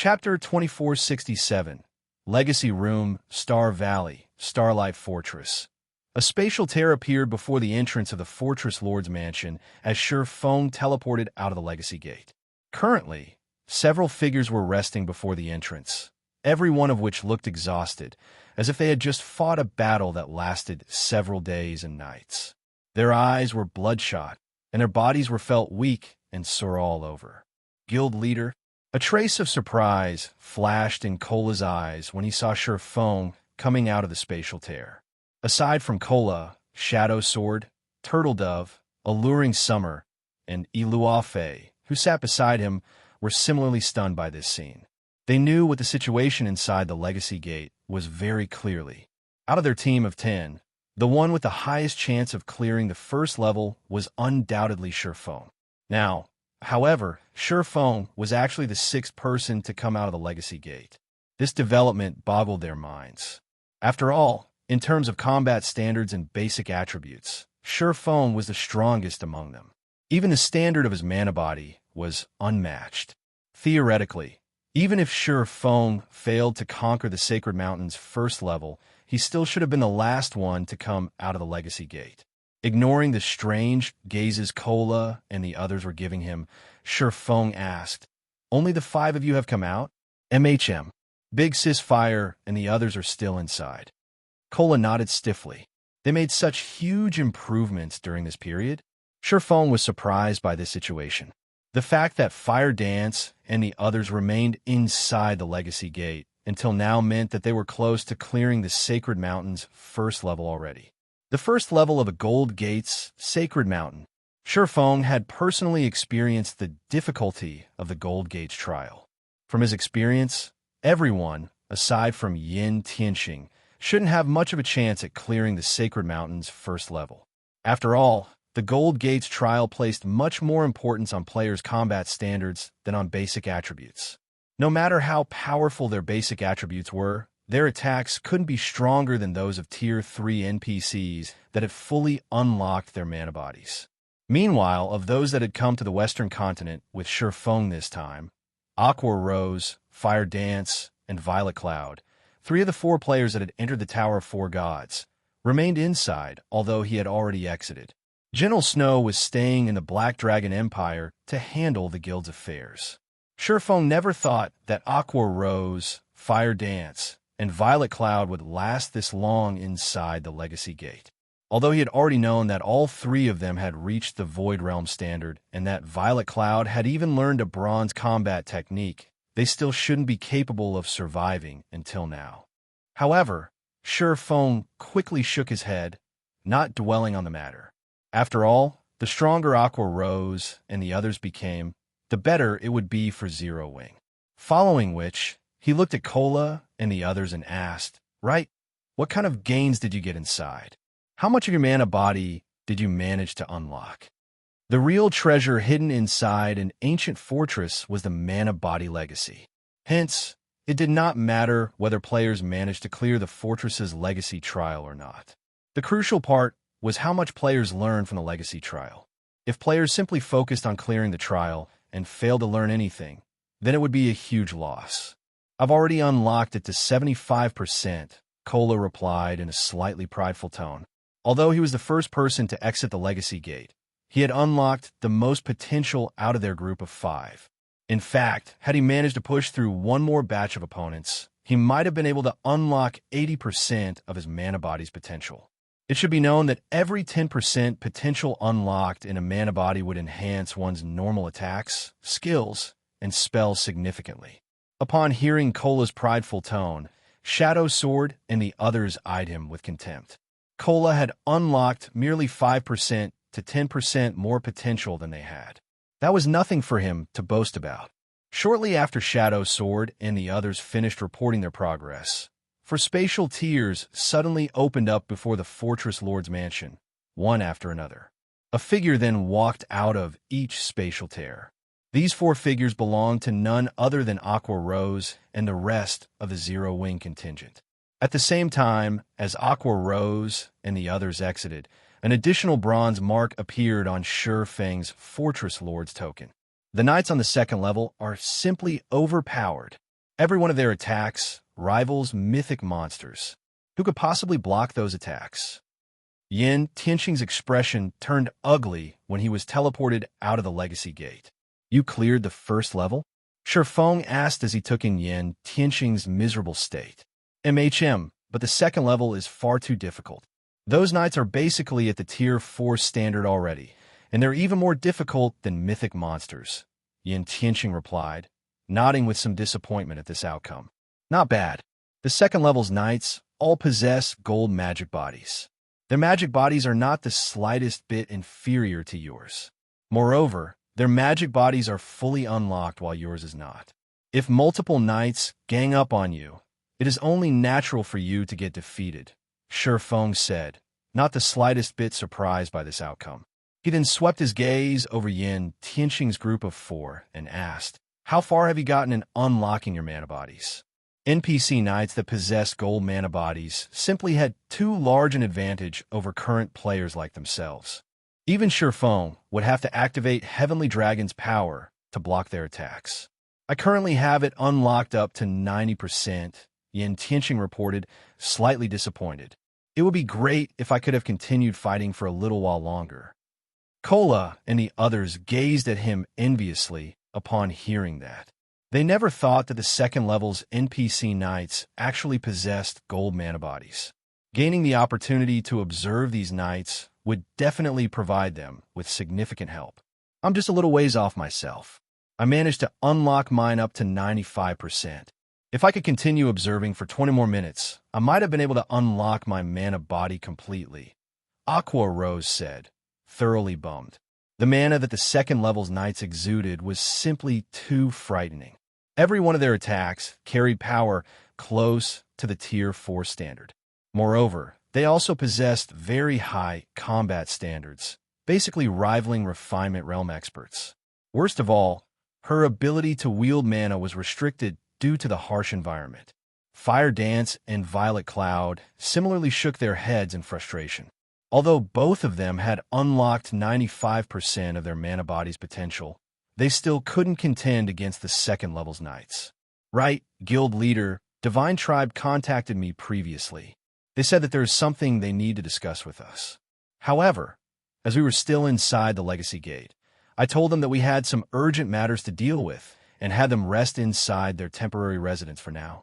Chapter 2467, Legacy Room, Star Valley, Starlight Fortress. A spatial tear appeared before the entrance of the Fortress Lord's mansion as Shi Feng teleported out of the Legacy Gate. Currently, several figures were resting before the entrance, every one of which looked exhausted, as if they had just fought a battle that lasted several days and nights. Their eyes were bloodshot, and their bodies were felt weak and sore all over. Guild leader. A trace of surprise flashed in Kola's eyes when he saw Shi Feng coming out of the spatial tear. Aside from Kola, Shadow Sword, Turtle Dove, Alluring Summer, and Iluafe, who sat beside him, were similarly stunned by this scene. They knew what the situation inside the Legacy Gate was very clearly. Out of their team of 10, the one with the highest chance of clearing the first level was undoubtedly Shi Feng. Now, however, Shi Feng was actually the sixth person to come out of the Legacy Gate. This development boggled their minds. After all, in terms of combat standards and basic attributes, Shi Feng was the strongest among them. Even the standard of his mana body was unmatched. Theoretically, even if Shi Feng failed to conquer the Sacred Mountain's first level, he still should have been the last one to come out of the Legacy Gate. Ignoring the strange gazes Kola and the others were giving him, Shi Feng asked, "Only the 5 of you have come out?" "MHM. Big Sis Fire and the others are still inside." Kola nodded stiffly. They made such huge improvements during this period. Shi Feng was surprised by this situation. The fact that Fire Dance and the others remained inside the Legacy Gate until now meant that they were close to clearing the Sacred Mountain's first level already. The first level of the Gold Gate's Sacred Mountain. Shi Feng had personally experienced the difficulty of the Gold Gate's trial. From his experience, everyone, aside from Yin Tianxing, shouldn't have much of a chance at clearing the Sacred Mountain's first level. After all, the Gold Gate's trial placed much more importance on players' combat standards than on basic attributes. No matter how powerful their basic attributes were, their attacks couldn't be stronger than those of Tier 3 NPCs that had fully unlocked their mana bodies. Meanwhile, of those that had come to the Western continent with Shi Feng this time, Aqua Rose, Fire Dance, and Violet Cloud, 3 of the 4 players that had entered the Tower of 4 Gods, remained inside, although he had already exited. Gentle Snow was staying in the Black Dragon Empire to handle the guild's affairs. Shi Feng never thought that Aqua Rose, Fire Dance, and Violet Cloud would last this long inside the Legacy Gate. Although he had already known that all 3 of them had reached the Void Realm standard and that Violet Cloud had even learned a bronze combat technique, they still shouldn't be capable of surviving until now. However, Shi Feng quickly shook his head, not dwelling on the matter. After all, the stronger Aqua Rose and the others became, the better it would be for Zero Wing. Following which, he looked at Kola and the others and asked, "Right, what kind of gains did you get inside? How much of your mana body did you manage to unlock?" The real treasure hidden inside an ancient fortress was the mana body legacy. Hence, it did not matter whether players managed to clear the fortress's legacy trial or not. The crucial part was how much players learned from the legacy trial. If players simply focused on clearing the trial and failed to learn anything, then it would be a huge loss. "I've already unlocked it to 75%, Kola replied in a slightly prideful tone. Although he was the first person to exit the Legacy Gate, he had unlocked the most potential out of their group of 5. In fact, had he managed to push through one more batch of opponents, he might have been able to unlock 80% of his mana body's potential. It should be known that every 10% potential unlocked in a mana body would enhance one's normal attacks, skills, and spells significantly. Upon hearing Kola's prideful tone, Shadow Sword and the others eyed him with contempt. Kola had unlocked merely 5% to 10% more potential than they had. That was nothing for him to boast about. Shortly after Shadow Sword and the others finished reporting their progress, spatial tiers suddenly opened up before the Fortress Lord's mansion, one after another. A figure then walked out of each spatial tear. These 4 figures belonged to none other than Aqua Rose and the rest of the Zero Wing contingent. At the same time as Aqua Rose and the others exited, an additional bronze mark appeared on Shi Feng's Fortress Lord's token. The knights on the second level are simply overpowered. Every one of their attacks rivals mythic monsters. Who could possibly block those attacks? Yin Tianxing's expression turned ugly when he was teleported out of the Legacy Gate. You cleared the first level? Shi Feng asked as he took in Yin Tianxing's miserable state. But the second level is far too difficult. Those knights are basically at the Tier 4 standard already, and they're even more difficult than mythic monsters, Yin Tianxing replied, nodding with some disappointment at this outcome. Not bad. The second level's knights all possess gold magic bodies. Their magic bodies are not the slightest bit inferior to yours. Moreover, their magic bodies are fully unlocked while yours is not. If multiple knights gang up on you, it is only natural for you to get defeated, Shi Feng said, not the slightest bit surprised by this outcome. He then swept his gaze over Yin Tianxing's group of 4 and asked, how far have you gotten in unlocking your mana bodies? NPC knights that possessed gold mana bodies simply had too large an advantage over current players like themselves. Even Shi Feng would have to activate Heavenly Dragon's power to block their attacks. I currently have it unlocked up to 90%, Yin Tianxing reported, slightly disappointed. It would be great if I could have continued fighting for a little while longer. Kola and the others gazed at him enviously upon hearing that. They never thought that the second level's NPC knights actually possessed gold mana bodies. Gaining the opportunity to observe these knights would definitely provide them with significant help. I'm just a little ways off myself. I managed to unlock mine up to 95%. If I could continue observing for 20 more minutes, I might have been able to unlock my mana body completely, Aqua Rose said, thoroughly bummed. The mana that the second level's knights exuded was simply too frightening. Every one of their attacks carried power close to the Tier 4 standard. Moreover, they also possessed very high combat standards, basically rivaling Refinement Realm experts. Worst of all, her ability to wield mana was restricted due to the harsh environment. Fire Dance and Violet Cloud similarly shook their heads in frustration. Although both of them had unlocked 95% of their mana body's potential, they still couldn't contend against the second level's knights. Right, guild leader, Divine Tribe contacted me previously. They said that there is something they need to discuss with us. However, as we were still inside the Legacy Gate, I told them that we had some urgent matters to deal with and had them rest inside their temporary residence for now.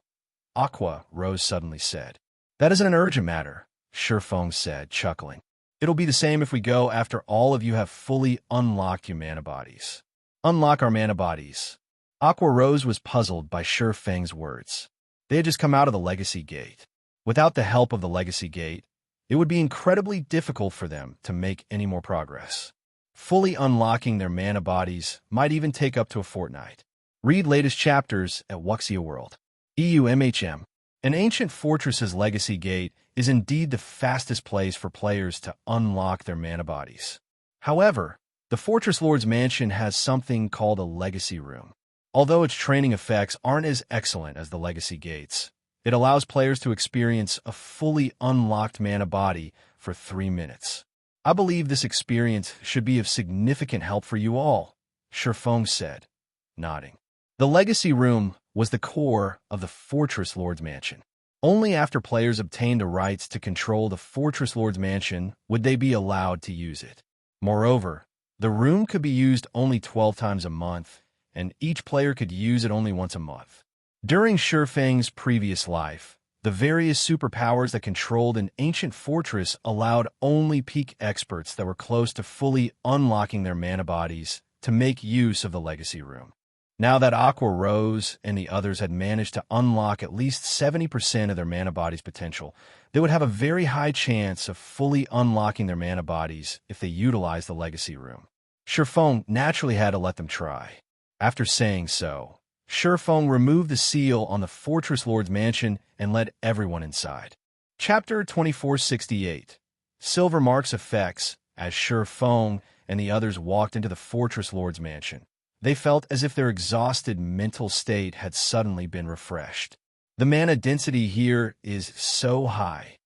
Aqua Rose suddenly said. That isn't an urgent matter, Shi Feng said, chuckling. It'll be the same if we go after all of you have fully unlocked your mana bodies. Unlock our mana bodies. Aqua Rose was puzzled by Shi Feng's words. They had just come out of the Legacy Gate. Without the help of the Legacy Gate, it would be incredibly difficult for them to make any more progress. Fully unlocking their mana bodies might even take up to a fortnight. Read latest chapters at Wuxia World. EUMHM. An ancient fortress's Legacy Gate is indeed the fastest place for players to unlock their mana bodies. However, the Fortress Lord's Mansion has something called a Legacy Room. Although its training effects aren't as excellent as the Legacy Gates, it allows players to experience a fully unlocked mana body for 3 minutes. I believe this experience should be of significant help for you all, Shi Feng said, nodding. The Legacy Room was the core of the Fortress Lord's Mansion. Only after players obtained the rights to control the Fortress Lord's Mansion would they be allowed to use it. Moreover, the room could be used only 12 times a month, and each player could use it only once a month. During Shi Feng's previous life, the various superpowers that controlled an ancient fortress allowed only peak experts that were close to fully unlocking their mana bodies to make use of the Legacy Room. Now that Aqua Rose and the others had managed to unlock at least 70% of their mana body's potential, they would have a very high chance of fully unlocking their mana bodies if they utilized the Legacy Room. Shi Feng naturally had to let them try. After saying so, Shi Feng removed the seal on the Fortress Lord's Mansion and led everyone inside. Chapter 2468. Silver Mark's Effects. As Shi Feng and the others walked into the Fortress Lord's Mansion, they felt as if their exhausted mental state had suddenly been refreshed. The mana density here is so high,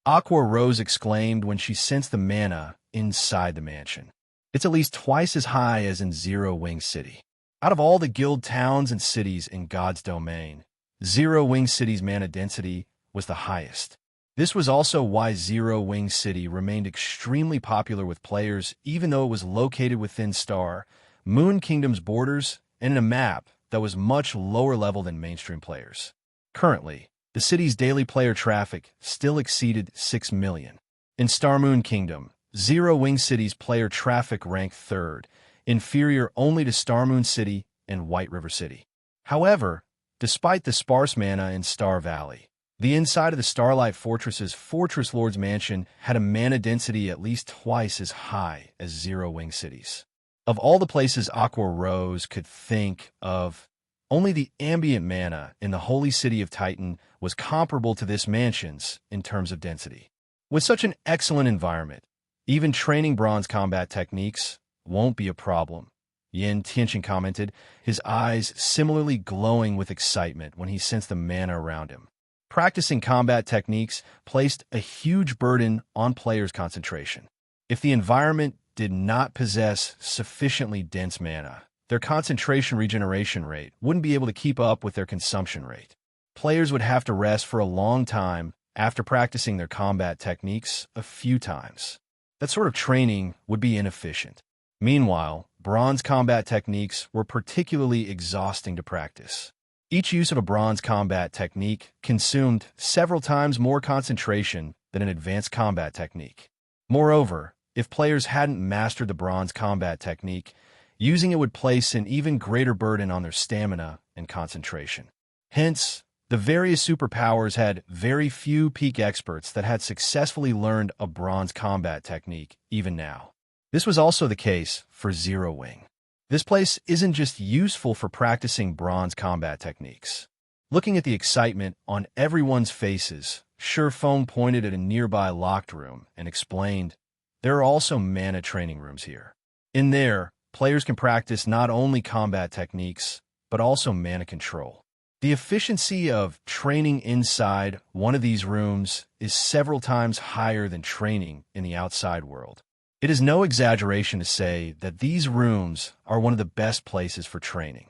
Aqua Rose exclaimed when she sensed the mana inside the mansion. It's at least twice as high as in Zero Wing City. Out of all the guild towns and cities in God's domain, Zero Wing City's mana density was the highest. This was also why Zero Wing City remained extremely popular with players even though it was located within Star, Moon Kingdom's borders and in a map that was much lower level than mainstream players. Currently, the city's daily player traffic still exceeded 6 million. In Star Moon Kingdom, Zero Wing City's player traffic ranked third, inferior only to Star Moon City and White River City. However, despite the sparse mana in Star Valley, the inside of the Starlight Fortress's Fortress Lord's Mansion had a mana density at least twice as high as Zero Wing City's. Of all the places Aqua Rose could think of, only the ambient mana in the Holy City of Titan was comparable to this mansion's in terms of density. With such an excellent environment, even training bronze combat techniques won't be a problem, Yin Tianqian commented, his eyes similarly glowing with excitement when he sensed the mana around him. Practicing combat techniques placed a huge burden on players' concentration. If the environment did not possess sufficiently dense mana, their concentration regeneration rate wouldn't be able to keep up with their consumption rate. Players would have to rest for a long time after practicing their combat techniques a few times. That sort of training would be inefficient. Meanwhile, bronze combat techniques were particularly exhausting to practice. Each use of a bronze combat technique consumed several times more concentration than an advanced combat technique. Moreover, if players hadn't mastered the bronze combat technique, using it would place an even greater burden on their stamina and concentration. Hence, the various superpowers had very few peak experts that had successfully learned a bronze combat technique even now. This was also the case for Zero Wing. This place isn't just useful for practicing bronze combat techniques. Looking at the excitement on everyone's faces, Shi Feng pointed at a nearby locked room and explained, there are also mana training rooms here. In there, players can practice not only combat techniques, but also mana control. The efficiency of training inside one of these rooms is several times higher than training in the outside world. It is no exaggeration to say that these rooms are one of the best places for training.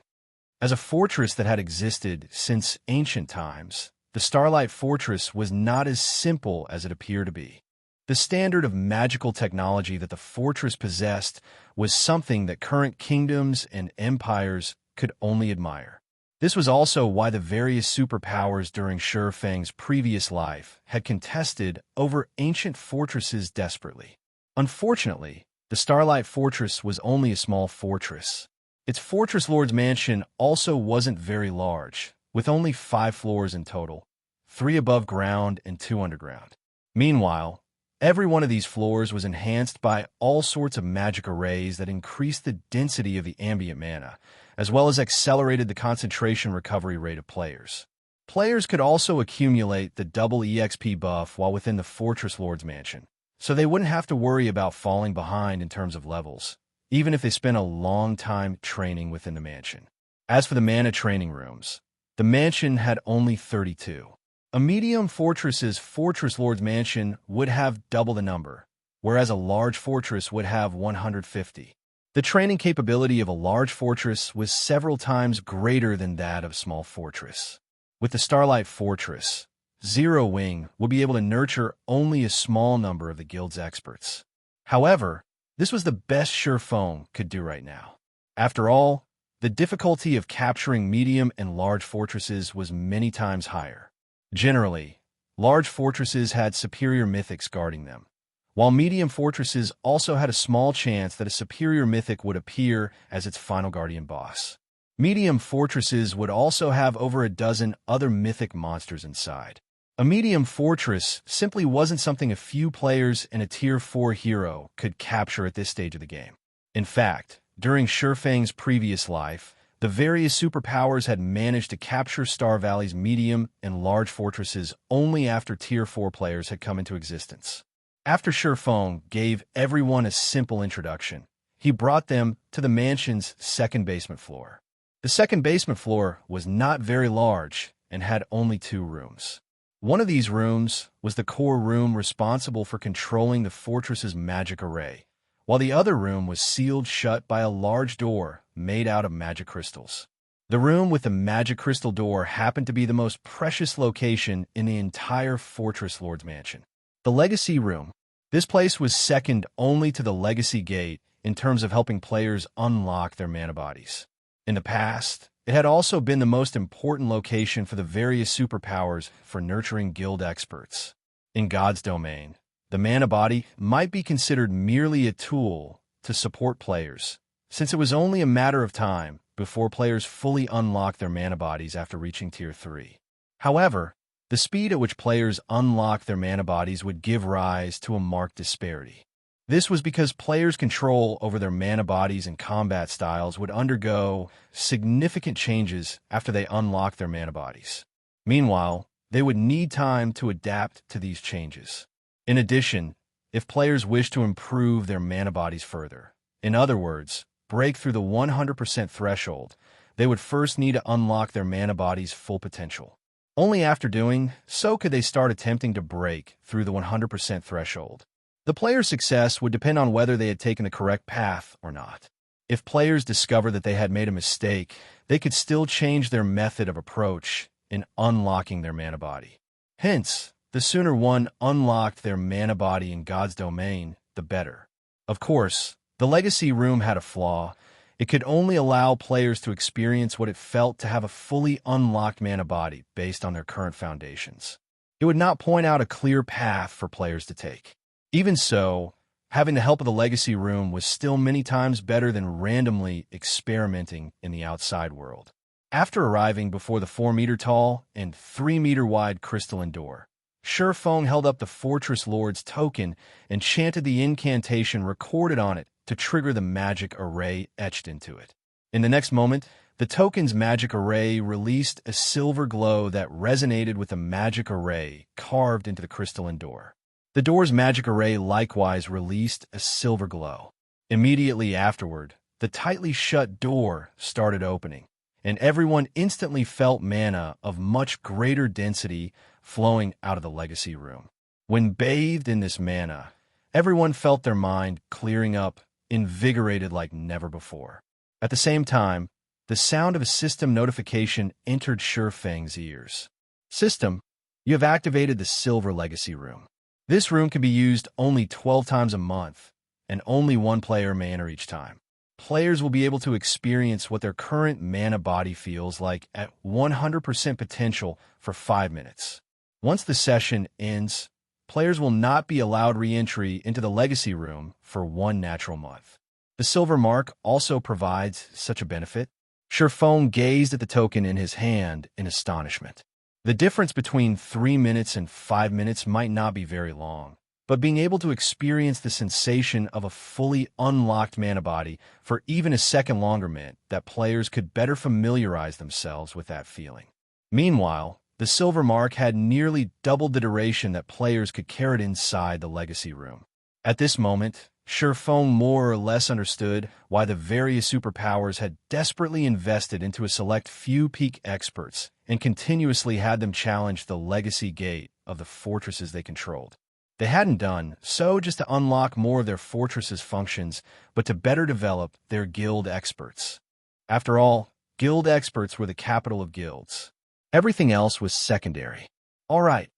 As a fortress that had existed since ancient times, the Starlight Fortress was not as simple as it appeared to be. The standard of magical technology that the fortress possessed was something that current kingdoms and empires could only admire. This was also why the various superpowers during Shi Feng's previous life had contested over ancient fortresses desperately. Unfortunately, the Starlight Fortress was only a small fortress. Its Fortress Lord's Mansion also wasn't very large, with only 5 floors in total, 3 above ground and 2 underground. Meanwhile, every one of these floors was enhanced by all sorts of magic arrays that increased the density of the ambient mana, as well as accelerated the concentration recovery rate of players. Players could also accumulate the double EXP buff while within the Fortress Lord's Mansion, so they wouldn't have to worry about falling behind in terms of levels, even if they spent a long time training within the mansion. As for the mana training rooms, the mansion had only 32. A medium fortress's Fortress Lord's Mansion would have double the number, whereas a large fortress would have 150. The training capability of a large fortress was several times greater than that of a small fortress. With the Starlight Fortress, Zero Wing would be able to nurture only a small number of the guild's experts. However, this was the best Shi Feng could do right now. After all, the difficulty of capturing medium and large fortresses was many times higher. Generally, large fortresses had superior mythics guarding them, while medium fortresses also had a small chance that a superior mythic would appear as its final guardian boss. Medium fortresses would also have over a dozen other mythic monsters inside. A medium fortress simply wasn't something a few players and a Tier 4 hero could capture at this stage of the game. In fact, during Shi Feng's previous life, the various superpowers had managed to capture Star Valley's medium and large fortresses only after Tier 4 players had come into existence. After Shi Feng gave everyone a simple introduction, he brought them to the mansion's second basement floor. The second basement floor was not very large and had only 2 rooms. One of these rooms was the core room responsible for controlling the fortress's magic array, while the other room was sealed shut by a large door made out of magic crystals. The room with the magic crystal door happened to be the most precious location in the entire Fortress Lord's Mansion. The Legacy Room. This place was second only to the Legacy Gate in terms of helping players unlock their mana bodies. In the past, it had also been the most important location for the various superpowers for nurturing guild experts. In God's domain, the mana body might be considered merely a tool to support players, since it was only a matter of time before players fully unlocked their mana bodies after reaching Tier 3. However, the speed at which players unlocked their mana bodies would give rise to a marked disparity. This was because players' control over their mana bodies and combat styles would undergo significant changes after they unlocked their mana bodies. Meanwhile, they would need time to adapt to these changes. In addition, if players wish to improve their mana bodies further, in other words, break through the 100% threshold, they would first need to unlock their mana body's full potential. Only after doing so could they start attempting to break through the 100% threshold. The player's success would depend on whether they had taken the correct path or not. If players discover that they had made a mistake, they could still change their method of approach in unlocking their mana body. Hence, the sooner one unlocked their mana body in God's domain, the better. Of course, the Legacy Room had a flaw. It could only allow players to experience what it felt to have a fully unlocked mana body based on their current foundations. It would not point out a clear path for players to take. Even so, having the help of the Legacy Room was still many times better than randomly experimenting in the outside world. After arriving before the 4-meter-tall and 3-meter-wide crystalline door, Shi Feng held up the Fortress Lord's token and chanted the incantation recorded on it to trigger the magic array etched into it. In the next moment, the token's magic array released a silver glow that resonated with the magic array carved into the crystalline door. The door's magic array likewise released a silver glow. Immediately afterward, the tightly shut door started opening, and everyone instantly felt mana of much greater density flowing out of the Legacy Room. When bathed in this mana, everyone felt their mind clearing up, invigorated like never before. At the same time, the sound of a system notification entered Shi Feng's ears. System, you have activated the Silver Legacy Room. This room can be used only 12 times a month, and only one player may enter each time. Players will be able to experience what their current mana body feels like at 100% potential for 5 minutes. Once the session ends, players will not be allowed re-entry into the Legacy Room for 1 natural month. The silver mark also provides such a benefit. Shi Feng gazed at the token in his hand in astonishment. The difference between 3 minutes and 5 minutes might not be very long, but being able to experience the sensation of a fully unlocked mana body for even a second longer meant that players could better familiarize themselves with that feeling. Meanwhile, the silver mark had nearly doubled the duration that players could carry it inside the Legacy Room. At this moment, Shi Feng more or less understood why the various superpowers had desperately invested into a select few peak experts and continuously had them challenge the Legacy Gate of the fortresses they controlled. They hadn't done so just to unlock more of their fortresses' functions, but to better develop their guild experts. After all, guild experts were the capital of guilds. Everything else was secondary. All right,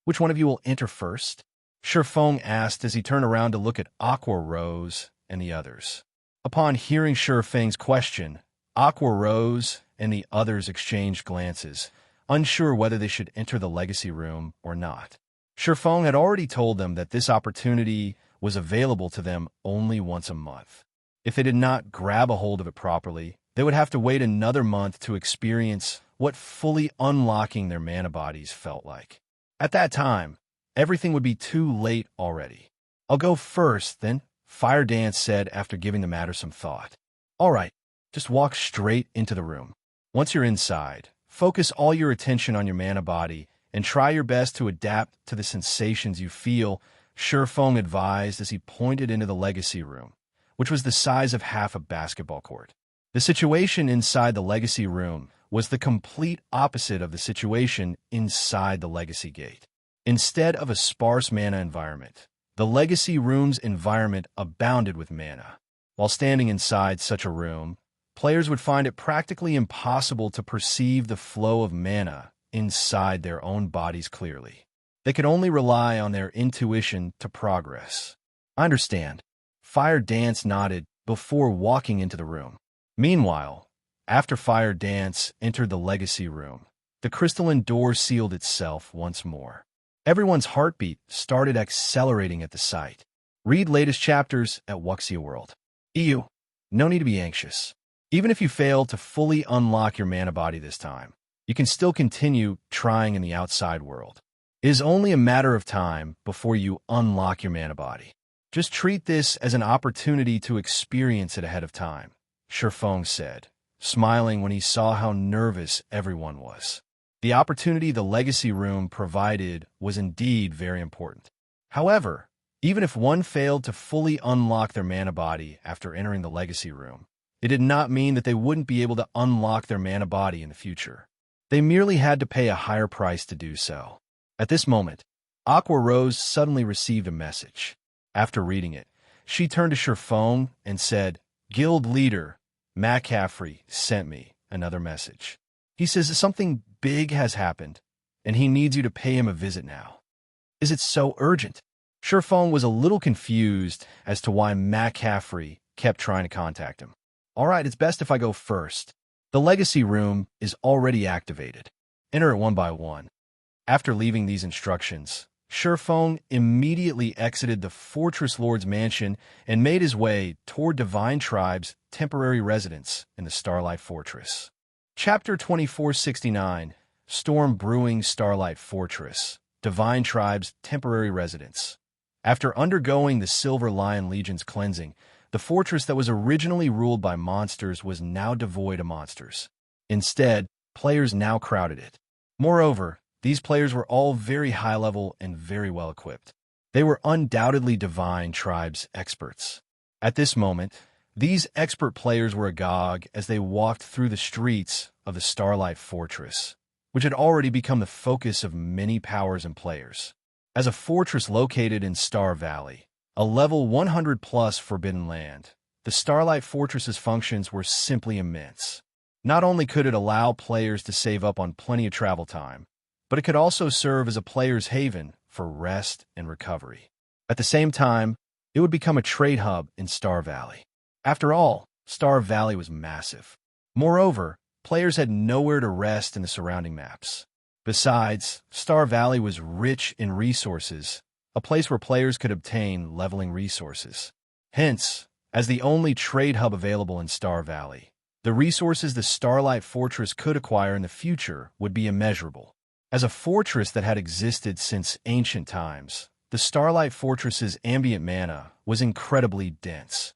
which one of you will enter first? Shi Feng asked as he turned around to look at Aqua Rose and the others. Upon hearing Shi Feng's question, Aqua Rose and the others exchanged glances, unsure whether they should enter the Legacy Room or not. Shi Feng had already told them that this opportunity was available to them only once a month. If they did not grab a hold of it properly, they would have to wait another month to experience what fully unlocking their mana bodies felt like. At that time, everything would be too late already. I'll go first, then, Fire Dance said after giving the matter some thought. All right, just walk straight into the room. Once you're inside, focus all your attention on your mana body and try your best to adapt to the sensations you feel, Shi Feng advised as he pointed into the Legacy Room, which was the size of half a basketball court. The situation inside the Legacy Room was the complete opposite of the situation inside the Legacy Gate. Instead of a sparse mana environment, the Legacy Room's environment abounded with mana. While standing inside such a room, players would find it practically impossible to perceive the flow of mana inside their own bodies clearly. They could only rely on their intuition to progress. I understand. Fire Dance nodded before walking into the room. Meanwhile, after Fire Dance entered the legacy room, the crystalline door sealed itself once more. Everyone's heartbeat started accelerating at the sight. Read latest chapters at Wuxia World. EU. No need to be anxious. Even if you fail to fully unlock your mana body this time, you can still continue trying in the outside world. It is only a matter of time before you unlock your mana body. Just treat this as an opportunity to experience it ahead of time, Shi Feng said, smiling when he saw how nervous everyone was. The opportunity the legacy room provided was indeed very important. However, even if one failed to fully unlock their mana body after entering the legacy room, it did not mean that they wouldn't be able to unlock their mana body in the future. They merely had to pay a higher price to do so. At this moment, Aqua Rose suddenly received a message. After reading it, she turned to Shi Feng and said, "Guild leader McCaffrey sent me another message. He says that something big has happened, and he needs you to pay him a visit now." Is it so urgent? Shi Feng was a little confused as to why McCaffrey kept trying to contact him. All right, it's best if I go first. The legacy room is already activated. Enter it one by one. After leaving these instructions, Shi Feng immediately exited the Fortress Lord's mansion and made his way toward Divine Tribe's temporary residence in the Starlight Fortress. Chapter 2469, Storm Brewing Starlight Fortress, Divine Tribe's temporary residence. After undergoing the Silver Lion Legion's cleansing, the fortress that was originally ruled by monsters was now devoid of monsters. Instead, players now crowded it. Moreover, these players were all very high-level and very well-equipped. They were undoubtedly Divine Tribe's experts. At this moment, these expert players were agog as they walked through the streets of the Starlight Fortress, which had already become the focus of many powers and players. As a fortress located in Star Valley, a level 100+ forbidden land, the Starlight Fortress's functions were simply immense. Not only could it allow players to save up on plenty of travel time, but it could also serve as a player's haven for rest and recovery. At the same time, it would become a trade hub in Star Valley. After all, Star Valley was massive. Moreover, players had nowhere to rest in the surrounding maps. Besides, Star Valley was rich in resources, a place where players could obtain leveling resources. Hence, as the only trade hub available in Star Valley, the resources the Starlight Fortress could acquire in the future would be immeasurable. As a fortress that had existed since ancient times, the Starlight Fortress's ambient mana was incredibly dense.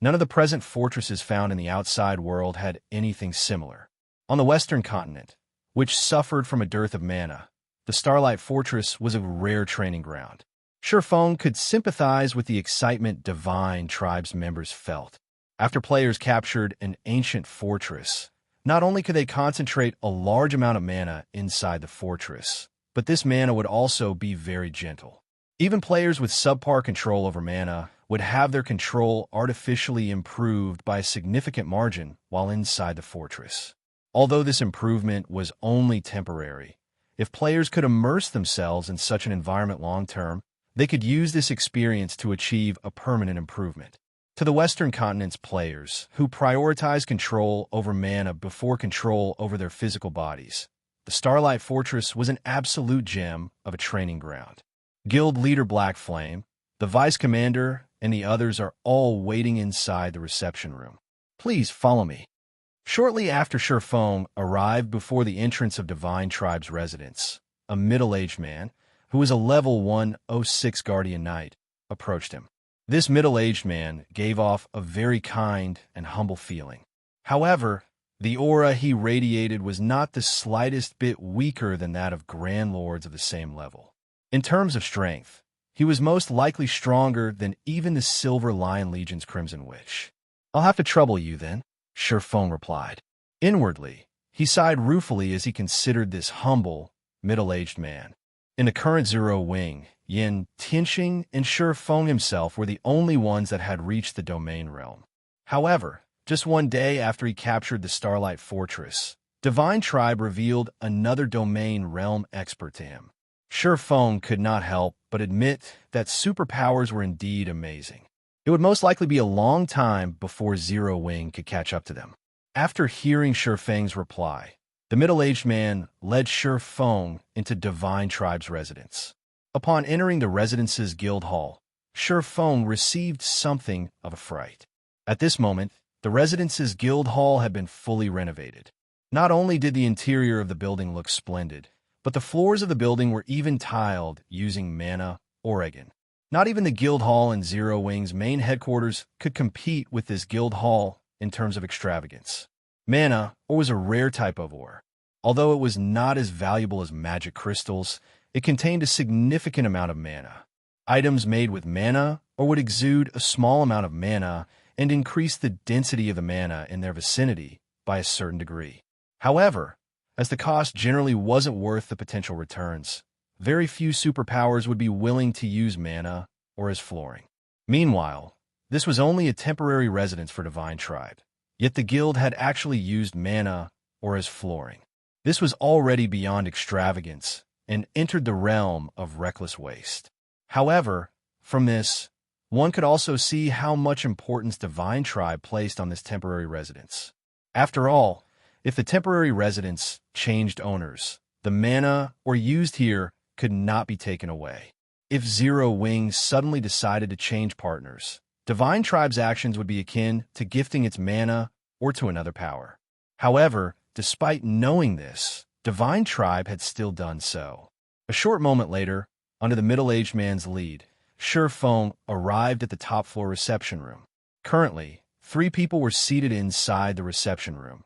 None of the present fortresses found in the outside world had anything similar. On the western continent, which suffered from a dearth of mana, the Starlight Fortress was a rare training ground. Shi Feng could sympathize with the excitement Divine Tribe's members felt. After players captured an ancient fortress, not only could they concentrate a large amount of mana inside the fortress, but this mana would also be very gentle. Even players with subpar control over mana would have their control artificially improved by a significant margin while inside the fortress. Although this improvement was only temporary, if players could immerse themselves in such an environment long-term, they could use this experience to achieve a permanent improvement. To the Western Continent's players, who prioritize control over mana before control over their physical bodies, the Starlight Fortress was an absolute gem of a training ground. Guild leader Black Flame, the vice commander, and the others are all waiting inside the reception room. Please follow me. Shortly after Shi Feng arrived before the entrance of Divine Tribe's residence, a middle-aged man, who was a level 106 Guardian Knight, approached him. This middle-aged man gave off a very kind and humble feeling. However, the aura he radiated was not the slightest bit weaker than that of Grand Lords of the same level. In terms of strength, he was most likely stronger than even the Silver Lion Legion's Crimson Witch. "I'll have to trouble you, then," Shi Feng replied. Inwardly, he sighed ruefully as he considered this humble, middle-aged man. In the current Zero Wing, Yin, Tianxing, and Shi Feng himself were the only ones that had reached the domain realm. However, Just one day after he captured the Starlight Fortress, Divine Tribe revealed another domain realm expert to him. Shi Feng could not help but admit that superpowers were indeed amazing. It would most likely be a long time before Zero Wing could catch up to them. After hearing Shi Feng's reply, the middle-aged man led Shi Feng into Divine Tribe's residence. Upon entering the residence's guild hall, Shi Feng received something of a fright. At this moment, the residence's guild hall had been fully renovated. Not only did the interior of the building look splendid, but the floors of the building were even tiled using mana Oregon. Not even the guild hall in Zero Wing's main headquarters could compete with this guild hall in terms of extravagance. Mana ore was a rare type of ore. Although it was not as valuable as magic crystals, it contained a significant amount of mana. Items made with mana ore would exude a small amount of mana and increase the density of the mana in their vicinity by a certain degree. However, as the cost generally wasn't worth the potential returns, very few superpowers would be willing to use mana ore as flooring. Meanwhile, this was only a temporary residence for Divine Tribe, yet the guild had actually used mana ore as flooring. This was already beyond extravagance and entered the realm of reckless waste. However, from this, one could also see how much importance Divine Tribe placed on this temporary residence. After all, if the temporary residence changed owners, the mana ore used here could not be taken away. If Zero Wing suddenly decided to change partners, Divine Tribe's actions would be akin to gifting its mana ore to another power. However, despite knowing this, Divine Tribe had still done so. A short moment later, under the middle-aged man's lead, Shi Feng arrived at the top-floor reception room. Currently, 3 people were seated inside the reception room.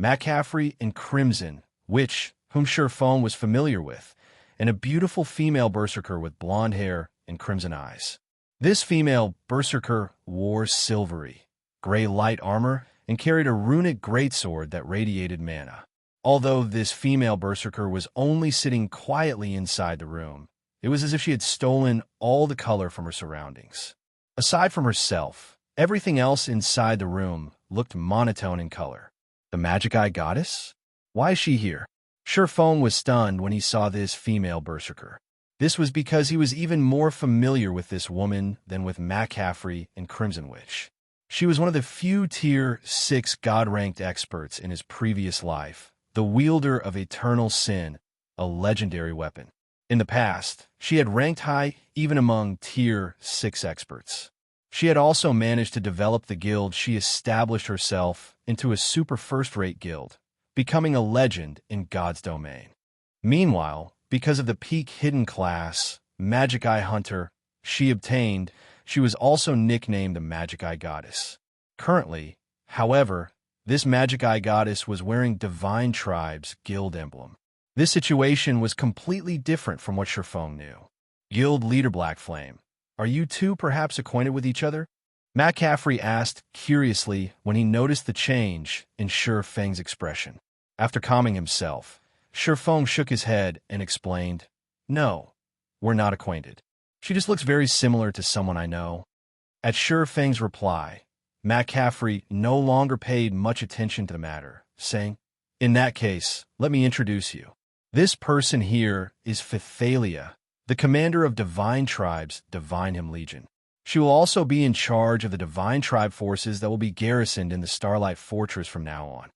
McCaffrey and Crimson, whom Shi Feng was familiar with, and a beautiful female berserker with blonde hair and crimson eyes. This female berserker wore silvery, gray light armor and carried a runic greatsword that radiated mana. Although this female berserker was only sitting quietly inside the room, it was as if she had stolen all the color from her surroundings. Aside from herself, everything else inside the room looked monotone in color. The Magic Eye Goddess? Why is she here? Shi Feng was stunned when he saw this female berserker. This was because he was even more familiar with this woman than with McCaffrey and Crimson Witch. She was one of the few Tier 6 God-ranked experts in his previous life, the wielder of Eternal Sin, a legendary weapon. In the past, she had ranked high even among Tier 6 experts. She had also managed to develop the guild she established herself into a super first-rate guild, becoming a legend in God's domain. Meanwhile, because of the peak hidden class, Magic Eye Hunter, she obtained, she was also nicknamed the Magic Eye Goddess. Currently, however, this Magic Eye Goddess was wearing Divine Tribe's guild emblem. This situation was completely different from what Shi Feng knew. Guild leader Black Flame, are you two perhaps acquainted with each other? McCaffrey asked curiously when he noticed the change in Shi Feng's expression. After calming himself, Shi Feng shook his head and explained, "No, we're not acquainted. She just looks very similar to someone I know." At Shi Feng's reply, McCaffrey no longer paid much attention to the matter, saying, "In that case, let me introduce you. This person here is Phythalia, the commander of Divine Tribe's Divine Legion. She will also be in charge of the Divine Tribe forces that will be garrisoned in the Starlight Fortress from now on.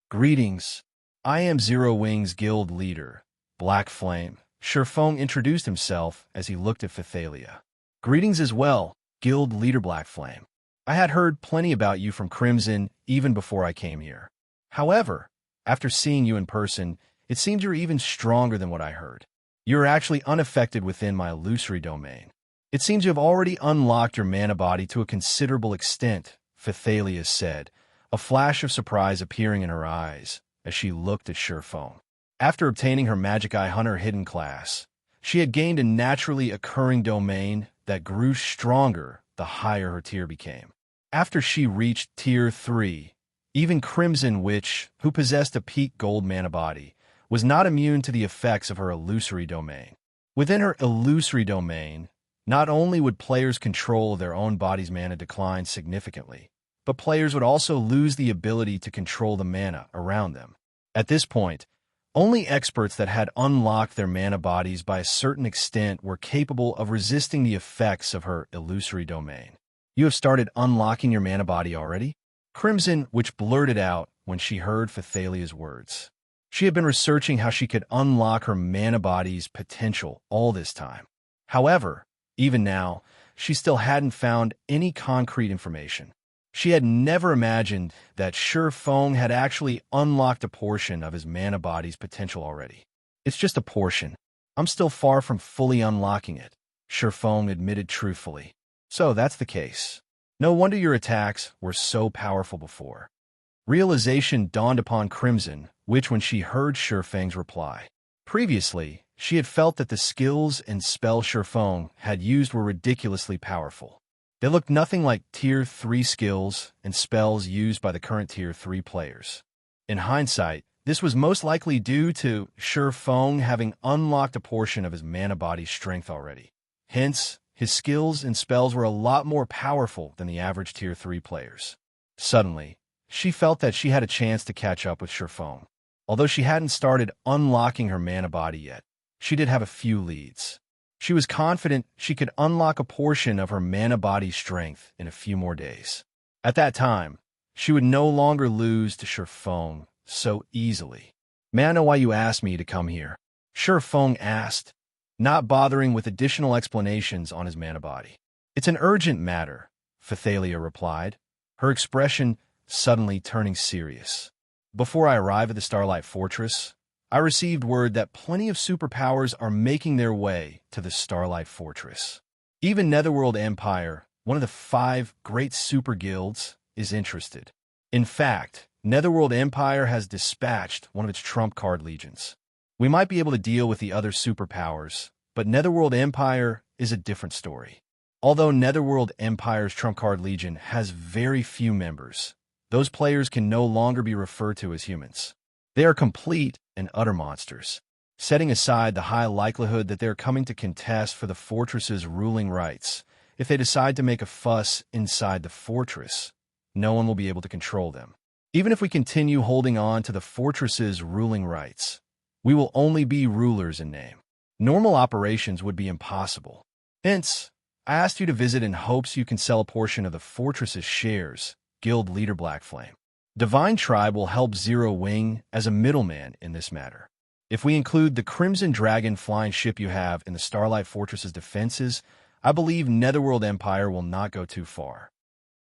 Greetings. I am Zero Wing's guild leader, Black Flame." Shi Feng introduced himself as he looked at Phythalia. "Greetings as well, guild leader Black Flame. I had heard plenty about you from Crimson even before I came here. However, after seeing you in person, it seems you're even stronger than what I heard. You're actually unaffected within my illusory domain. It seems you have already unlocked your mana body to a considerable extent," Phythalia said, a flash of surprise appearing in her eyes as she looked at Shi Feng. After obtaining her Magic Eye Hunter hidden class, she had gained a naturally occurring domain that grew stronger the higher her tier became. After she reached Tier 3, even Crimson Witch, who possessed a peak gold mana body, was not immune to the effects of her illusory domain. Within her illusory domain, not only would players' control of their own body's mana decline significantly, but players would also lose the ability to control the mana around them. At this point, only experts that had unlocked their mana bodies by a certain extent were capable of resisting the effects of her illusory domain. "You have started unlocking your mana body already?" Crimson Witch blurted out when she heard Phathalia's words. She had been researching how she could unlock her mana body's potential all this time. However, even now, she still hadn't found any concrete information. She had never imagined that Shi Feng had actually unlocked a portion of his mana body's potential already. "It's just a portion. I'm still far from fully unlocking it," Shi Feng admitted truthfully. "So that's the case. No wonder your attacks were so powerful before." Realization dawned upon Crimson Witch when she heard Shi Feng's reply. Previously, she had felt that the skills and spells Shi Feng had used were ridiculously powerful. They looked nothing like Tier 3 skills and spells used by the current Tier 3 players. In hindsight, this was most likely due to Shi Feng having unlocked a portion of his mana body's strength already. Hence, his skills and spells were a lot more powerful than the average Tier 3 players. Suddenly, she felt that she had a chance to catch up with Shi Feng. Although she hadn't started unlocking her mana body yet, she did have a few leads. She was confident she could unlock a portion of her mana body's strength in a few more days. At that time, she would no longer lose to Shi Feng so easily. "May I know why you asked me to come here?" Shi Feng asked, not bothering with additional explanations on his mana body. "It's an urgent matter," Phathalia replied, her expression suddenly turning serious. "Before I arrive at the Starlight Fortress, I received word that plenty of superpowers are making their way to the Starlight Fortress. Even Netherworld Empire, one of the 5 great super guilds, is interested. In fact, Netherworld Empire has dispatched one of its trump card legions. We might be able to deal with the other superpowers, but Netherworld Empire is a different story. Although Netherworld Empire's trump card legion has very few members, those players can no longer be referred to as humans. They are complete and utter monsters. Setting aside the high likelihood that they are coming to contest for the fortress's ruling rights, if they decide to make a fuss inside the fortress, no one will be able to control them. Even if we continue holding on to the fortress's ruling rights, we will only be rulers in name. Normal operations would be impossible. Hence, I asked you to visit in hopes you can sell a portion of the fortress's shares, Guild Leader Blackflame. Divine Tribe will help Zero Wing as a middleman in this matter. If we include the Crimson Dragon flying ship you have in the Starlight Fortress's defenses, I believe Netherworld Empire will not go too far."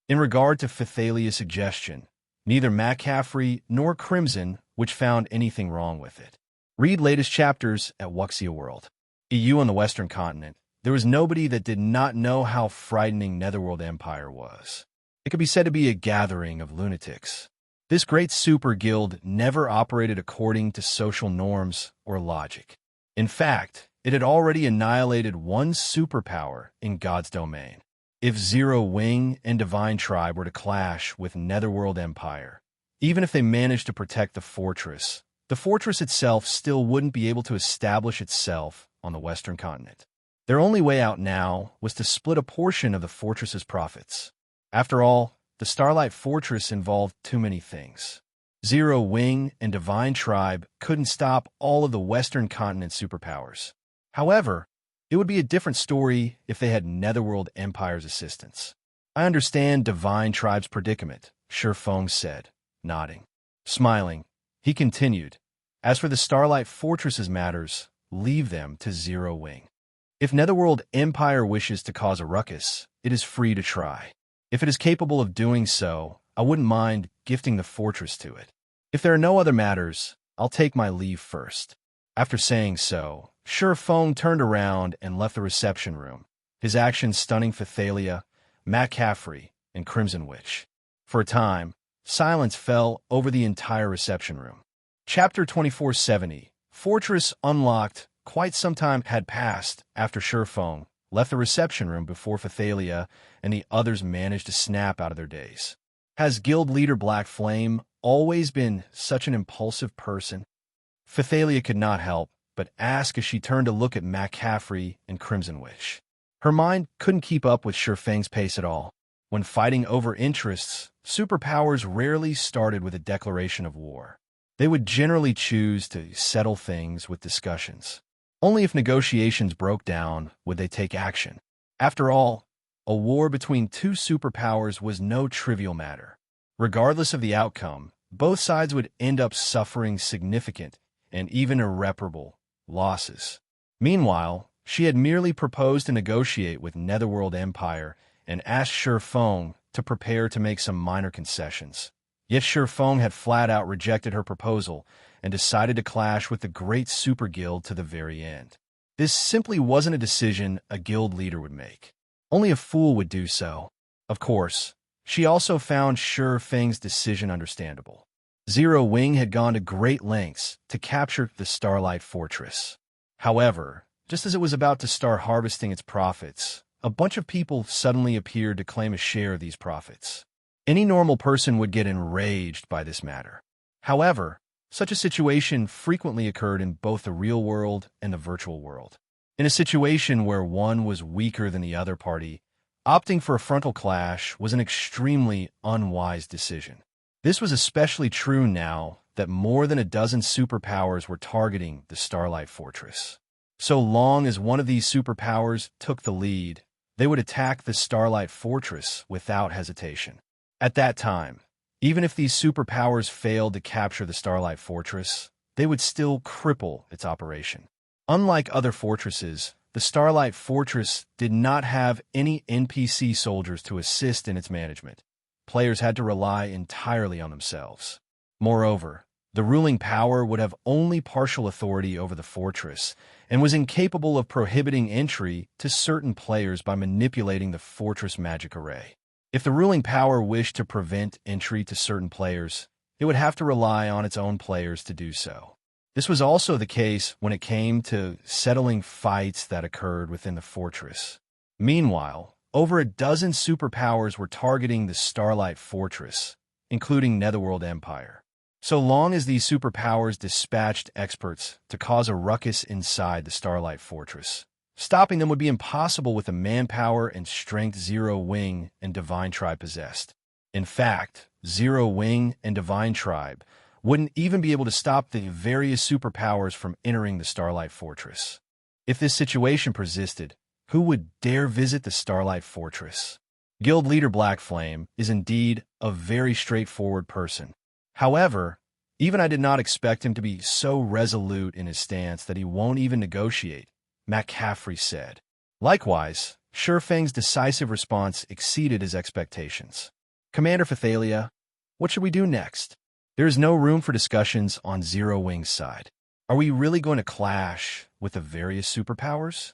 In regard to Phathalia's suggestion, neither McCaffrey nor Crimson Witch found anything wrong with it. Read latest chapters at Wuxia World. EU on the Western Continent, there was nobody that did not know how frightening Netherworld Empire was. It could be said to be a gathering of lunatics. This great super guild never operated according to social norms or logic. In fact, it had already annihilated one superpower in God's domain. If Zero Wing and Divine Tribe were to clash with Netherworld Empire, even if they managed to protect the fortress itself still wouldn't be able to establish itself on the Western Continent. Their only way out now was to split a portion of the fortress's profits. After all, the Starlight Fortress involved too many things. Zero Wing and Divine Tribe couldn't stop all of the Western Continent superpowers. However, it would be a different story if they had Netherworld Empire's assistance. "I understand Divine Tribe's predicament," Shi Feng said, nodding. Smiling, he continued, "As for the Starlight Fortress's matters, leave them to Zero Wing. If Netherworld Empire wishes to cause a ruckus, it is free to try. If it is capable of doing so, I wouldn't mind gifting the fortress to it. If there are no other matters, I'll take my leave first." After saying so, Shi Feng turned around and left the reception room, his actions stunning Phathalia, McCaffrey, and Crimson Witch. For a time, silence fell over the entire reception room. Chapter 2470, Fortress Unlocked. Quite some time had passed after Shi Feng left the reception room before Phathalia and the others managed to snap out of their daze. Has Guild Leader Black Flame always been such an impulsive person? Phathalia could not help but ask as she turned to look at McCaffrey and Crimson Witch. Her mind couldn't keep up with Shi Feng's pace at all. When fighting over interests, superpowers rarely started with a declaration of war. They would generally choose to settle things with discussions. Only if negotiations broke down would they take action. After all, a war between two superpowers was no trivial matter. Regardless of the outcome, both sides would end up suffering significant and even irreparable losses. Meanwhile, she had merely proposed to negotiate with Netherworld Empire and asked Shi Feng to prepare to make some minor concessions. Yet Shi Feng had flat-out rejected her proposal and decided to clash with the great super guild to the very end. This simply wasn't a decision a guild leader would make. Only a fool would do so. Of course, she also found Shi Feng's decision understandable. Zero Wing had gone to great lengths to capture the Starlight Fortress. However, just as it was about to start harvesting its profits, a bunch of people suddenly appeared to claim a share of these profits. Any normal person would get enraged by this matter. However, such a situation frequently occurred in both the real world and the virtual world. In a situation where one was weaker than the other party, opting for a frontal clash was an extremely unwise decision. This was especially true now that more than a dozen superpowers were targeting the Starlight Fortress. So long as one of these superpowers took the lead, they would attack the Starlight Fortress without hesitation. At that time, even if these superpowers failed to capture the Starlight Fortress, they would still cripple its operation. Unlike other fortresses, the Starlight Fortress did not have any NPC soldiers to assist in its management. Players had to rely entirely on themselves. Moreover, the ruling power would have only partial authority over the fortress and was incapable of prohibiting entry to certain players by manipulating the fortress magic array. If the ruling power wished to prevent entry to certain players, it would have to rely on its own players to do so. This was also the case when it came to settling fights that occurred within the fortress. Meanwhile, over a dozen superpowers were targeting the Starlight Fortress, including Netherworld Empire. So long as these superpowers dispatched experts to cause a ruckus inside the Starlight Fortress, stopping them would be impossible with the manpower and strength Zero Wing and Divine Tribe possessed. In fact, Zero Wing and Divine Tribe wouldn't even be able to stop the various superpowers from entering the Starlight Fortress. If this situation persisted, who would dare visit the Starlight Fortress? Guild leader Black Flame is indeed a very straightforward person. However, even I did not expect him to be so resolute in his stance that he won't even negotiate, McCaffrey said. Likewise, Shi Feng's decisive response exceeded his expectations. Commander Phythalia, what should we do next? There is no room for discussions on Zero Wing's side. Are we really going to clash with the various superpowers?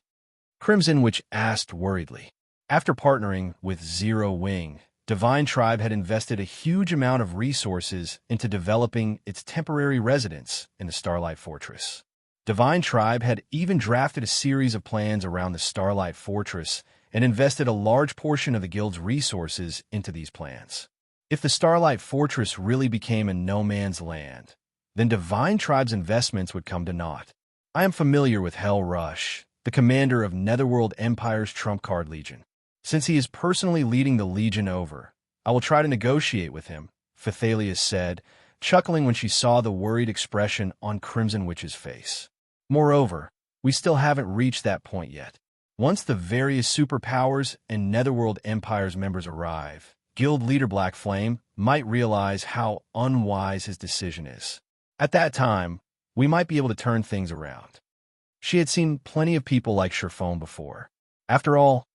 Crimson Witch asked worriedly. After partnering with Zero Wing, Divine Tribe had invested a huge amount of resources into developing its temporary residence in the Starlight Fortress. Divine Tribe had even drafted a series of plans around the Starlight Fortress and invested a large portion of the guild's resources into these plans. If the Starlight Fortress really became a no-man's land, then Divine Tribe's investments would come to naught. I am familiar with Hell Rush, the commander of Netherworld Empire's Trump Card Legion. Since he is personally leading the Legion over, I will try to negotiate with him, Phythalia said, chuckling when she saw the worried expression on Crimson Witch's face. Moreover, we still haven't reached that point yet. Once the various superpowers and Netherworld Empire's members arrive, Guild leader Black Flame might realize how unwise his decision is. At that time, we might be able to turn things around. She had seen plenty of people like Shi Feng before. After all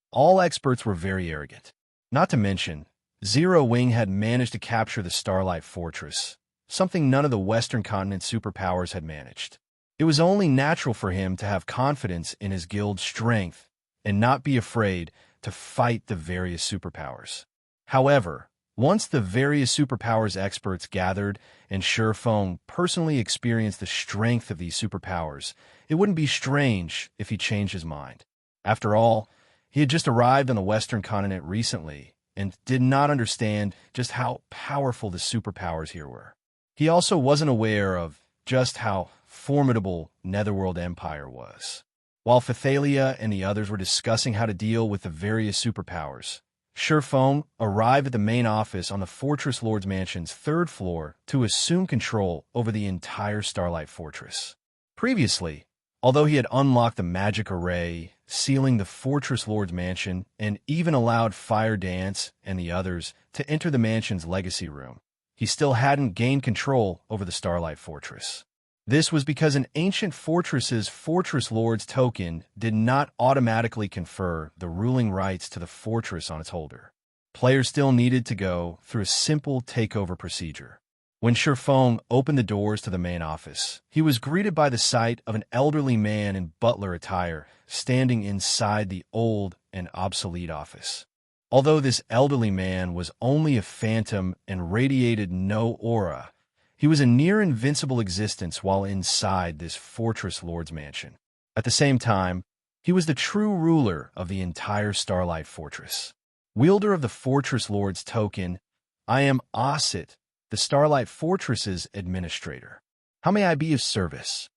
experts were very arrogant. Not to mention, Zero Wing had managed to capture the Starlight Fortress, something none of the Western continent superpowers had managed. It was only natural for him to have confidence in his guild's strength and not be afraid to fight the various superpowers. However, once the various superpowers experts gathered and Shi Feng personally experienced the strength of these superpowers, it wouldn't be strange if he changed his mind. After all, he had just arrived on the Western continent recently and did not understand just how powerful the superpowers here were. He also wasn't aware of just how formidable Netherworld Empire was. While Phythalia and the others were discussing how to deal with the various superpowers, Shi Feng arrived at the main office on the Fortress Lord's Mansion's third floor to assume control over the entire Starlight Fortress. Previously, although he had unlocked the magic array, sealing the Fortress Lord's Mansion, and even allowed Fire Dance and the others to enter the mansion's legacy room, he still hadn't gained control over the Starlight Fortress. This was because an ancient fortress's Fortress Lord's token did not automatically confer the ruling rights to the fortress on its holder. Players still needed to go through a simple takeover procedure. When Shi Feng opened the doors to the main office, he was greeted by the sight of an elderly man in butler attire standing inside the old and obsolete office. Although this elderly man was only a phantom and radiated no aura, he was a near-invincible existence while inside this Fortress Lord's Mansion. At the same time, he was the true ruler of the entire Starlight Fortress. Wielder of the Fortress Lord's token, I am Osset, the Starlight Fortress's administrator. How may I be of service?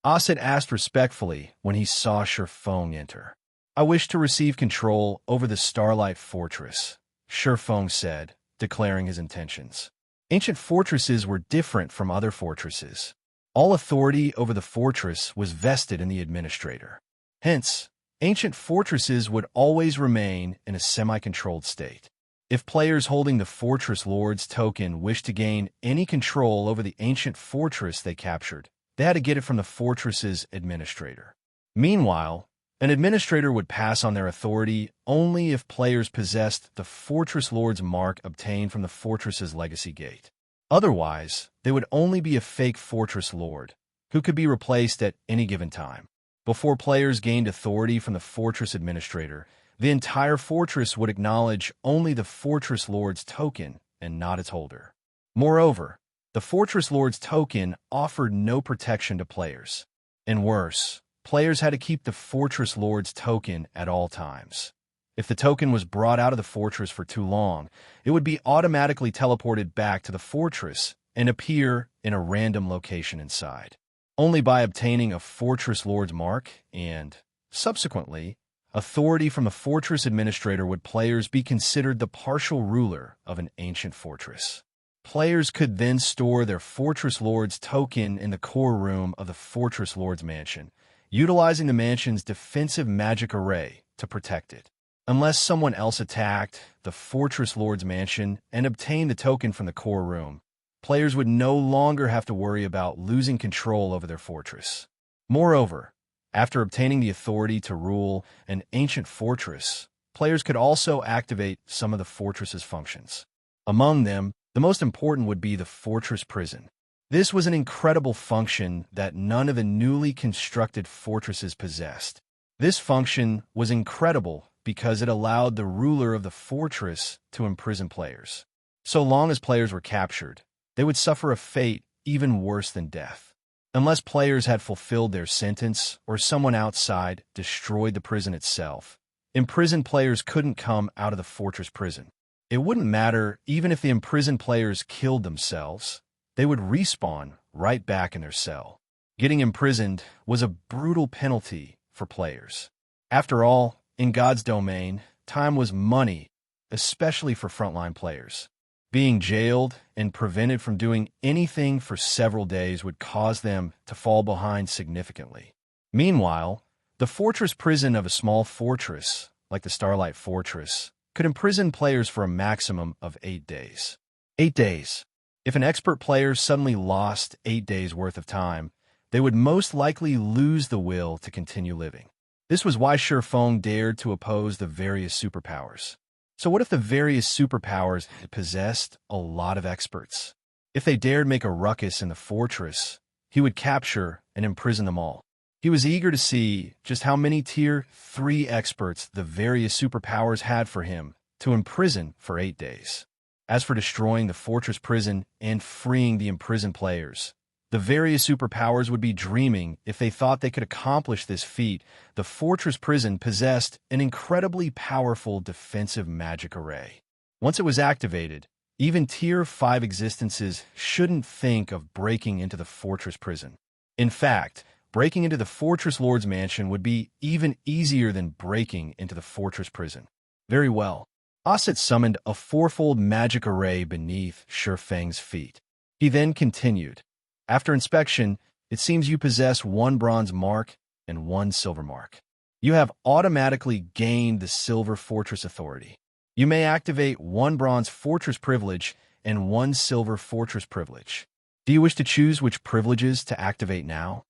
Osset asked respectfully when he saw Shi Feng enter. I wish to receive control over the Starlight Fortress, Shi Feng said, declaring his intentions. Ancient fortresses were different from other fortresses. All authority over the fortress was vested in the administrator. Hence, ancient fortresses would always remain in a semi-controlled state. If players holding the Fortress Lord's token wished to gain any control over the ancient fortress they captured, they had to get it from the fortress's administrator. Meanwhile, an administrator would pass on their authority only if players possessed the Fortress Lord's mark obtained from the fortress's legacy gate. Otherwise, they would only be a fake Fortress Lord, who could be replaced at any given time. Before players gained authority from the fortress administrator, the entire fortress would acknowledge only the Fortress Lord's token and not its holder. Moreover, the Fortress Lord's token offered no protection to players. And worse, players had to keep the Fortress Lord's token at all times. If the token was brought out of the fortress for too long, it would be automatically teleported back to the fortress and appear in a random location inside. Only by obtaining a Fortress Lord's mark and, subsequently, authority from the fortress administrator would players be considered the partial ruler of an ancient fortress. Players could then store their Fortress Lord's token in the core room of the Fortress Lord's Mansion, utilizing the mansion's defensive magic array to protect it. Unless someone else attacked the Fortress Lord's Mansion and obtained the token from the core room, players would no longer have to worry about losing control over their fortress. Moreover, after obtaining the authority to rule an ancient fortress, players could also activate some of the fortress's functions. Among them, the most important would be the fortress prison. This was an incredible function that none of the newly constructed fortresses possessed. This function was incredible because it allowed the ruler of the fortress to imprison players. So long as players were captured, they would suffer a fate even worse than death. Unless players had fulfilled their sentence or someone outside destroyed the prison itself, imprisoned players couldn't come out of the fortress prison. It wouldn't matter even if the imprisoned players killed themselves. They would respawn right back in their cell. Getting imprisoned was a brutal penalty for players. After all, in God's domain, time was money, especially for frontline players. Being jailed and prevented from doing anything for several days would cause them to fall behind significantly. Meanwhile, the fortress prison of a small fortress, like the Starlight Fortress, could imprison players for a maximum of 8 days. 8 days. If an expert player suddenly lost 8 days' worth of time, they would most likely lose the will to continue living. This was why Shi Feng dared to oppose the various superpowers. So what if the various superpowers had possessed a lot of experts? If they dared make a ruckus in the fortress, he would capture and imprison them all. He was eager to see just how many Tier 3 experts the various superpowers had for him to imprison for 8 days. As for destroying the fortress prison and freeing the imprisoned players, the various superpowers would be dreaming if they thought they could accomplish this feat. The fortress prison possessed an incredibly powerful defensive magic array. Once it was activated, even Tier 5 existences shouldn't think of breaking into the fortress prison. In fact, breaking into the Fortress Lord's Mansion would be even easier than breaking into the fortress prison. Very well. Osset summoned a fourfold magic array beneath Shi Feng's feet. He then continued. After inspection, it seems you possess 1 bronze mark and 1 silver mark. You have automatically gained the Silver Fortress authority. You may activate 1 bronze fortress privilege and 1 silver fortress privilege. Do you wish to choose which privileges to activate now?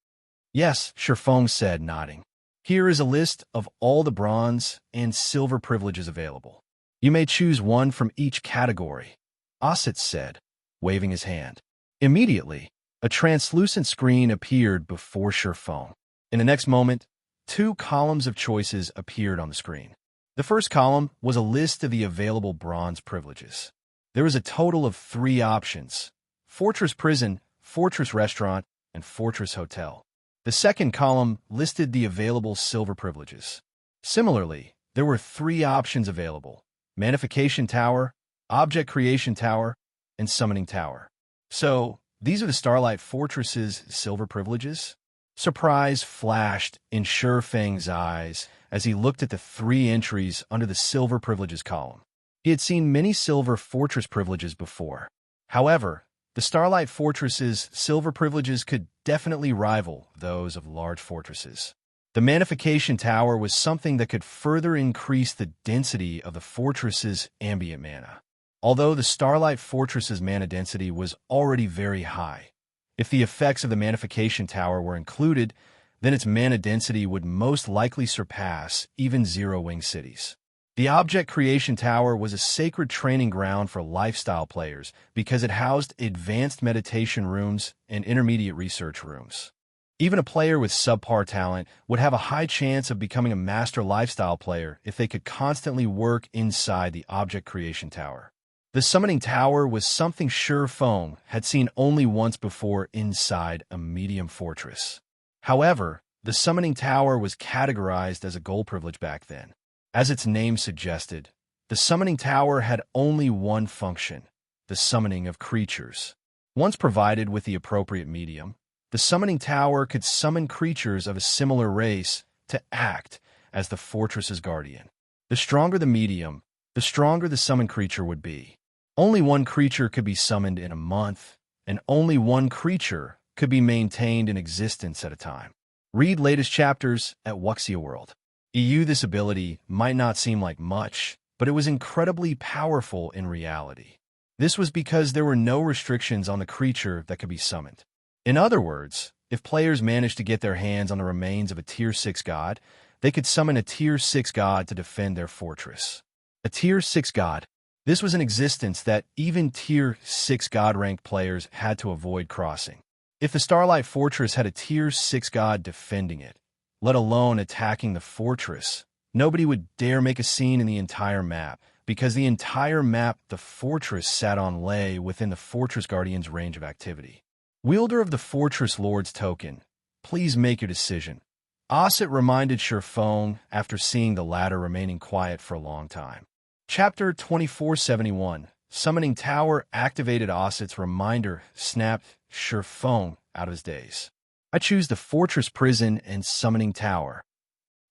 Yes, Shi Feng said, nodding. Here is a list of all the bronze and silver privileges available. You may choose one from each category, Osset said, waving his hand. Immediately, a translucent screen appeared before Shi Feng. In the next moment, 2 columns of choices appeared on the screen. The first column was a list of the available bronze privileges. There was a total of 3 options: Fortress Prison, Fortress Restaurant, and Fortress Hotel. The second column listed the available silver privileges. Similarly, there were 3 options available: Magnification Tower, Object Creation Tower, and Summoning Tower. So, these are the Starlight Fortress's silver privileges? Surprise flashed in Shi Feng's eyes as he looked at the 3 entries under the silver privileges column. He had seen many silver fortress privileges before. However, the Starlight Fortress's silver privileges could definitely rival those of large fortresses. The Magnification Tower was something that could further increase the density of the fortress's ambient mana. Although the Starlight Fortress's mana density was already very high, if the effects of the Magnification Tower were included, then its mana density would most likely surpass even Zero-Wing cities. The Object Creation Tower was a sacred training ground for lifestyle players because it housed advanced meditation rooms and intermediate research rooms. Even a player with subpar talent would have a high chance of becoming a master lifestyle player if they could constantly work inside the Object Creation Tower. The Summoning Tower was something Shi Feng had seen only once before inside a medium fortress. However, the Summoning Tower was categorized as a gold privilege back then. As its name suggested, the Summoning Tower had only one function: the summoning of creatures. Once provided with the appropriate medium, the Summoning Tower could summon creatures of a similar race to act as the fortress's guardian. The stronger the medium, the stronger the summoned creature would be. Only 1 creature could be summoned in a month, and only 1 creature could be maintained in existence at a time. Read latest chapters at Wuxia World. This ability might not seem like much, but it was incredibly powerful in reality. This was because there were no restrictions on the creature that could be summoned. In other words, if players managed to get their hands on the remains of a Tier 6 god, they could summon a Tier 6 god to defend their fortress. A Tier 6 god. This was an existence that even Tier 6 god-ranked players had to avoid crossing. If the Starlight Fortress had a Tier 6 god defending it, let alone attacking the fortress, nobody would dare make a scene in the entire map, because the entire map the fortress sat on lay within the Fortress Guardian's range of activity. Wielder of the Fortress Lord's token, please make your decision. Osset reminded Shi Feng after seeing the latter remaining quiet for a long time. Chapter 2471, Summoning Tower Activated Osset's reminder snapped Shi Feng out of his daze. I choose the Fortress Prison and Summoning Tower.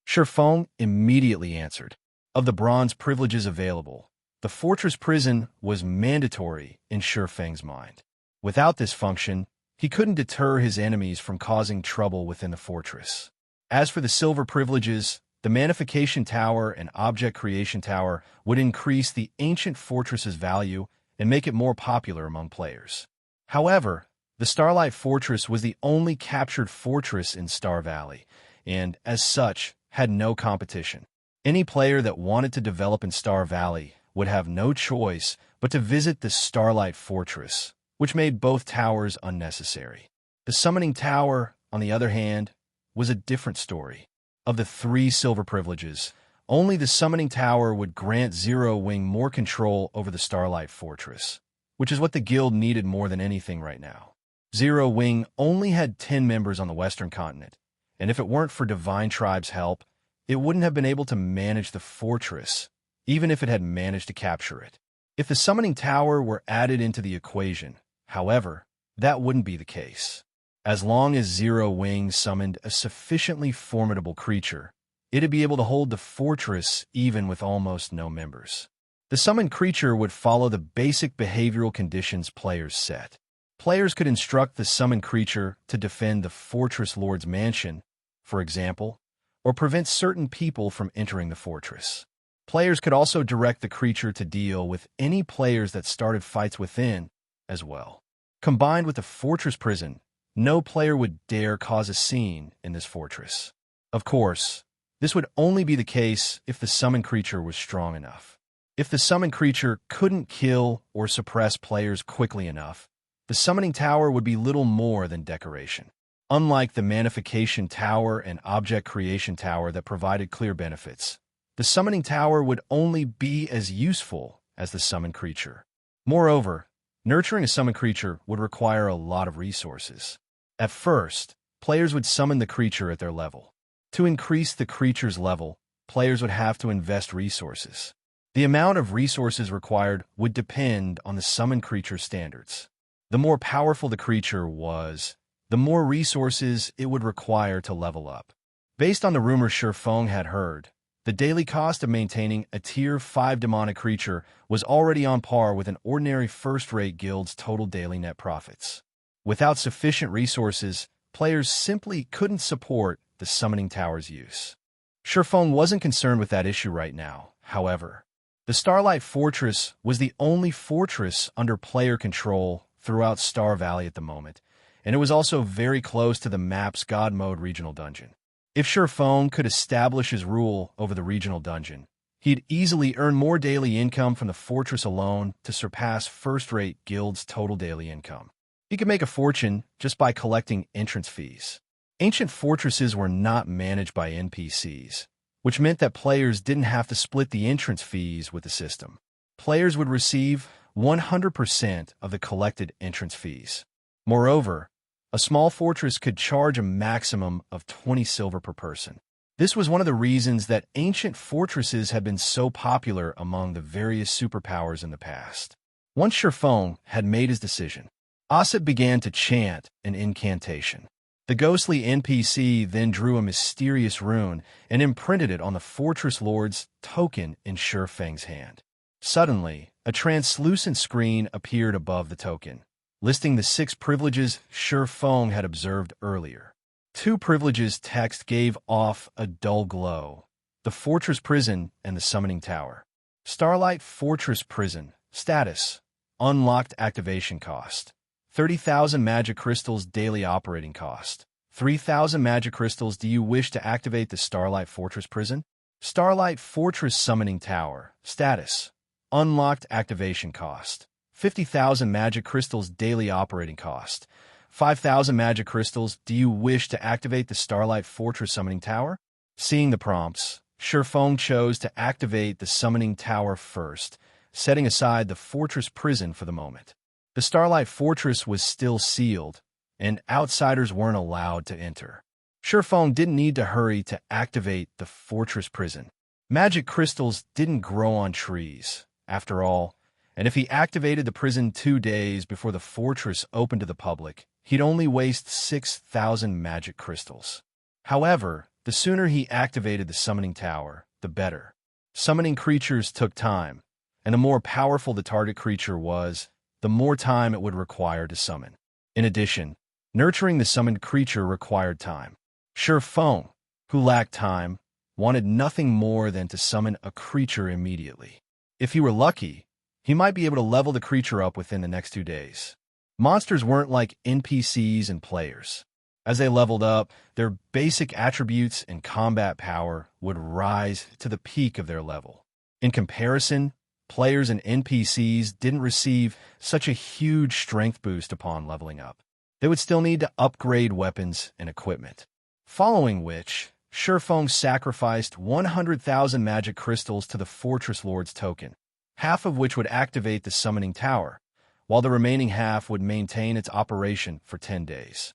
Shi Feng immediately answered. Of the bronze privileges available, the Fortress Prison was mandatory in Shi Feng's mind. Without this function, he couldn't deter his enemies from causing trouble within the fortress. As for the silver privileges, the Magnification Tower and Object Creation Tower would increase the ancient fortress's value and make it more popular among players. However, the Starlight Fortress was the only captured fortress in Star Valley, and, as such, had no competition. Any player that wanted to develop in Star Valley would have no choice but to visit the Starlight Fortress, which made both towers unnecessary. The Summoning Tower, on the other hand, was a different story. Of the 3 silver privileges, only the Summoning Tower would grant Zero-Wing more control over the Starlight Fortress, which is what the guild needed more than anything right now. Zero-Wing only had 10 members on the Western continent, and if it weren't for Divine Tribe's help, it wouldn't have been able to manage the fortress, even if it had managed to capture it. If the Summoning Tower were added into the equation, however, that wouldn't be the case. As long as Zero-Wing summoned a sufficiently formidable creature, it'd be able to hold the fortress even with almost no members. The summoned creature would follow the basic behavioral conditions players set. Players could instruct the summoned creature to defend the Fortress Lord's mansion, for example, or prevent certain people from entering the fortress. Players could also direct the creature to deal with any players that started fights within, as well. Combined with the fortress prison, no player would dare cause a scene in this fortress. Of course, this would only be the case if the summoned creature was strong enough. If the summoned creature couldn't kill or suppress players quickly enough, the summoning tower would be little more than decoration. Unlike the Manification Tower and Object Creation Tower that provided clear benefits, the summoning tower would only be as useful as the summoned creature. Moreover, nurturing a summoned creature would require a lot of resources. At first, players would summon the creature at their level. To increase the creature's level, players would have to invest resources. The amount of resources required would depend on the summoned creature's standards. The more powerful the creature was, the more resources it would require to level up. Based on the rumors Shi Feng had heard, the daily cost of maintaining a Tier 5 demonic creature was already on par with an ordinary first-rate guild's total daily net profits. Without sufficient resources, players simply couldn't support the summoning tower's use. Shi Feng wasn't concerned with that issue right now, however. The Starlight Fortress was the only fortress under player control throughout Star Valley at the moment, and it was also very close to the map's God Mode regional dungeon. If Shi Feng could establish his rule over the regional dungeon, he'd easily earn more daily income from the fortress alone to surpass first-rate guilds' total daily income. He could make a fortune just by collecting entrance fees. Ancient fortresses were not managed by NPCs, which meant that players didn't have to split the entrance fees with the system. Players would receive 100% of the collected entrance fees. Moreover, a small fortress could charge a maximum of 20 silver per person. This was one of the reasons that ancient fortresses had been so popular among the various superpowers in the past. Once Shi Feng had made his decision, Osset began to chant an incantation. The ghostly NPC then drew a mysterious rune and imprinted it on the Fortress Lord's token in Shi Feng's hand. Suddenly, a translucent screen appeared above the token, listing the 6 privileges Shi Feng had observed earlier. 2 privileges text gave off a dull glow: the Fortress Prison and the Summoning Tower. Starlight Fortress Prison. Status: Unlocked activation cost: 30,000 magic crystals daily operating cost. 3,000 magic crystals. Do you wish to activate the Starlight Fortress Prison? Starlight Fortress Summoning Tower. Status: Unlocked activation cost: 50,000 magic crystals daily operating cost. 5,000 magic crystals. Do you wish to activate the Starlight Fortress Summoning Tower? Seeing the prompts, Shi Feng chose to activate the Summoning Tower first, setting aside the Fortress Prison for the moment. The Starlight Fortress was still sealed, and outsiders weren't allowed to enter. Shi Feng didn't need to hurry to activate the Fortress Prison. Magic crystals didn't grow on trees, after all, and if he activated the prison 2 days before the fortress opened to the public, he'd only waste 6,000 magic crystals. However, the sooner he activated the Summoning Tower, the better. Summoning creatures took time, and the more powerful the target creature was, the more time it would require to summon. In addition, nurturing the summoned creature required time. Shi Feng, who lacked time, wanted nothing more than to summon a creature immediately. If he were lucky, he might be able to level the creature up within the next 2 days. Monsters weren't like NPCs and players. As they leveled up, their basic attributes and combat power would rise to the peak of their level. In comparison, players and NPCs didn't receive such a huge strength boost upon leveling up. They would still need to upgrade weapons and equipment. Following which, Shi Feng sacrificed 100,000 magic crystals to the Fortress Lord's token, half of which would activate the Summoning Tower, while the remaining half would maintain its operation for 10 days.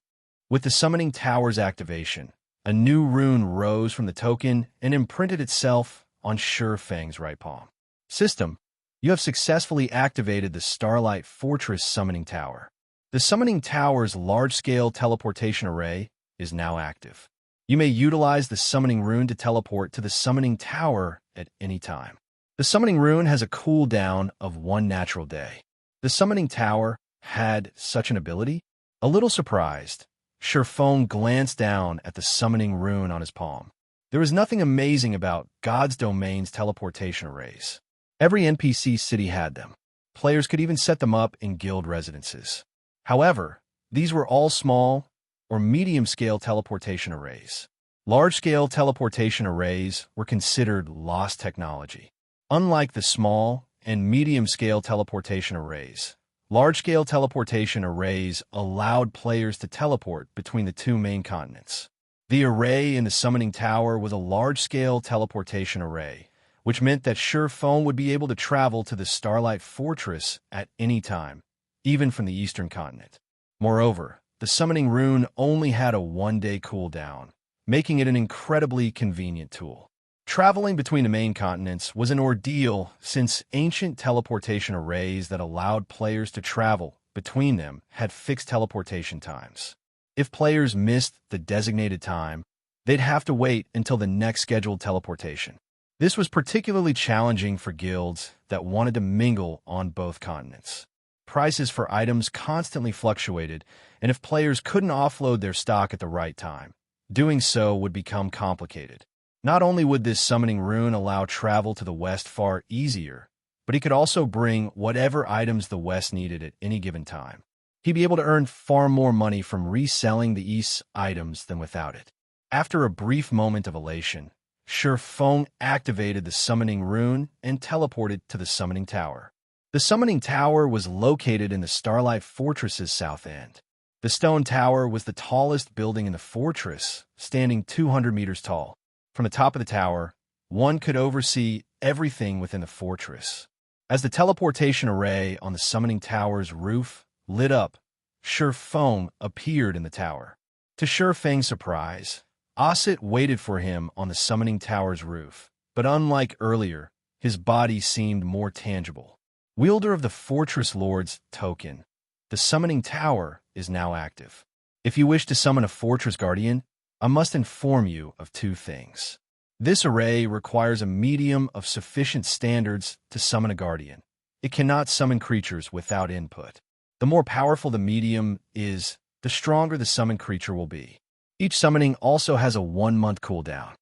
With the Summoning Tower's activation, a new rune rose from the token and imprinted itself on Shi Feng's right palm. System: you have successfully activated the Starlight Fortress Summoning Tower. The Summoning Tower's large-scale teleportation array is now active. You may utilize the summoning rune to teleport to the Summoning Tower at any time. The summoning rune has a cooldown of 1 natural day. The summoning tower had such an ability? A little surprised, Shi Feng glanced down at the summoning rune on his palm. There was nothing amazing about God's Domain's teleportation arrays. Every NPC city had them. Players could even set them up in guild residences. However, these were all small or medium-scale teleportation arrays. Large-scale teleportation arrays were considered lost technology. Unlike the small and medium-scale teleportation arrays, large-scale teleportation arrays allowed players to teleport between the 2 main continents. The array in the summoning tower was a large-scale teleportation array, which meant that Shi Feng would be able to travel to the Starlight Fortress at any time, even from the eastern continent. Moreover, the summoning rune only had a 1-day cooldown, making it an incredibly convenient tool. Traveling between the main continents was an ordeal since ancient teleportation arrays that allowed players to travel between them had fixed teleportation times. If players missed the designated time, they'd have to wait until the next scheduled teleportation. This was particularly challenging for guilds that wanted to mingle on both continents. Prices for items constantly fluctuated, and if players couldn't offload their stock at the right time, doing so would become complicated. Not only would this summoning rune allow travel to the west far easier, but he could also bring whatever items the west needed at any given time. He'd be able to earn far more money from reselling the east's items than without it. After a brief moment of elation, Shi Feng activated the summoning rune and teleported to the summoning tower. The summoning tower was located in the Starlight Fortress's south end. The stone tower was the tallest building in the fortress, standing 200 meters tall. From the top of the tower, one could oversee everything within the fortress. As the teleportation array on the summoning tower's roof lit up, Shi Feng appeared in the tower. To Shi Feng's surprise, Osset waited for him on the summoning tower's roof, but unlike earlier, his body seemed more tangible. Wielder of the Fortress Lord's token, the summoning tower is now active. If you wish to summon a Fortress Guardian, I must inform you of 2 things. This array requires a medium of sufficient standards to summon a Guardian. It cannot summon creatures without input. The more powerful the medium is, the stronger the summoned creature will be. Each summoning also has a 1-month cooldown.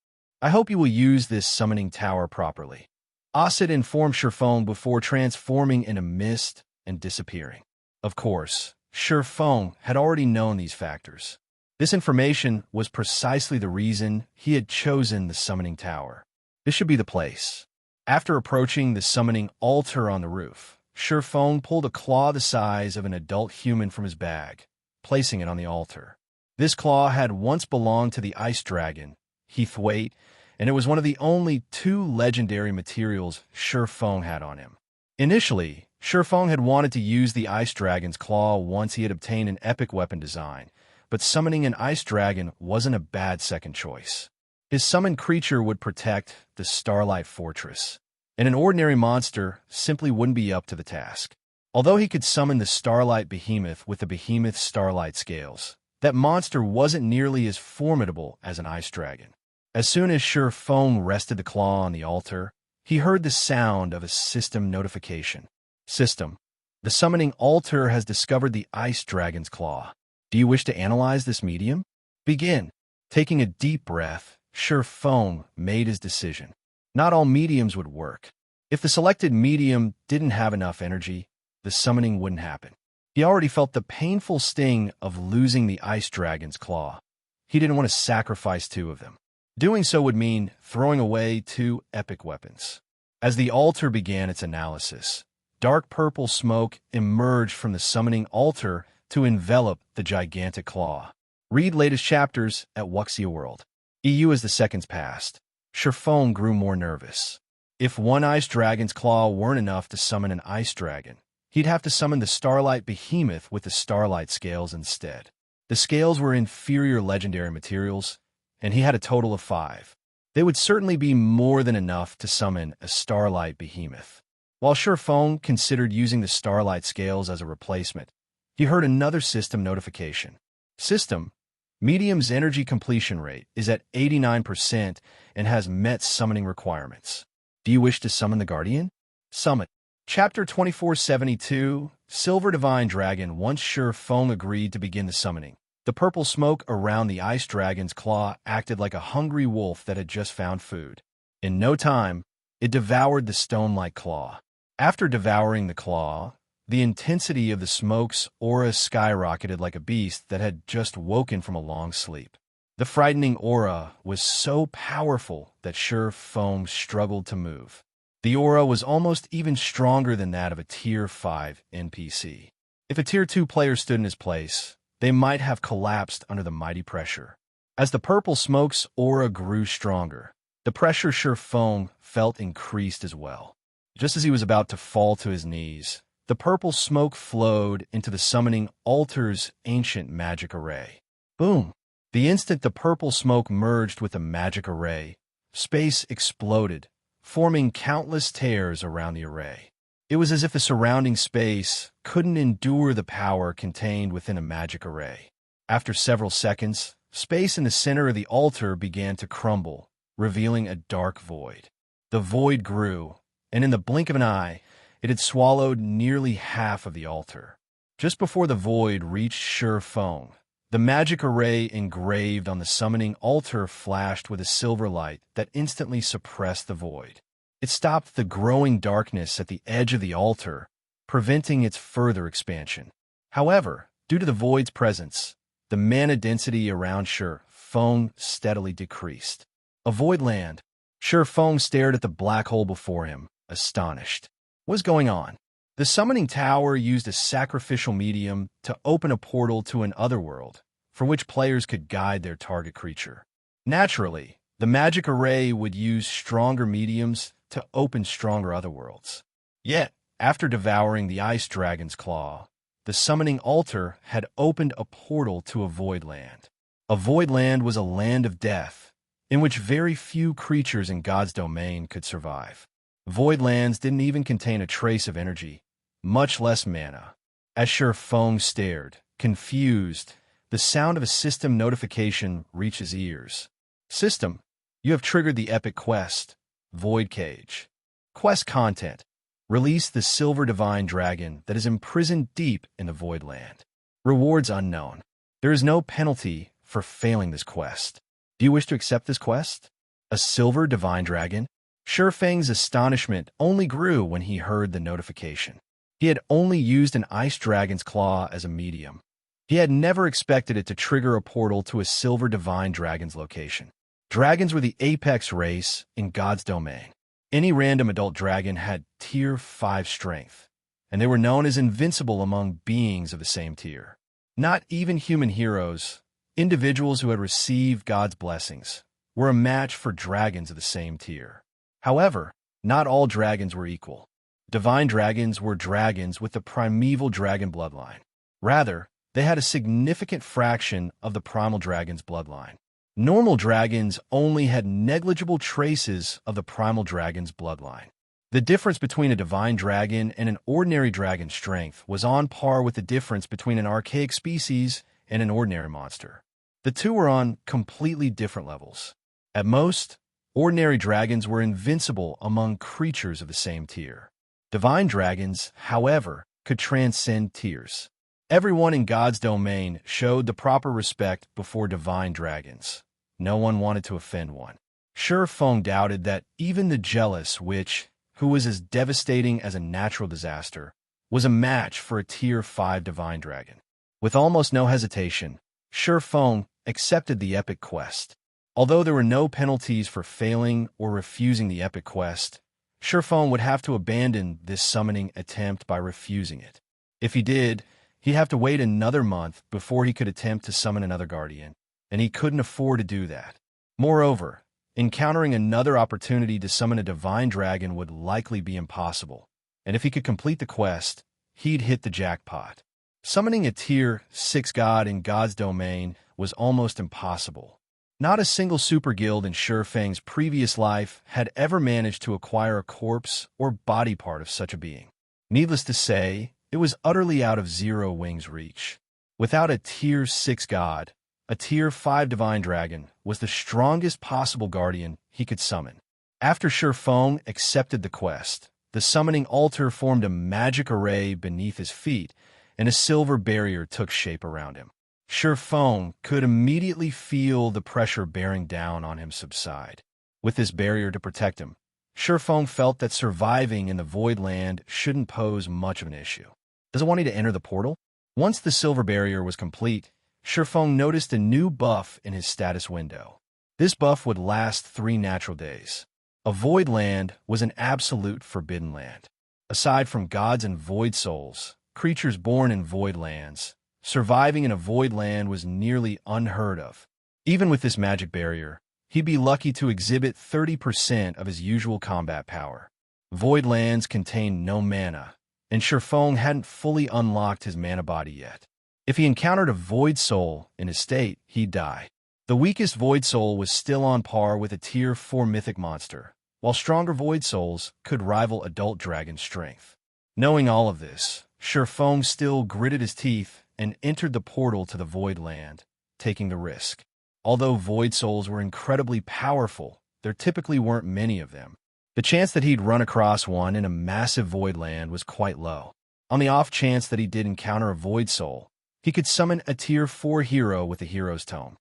I hope you will use this summoning tower properly. Osset informed Shi Feng before transforming into mist and disappearing. Of course, Shi Feng had already known these factors. This information was precisely the reason he had chosen the summoning tower. This should be the place. After approaching the summoning altar on the roof, Shi Feng pulled a claw the size of an adult human from his bag, placing it on the altar. This claw had once belonged to the ice dragon, Heathwaite, and it was one of the only 2 legendary materials Shi Feng had on him. Initially, Shi Feng had wanted to use the ice dragon's claw once he had obtained an epic weapon design, but summoning an ice dragon wasn't a bad second choice. His summoned creature would protect the Starlight Fortress, and an ordinary monster simply wouldn't be up to the task. Although he could summon the Starlight Behemoth with the Behemoth's Starlight Scales, that monster wasn't nearly as formidable as an ice dragon. As soon as Shi Feng rested the claw on the altar, he heard the sound of a system notification. System: the summoning altar has discovered the ice dragon's claw. Do you wish to analyze this medium? Begin. Taking a deep breath, Shi Feng made his decision. Not all mediums would work. If the selected medium didn't have enough energy, the summoning wouldn't happen. He already felt the painful sting of losing the ice dragon's claw. He didn't want to sacrifice 2 of them. Doing so would mean throwing away 2 epic weapons. As the altar began its analysis, dark purple smoke emerged from the summoning altar to envelop the gigantic claw. Read latest chapters at Wuxia World. EU as the seconds passed, Shi Feng grew more nervous. If one ice dragon's claw weren't enough to summon an ice dragon, he'd have to summon the Starlight Behemoth with the Starlight Scales instead. The scales were inferior legendary materials, and he had a total of 5. They would certainly be more than enough to summon a Starlight Behemoth. While Shi Feng considered using the Starlight Scales as a replacement, he heard another system notification. System: medium's energy completion rate is at 89% and has met summoning requirements. Do you wish to summon the Guardian? Summon. Chapter 2472, Silver Divine Dragon. Once Shi Feng agreed to begin the summoning, the purple smoke around the ice dragon's claw acted like a hungry wolf that had just found food. In no time, it devoured the stone-like claw. After devouring the claw, the intensity of the smoke's aura skyrocketed like a beast that had just woken from a long sleep. The frightening aura was so powerful that Shi Feng struggled to move. The aura was almost even stronger than that of a Tier 5 NPC. If a Tier 2 player stood in his place, they might have collapsed under the mighty pressure. As the purple smoke's aura grew stronger, the pressure Shi Feng felt increased as well. Just as he was about to fall to his knees, the purple smoke flowed into the summoning altar's ancient magic array. Boom! The instant the purple smoke merged with the magic array, space exploded, forming countless tears around the array. It was as if the surrounding space couldn't endure the power contained within a magic array. After several seconds, space in the center of the altar began to crumble, revealing a dark void. The void grew, and in the blink of an eye, it had swallowed nearly half of the altar. Just before the void reached Shi Feng, the magic array engraved on the summoning altar flashed with a silver light that instantly suppressed the void. It stopped the growing darkness at the edge of the altar, preventing its further expansion. However, due to the void's presence, the mana density around Shi Feng steadily decreased. A void land. Shi Feng stared at the black hole before him, astonished. What was going on? The summoning tower used a sacrificial medium to open a portal to an otherworld, from which players could guide their target creature. Naturally, the magic array would use stronger mediums to open stronger otherworlds. Yet, after devouring the ice dragon's claw, the summoning altar had opened a portal to a void land. A void land was a land of death, in which very few creatures in God's domain could survive. Void lands didn't even contain a trace of energy, much less mana. As Shi Feng stared, confused, the sound of a system notification reached his ears. System, you have triggered the epic quest, Void Cage. Quest content. Release the Silver Divine Dragon that is imprisoned deep in the Void Land. Rewards unknown. There is no penalty for failing this quest. Do you wish to accept this quest? A Silver Divine Dragon? Shi Feng's astonishment only grew when he heard the notification. He had only used an ice dragon's claw as a medium. He had never expected it to trigger a portal to a Silver Divine Dragon's location. Dragons were the apex race in God's domain. Any random adult dragon had Tier 5 strength, and they were known as invincible among beings of the same tier. Not even human heroes, individuals who had received God's blessings, were a match for dragons of the same tier. However, not all dragons were equal. Divine dragons were dragons with the primeval dragon bloodline. Rather, they had a significant fraction of the primal dragon's bloodline. Normal dragons only had negligible traces of the primal dragon's bloodline. The difference between a divine dragon and an ordinary dragon's strength was on par with the difference between an archaic species and an ordinary monster. The two were on completely different levels. At most, ordinary dragons were invincible among creatures of the same tier. Divine dragons, however, could transcend tiers. Everyone in God's domain showed the proper respect before divine dragons. No one wanted to offend one. Shi Feng doubted that even the jealous witch, who was as devastating as a natural disaster, was a match for a Tier 5 divine dragon. With almost no hesitation, Shi Feng accepted the epic quest. Although there were no penalties for failing or refusing the epic quest, Shi Feng would have to abandon this summoning attempt by refusing it. If he did, he'd have to wait another month before he could attempt to summon another guardian, and he couldn't afford to do that. Moreover, encountering another opportunity to summon a divine dragon would likely be impossible, and if he could complete the quest, he'd hit the jackpot. Summoning a Tier 6 god in God's domain was almost impossible. Not a single super guild in Shi Feng's previous life had ever managed to acquire a corpse or body part of such a being. Needless to say, it was utterly out of Zero Wing's reach. Without a Tier 6 god, a Tier 5 divine dragon was the strongest possible guardian he could summon. After Shi Feng accepted the quest, the summoning altar formed a magic array beneath his feet, and a silver barrier took shape around him. Shi Feng could immediately feel the pressure bearing down on him subside. With this barrier to protect him, Shi Feng felt that surviving in the Void Land shouldn't pose much of an issue. Does it want you to enter the portal? Once the silver barrier was complete, Shi Feng noticed a new buff in his status window. This buff would last 3 natural days. A Void Land was an absolute forbidden land. Aside from gods and void souls, creatures born in Void Lands, surviving in a Void Land was nearly unheard of. Even with this magic barrier, he'd be lucky to exhibit 30% of his usual combat power. Void Lands contained no mana, and Shi Feng hadn't fully unlocked his mana body yet. If he encountered a Void Soul in his state, he'd die. The weakest Void Soul was still on par with a Tier 4 mythic monster, while stronger Void Souls could rival adult dragon strength. Knowing all of this, Shi Feng still gritted his teeth and entered the portal to the Void Land, taking the risk. Although Void Souls were incredibly powerful, there typically weren't many of them. The chance that he'd run across one in a massive Void Land was quite low. On the off chance that he did encounter a Void Soul, he could summon a Tier 4 hero with a Hero's Tome.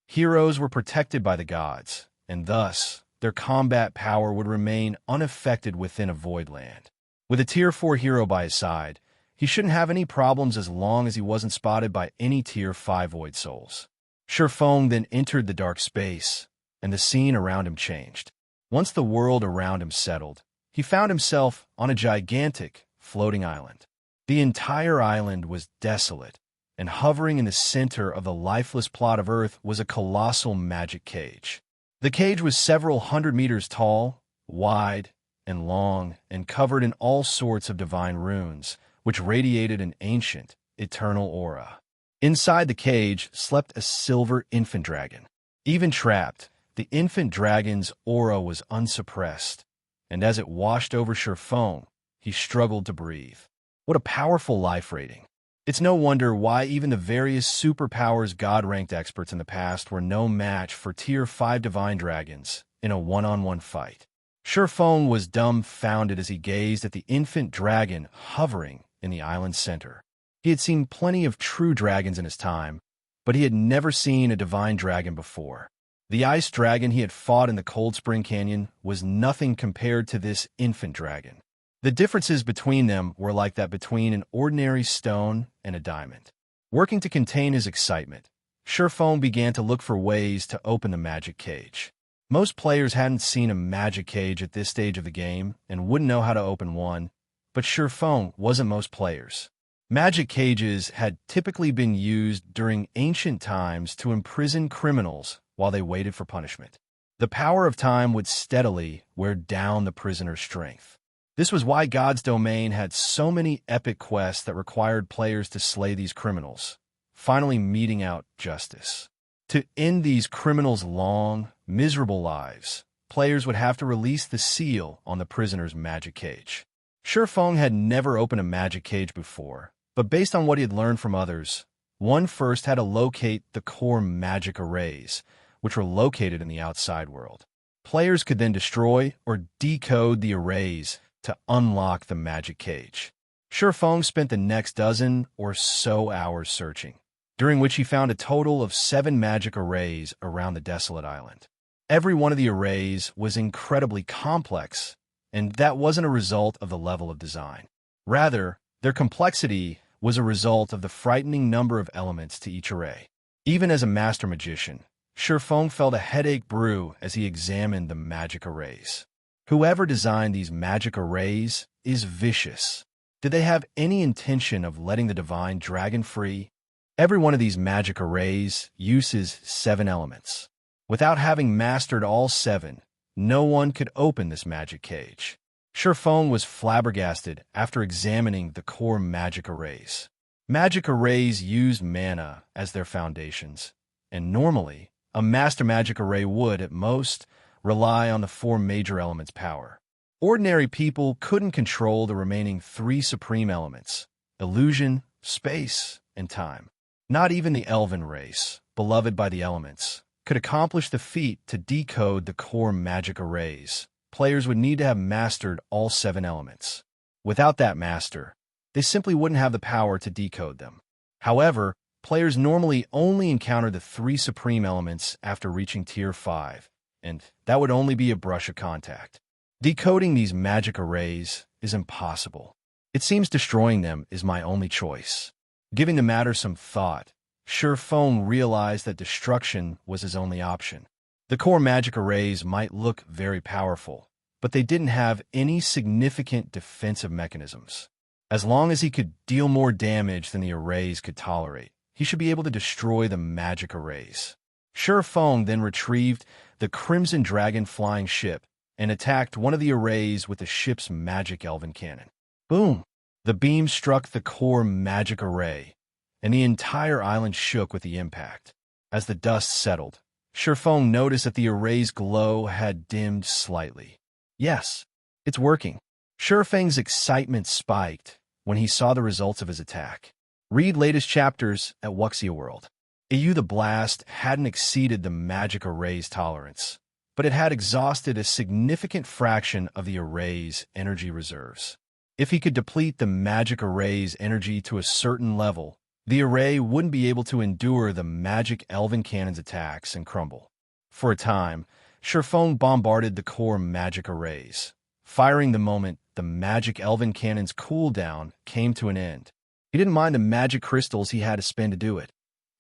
Heroes were protected by the gods, and thus, their combat power would remain unaffected within a Void Land. With a Tier 4 hero by his side, he shouldn't have any problems as long as he wasn't spotted by any Tier 5 Void Souls. Shi Feng then entered the dark space, and the scene around him changed. Once the world around him settled, he found himself on a gigantic, floating island. The entire island was desolate, and hovering in the center of the lifeless plot of Earth was a colossal magic cage. The cage was several hundred meters tall, wide, and long, and covered in all sorts of divine runes, which radiated an ancient, eternal aura. Inside the cage slept a silver infant dragon. Even trapped, the infant dragon's aura was unsuppressed, and as it washed over Shi Feng, he struggled to breathe. What a powerful life rating. It's no wonder why even the various superpowers God-ranked experts in the past were no match for Tier 5 divine dragons in a one-on-one fight. Shi Feng was dumbfounded as he gazed at the infant dragon hovering in the island's center. He had seen plenty of true dragons in his time, but he had never seen a divine dragon before. The ice dragon he had fought in the Cold Spring Canyon was nothing compared to this infant dragon. The differences between them were like that between an ordinary stone and a diamond. Working to contain his excitement, Shi Feng began to look for ways to open the magic cage. Most players hadn't seen a magic cage at this stage of the game and wouldn't know how to open one, but Shi Feng wasn't most players. Magic cages had typically been used during ancient times to imprison criminals while they waited for punishment. The power of time would steadily wear down the prisoner's strength. This was why God's Domain had so many epic quests that required players to slay these criminals, finally meting out justice. To end these criminals' long, miserable lives, players would have to release the seal on the prisoner's magic cage. Shi Feng had never opened a magic cage before, but based on what he had learned from others, one first had to locate the core magic arrays, which were located in the outside world. Players could then destroy or decode the arrays to unlock the magic cage. Shi Feng spent the next dozen or so hours searching, during which he found a total of 7 magic arrays around the desolate island. Every one of the arrays was incredibly complex, and that wasn't a result of the level of design. Rather, their complexity was a result of the frightening number of elements to each array. Even as a master magician, Shi Feng felt a headache brew as he examined the magic arrays. Whoever designed these magic arrays is vicious. Did they have any intention of letting the divine dragon free? Every one of these magic arrays uses 7 elements. Without having mastered all 7, no one could open this magic cage. Shi Feng was flabbergasted after examining the core magic arrays. Magic arrays use mana as their foundations, and normally, a master magic array would, at most, rely on the 4 major elements' power. Ordinary people couldn't control the remaining 3 supreme elements: illusion, space, and time. Not even the elven race, beloved by the elements, could accomplish the feat to decode the core magic arrays, players would need to have mastered all 7 elements. Without that master, they simply wouldn't have the power to decode them. However, players normally only encounter the 3 supreme elements after reaching Tier 5, and that would only be a brush of contact. Decoding these magic arrays is impossible. It seems destroying them is my only choice. Giving the matter some thought, Shi Feng realized that destruction was his only option. The core magic arrays might look very powerful, but they didn't have any significant defensive mechanisms. As long as he could deal more damage than the arrays could tolerate, he should be able to destroy the magic arrays. Shi Feng then retrieved the Crimson Dragon flying ship and attacked one of the arrays with the ship's magic elven cannon. Boom! The beam struck the core magic array, and the entire island shook with the impact. As the dust settled, Shi Feng noticed that the array's glow had dimmed slightly. Yes, it's working. Shi Feng's excitement spiked when he saw the results of his attack. Read latest chapters at Wuxia World. The blast hadn't exceeded the magic array's tolerance, but it had exhausted a significant fraction of the array's energy reserves. If he could deplete the magic array's energy to a certain level, the array wouldn't be able to endure the magic elven cannon's attacks and crumble. For a time, Shi Feng bombarded the core magic arrays, firing the moment the magic elven cannon's cooldown came to an end. He didn't mind the magic crystals he had to spend to do it.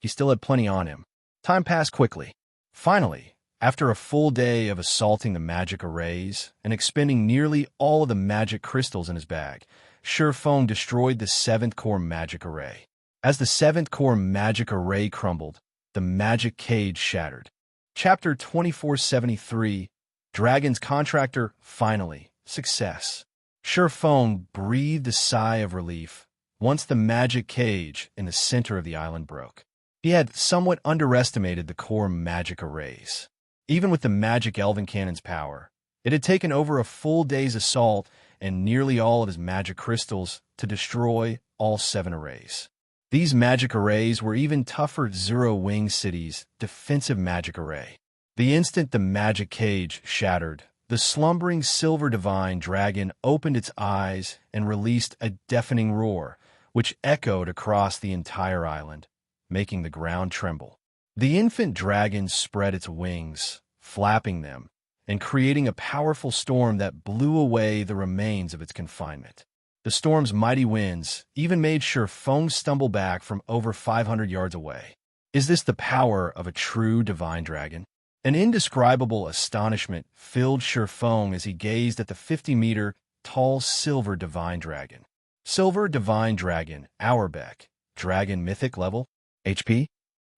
He still had plenty on him. Time passed quickly. Finally, after a full day of assaulting the magic arrays and expending nearly all of the magic crystals in his bag, Shi Feng destroyed the 7th core magic array. As the 7th core magic array crumbled, the magic cage shattered. Chapter 2473, Dragon's Contractor, finally, success. Shi Feng breathed a sigh of relief once the magic cage in the center of the island broke. He had somewhat underestimated the core magic arrays. Even with the magic elven cannon's power, it had taken over a full day's assault and nearly all of his magic crystals to destroy all 7 arrays. These magic arrays were even tougher than Zero Wing City's defensive magic array. The instant the magic cage shattered, the slumbering silver divine dragon opened its eyes and released a deafening roar, which echoed across the entire island, making the ground tremble. The infant dragon spread its wings, flapping them, and creating a powerful storm that blew away the remains of its confinement. The storm's mighty winds even made Shi Feng stumble back from over 500 yards away. Is this the power of a true divine dragon? An indescribable astonishment filled Shi Feng as he gazed at the 50-meter tall silver divine dragon. Silver divine dragon, Auerbeck, dragon mythic level, HP?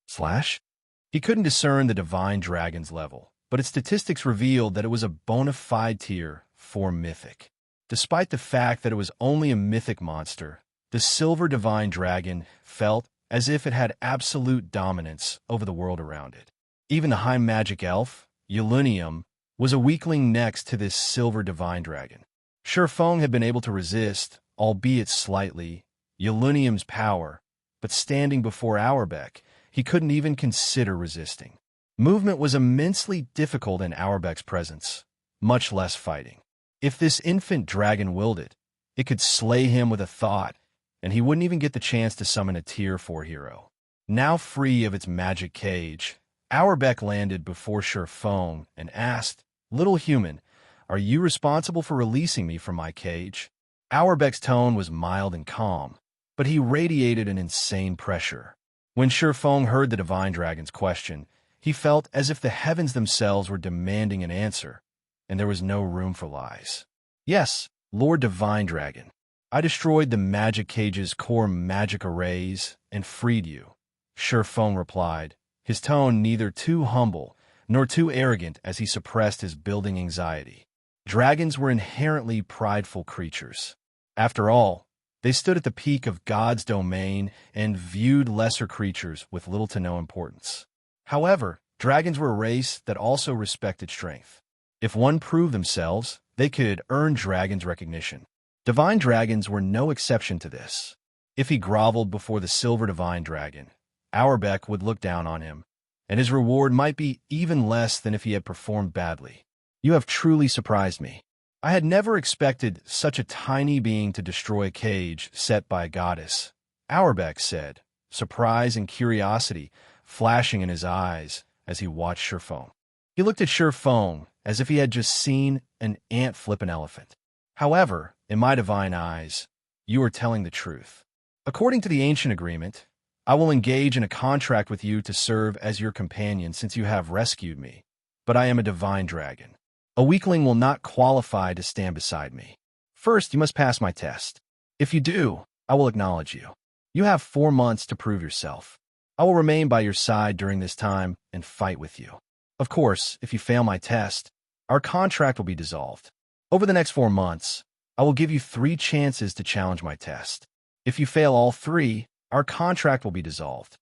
/ He couldn't discern the divine dragon's level, but its statistics revealed that it was a bona fide tier 4 mythic. Despite the fact that it was only a mythic monster, the silver divine dragon felt as if it had absolute dominance over the world around it. Even the high magic elf, Yulunium, was a weakling next to this silver divine dragon. Shi Feng had been able to resist, albeit slightly, Yulunium's power, but standing before Auerbeck, he couldn't even consider resisting. Movement was immensely difficult in Auerbeck's presence, much less fighting. If this infant dragon willed it, it could slay him with a thought, and he wouldn't even get the chance to summon a tier 4 hero. Now free of its magic cage, Auerbeck landed before Shi Feng and asked, "Little human, are you responsible for releasing me from my cage?" Auerbeck's tone was mild and calm, but he radiated an insane pressure. When Shi Feng heard the divine dragon's question, he felt as if the heavens themselves were demanding an answer, and there was no room for lies. "Yes, Lord Divine Dragon, I destroyed the magic cage's core magic arrays and freed you," Shi Feng replied, his tone neither too humble nor too arrogant as he suppressed his building anxiety. Dragons were inherently prideful creatures. After all, they stood at the peak of God's domain and viewed lesser creatures with little to no importance. However, dragons were a race that also respected strength. If one proved themselves, they could earn dragons' recognition. Divine dragons were no exception to this. If he groveled before the silver divine dragon, Auerbeck would look down on him, and his reward might be even less than if he had performed badly. You have truly surprised me. I had never expected such a tiny being to destroy a cage set by a goddess, Auerbach said, surprise and curiosity flashing in his eyes as he watched Shi Feng. He looked at Shi Feng as if he had just seen an ant flip an elephant. However, in my divine eyes, you are telling the truth. According to the ancient agreement, I will engage in a contract with you to serve as your companion since you have rescued me, but I am a divine dragon. A weakling will not qualify to stand beside me. First, you must pass my test. If you do, I will acknowledge you. You have 4 months to prove yourself. I will remain by your side during this time and fight with you. Of course, if you fail my test, our contract will be dissolved. Over the next 4 months, I will give you 3 chances to challenge my test. If you fail all 3, our contract will be dissolved.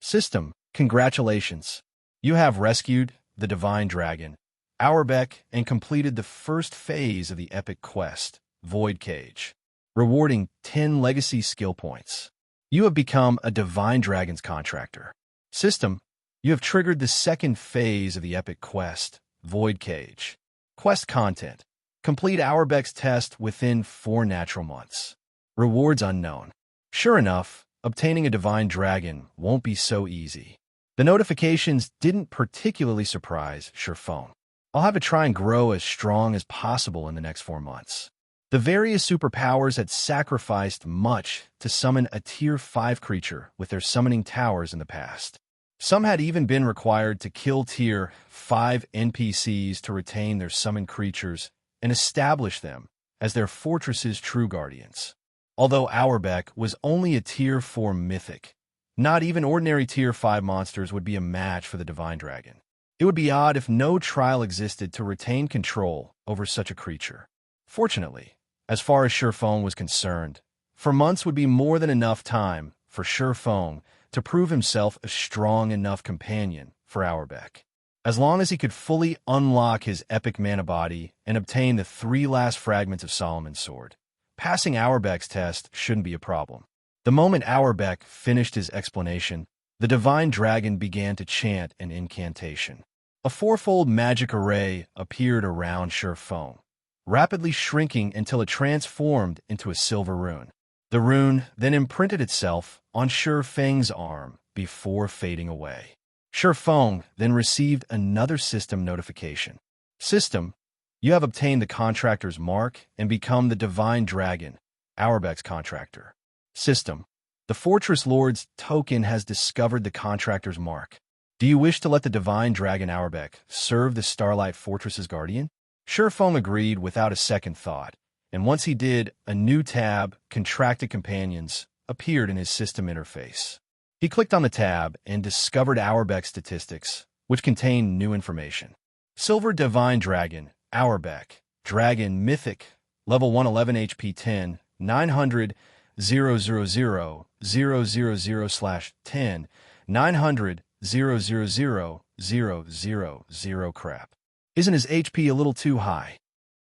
System, congratulations. You have rescued the Divine Dragon, Auerbach, and completed the first phase of the epic quest, Void Cage, rewarding 10 legacy skill points. You have become a Divine Dragon's Contractor. System, you have triggered the second phase of the epic quest, Void Cage. Quest content, complete Auerbach's test within 4 natural months. Rewards unknown. Sure enough, obtaining a Divine Dragon won't be so easy. The notifications didn't particularly surprise Shi Feng. I'll have to try and grow as strong as possible in the next 4 months. The various superpowers had sacrificed much to summon a Tier 5 creature with their summoning towers in the past. Some had even been required to kill Tier 5 NPCs to retain their summoned creatures and establish them as their fortress's true guardians. Although Auerbach was only a Tier 4 mythic, not even ordinary Tier 5 monsters would be a match for the Divine Dragon. It would be odd if no trial existed to retain control over such a creature. Fortunately, as far as Shi Feng was concerned, 4 months would be more than enough time for Shi Feng to prove himself a strong enough companion for Auerbach. As long as he could fully unlock his epic mana body and obtain the 3 last fragments of Solomon's sword, passing Auerbach's test shouldn't be a problem. The moment Auerbach finished his explanation, the Divine Dragon began to chant an incantation. A 4-fold magic array appeared around Shi Feng, rapidly shrinking until it transformed into a silver rune. The rune then imprinted itself on Shi Feng's arm before fading away. Shi Feng then received another system notification. System, you have obtained the Contractor's mark and become the Divine Dragon, Auerbach's Contractor. System, the Fortress Lord's token has discovered the Contractor's mark. Do you wish to let the Divine Dragon Auerbach serve the Starlight Fortress's guardian? Shi Feng agreed without a second thought, and once he did, a new tab, Contracted Companions, appeared in his system interface. He clicked on the tab and discovered Auerbach's statistics, which contained new information. Silver Divine Dragon, Auerbach, Dragon Mythic, level 111 HP 10, 900, 000/10, 900, 000/000 crap. Isn't his HP a little too high?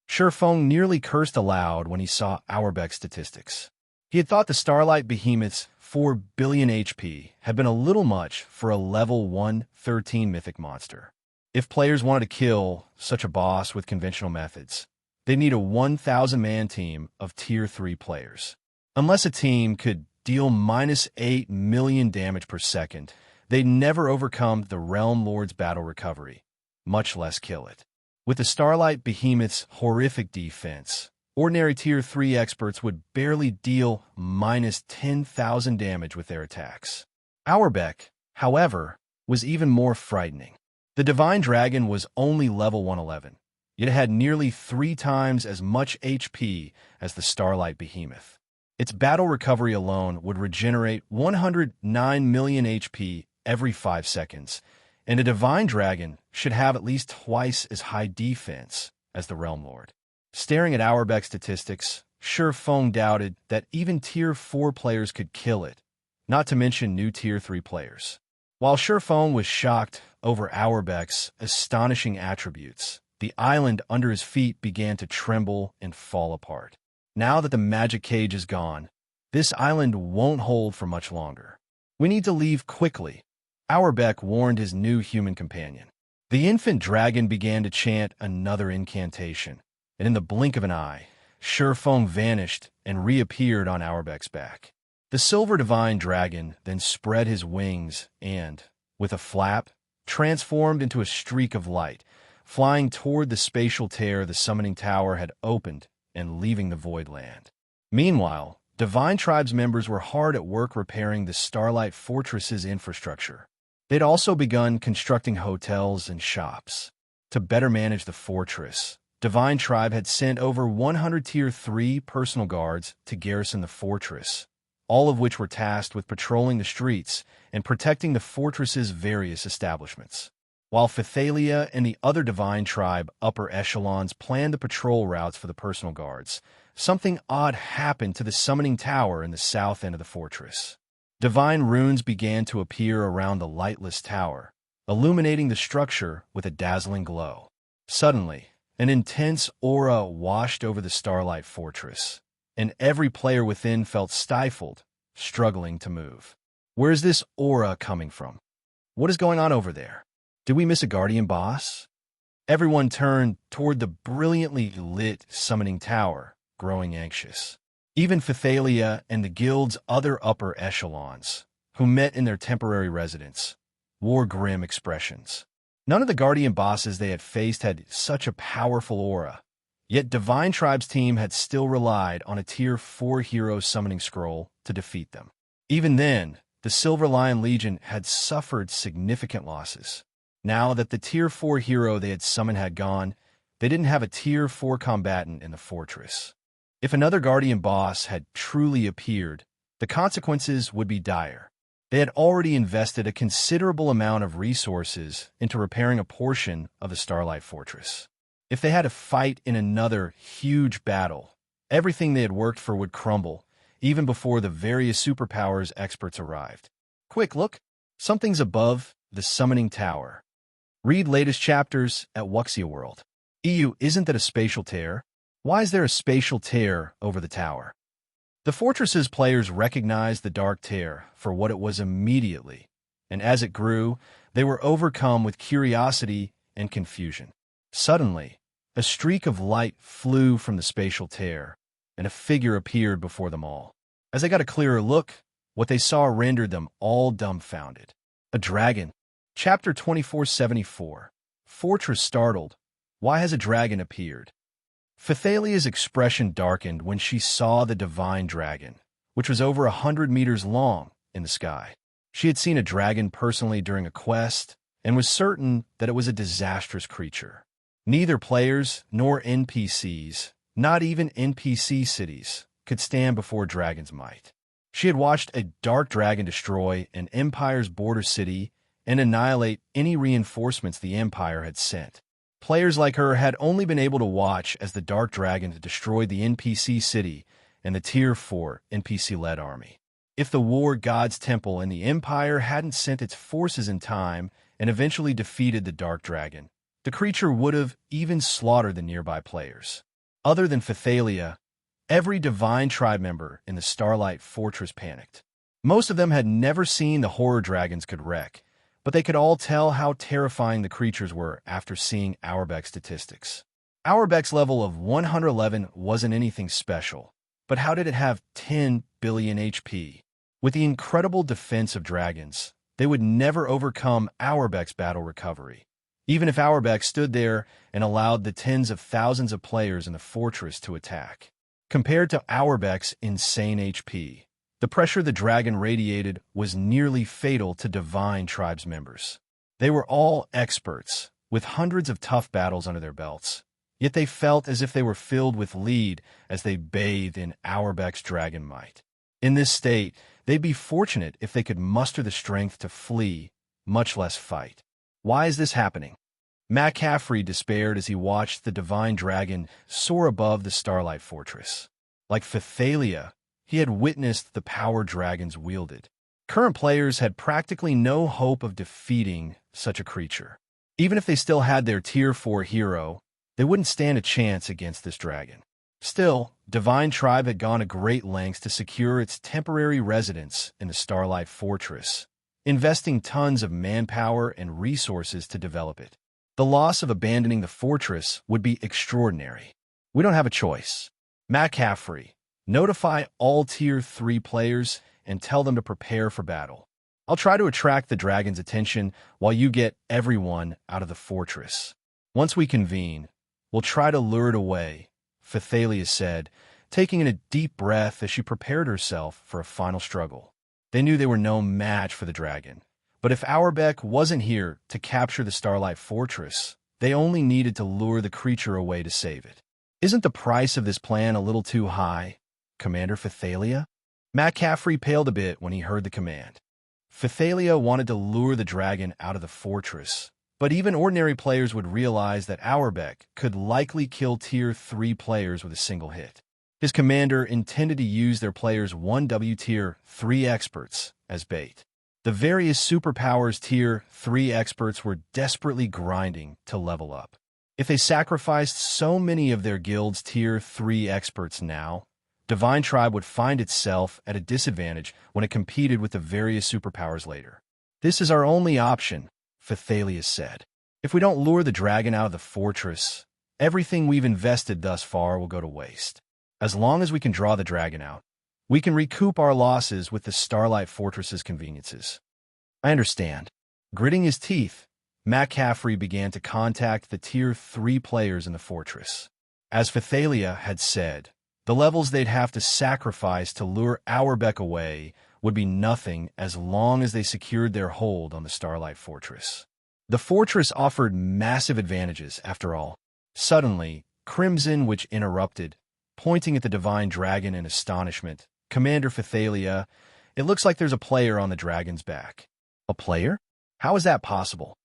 Shi Feng nearly cursed aloud when he saw Auerbach's statistics. He had thought the Starlight Behemoth's 4 billion HP had been a little much for a level 113 mythic monster. If players wanted to kill such a boss with conventional methods, they need a 1,000-man team of Tier 3 players. Unless a team could deal -8 million damage per second, they'd never overcome the Realm Lord's battle recovery, much less kill it. With the Starlight Behemoth's horrific defense, ordinary Tier 3 experts would barely deal -10,000 damage with their attacks. Auerbach, however, was even more frightening. The Divine Dragon was only level 111, yet it had nearly 3 times as much HP as the Starlight Behemoth. Its battle recovery alone would regenerate 109 million HP every 5 seconds, and a Divine Dragon should have at least twice as high defense as the Realm Lord. Staring at Auerbach's statistics, Shi Feng doubted that even Tier 4 players could kill it, not to mention new Tier 3 players. While Shi Feng was shocked over Auerbach's astonishing attributes, the island under his feet began to tremble and fall apart. Now that the magic cage is gone, this island won't hold for much longer. We need to leave quickly, Auerbach warned his new human companion. The infant dragon began to chant another incantation, and in the blink of an eye, Shi Feng vanished and reappeared on Auerbach's back. The silver divine dragon then spread his wings and, with a flap, transformed into a streak of light, flying toward the spatial tear the summoning tower had opened and leaving the void land. Meanwhile, Divine Tribe's members were hard at work repairing the Starlight Fortress's infrastructure. They'd also begun constructing hotels and shops. To better manage the fortress, Divine Tribe had sent over 100 Tier 3 personal guards to garrison the fortress, all of which were tasked with patrolling the streets and protecting the fortress's various establishments. While Phythalia and the other Divine Tribe upper echelons planned the patrol routes for the personal guards, something odd happened to the summoning tower in the south end of the fortress. Divine runes began to appear around the lightless tower, illuminating the structure with a dazzling glow. Suddenly, an intense aura washed over the Starlight Fortress, and every player within felt stifled, struggling to move. Where is this aura coming from? What is going on over there? Did we miss a guardian boss? Everyone turned toward the brilliantly lit summoning tower, growing anxious. Even Phythalia and the guild's other upper echelons, who met in their temporary residence, wore grim expressions. None of the guardian bosses they had faced had such a powerful aura, yet Divine Tribe's team had still relied on a Tier 4 hero summoning scroll to defeat them. Even then, the Silver Lion Legion had suffered significant losses. Now that the Tier 4 hero they had summoned had gone, they didn't have a Tier 4 combatant in the fortress. If another guardian boss had truly appeared, the consequences would be dire. They had already invested a considerable amount of resources into repairing a portion of the Starlight Fortress. If they had to fight in another huge battle, everything they had worked for would crumble, even before the various superpowers experts arrived. Quick look, something's above the summoning tower. Read latest chapters at Wuxia World. Isn't that a spatial tear? Why is there a spatial tear over the tower? The fortress's players recognized the dark tear for what it was immediately, and as it grew, they were overcome with curiosity and confusion. Suddenly, a streak of light flew from the spatial tear, and a figure appeared before them all. As they got a clearer look, what they saw rendered them all dumbfounded. A dragon. Chapter 2474. Fortress Startled. Why has a dragon appeared? Phythalia's expression darkened when she saw the divine dragon, which was over 100 meters long, in the sky. She had seen a dragon personally during a quest, and was certain that it was a disastrous creature. Neither players nor NPCs, not even NPC cities, could stand before dragon's might. She had watched a dark dragon destroy an Empire's border city and annihilate any reinforcements the Empire had sent. Players like her had only been able to watch as the Dark Dragon destroyed the NPC city and the Tier 4 NPC-led army. If the War God's Temple and the Empire hadn't sent its forces in time and eventually defeated the Dark Dragon, the creature would have even slaughtered the nearby players. Other than Phythalia, every Divine Tribe member in the Starlight Fortress panicked. Most of them had never seen the horror dragons could wreck, but they could all tell how terrifying the creatures were after seeing Auerbach's statistics. Auerbach's level of 111 wasn't anything special, but how did it have 10 billion HP? With the incredible defense of dragons, they would never overcome Auerbach's battle recovery, even if Auerbach stood there and allowed the tens of thousands of players in the fortress to attack. Compared to Auerbach's insane HP, the pressure the dragon radiated was nearly fatal to Divine Tribe's members. They were all experts, with hundreds of tough battles under their belts, yet they felt as if they were filled with lead as they bathed in Auerbach's dragon might. In this state, they'd be fortunate if they could muster the strength to flee, much less fight. Why is this happening? Matt Caffrey despaired as he watched the divine dragon soar above the Starlight Fortress. Like Phythalia, he had witnessed the power dragons wielded. Current players had practically no hope of defeating such a creature. Even if they still had their Tier 4 hero, they wouldn't stand a chance against this dragon. Still, Divine Tribe had gone to great lengths to secure its temporary residence in the Starlight Fortress, investing tons of manpower and resources to develop it. The loss of abandoning the fortress would be extraordinary. We don't have a choice. McCaffrey, notify all Tier 3 players and tell them to prepare for battle. I'll try to attract the dragon's attention while you get everyone out of the fortress. Once we convene, we'll try to lure it away, Phythalia said, taking in a deep breath as she prepared herself for a final struggle. They knew they were no match for the dragon, but if Auerbach wasn't here to capture the Starlight Fortress, they only needed to lure the creature away to save it. Isn't the price of this plan a little too high, Commander Phythalia? McCaffrey paled a bit when he heard the command. Phythalia wanted to lure the dragon out of the fortress, but even ordinary players would realize that Auerbach could likely kill Tier 3 players with a single hit. His commander intended to use their players' 1W Tier 3 experts as bait. The various superpowers Tier 3 experts were desperately grinding to level up. If they sacrificed so many of their guild's Tier 3 experts now, Divine Tribe would find itself at a disadvantage when it competed with the various superpowers later. This is our only option, Phythalia said. If we don't lure the dragon out of the fortress, everything we've invested thus far will go to waste. As long as we can draw the dragon out, we can recoup our losses with the Starlight Fortress's conveniences. I understand. Gritting his teeth, McCaffrey began to contact the Tier 3 players in the fortress. As Phythalia had said, the levels they'd have to sacrifice to lure Auerbach away would be nothing as long as they secured their hold on the Starlight Fortress. The fortress offered massive advantages, after all. Suddenly, Crimson Witch interrupted, pointing at the Divine Dragon in astonishment. Commander Phythalia, it looks like there's a player on the dragon's back. A player? How is that possible?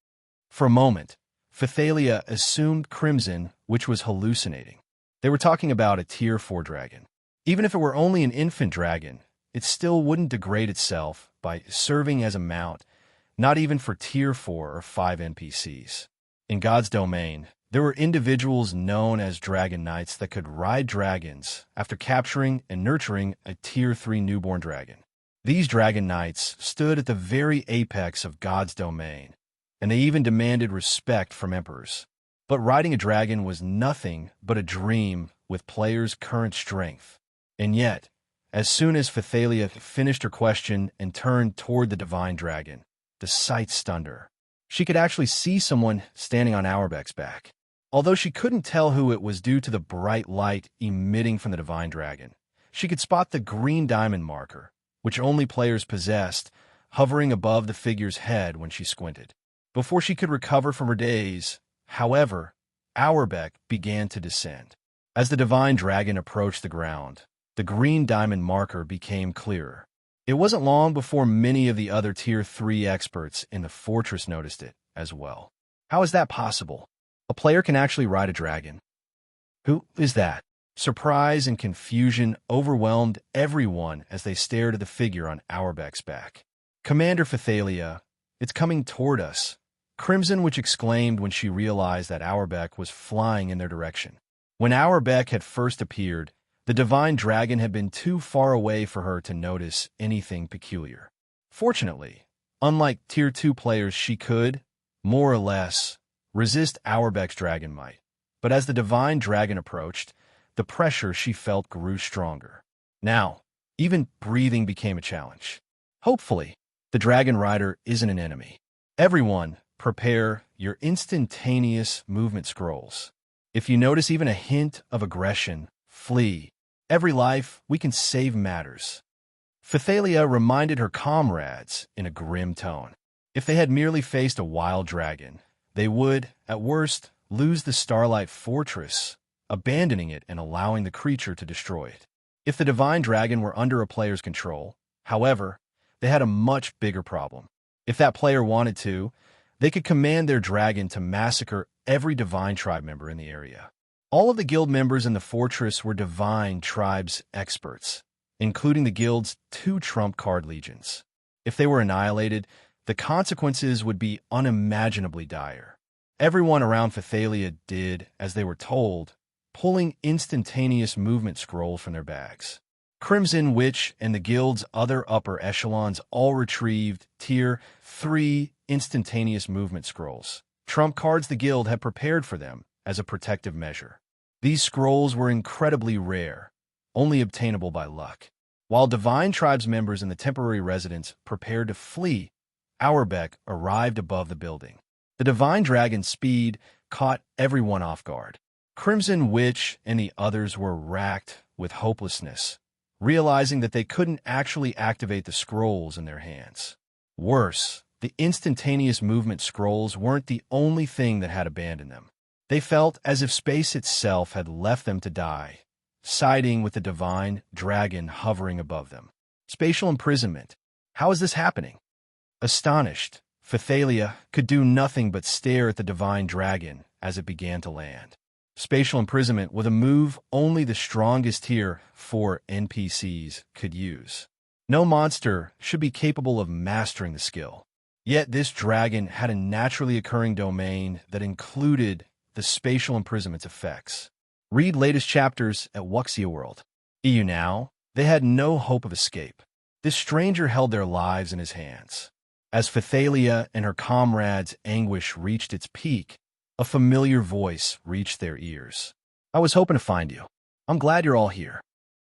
For a moment, Phythalia assumed Crimson Witch was hallucinating. They were talking about a Tier 4 dragon. Even if it were only an infant dragon, it still wouldn't degrade itself by serving as a mount, not even for Tier 4 or 5 NPCs. In God's domain, there were individuals known as Dragon Knights that could ride dragons after capturing and nurturing a Tier 3 newborn dragon. These Dragon Knights stood at the very apex of God's domain, and they even demanded respect from emperors. But riding a dragon was nothing but a dream with players' current strength. And yet, as soon as Phythalia finished her question and turned toward the Divine Dragon, the sight stunned her. She could actually see someone standing on Auerbach's back. Although she couldn't tell who it was due to the bright light emitting from the Divine Dragon, she could spot the green diamond marker, which only players possessed, hovering above the figure's head when she squinted. Before she could recover from her daze, however, Auerbach began to descend. As the Divine Dragon approached the ground, the green diamond marker became clearer. It wasn't long before many of the other Tier 3 experts in the fortress noticed it as well. How is that possible? A player can actually ride a dragon. Who is that? Surprise and confusion overwhelmed everyone as they stared at the figure on Auerbach's back. Commander Phythalia, it's coming toward us, Crimson Witch exclaimed when she realized that Auerbach was flying in their direction. When Auerbach had first appeared, the Divine Dragon had been too far away for her to notice anything peculiar. Fortunately, unlike Tier 2 players, she could, more or less, resist Auerbach's dragon might. But as the Divine Dragon approached, the pressure she felt grew stronger. Now, even breathing became a challenge. Hopefully, the Dragon Rider isn't an enemy. Everyone, prepare your instantaneous movement scrolls. If you notice even a hint of aggression, flee. Every life we can save matters. Phythalia reminded her comrades in a grim tone. If they had merely faced a wild dragon, they would, at worst, lose the Starlight Fortress, abandoning it and allowing the creature to destroy it. If the Divine Dragon were under a player's control, however, they had a much bigger problem. If that player wanted to, they could command their dragon to massacre every Divine Tribe member in the area. All of the guild members in the fortress were Divine Tribe's experts, including the guild's 2 trump card legions. If they were annihilated, the consequences would be unimaginably dire. Everyone around Phythalia did as they were told, pulling instantaneous movement scrolls from their bags. Crimson Witch and the guild's other upper echelons all retrieved Tier 3 instantaneous movement scrolls, trump cards the guild had prepared for them as a protective measure. These scrolls were incredibly rare, only obtainable by luck. While Divine Tribe's members in the temporary residence prepared to flee, Auerbeck arrived above the building. The Divine Dragon's speed caught everyone off guard. Crimson Witch and the others were racked with hopelessness, realizing that they couldn't actually activate the scrolls in their hands. Worse, the instantaneous movement scrolls weren't the only thing that had abandoned them. They felt as if space itself had left them to die, siding with the Divine Dragon hovering above them. Spatial imprisonment. How is this happening? Astonished, Phythalia could do nothing but stare at the Divine Dragon as it began to land. Spatial imprisonment was a move only the strongest Tier 4 NPCs could use. No monster should be capable of mastering the skill. Yet this dragon had a naturally occurring domain that included the spatial imprisonment's effects. Read latest chapters at Wuxia World. EU now, they had no hope of escape. This stranger held their lives in his hands. As Phythalia and her comrades' anguish reached its peak, a familiar voice reached their ears. I was hoping to find you. I'm glad you're all here.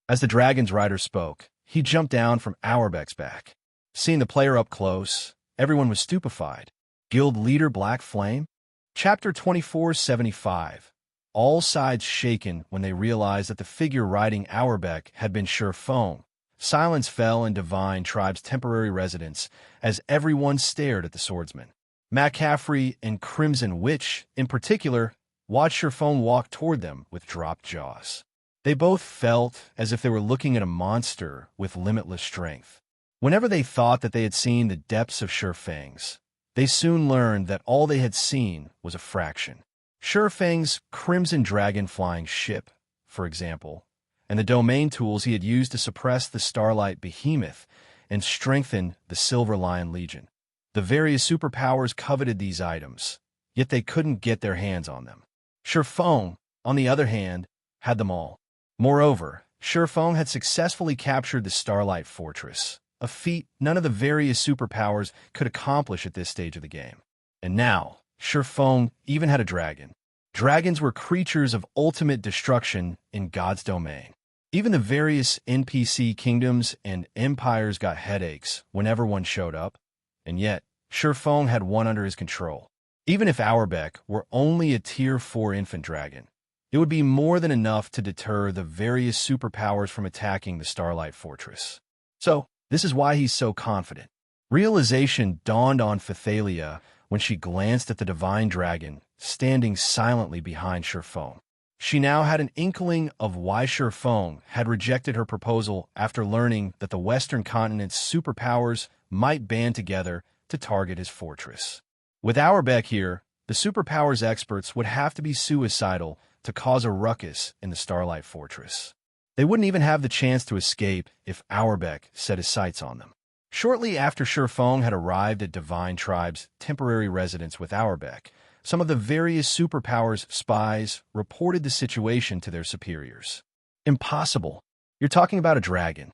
As the dragon's rider spoke, he jumped down from Auerbeck's back. Seeing the player up close, everyone was stupefied. Guild leader Black Flame? Chapter 2475. All sides shaken when they realized that the figure riding Auerbeck had been Shi Feng. Silence fell in Divine Tribe's temporary residence as everyone stared at the swordsman. McCaffrey and Crimson Witch, in particular, watched Shi Feng walk toward them with dropped jaws. They both felt as if they were looking at a monster with limitless strength. Whenever they thought that they had seen the depths of Shi Feng's, they soon learned that all they had seen was a fraction. Shi Feng's Crimson Dragon flying ship, for example, and the domain tools he had used to suppress the Starlight Behemoth and strengthen the Silver Lion Legion. The various superpowers coveted these items, yet they couldn't get their hands on them. Shi Feng, on the other hand, had them all. Moreover, Shi Feng had successfully captured the Starlight Fortress, a feat none of the various superpowers could accomplish at this stage of the game. And now, Shi Feng even had a dragon. Dragons were creatures of ultimate destruction in God's domain. Even the various NPC kingdoms and empires got headaches whenever one showed up, and yet, Shi Feng had one under his control. Even if Auerbeck were only a Tier 4 infant dragon, it would be more than enough to deter the various superpowers from attacking the Starlight Fortress. So, this is why he's so confident. Realization dawned on Phythalia when she glanced at the Divine Dragon standing silently behind Shi Feng. She now had an inkling of why Shi Feng had rejected her proposal after learning that the Western continent's superpowers might band together to target his fortress. With Auerbeck here, the superpowers experts would have to be suicidal to cause a ruckus in the Starlight Fortress. They wouldn't even have the chance to escape if Auerbeck set his sights on them. Shortly after Shi Feng had arrived at Divine Tribe's temporary residence with Auerbeck, some of the various superpowers' spies reported the situation to their superiors. Impossible. You're talking about a dragon.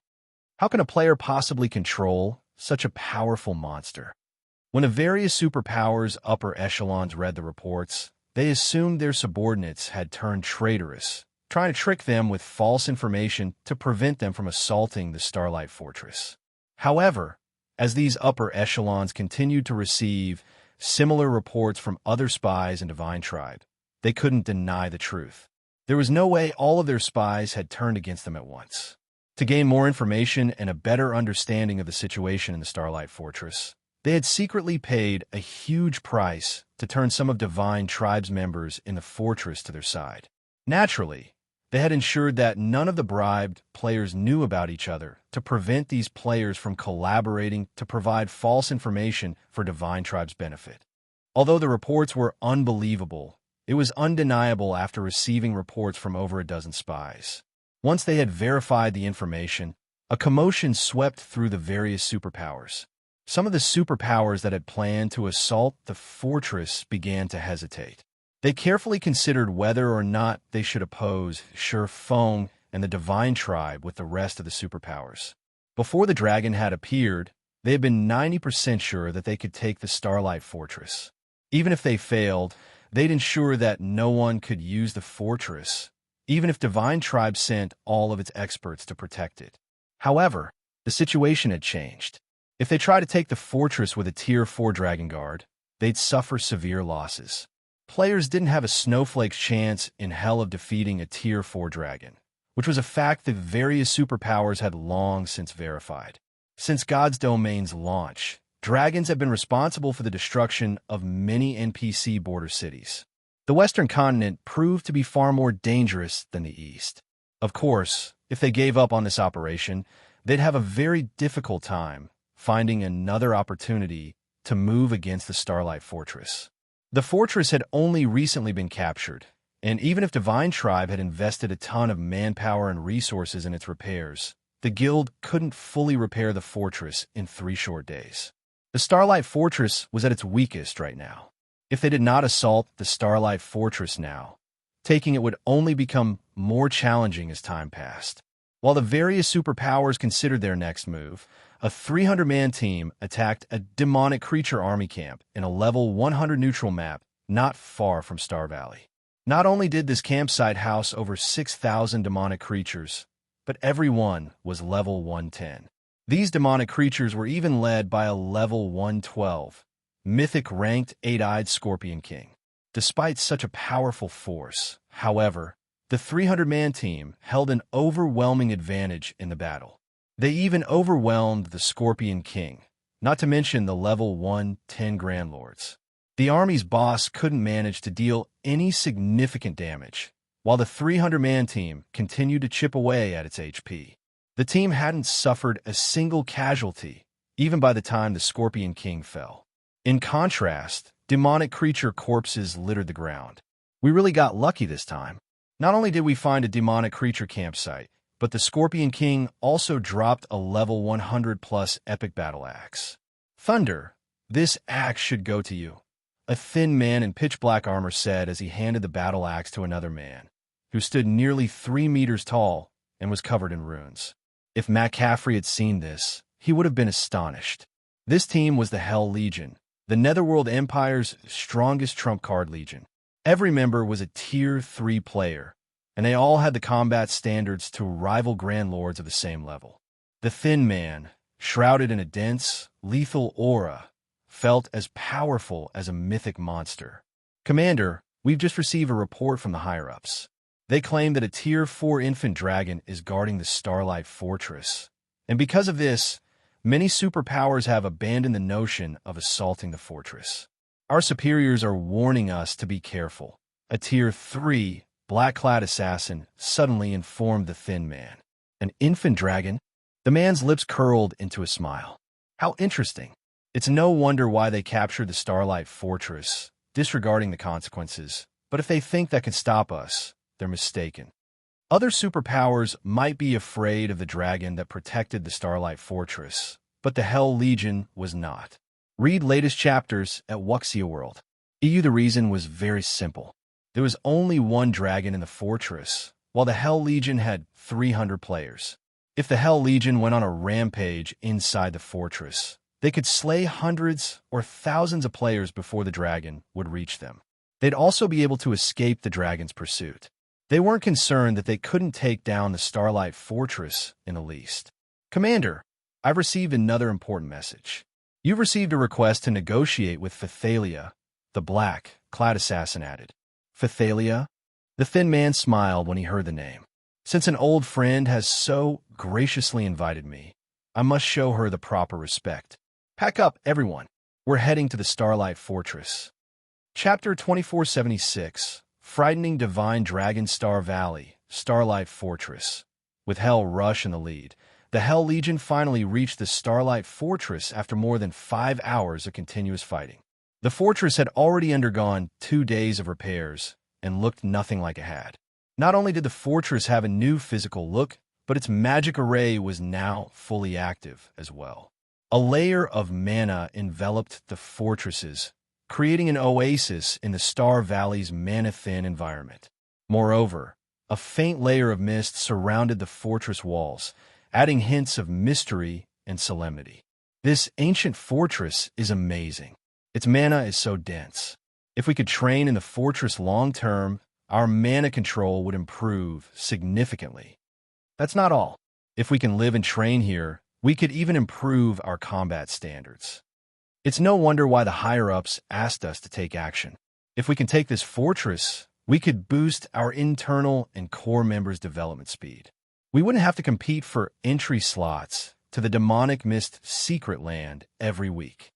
How can a player possibly control such a powerful monster? When the various superpowers' upper echelons read the reports, they assumed their subordinates had turned traitorous, trying to trick them with false information to prevent them from assaulting the Starlight Fortress. However, as these upper echelons continued to receive similar reports from other spies in Divine Tribe, they couldn't deny the truth. There was no way all of their spies had turned against them at once. To gain more information and a better understanding of the situation in the Starlight Fortress, they had secretly paid a huge price to turn some of Divine Tribe's members in the fortress to their side. Naturally, they had ensured that none of the bribed players knew about each other to prevent these players from collaborating to provide false information for Divine Tribe's benefit. Although the reports were unbelievable, it was undeniable after receiving reports from over a dozen spies. Once they had verified the information, a commotion swept through the various superpowers. Some of the superpowers that had planned to assault the fortress began to hesitate. They carefully considered whether or not they should oppose Shi Feng and the Divine Tribe with the rest of the superpowers. Before the dragon had appeared, they had been 90% sure that they could take the Starlight Fortress. Even if they failed, they'd ensure that no one could use the fortress, even if Divine Tribe sent all of its experts to protect it. However, the situation had changed. If they tried to take the fortress with a Tier 4 Dragon Guard, they'd suffer severe losses. Players didn't have a snowflake's chance in hell of defeating a Tier 4 dragon, which was a fact that various superpowers had long since verified. Since God's Domain's launch, dragons have been responsible for the destruction of many NPC border cities. The Western continent proved to be far more dangerous than the East. Of course, if they gave up on this operation, they'd have a very difficult time finding another opportunity to move against the Starlight Fortress. The fortress had only recently been captured, and even if Divine Tribe had invested a ton of manpower and resources in its repairs, the guild couldn't fully repair the fortress in 3 short days. The Starlight Fortress was at its weakest right now. If they did not assault the Starlight Fortress now, taking it would only become more challenging as time passed. While the various superpowers considered their next move, a 300-man team attacked a demonic creature army camp in a level 100 neutral map not far from Star Valley. Not only did this campsite house over 6,000 demonic creatures, but every one was level 110. These demonic creatures were even led by a level 112, mythic-ranked 8-eyed Scorpion King. Despite such a powerful force, however, the 300-man team held an overwhelming advantage in the battle. They even overwhelmed the Scorpion King, not to mention the level 110 Grand Lords. The army's boss couldn't manage to deal any significant damage, while the 300-man team continued to chip away at its HP. The team hadn't suffered a single casualty, even by the time the Scorpion King fell. In contrast, demonic creature corpses littered the ground. We really got lucky this time. Not only did we find a demonic creature campsite, but the Scorpion King also dropped a level 100+ epic battle axe. Thunder, this axe should go to you, a thin man in pitch-black armor said as he handed the battle axe to another man, who stood nearly 3 meters tall and was covered in runes. If Matt Caffrey had seen this, he would have been astonished. This team was the Hell Legion, the Netherworld Empire's strongest trump card legion. Every member was a Tier 3 player, and they all had the combat standards to rival Grand Lords of the same level. The thin man, shrouded in a dense, lethal aura, felt as powerful as a mythic monster. Commander, we've just received a report from the higher-ups. They claim that a Tier 4 infant dragon is guarding the Starlight Fortress, and because of this, many superpowers have abandoned the notion of assaulting the fortress. Our superiors are warning us to be careful. A Tier 3 black-clad assassin suddenly informed the thin man. An infant dragon? The man's lips curled into a smile. How interesting. It's no wonder why they captured the Starlight Fortress, disregarding the consequences. But if they think that can stop us, they're mistaken. Other superpowers might be afraid of the dragon that protected the Starlight Fortress, but the Hell Legion was not. Read latest chapters at Wuxia World. The reason was very simple. There was only one dragon in the fortress, while the Hell Legion had 300 players. If the Hell Legion went on a rampage inside the fortress, they could slay hundreds or thousands of players before the dragon would reach them. They'd also be able to escape the dragon's pursuit. They weren't concerned that they couldn't take down the Starlight Fortress in the least. Commander, I've received another important message. You've received a request to negotiate with Phythalia, the black-clad assassin added. Phythalia? The thin man smiled when he heard the name. Since an old friend has so graciously invited me, I must show her the proper respect. Pack up, everyone. We're heading to the Starlight Fortress. Chapter 2476, Frightening Divine Dragon Star Valley, Starlight Fortress. With Hell Rush in the lead, the Hell Legion finally reached the Starlight Fortress after more than 5 hours of continuous fighting. The fortress had already undergone 2 days of repairs and looked nothing like it had. Not only did the fortress have a new physical look, but its magic array was now fully active as well. A layer of mana enveloped the fortresses, creating an oasis in the Star Valley's mana-thin environment. Moreover, a faint layer of mist surrounded the fortress walls, adding hints of mystery and solemnity. This ancient fortress is amazing. Its mana is so dense. If we could train in the fortress long-term, our mana control would improve significantly. That's not all. If we can live and train here, we could even improve our combat standards. It's no wonder why the higher-ups asked us to take action. If we can take this fortress, we could boost our internal and core members' development speed. We wouldn't have to compete for entry slots to the demonic mist secret land every week.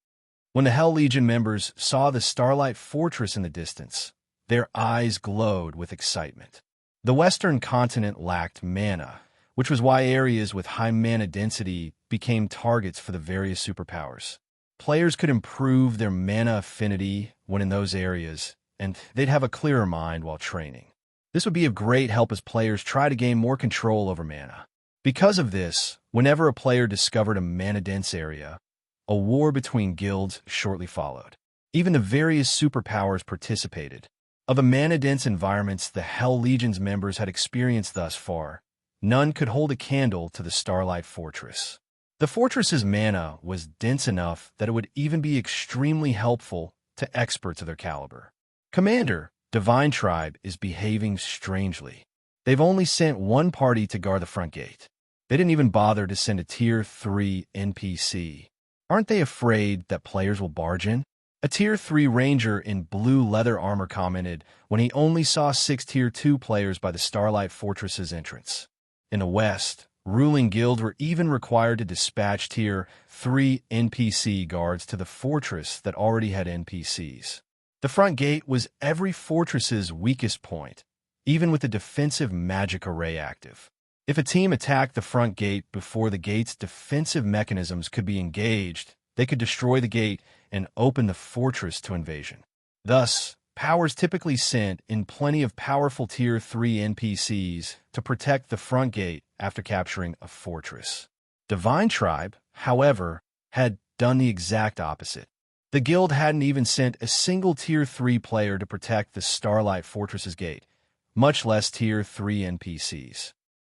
When the Hell Legion members saw the Starlight Fortress in the distance, their eyes glowed with excitement. The Western continent lacked mana, which was why areas with high mana density became targets for the various superpowers. Players could improve their mana affinity when in those areas, and they'd have a clearer mind while training. This would be of great help as players try to gain more control over mana. Because of this, whenever a player discovered a mana-dense area, a war between guilds shortly followed. Even the various superpowers participated. Of the mana-dense environments the Hell Legion's members had experienced thus far, none could hold a candle to the Starlight Fortress. The fortress's mana was dense enough that it would even be extremely helpful to experts of their caliber. Commander, Divine Tribe is behaving strangely. They've only sent one party to guard the front gate. They didn't even bother to send a Tier 3 NPC. Aren't they afraid that players will barge in? A Tier 3 Ranger in blue leather armor commented when he only saw 6 Tier 2 players by the Starlight Fortress's entrance. In the West, ruling guilds were even required to dispatch Tier 3 NPC guards to the fortress that already had NPCs. The front gate was every fortress's weakest point, even with the defensive magic array active. If a team attacked the front gate before the gate's defensive mechanisms could be engaged, they could destroy the gate and open the fortress to invasion. Thus, powers typically sent in plenty of powerful Tier 3 NPCs to protect the front gate after capturing a fortress. Divine Tribe, however, had done the exact opposite. The guild hadn't even sent a single Tier 3 player to protect the Starlight Fortress's gate, much less Tier 3 NPCs.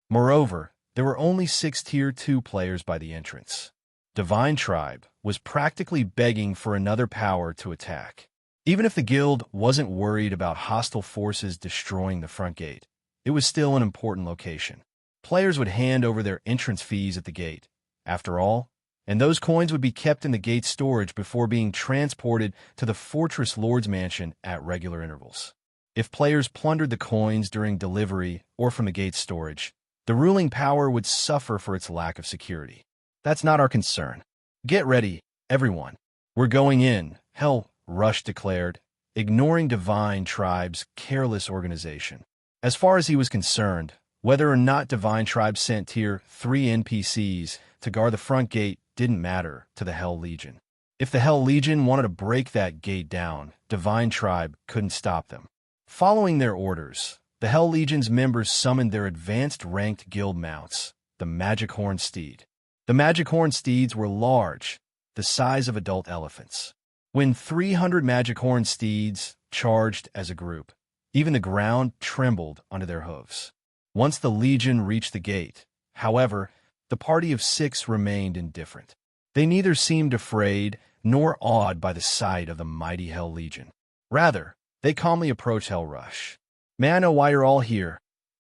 Moreover, there were only 6 Tier 2 players by the entrance. Divine Tribe was practically begging for another power to attack. Even if the guild wasn't worried about hostile forces destroying the front gate, it was still an important location. Players would hand over their entrance fees at the gate, after all, and those coins would be kept in the gate storage before being transported to the Fortress Lord's Mansion at regular intervals. If players plundered the coins during delivery or from the gate storage, the ruling power would suffer for its lack of security. That's not our concern. Get ready, everyone. We're going in, Hell, Rush declared, ignoring Divine Tribe's careless organization. As far as he was concerned, whether or not Divine Tribe sent Tier 3 NPCs to guard the front gate didn't matter to the Hell Legion. If the Hell Legion wanted to break that gate down, Divine Tribe couldn't stop them. Following their orders, the Hell Legion's members summoned their advanced ranked guild mounts, the Magic Horn Steed. The Magic Horn Steeds were large, the size of adult elephants. When 300 Magic Horn Steeds charged as a group, even the ground trembled under their hooves. Once the Legion reached the gate, however, the party of 6 remained indifferent. They neither seemed afraid nor awed by the sight of the mighty Hell Legion. Rather, they calmly approached Hell Rush. "May I know why you're all here?"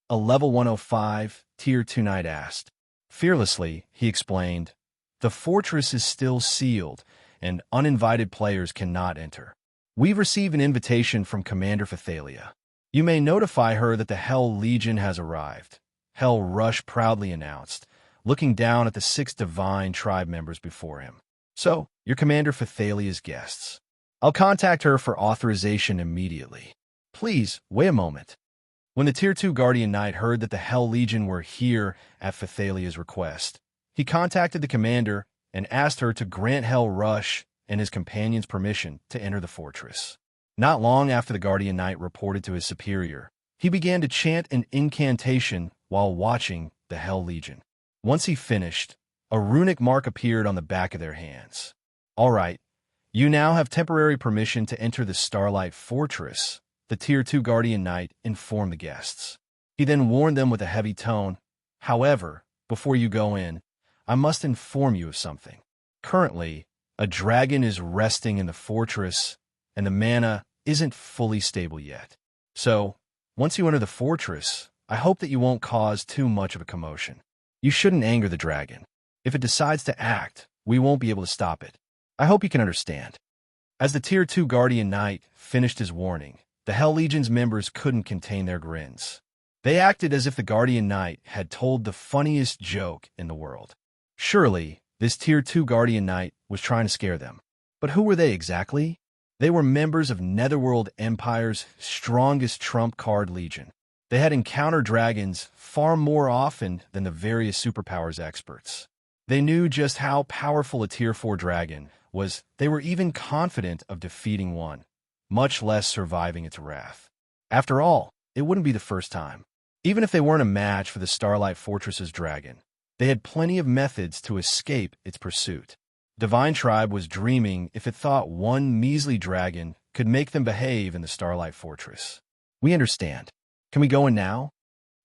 a level 105 Tier 2 knight asked. Fearlessly, he explained, "The fortress is still sealed, and uninvited players cannot enter. We've received an invitation from Commander Phythalia. You may notify her that the Hell Legion has arrived," Hell Rush proudly announced, looking down at the 6 Divine Tribe members before him. "So, you're Commander Phythalia's guests. I'll contact her for authorization immediately. Please, wait a moment." When the Tier 2 Guardian Knight heard that the Hell Legion were here at Phythalia's request, he contacted the commander and asked her to grant Hell Rush and his companions permission to enter the fortress. Not long after the Guardian Knight reported to his superior, he began to chant an incantation while watching the Hell Legion. Once he finished, a runic mark appeared on the back of their hands. "All right, you now have temporary permission to enter the Starlight Fortress," the Tier 2 Guardian Knight informed the guests. He then warned them with a heavy tone, "However, before you go in, I must inform you of something. Currently, A dragon is resting in the fortress, and the mana isn't fully stable yet. So, once you enter the fortress, I hope that you won't cause too much of a commotion. You shouldn't anger the dragon. If it decides to act, we won't be able to stop it. I hope you can understand. As the Tier 2 Guardian Knight finished his warning, the Hell Legion's members couldn't contain their grins. They acted as if the Guardian Knight had told the funniest joke in the world. Surely, this Tier 2 Guardian Knight was trying to scare them. But who were they exactly? They were members of Netherworld Empire's strongest trump card legion. They had encountered dragons far more often than the various superpowers experts. They knew just how powerful a Tier 4 dragon was. They were even confident of defeating one, much less surviving its wrath. After all, it wouldn't be the first time. Even if they weren't a match for the Starlight Fortress's dragon, they had plenty of methods to escape its pursuit. Divine Tribe was dreaming if it thought one measly dragon could make them behave in the Starlight Fortress. We understand. Can we go in now?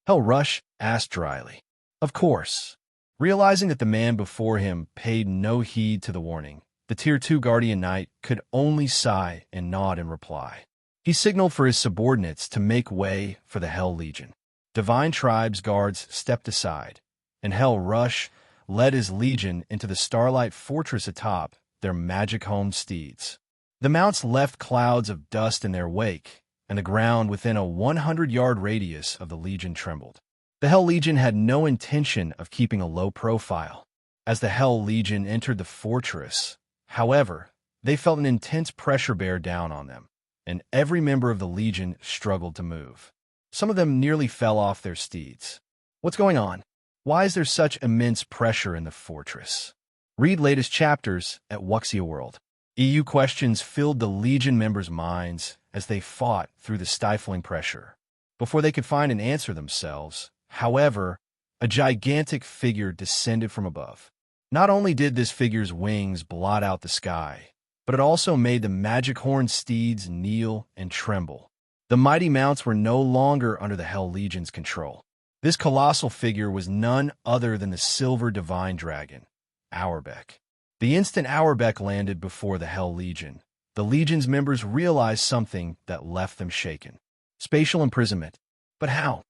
Hell Rush asked dryly. Of course. Realizing that the man before him paid no heed to the warning, the Tier 2 Guardian Knight could only sigh and nod in reply. He signaled for his subordinates to make way for the Hell Legion. Divine Tribe's guards stepped aside, and Hell Rush led his legion into the Starlight Fortress atop their magic-honed steeds. The mounts left clouds of dust in their wake, and the ground within a 100-yard radius of the legion trembled. The Hell Legion had no intention of keeping a low profile. As the Hell Legion entered the fortress, however, they felt an intense pressure bear down on them, and every member of the legion struggled to move. Some of them nearly fell off their steeds. What's going on? Why is there such immense pressure in the fortress? Read latest chapters at Wuxia World. EU questions filled the Legion members' minds as they fought through the stifling pressure. Before they could find an answer themselves, however, a gigantic figure descended from above. Not only did this figure's wings blot out the sky, but it also made the magic-horned steeds kneel and tremble. The mighty mounts were no longer under the Hell Legion's control. This colossal figure was none other than the Silver Divine Dragon, Auerbeck. The instant Auerbeck landed before the Hell Legion, the Legion's members realized something that left them shaken. Spatial imprisonment. But how?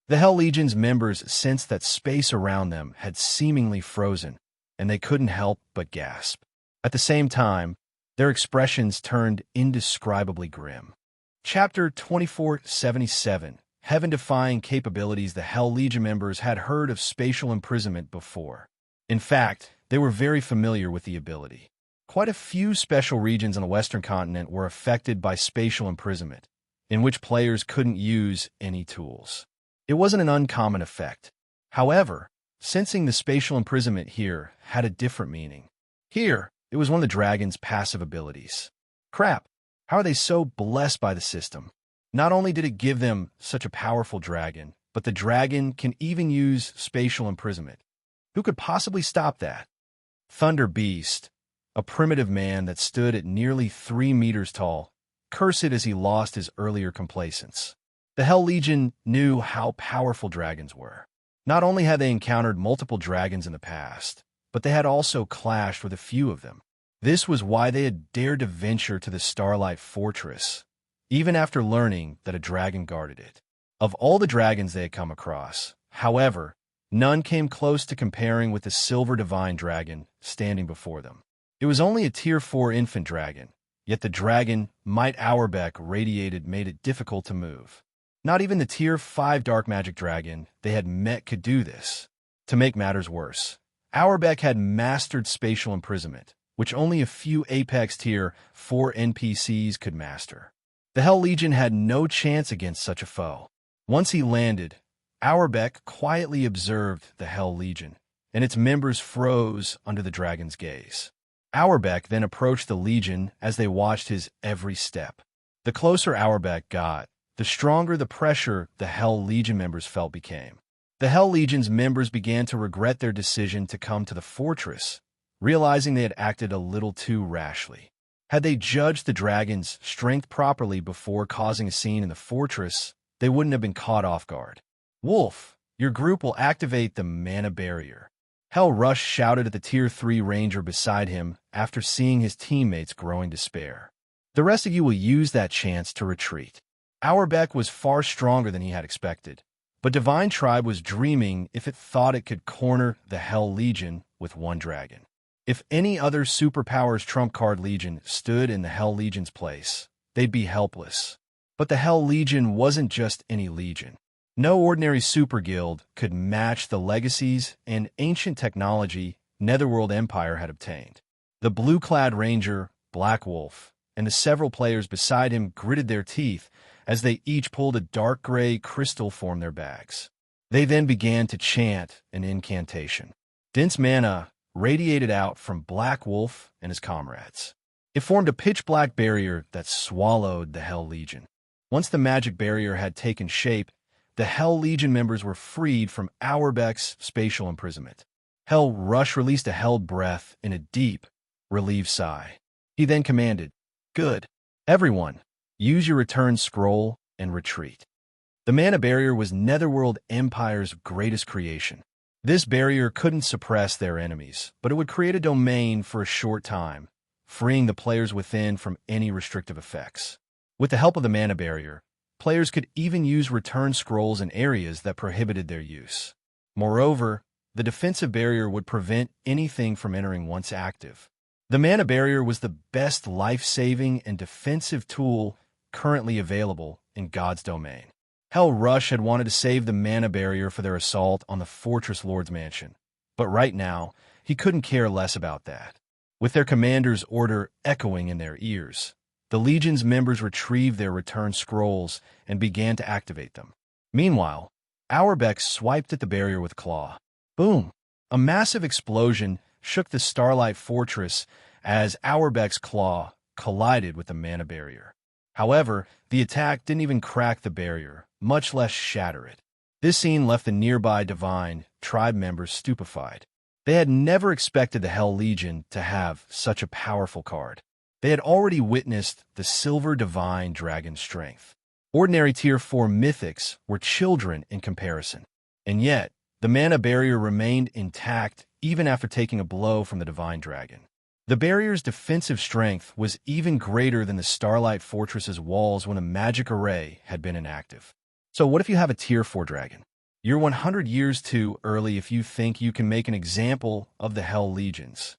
The Hell Legion's members sensed that space around them had seemingly frozen, and they couldn't help but gasp. At the same time, their expressions turned indescribably grim. Chapter 2477. Heaven-defying capabilities. The Hell Legion members had heard of spatial imprisonment before. In fact, they were very familiar with the ability. Quite a few special regions on the Western continent were affected by spatial imprisonment, in which players couldn't use any tools. It wasn't an uncommon effect. However, sensing the spatial imprisonment here had a different meaning. Here, it was one of the dragon's passive abilities. Crap, how are they so blessed by the system? Not only did it give them such a powerful dragon, but the dragon can even use spatial imprisonment. Who could possibly stop that? Thunder Beast, a primitive man that stood at nearly 3 meters tall, cursed as he lost his earlier complacence. The Hell Legion knew how powerful dragons were. Not only had they encountered multiple dragons in the past, but they had also clashed with a few of them. This was why they had dared to venture to the Starlight Fortress, even after learning that a dragon guarded it. Of all the dragons they had come across, however, none came close to comparing with the Silver Divine Dragon standing before them. It was only a Tier 4 infant dragon, yet the dragon Might Auerbeck radiated made it difficult to move. Not even the Tier 5 Dark Magic Dragon they had met could do this. To make matters worse, Auerbeck had mastered spatial imprisonment, which only a few Apex Tier 4 NPCs could master. The Hell Legion had no chance against such a foe. Once he landed, Auerbeck quietly observed the Hell Legion, and its members froze under the dragon's gaze. Auerbeck then approached the Legion as they watched his every step. The closer Auerbeck got, the stronger the pressure the Hell Legion members felt became. The Hell Legion's members began to regret their decision to come to the fortress, realizing they had acted a little too rashly. Had they judged the dragon's strength properly before causing a scene in the fortress, they wouldn't have been caught off guard. Wolf, your group will activate the mana barrier. Hell Rush shouted at the Tier 3 Ranger beside him after seeing his teammates' growing despair. The rest of you will use that chance to retreat. Auerbeck was far stronger than he had expected, but Divine Tribe was dreaming if it thought it could corner the Hell Legion with one dragon. If any other superpowers trump card Legion stood in the Hell Legion's place, they'd be helpless. But the Hell Legion wasn't just any legion. No ordinary super guild could match the legacies and ancient technology Netherworld Empire had obtained. The blue-clad ranger, Black Wolf, and the several players beside him gritted their teeth as they each pulled a dark gray crystal from their bags. They then began to chant an incantation. Dense mana radiated out from Black Wolf and his comrades. It formed a pitch-black barrier that swallowed the Hell Legion. Once the magic barrier had taken shape, the Hell Legion members were freed from Auerbeck's spatial imprisonment. Hell Rush released a held breath in a deep, relieved sigh. He then commanded, "Good. Everyone, use your return scroll and retreat." The mana barrier was Netherworld Empire's greatest creation. This barrier couldn't suppress their enemies, but it would create a domain for a short time, freeing the players within from any restrictive effects. With the help of the mana barrier, players could even use return scrolls in areas that prohibited their use. Moreover, the defensive barrier would prevent anything from entering once active. The mana barrier was the best life-saving and defensive tool currently available in God's domain. Hell Rush had wanted to save the mana barrier for their assault on the Fortress Lord's mansion, but right now, he couldn't care less about that. With their commander's order echoing in their ears, the Legion's members retrieved their return scrolls and began to activate them. Meanwhile, Auerbeck swiped at the barrier with claw. Boom! A massive explosion shook the Starlight Fortress as Auerbeck's claw collided with the mana barrier. However, the attack didn't even crack the barrier, much less shatter it. This scene left the nearby Divine Tribe members stupefied. They had never expected the Hell Legion to have such a powerful card. They had already witnessed the Silver Divine Dragon's strength. Ordinary Tier 4 mythics were children in comparison. And yet, the mana barrier remained intact even after taking a blow from the Divine Dragon. The barrier's defensive strength was even greater than the Starlight Fortress's walls when a magic array had been inactive. So what if you have a Tier 4 dragon? You're 100 years too early if you think you can make an example of the Hell Legions.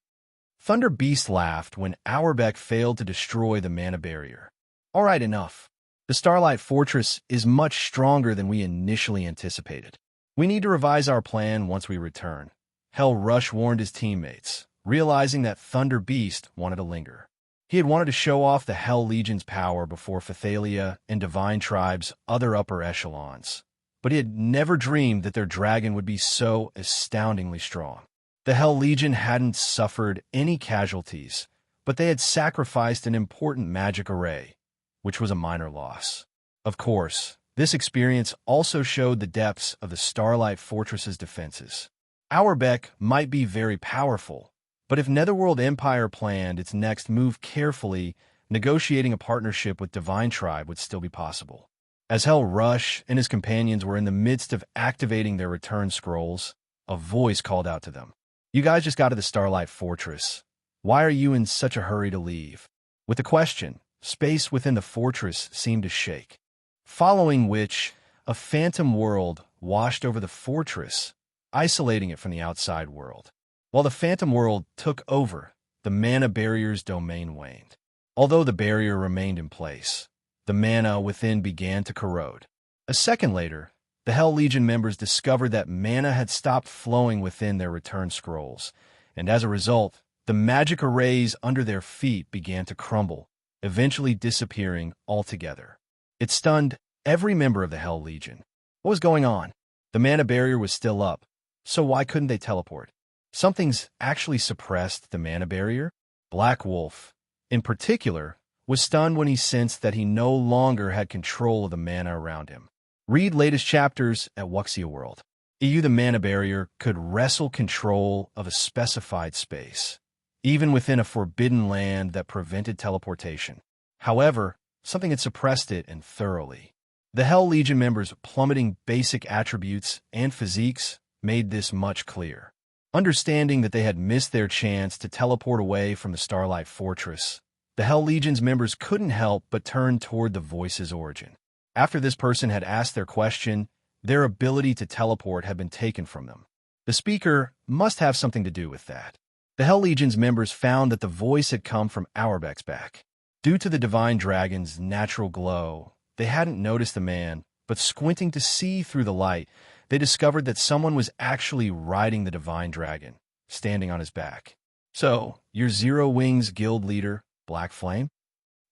Thunder Beast laughed when Auerbeck failed to destroy the mana barrier. All right, enough. The Starlight Fortress is much stronger than we initially anticipated. We need to revise our plan once we return. Hell Rush warned his teammates, realizing that Thunder Beast wanted to linger. He had wanted to show off the Hell Legion's power before Phythalia and Divine Tribe's other upper echelons, but he had never dreamed that their dragon would be so astoundingly strong. The Hell Legion hadn't suffered any casualties, but they had sacrificed an important magic array, which was a minor loss. Of course, this experience also showed the depths of the Starlight Fortress's defenses. Auerbeck might be very powerful, but if Netherworld Empire planned its next move carefully, negotiating a partnership with Divine Tribe would still be possible. As Hell Rush and his companions were in the midst of activating their return scrolls, a voice called out to them. "You guys just got to the Starlight Fortress. Why are you in such a hurry to leave?" With the question, space within the fortress seemed to shake. Following which, a phantom world washed over the fortress, isolating it from the outside world. While the phantom world took over, the mana barrier's domain waned. Although the barrier remained in place, the mana within began to corrode. A second later, the Hell Legion members discovered that mana had stopped flowing within their return scrolls, and as a result, the magic arrays under their feet began to crumble, eventually disappearing altogether. It stunned every member of the Hell Legion. What was going on? The mana barrier was still up, so why couldn't they teleport? Something's actually suppressed the mana barrier? Black Wolf, in particular, was stunned when he sensed that he no longer had control of the mana around him. Read latest chapters at Wuxia World. EU the mana barrier could wrestle control of a specified space, even within a forbidden land that prevented teleportation. However, something had suppressed it and thoroughly. The Hell Legion members' plummeting basic attributes and physiques made this much clear. Understanding that they had missed their chance to teleport away from the Starlight Fortress, the Hell Legion's members couldn't help but turn toward the voice's origin. After this person had asked their question, their ability to teleport had been taken from them. The speaker must have something to do with that. The Hell Legion's members found that the voice had come from Auerbach's back. Due to the Divine Dragon's natural glow, they hadn't noticed the man, but squinting to see through the light, they discovered that someone was actually riding the Divine Dragon, standing on his back. "So, you're Zero Wings guild leader, Black Flame?"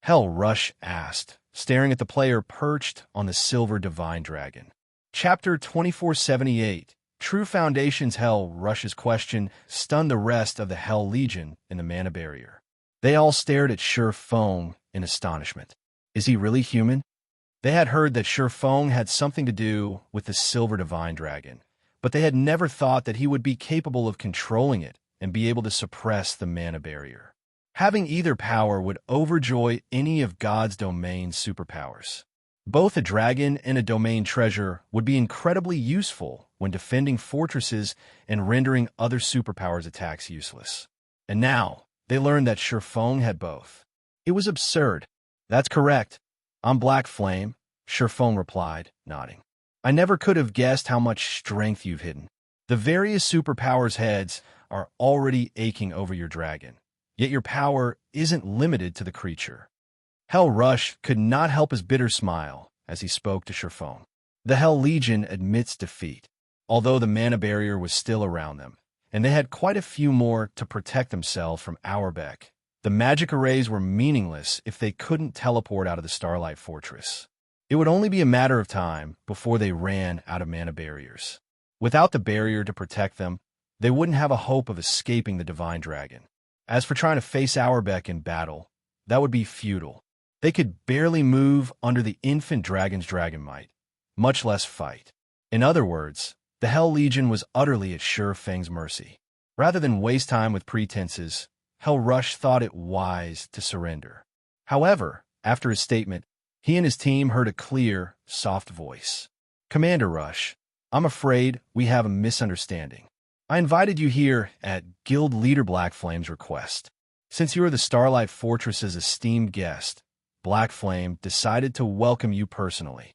Hell Rush asked, staring at the player perched on the silver Divine Dragon. Chapter 2478, True Foundations. Hell Rush's question stunned the rest of the Hell Legion in the Mana Barrier. They all stared at Shi Feng in astonishment. Is he really human? They had heard that Shi Feng had something to do with the Silver Divine Dragon, but they had never thought that he would be capable of controlling it and be able to suppress the Mana Barrier. Having either power would overjoy any of God's domain superpowers. Both a dragon and a domain treasure would be incredibly useful when defending fortresses and rendering other superpowers' attacks useless. And now, they learned that Shi Feng had both. It was absurd. "That's correct. I'm Black Flame," Shi Feng replied, nodding. "I never could have guessed how much strength you've hidden. The various superpowers' heads are already aching over your dragon, yet your power isn't limited to the creature." Hell Rush could not help his bitter smile as he spoke to Shi Feng. The Hell Legion admits defeat, although the Mana Barrier was still around them, and they had quite a few more to protect themselves from Auerbach. The magic arrays were meaningless if they couldn't teleport out of the Starlight Fortress. It would only be a matter of time before they ran out of mana barriers. Without the barrier to protect them, they wouldn't have a hope of escaping the Divine Dragon. As for trying to face Auerbach in battle, that would be futile. They could barely move under the infant dragon's dragon might, much less fight. In other words, the Hell Legion was utterly at Shi Feng's mercy. Rather than waste time with pretenses, Hell Rush thought it wise to surrender. However, after his statement, he and his team heard a clear, soft voice. "Commander Rush, I'm afraid we have a misunderstanding. I invited you here at Guild Leader Black Flame's request. Since you are the Starlight Fortress's esteemed guest, Black Flame decided to welcome you personally."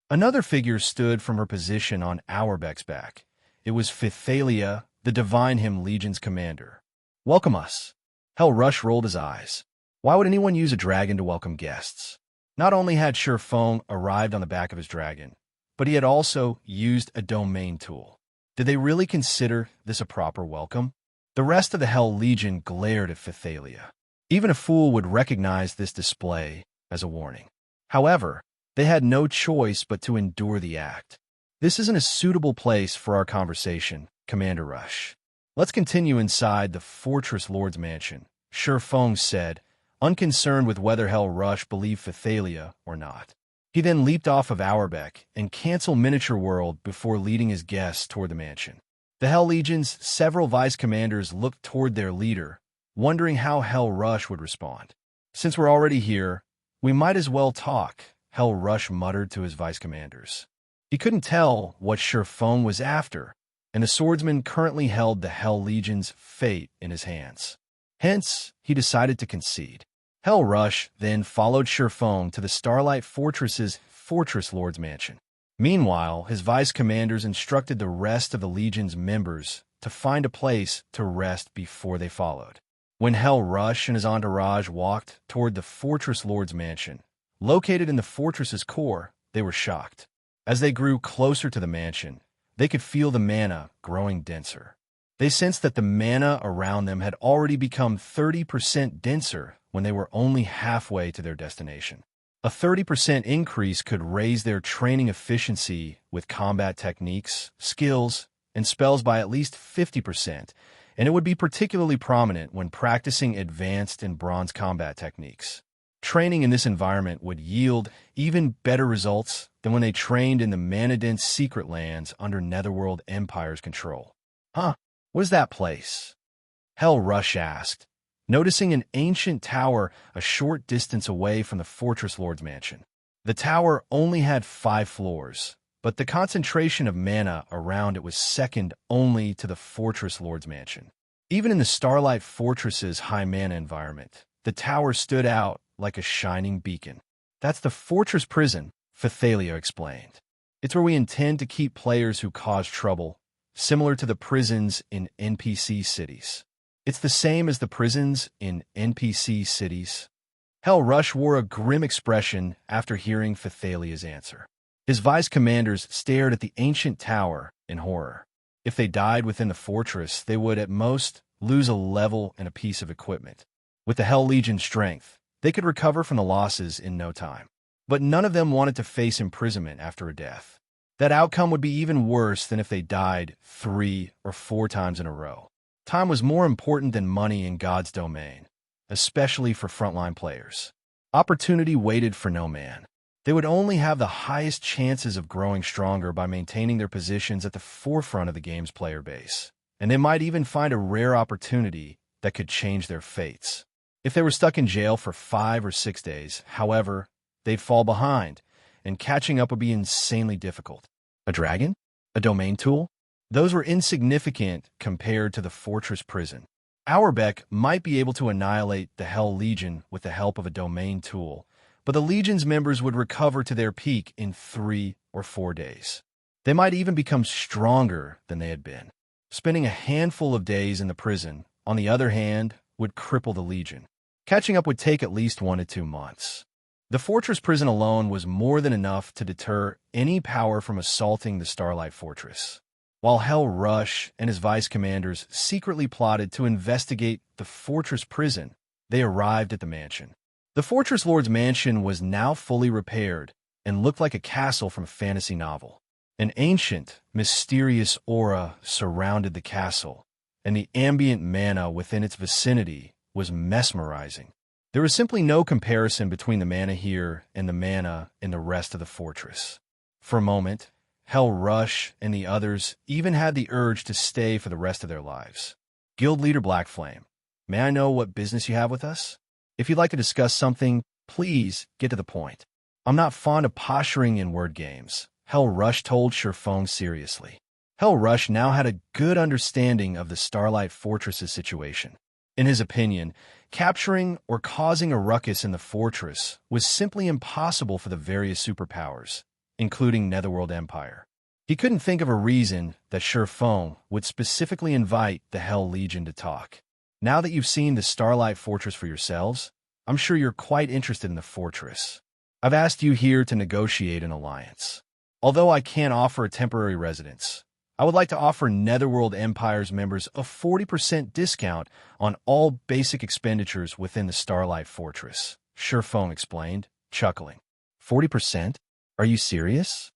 Another figure stood from her position on Auerbach's back. It was Fithalia, the Divine Him Legion's commander. "Welcome us." Hell Rush rolled his eyes. Why would anyone use a dragon to welcome guests? Not only had Shi Feng arrived on the back of his dragon, but he had also used a domain tool. Did they really consider this a proper welcome? The rest of the Hell Legion glared at Fithalia. Even a fool would recognize this display as a warning. However, they had no choice but to endure the act. "This isn't a suitable place for our conversation, Commander Rush. Let's continue inside the Fortress Lord's mansion," Shi Feng said, unconcerned with whether Hell Rush believed Fithalia or not. He then leaped off of Auerbach and canceled Miniature World before leading his guests toward the mansion. The Hell Legion's several vice commanders looked toward their leader, wondering how Hell Rush would respond. "Since we're already here, we might as well talk," Hell Rush muttered to his vice commanders. He couldn't tell what Shi Feng was after, and the swordsman currently held the Hell Legion's fate in his hands. Hence, he decided to concede. Hell Rush then followed Shi Feng to the Starlight Fortress's Fortress Lord's mansion. Meanwhile, his vice commanders instructed the rest of the Legion's members to find a place to rest before they followed. When Hell Rush and his entourage walked toward the Fortress Lord's mansion, located in the fortress's core, they were shocked. As they grew closer to the mansion, they could feel the mana growing denser. They sensed that the mana around them had already become 30% denser when they were only halfway to their destination. A 30% increase could raise their training efficiency with combat techniques, skills, and spells by at least 50%, and it would be particularly prominent when practicing advanced and bronze combat techniques. Training in this environment would yield even better results than when they trained in the mana-dense secret lands under Netherworld Empire's control. "Huh, what is that place?" Hell Rush asked, noticing an ancient tower a short distance away from the Fortress Lord's mansion. The tower only had 5 floors, but the concentration of mana around it was second only to the Fortress Lord's Mansion. Even in the Starlight Fortress's high mana environment, the tower stood out like a shining beacon. "That's the Fortress Prison," Phythalia explained. "It's where we intend to keep players who cause trouble, similar to the prisons in NPC cities." "It's the same as the prisons in NPC cities?" Hell Rush wore a grim expression after hearing Phythalia's answer. His vice commanders stared at the ancient tower in horror. If they died within the fortress, they would at most lose a level and a piece of equipment. With the Hell Legion's strength, they could recover from the losses in no time. But none of them wanted to face imprisonment after a death. That outcome would be even worse than if they died 3 or 4 times in a row. Time was more important than money in God's domain, especially for frontline players. Opportunity waited for no man. They would only have the highest chances of growing stronger by maintaining their positions at the forefront of the game's player base, and they might even find a rare opportunity that could change their fates. If they were stuck in jail for 5 or 6 days, however, they'd fall behind, and catching up would be insanely difficult. A dragon? A domain tool? Those were insignificant compared to the fortress prison. Auerbeck might be able to annihilate the Hell Legion with the help of a domain tool, but the Legion's members would recover to their peak in 3 or 4 days. They might even become stronger than they had been. Spending a handful of days in the prison, on the other hand, would cripple the Legion. Catching up would take at least 1 to 2 months. The fortress prison alone was more than enough to deter any power from assaulting the Starlight Fortress. While Hell Rush and his vice commanders secretly plotted to investigate the fortress prison, they arrived at the mansion. The Fortress Lord's mansion was now fully repaired and looked like a castle from a fantasy novel. An ancient, mysterious aura surrounded the castle, and the ambient mana within its vicinity was mesmerizing. There was simply no comparison between the mana here and the mana in the rest of the fortress. For a moment, Hell Rush and the others even had the urge to stay for the rest of their lives. Guild Leader Blackflame, may I know what business you have with us? If you'd like to discuss something, please get to the point. I'm not fond of posturing in word games, Hell Rush told Shi Feng seriously. Hell Rush now had a good understanding of the Starlight Fortress's situation. In his opinion, capturing or causing a ruckus in the fortress was simply impossible for the various superpowers, including Netherworld Empire. He couldn't think of a reason that Shi Feng would specifically invite the Hell Legion to talk. Now that you've seen the Starlight Fortress for yourselves, I'm sure you're quite interested in the fortress. I've asked you here to negotiate an alliance. Although I can't offer a temporary residence, I would like to offer Netherworld Empire's members a 40% discount on all basic expenditures within the Starlight Fortress, Shi Feng explained, chuckling. 40%? Are you serious?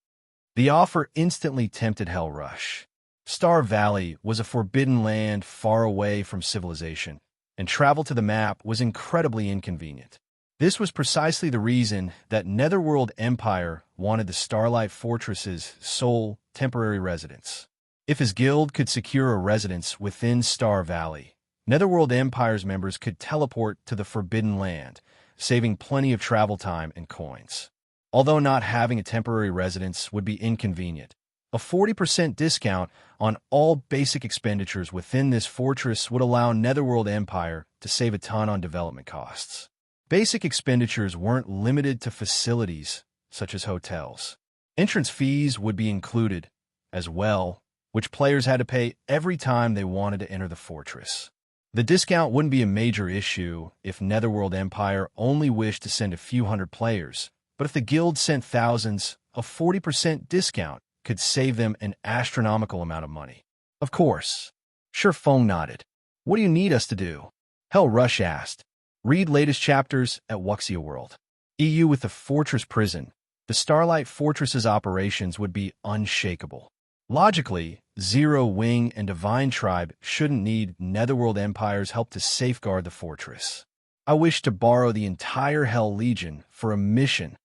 The offer instantly tempted Hell Rush. Star Valley was a forbidden land far away from civilization, and travel to the map was incredibly inconvenient. This was precisely the reason that Netherworld Empire wanted the Starlight Fortress's sole temporary residence. If his guild could secure a residence within Star Valley, Netherworld Empire's members could teleport to the Forbidden Land, saving plenty of travel time and coins. Although not having a temporary residence would be inconvenient, a 40% discount on all basic expenditures within this fortress would allow Netherworld Empire to save a ton on development costs. Basic expenditures weren't limited to facilities such as hotels. Entrance fees would be included as well, which players had to pay every time they wanted to enter the fortress. The discount wouldn't be a major issue if Netherworld Empire only wished to send a few hundred players, but if the guild sent thousands, a 40% discount could save them an astronomical amount of money. Of course. Shi Feng nodded. What do you need us to do? Hell Rush asked. Read latest chapters at Wuxia World. EU with the Fortress Prison. The Starlight Fortress's operations would be unshakable. Logically, Zero Wing and Divine Tribe shouldn't need Netherworld Empire's help to safeguard the fortress. I wish to borrow the entire Hell Legion for a mission,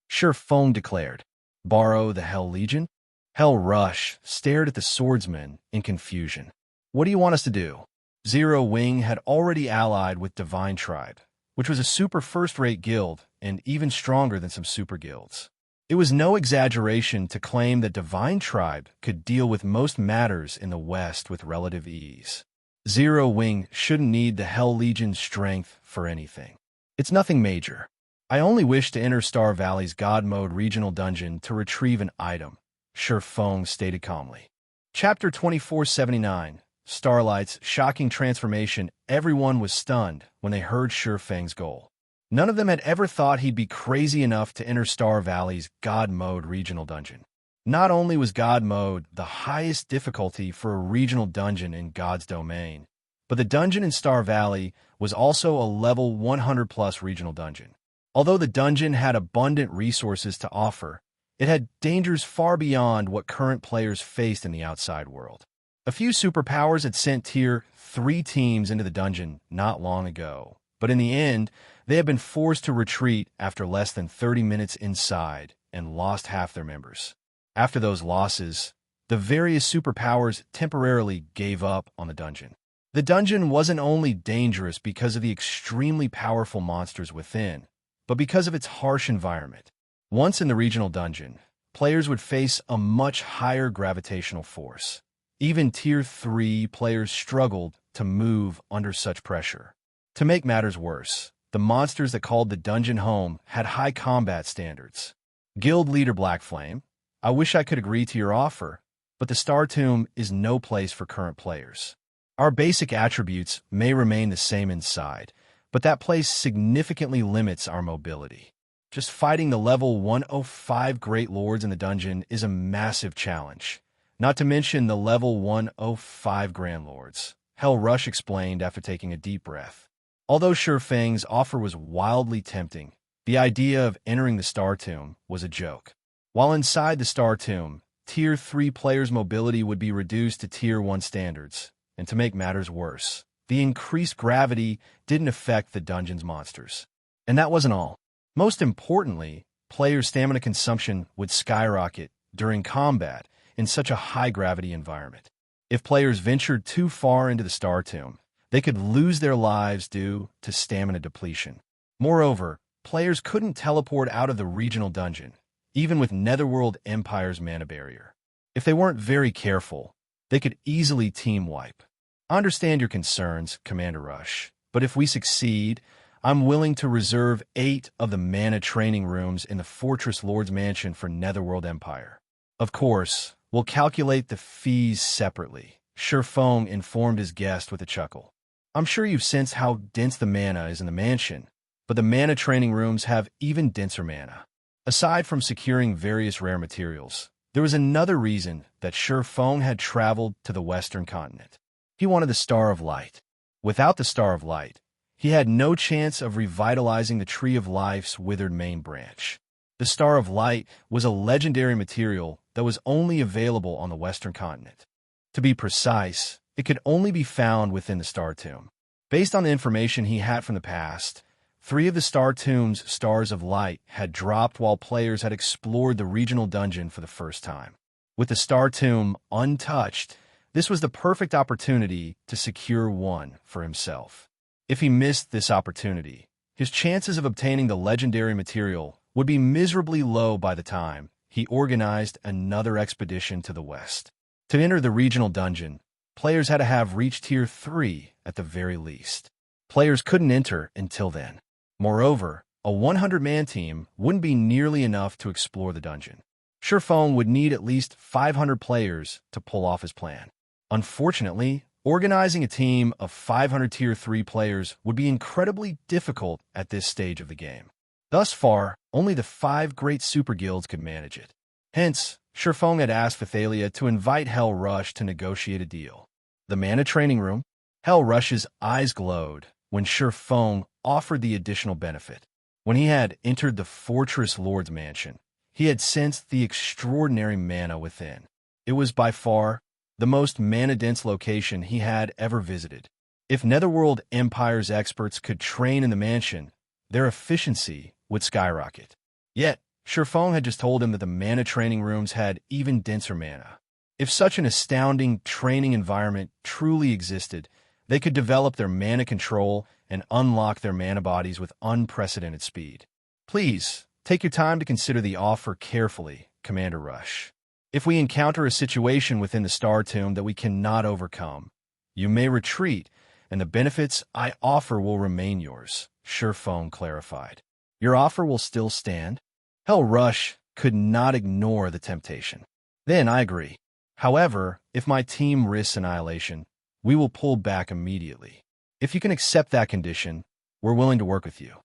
Shi Feng declared. Borrow the Hell Legion? Hell Rush stared at the swordsman in confusion. What do you want us to do? Zero Wing had already allied with Divine Tribe, which was a super first-rate guild and even stronger than some super guilds. It was no exaggeration to claim that Divine Tribe could deal with most matters in the West with relative ease. Zero Wing shouldn't need the Hell Legion's strength for anything. It's nothing major. I only wish to enter Star Valley's God Mode regional dungeon to retrieve an item, Shi Feng stated calmly. Chapter 2479, Starlight's shocking transformation. Everyone was stunned when they heard Shi Feng's goal. None of them had ever thought he'd be crazy enough to enter Star Valley's God Mode regional dungeon. Not only was God Mode the highest difficulty for a regional dungeon in God's domain, but the dungeon in Star Valley was also a level 100+ regional dungeon. Although the dungeon had abundant resources to offer, it had dangers far beyond what current players faced in the outside world. A few superpowers had sent Tier 3 teams into the dungeon not long ago, but in the end, they had been forced to retreat after less than 30 minutes inside and lost half their members. After those losses, the various superpowers temporarily gave up on the dungeon. The dungeon wasn't only dangerous because of the extremely powerful monsters within, but because of its harsh environment. Once in the regional dungeon, players would face a much higher gravitational force. Even Tier 3 players struggled to move under such pressure. To make matters worse, the monsters that called the dungeon home had high combat standards. Guild Leader Blackflame, I wish I could agree to your offer, but the Star Tomb is no place for current players. Our basic attributes may remain the same inside, but that place significantly limits our mobility. Just fighting the level 105 Great Lords in the dungeon is a massive challenge, not to mention the level 105 Grand Lords, Hell Rush explained after taking a deep breath. Although Shi Feng's offer was wildly tempting, the idea of entering the Star Tomb was a joke. While inside the Star Tomb, Tier 3 players' mobility would be reduced to Tier 1 standards, and to make matters worse, the increased gravity didn't affect the dungeon's monsters. And that wasn't all. Most importantly, players' stamina consumption would skyrocket during combat in such a high-gravity environment. If players ventured too far into the Star Tomb, they could lose their lives due to stamina depletion. Moreover, players couldn't teleport out of the regional dungeon, even with Netherworld Empire's mana barrier. If they weren't very careful, they could easily team wipe. I understand your concerns, Commander Rush, but if we succeed, I'm willing to reserve 8 of the mana training rooms in the Fortress Lord's Mansion for Netherworld Empire. Of course, we'll calculate the fees separately, Shi Feng informed his guest with a chuckle. I'm sure you've sensed how dense the mana is in the mansion, but the mana training rooms have even denser mana. Aside from securing various rare materials, there was another reason that Shi Feng had traveled to the Western continent. He wanted the Star of Light. Without the Star of Light, he had no chance of revitalizing the Tree of Life's withered main branch. The Star of Light was a legendary material that was only available on the Western continent. To be precise, it could only be found within the Star Tomb. Based on the information he had from the past, 3 of the Star Tomb's Stars of Light had dropped while players had explored the regional dungeon for the first time. With the Star Tomb untouched, this was the perfect opportunity to secure one for himself. If he missed this opportunity, his chances of obtaining the legendary material would be miserably low by the time he organized another expedition to the west. To enter the regional dungeon, players had to have reached Tier 3 at the very least. Players couldn't enter until then. Moreover, a 100-man team wouldn't be nearly enough to explore the dungeon. Shi Feng would need at least 500 players to pull off his plan. Unfortunately, organizing a team of 500 Tier 3 players would be incredibly difficult at this stage of the game. Thus far, only the 5 great super guilds could manage it. Hence, Shi Feng had asked Phythalia to invite Hell Rush to negotiate a deal. The mana training room? Hell Rush's eyes glowed when Shi Feng offered the additional benefit. When he had entered the Fortress Lord's Mansion, he had sensed the extraordinary mana within. It was by far the most mana-dense location he had ever visited. If Netherworld Empire's experts could train in the mansion, their efficiency would skyrocket. Yet, Shi Feng had just told him that the mana training rooms had even denser mana. If such an astounding training environment truly existed, they could develop their mana control and unlock their mana bodies with unprecedented speed. Please, Take your time to consider the offer carefully, Commander Rush. If we encounter a situation within the Star Tomb that we cannot overcome, you may retreat, and the benefits I offer will remain yours, Shi Feng clarified. Your offer will still stand? Hell Rush could not ignore the temptation. Then I agree. However, if my team risks annihilation, we will pull back immediately. If you can accept that condition, we're willing to work with you.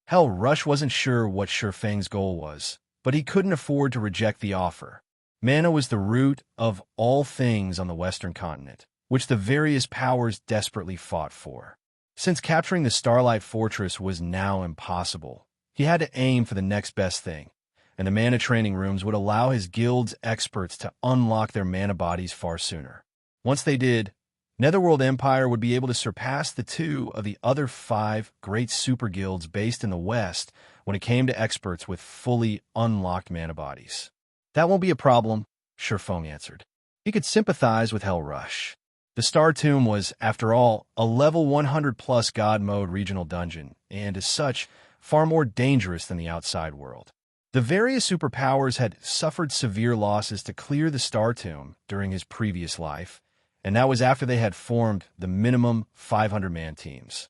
Hell Rush wasn't sure what Shi Feng's goal was, but he couldn't afford to reject the offer. Mana was the root of all things on the Western continent, which the various powers desperately fought for. Since capturing the Starlight Fortress was now impossible, he had to aim for the next best thing, and the mana training rooms would allow his guild's experts to unlock their mana bodies far sooner. Once they did, Netherworld Empire would be able to surpass the two of the other 5 great super guilds based in the West when it came to experts with fully unlocked mana bodies. That won't be a problem, Shi Feng answered. He could sympathize with Hell Rush. The Star Tomb was, after all, a level 100-plus God Mode regional dungeon, and as such, far more dangerous than the outside world. The various superpowers had suffered severe losses to clear the Star Tomb during his previous life, and that was after they had formed the minimum 500-man teams.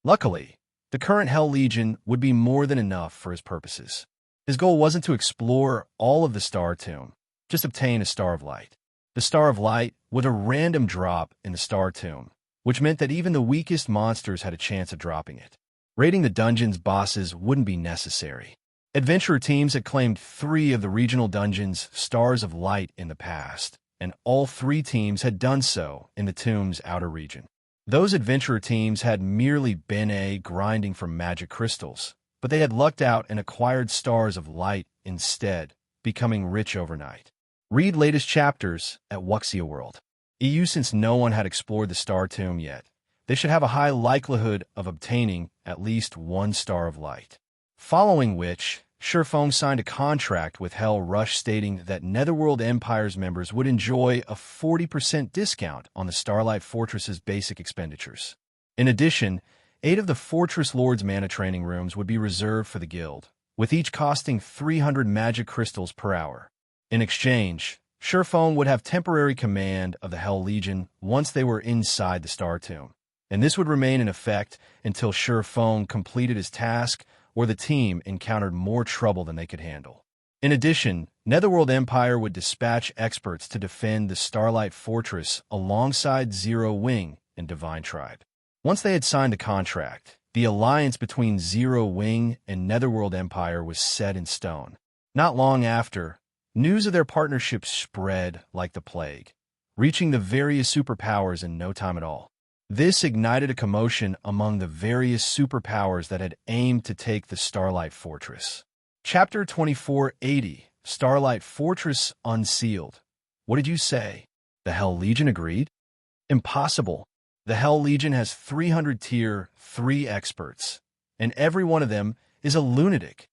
Luckily, the current Hell Legion would be more than enough for his purposes. His goal wasn't to explore all of the Star Tomb, just obtain a Star of Light. The Star of Light was a random drop in the Star Tomb, which meant that even the weakest monsters had a chance of dropping it. Raiding the dungeon's bosses wouldn't be necessary. Adventurer teams had claimed 3 of the regional dungeon's Stars of Light in the past, and all 3 teams had done so in the tomb's outer region. Those adventurer teams had merely been grinding for magic crystals, but they had lucked out and acquired Stars of Light instead, becoming rich overnight. Read latest chapters at Wuxia World. EU, since no one had explored the Star Tomb yet, they should have a high likelihood of obtaining at least 1 Star of Light. Following which, Shi Feng signed a contract with Hell Rush stating that Netherworld Empire's members would enjoy a 40% discount on the Starlight Fortress's basic expenditures. In addition, 8 of the Fortress Lord's mana training rooms would be reserved for the guild, with each costing 300 magic crystals per hour. In exchange, Shi Feng would have temporary command of the Hell Legion once they were inside the Star Tomb, and this would remain in effect until Shi Feng completed his task or the team encountered more trouble than they could handle. In addition, Netherworld Empire would dispatch experts to defend the Starlight Fortress alongside Zero Wing and Divine Tribe. Once they had signed the contract, the alliance between Zero Wing and Netherworld Empire was set in stone. Not long after, news of their partnership spread like the plague, reaching the various superpowers in no time at all. This ignited a commotion among the various superpowers that had aimed to take the Starlight Fortress. Chapter 2480, Starlight Fortress Unsealed. What did you say? The Hell Legion agreed? Impossible. The Hell Legion has 300 tier 3 experts, and every one of them is a lunatic.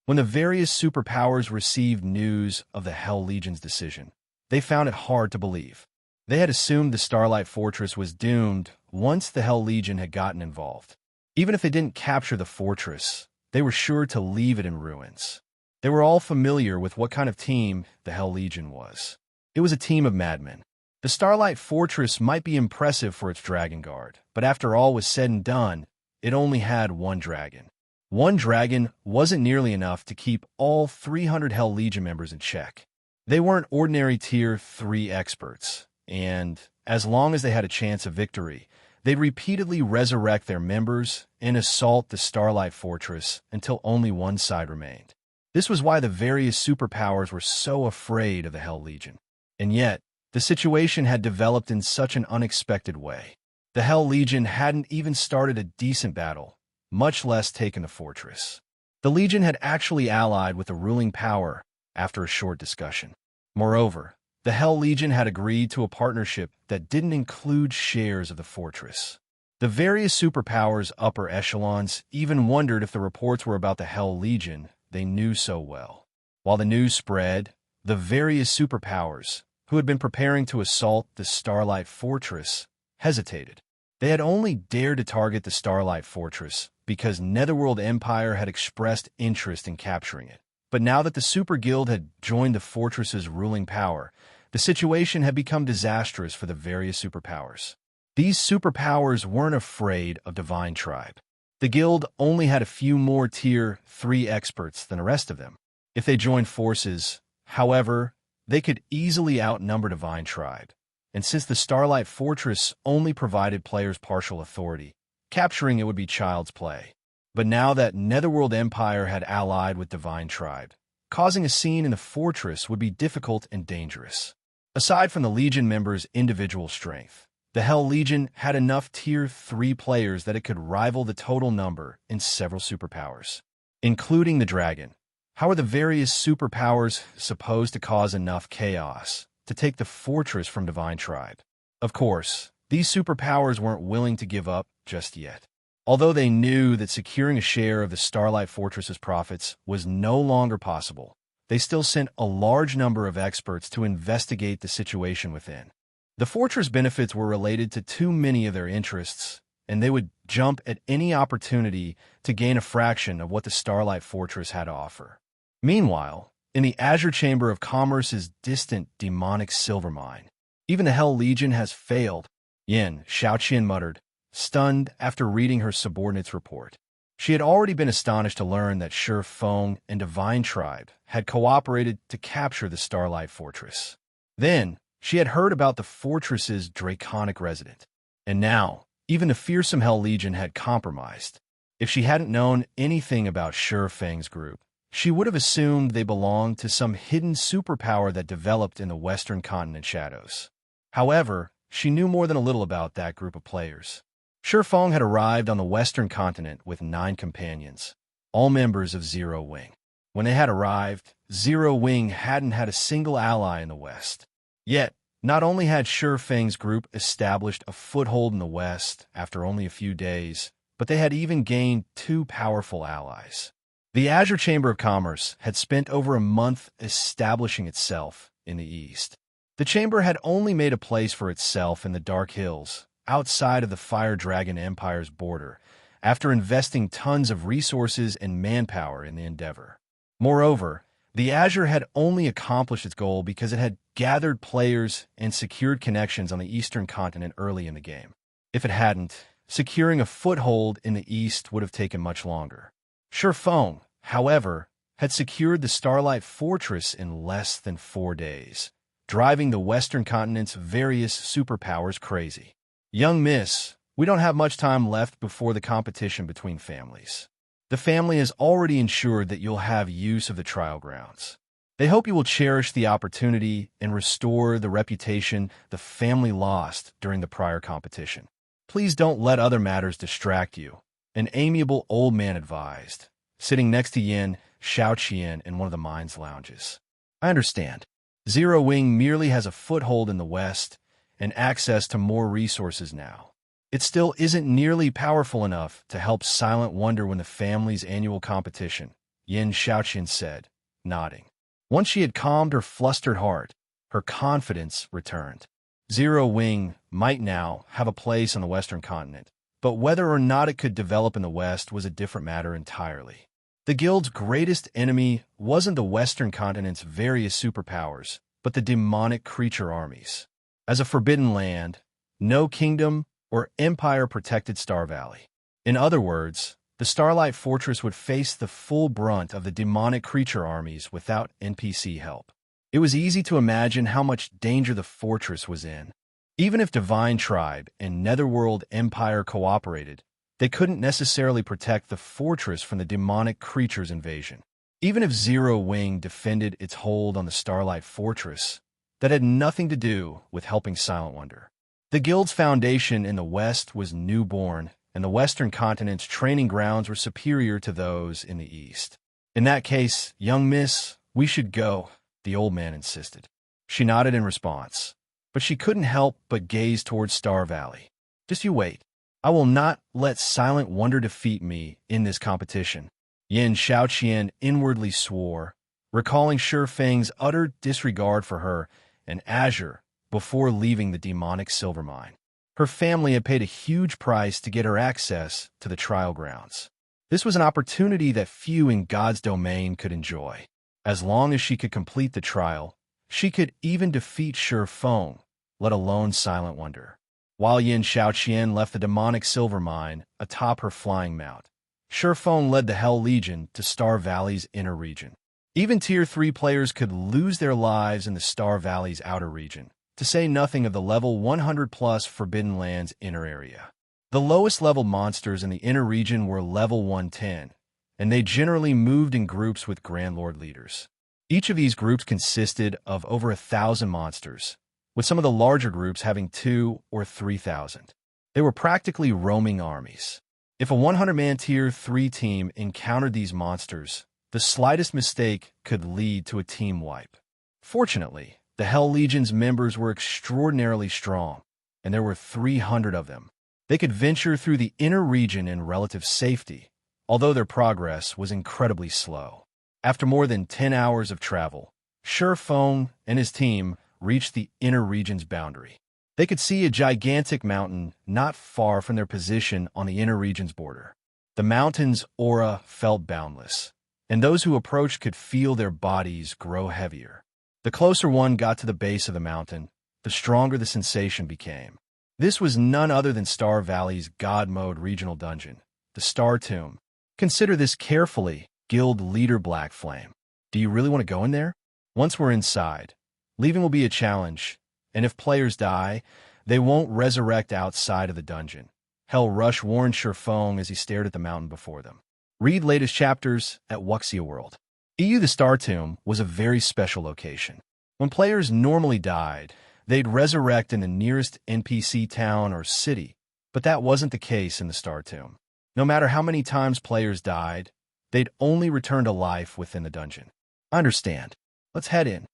When the various superpowers received news of the Hell Legion's decision, they found it hard to believe. They had assumed the Starlight Fortress was doomed once the Hell Legion had gotten involved. Even if they didn't capture the fortress, they were sure to leave it in ruins. They were all familiar with what kind of team the Hell Legion was. It was a team of madmen. The Starlight Fortress might be impressive for its dragon guard, but after all was said and done, it only had 1 dragon. 1 dragon wasn't nearly enough to keep all 300 Hell Legion members in check. They weren't ordinary tier 3 experts, and as long as they had a chance of victory, they'd repeatedly resurrect their members and assault the Starlight Fortress until only one side remained. This was why the various superpowers were so afraid of the Hell Legion. And yet, the situation had developed in such an unexpected way. The Hell Legion hadn't even started a decent battle, much less taken the fortress. The Legion had actually allied with the ruling power after a short discussion. Moreover, the Hell Legion had agreed to a partnership that didn't include shares of the fortress. The various superpowers' upper echelons even wondered if the reports were about the Hell Legion they knew so well. While the news spread, the various superpowers, who had been preparing to assault the Starlight Fortress, hesitated. They had only dared to target the Starlight Fortress because Netherworld Empire had expressed interest in capturing it. But now that the Super Guild had joined the fortress's ruling power, the situation had become disastrous for the various superpowers. These superpowers weren't afraid of Divine Tribe. The guild only had a few more Tier 3 experts than the rest of them. If they joined forces, however, they could easily outnumber Divine Tribe. And since the Starlight Fortress only provided players partial authority, capturing it would be child's play. But now that Netherworld Empire had allied with Divine Tribe, causing a scene in the fortress would be difficult and dangerous. Aside from the Legion members' individual strength, the Hell Legion had enough Tier 3 players that it could rival the total number in several superpowers, including the Dragon. How are the various superpowers supposed to cause enough chaos to take the fortress from Divine Tribe? Of course, these superpowers weren't willing to give up just yet. Although they knew that securing a share of the Starlight Fortress's profits was no longer possible, they still sent a large number of experts to investigate the situation within. The fortress benefits were related to too many of their interests, and they would jump at any opportunity to gain a fraction of what the Starlight Fortress had to offer. Meanwhile, in the Azure Chamber of Commerce's distant demonic silver mine, even the Hell Legion has failed, Xianxia muttered, stunned after reading her subordinate's report. She had already been astonished to learn that Shi Feng and Divine Tribe had cooperated to capture the Starlight Fortress. Then, she had heard about the fortress's draconic resident. And now, even the fearsome Hell Legion had compromised. If she hadn't known anything about Shi Feng's group, she would have assumed they belonged to some hidden superpower that developed in the Western Continent shadows. However, she knew more than a little about that group of players. Shi Feng had arrived on the Western Continent with 9 companions, all members of Zero Wing. When they had arrived, Zero Wing hadn't had a single ally in the West. Yet, not only had Shi Feng's group established a foothold in the West after only a few days, but they had even gained 2 powerful allies. The Azure Chamber of Commerce had spent over a month establishing itself in the East. The Chamber had only made a place for itself in the Dark Hills, outside of the Fire Dragon Empire's border, after investing tons of resources and manpower in the endeavor. Moreover, the Azure had only accomplished its goal because it had gathered players and secured connections on the Eastern Continent early in the game. If it hadn't, securing a foothold in the East would have taken much longer. Shi Feng, however, had secured the Starlight Fortress in less than 4 days, driving the Western Continent's various superpowers crazy. Young miss, we don't have much time left before the competition between families. The family has already ensured that you'll have use of the trial grounds. They hope you will cherish the opportunity and restore the reputation the family lost during the prior competition. Please don't let other matters distract you, an amiable old man advised, sitting next to Xianxia in one of the mine's lounges. I understand. Zero Wing merely has a foothold in the West and access to more resources now. It still isn't nearly powerful enough to help Silent Wonder win the family's annual competition, Xianxia said, nodding. Once she had calmed her flustered heart, her confidence returned. Zero Wing might now have a place on the Western Continent, but whether or not it could develop in the West was a different matter entirely. The Guild's greatest enemy wasn't the Western Continent's various superpowers, but the demonic creature armies. As a forbidden land, no kingdom or empire protected Star Valley. In other words, the Starlight Fortress would face the full brunt of the demonic creature armies without NPC help. It was easy to imagine how much danger the fortress was in. Even if Divine Tribe and Netherworld Empire cooperated, they couldn't necessarily protect the fortress from the demonic creature's invasion. Even if Zero Wing defended its hold on the Starlight Fortress, that had nothing to do with helping Silent Wonder. The Guild's foundation in the West was newborn, and the Western Continent's training grounds were superior to those in the East. In that case, young miss, we should go, the old man insisted. She nodded in response, but she couldn't help but gaze towards Star Valley. Just you wait. I will not let Silent Wonder defeat me in this competition. Xianxia inwardly swore, recalling Shi Feng's utter disregard for her and Azure before leaving the demonic silver mine. Her family had paid a huge price to get her access to the trial grounds. This was an opportunity that few in God's domain could enjoy. As long as she could complete the trial, she could even defeat Shi Feng, let alone Silent Wonder. While Xianxia left the demonic silver mine atop her flying mount, Shi Feng led the Hell Legion to Star Valley's inner region. Even Tier 3 players could lose their lives in the Star Valley's outer region, to say nothing of the level 100+ Forbidden Lands inner area. The lowest level monsters in the inner region were level 110, and they generally moved in groups with Grand Lord leaders. Each of these groups consisted of over 1,000 monsters, with some of the larger groups having 2,000 or 3,000. They were practically roaming armies. If a 100-man Tier 3 team encountered these monsters, the slightest mistake could lead to a team wipe. Fortunately, the Hell Legion's members were extraordinarily strong, and there were 300 of them. They could venture through the inner region in relative safety, although their progress was incredibly slow. After more than 10 hours of travel, Shi Feng and his team reached the inner region's boundary. They could see a gigantic mountain not far from their position on the inner region's border. The mountain's aura felt boundless, and those who approached could feel their bodies grow heavier. The closer one got to the base of the mountain, the stronger the sensation became. This was none other than Star Valley's God Mode regional dungeon, the Star Tomb. Consider this carefully, Guild Leader Black Flame. Do you really want to go in there? Once we're inside, leaving will be a challenge, and if players die, they won't resurrect outside of the dungeon. Hell Rush warned Shi Feng as he stared at the mountain before them. Read latest chapters at Xianxia World. The Star Tomb was a very special location. When players normally died, they'd resurrect in the nearest NPC town or city, but that wasn't the case in the Star Tomb. No matter how many times players died, they'd only return to life within the dungeon. I understand. Let's head in.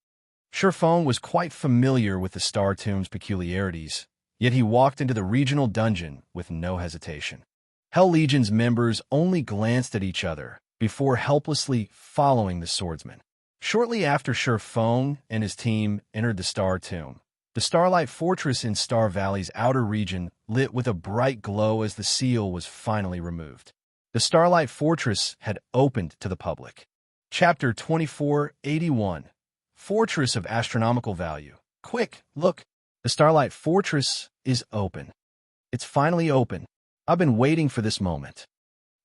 Shi Feng was quite familiar with the Star Tomb's peculiarities, yet he walked into the regional dungeon with no hesitation. Hell Legion's members only glanced at each other before helplessly following the swordsman. Shortly after Shi Feng and his team entered the Star Tomb, the Starlight Fortress in Star Valley's outer region lit with a bright glow as the seal was finally removed. The Starlight Fortress had opened to the public. Chapter 2481, Fortress of Astronomical Value. Quick, look! The Starlight Fortress is open. It's finally open. I've been waiting for this moment.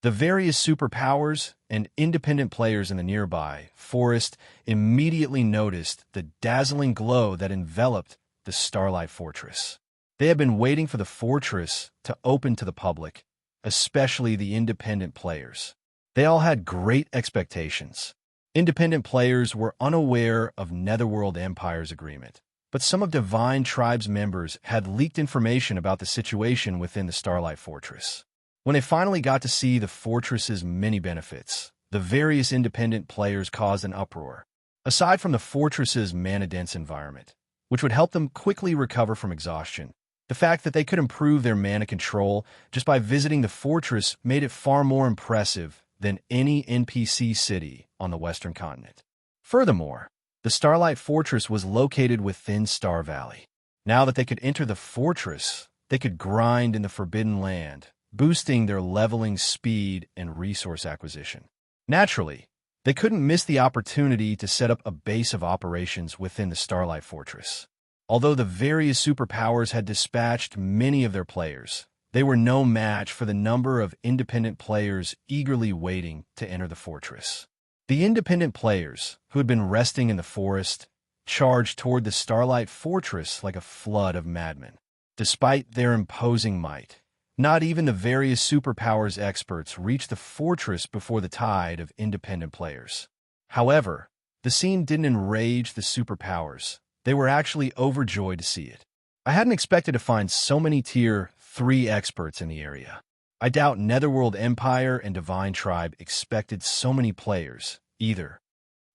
The various superpowers and independent players in the nearby forest immediately noticed the dazzling glow that enveloped the Starlight Fortress. They had been waiting for the fortress to open to the public, especially the independent players. They all had great expectations. Independent players were unaware of Netherworld Empire's agreement, but some of Divine Tribe's members had leaked information about the situation within the Starlight Fortress. When they finally got to see the fortress's many benefits, the various independent players caused an uproar. Aside from the fortress's mana-dense environment, which would help them quickly recover from exhaustion, the fact that they could improve their mana control just by visiting the fortress made it far more impressive than any NPC city on the Western continent. Furthermore, the Starlight Fortress was located within Star Valley. Now that they could enter the fortress, they could grind in the Forbidden Land, boosting their leveling speed and resource acquisition. Naturally, they couldn't miss the opportunity to set up a base of operations within the Starlight Fortress. Although the various superpowers had dispatched many of their players, they were no match for the number of independent players eagerly waiting to enter the fortress. The independent players, who had been resting in the forest, charged toward the Starlight Fortress like a flood of madmen. Despite their imposing might, not even the various superpowers experts reached the fortress before the tide of independent players. However, the scene didn't enrage the superpowers. They were actually overjoyed to see it. I hadn't expected to find so many Tier 3 experts in the area. I doubt Netherworld Empire and Divine Tribe expected so many players, either.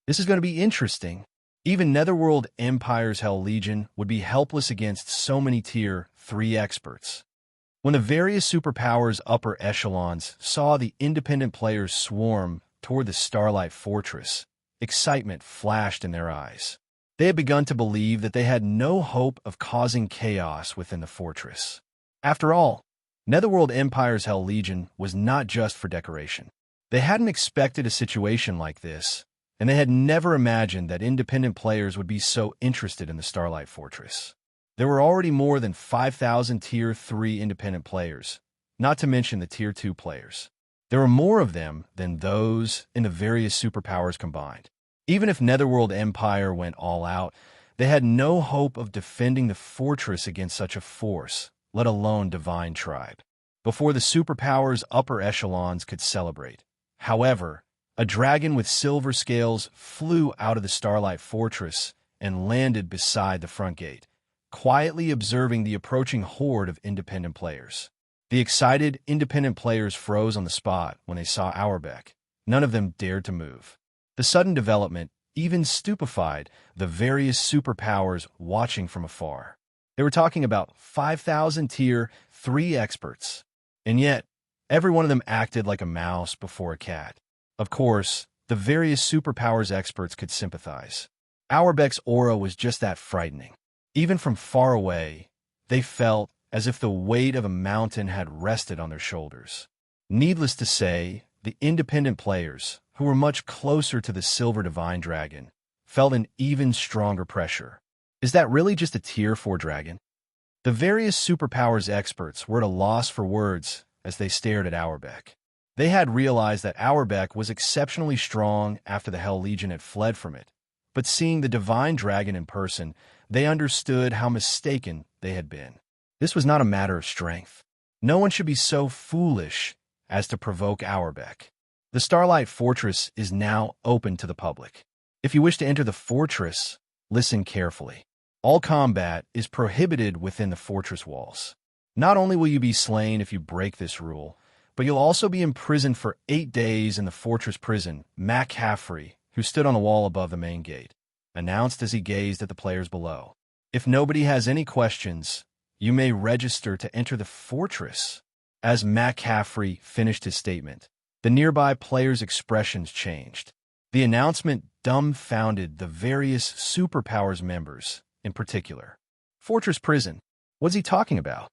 This is going to be interesting. Even Netherworld Empire's Hell Legion would be helpless against so many Tier 3 experts. When the various superpowers' upper echelons saw the independent players swarm toward the Starlight Fortress, excitement flashed in their eyes. They had begun to believe that they had no hope of causing chaos within the fortress. After all, Netherworld Empire's Hell Legion was not just for decoration. They hadn't expected a situation like this, and they had never imagined that independent players would be so interested in the Starlight Fortress. There were already more than 5,000 Tier 3 independent players, not to mention the Tier 2 players. There were more of them than those in the various superpowers combined. Even if Netherworld Empire went all out, they had no hope of defending the fortress against such a force, let alone Divine Tribe, before the superpowers' upper echelons could celebrate. However, a dragon with silver scales flew out of the Starlight Fortress and landed beside the front gate, quietly observing the approaching horde of independent players. The excited, independent players froze on the spot when they saw Auerbeck. None of them dared to move. The sudden development even stupefied the various superpowers watching from afar. They were talking about 5,000 Tier 3 experts, and yet every one of them acted like a mouse before a cat. Of course, the various superpowers experts could sympathize. Auerbeck's aura was just that frightening. Even from far away, they felt as if the weight of a mountain had rested on their shoulders. Needless to say, the independent players, who were much closer to the Silver Divine Dragon, felt an even stronger pressure. Is that really just a Tier 4 dragon? The various superpowers experts were at a loss for words as they stared at Auerbeck. They had realized that Auerbeck was exceptionally strong after the Hell Legion had fled from it, but seeing the Divine Dragon in person, they understood how mistaken they had been. This was not a matter of strength. No one should be so foolish as to provoke Auerbeck. The Starlight Fortress is now open to the public. If you wish to enter the fortress, listen carefully. All combat is prohibited within the fortress walls. Not only will you be slain if you break this rule, but you'll also be imprisoned for 8 days in the fortress prison, Mac Caffrey, who stood on the wall above the main gate, announced as he gazed at the players below. If nobody has any questions, you may register to enter the fortress. As Mac Caffrey finished his statement, the nearby players' expressions changed. The announcement dumbfounded the various superpowers members, in particular. Fortress prison? What's he talking about?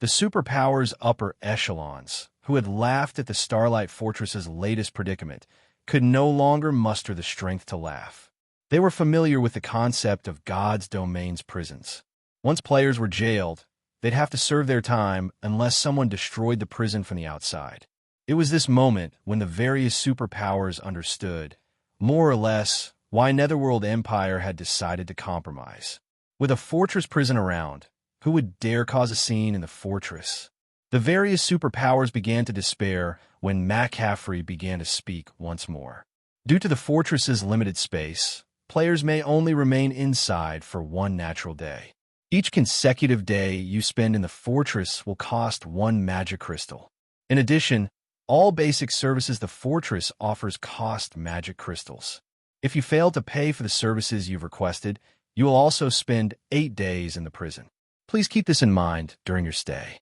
The superpowers' upper echelons, who had laughed at the Starlight Fortress's latest predicament, could no longer muster the strength to laugh. They were familiar with the concept of God's domain's prisons. Once players were jailed, they'd have to serve their time unless someone destroyed the prison from the outside. It was this moment when the various superpowers understood, more or less, why Netherworld Empire had decided to compromise. With a fortress prison around, who would dare cause a scene in the fortress? The various superpowers began to despair when Mac Caffrey began to speak once more. Due to the fortress's limited space, players may only remain inside for 1 natural day. Each consecutive day you spend in the fortress will cost 1 magic crystal. In addition, all basic services the fortress offers cost magic crystals. If you fail to pay for the services you've requested, you will also spend 8 days in the prison. Please keep this in mind during your stay.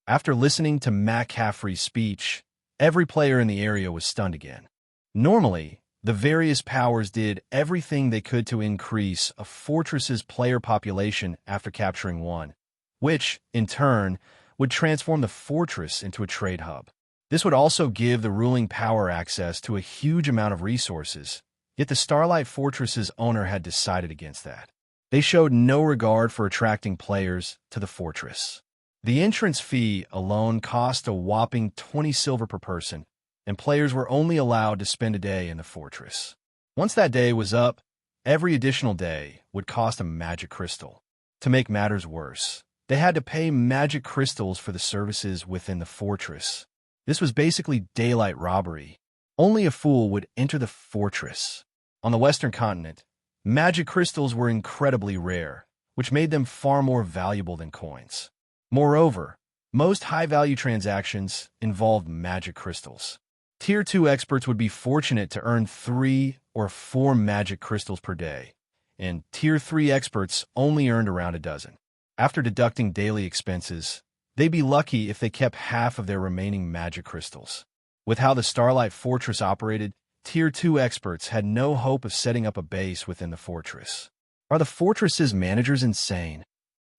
After listening to Mac Caffrey's speech, every player in the area was stunned again. Normally, the various powers did everything they could to increase a fortress's player population after capturing one, which, in turn, would transform the fortress into a trade hub. This would also give the ruling power access to a huge amount of resources, yet the Starlight Fortress's owner had decided against that. They showed no regard for attracting players to the fortress. The entrance fee alone cost a whopping 20 silver per person, and players were only allowed to spend a day in the fortress. Once that day was up, every additional day would cost a magic crystal. To make matters worse, they had to pay magic crystals for the services within the fortress. This was basically daylight robbery. Only a fool would enter the fortress. On the Western continent, magic crystals were incredibly rare, which made them far more valuable than coins. Moreover, most high-value transactions involved magic crystals. Tier 2 experts would be fortunate to earn 3 or 4 magic crystals per day, and Tier 3 experts only earned around a dozen. After deducting daily expenses, they'd be lucky if they kept half of their remaining magic crystals. With how the Starlight Fortress operated, Tier 2 experts had no hope of setting up a base within the fortress. Are the fortress's managers insane?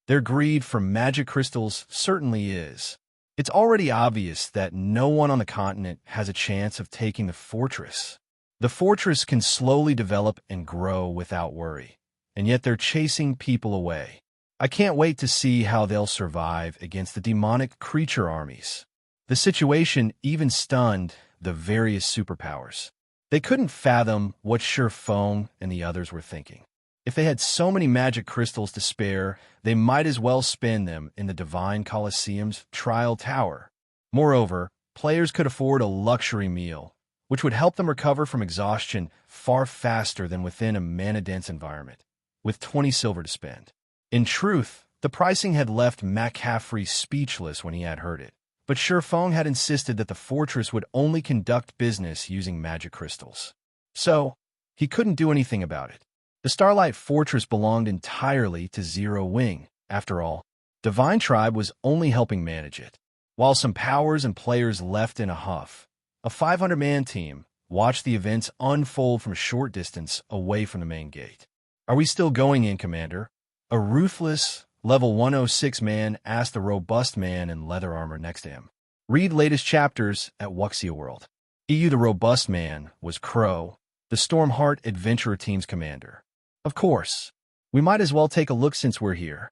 Their greed for magic crystals certainly is. It's already obvious that no one on the continent has a chance of taking the fortress. The fortress can slowly develop and grow without worry, and yet they're chasing people away. I can't wait to see how they'll survive against the demonic creature armies. The situation even stunned the various superpowers. They couldn't fathom what Shi Feng and the others were thinking. If they had so many magic crystals to spare, they might as well spend them in the Divine Colosseum's trial tower. Moreover, players could afford a luxury meal, which would help them recover from exhaustion far faster than within a mana-dense environment, with 20 silver to spend. In truth, the pricing had left McCaffrey speechless when he had heard it, but Shi Feng had insisted that the fortress would only conduct business using magic crystals. So, he couldn't do anything about it. The Starlight Fortress belonged entirely to Zero Wing. After all, Divine Tribe was only helping manage it. While some powers and players left in a huff, a 500-man team watched the events unfold from a short distance away from the main gate. "Are we still going in, Commander?" A ruthless, level 106 man asked the robust man in leather armor next to him. Read latest chapters at Wuxia World. The robust man was Crow, the Stormheart Adventurer Team's commander. "Of course. We might as well take a look since we're here,"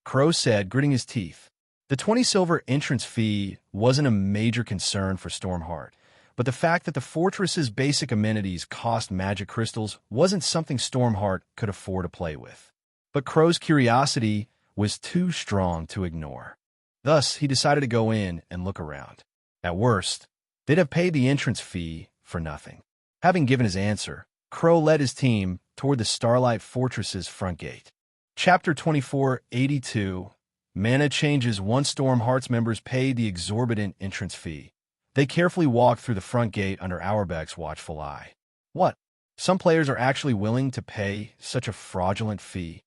Crow said, gritting his teeth. The 20 silver entrance fee wasn't a major concern for Stormheart, but the fact that the fortress's basic amenities cost magic crystals wasn't something Stormheart could afford to play with. But Crow's curiosity was too strong to ignore. Thus, he decided to go in and look around. At worst, they'd have paid the entrance fee for nothing. Having given his answer, Crow led his team toward the Starlight Fortress's front gate. Chapter 2482, Mana Changes. Once Stormheart's members paid the exorbitant entrance fee, they carefully walked through the front gate under Auerbach's watchful eye. What? Some players are actually willing to pay such a fraudulent fee?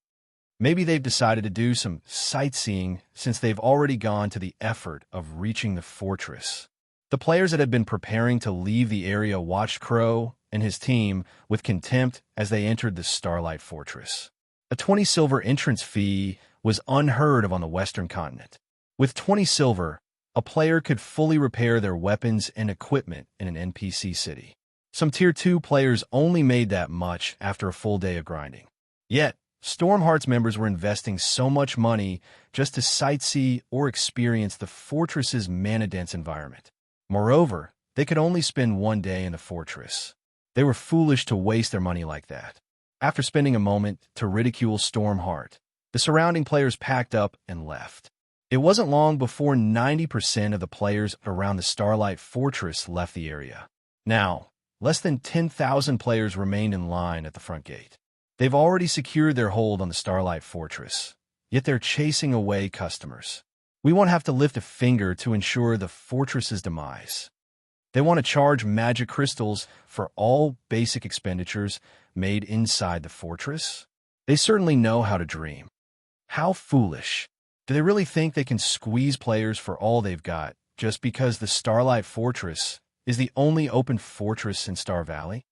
Maybe they've decided to do some sightseeing since they've already gone to the effort of reaching the fortress. The players that had been preparing to leave the area watched Crow and his team with contempt as they entered the Starlight Fortress. A 20 silver entrance fee was unheard of on the Western continent. With 20 silver, a player could fully repair their weapons and equipment in an NPC city. Some Tier 2 players only made that much after a full day of grinding. Yet, Stormheart's members were investing so much money just to sightsee or experience the fortress's mana-dense environment. Moreover, they could only spend one day in the fortress. They were foolish to waste their money like that. After spending a moment to ridicule Stormheart, the surrounding players packed up and left. It wasn't long before 90% of the players around the Starlight Fortress left the area. Now, less than 10,000 players remained in line at the front gate. They've already secured their hold on the Starlight Fortress, yet they're chasing away customers. We won't have to lift a finger to ensure the fortress's demise. They want to charge magic crystals for all basic expenditures made inside the fortress? They certainly know how to dream. How foolish. Do they really think they can squeeze players for all they've got just because the Starlight Fortress is the only open fortress in Star Valley?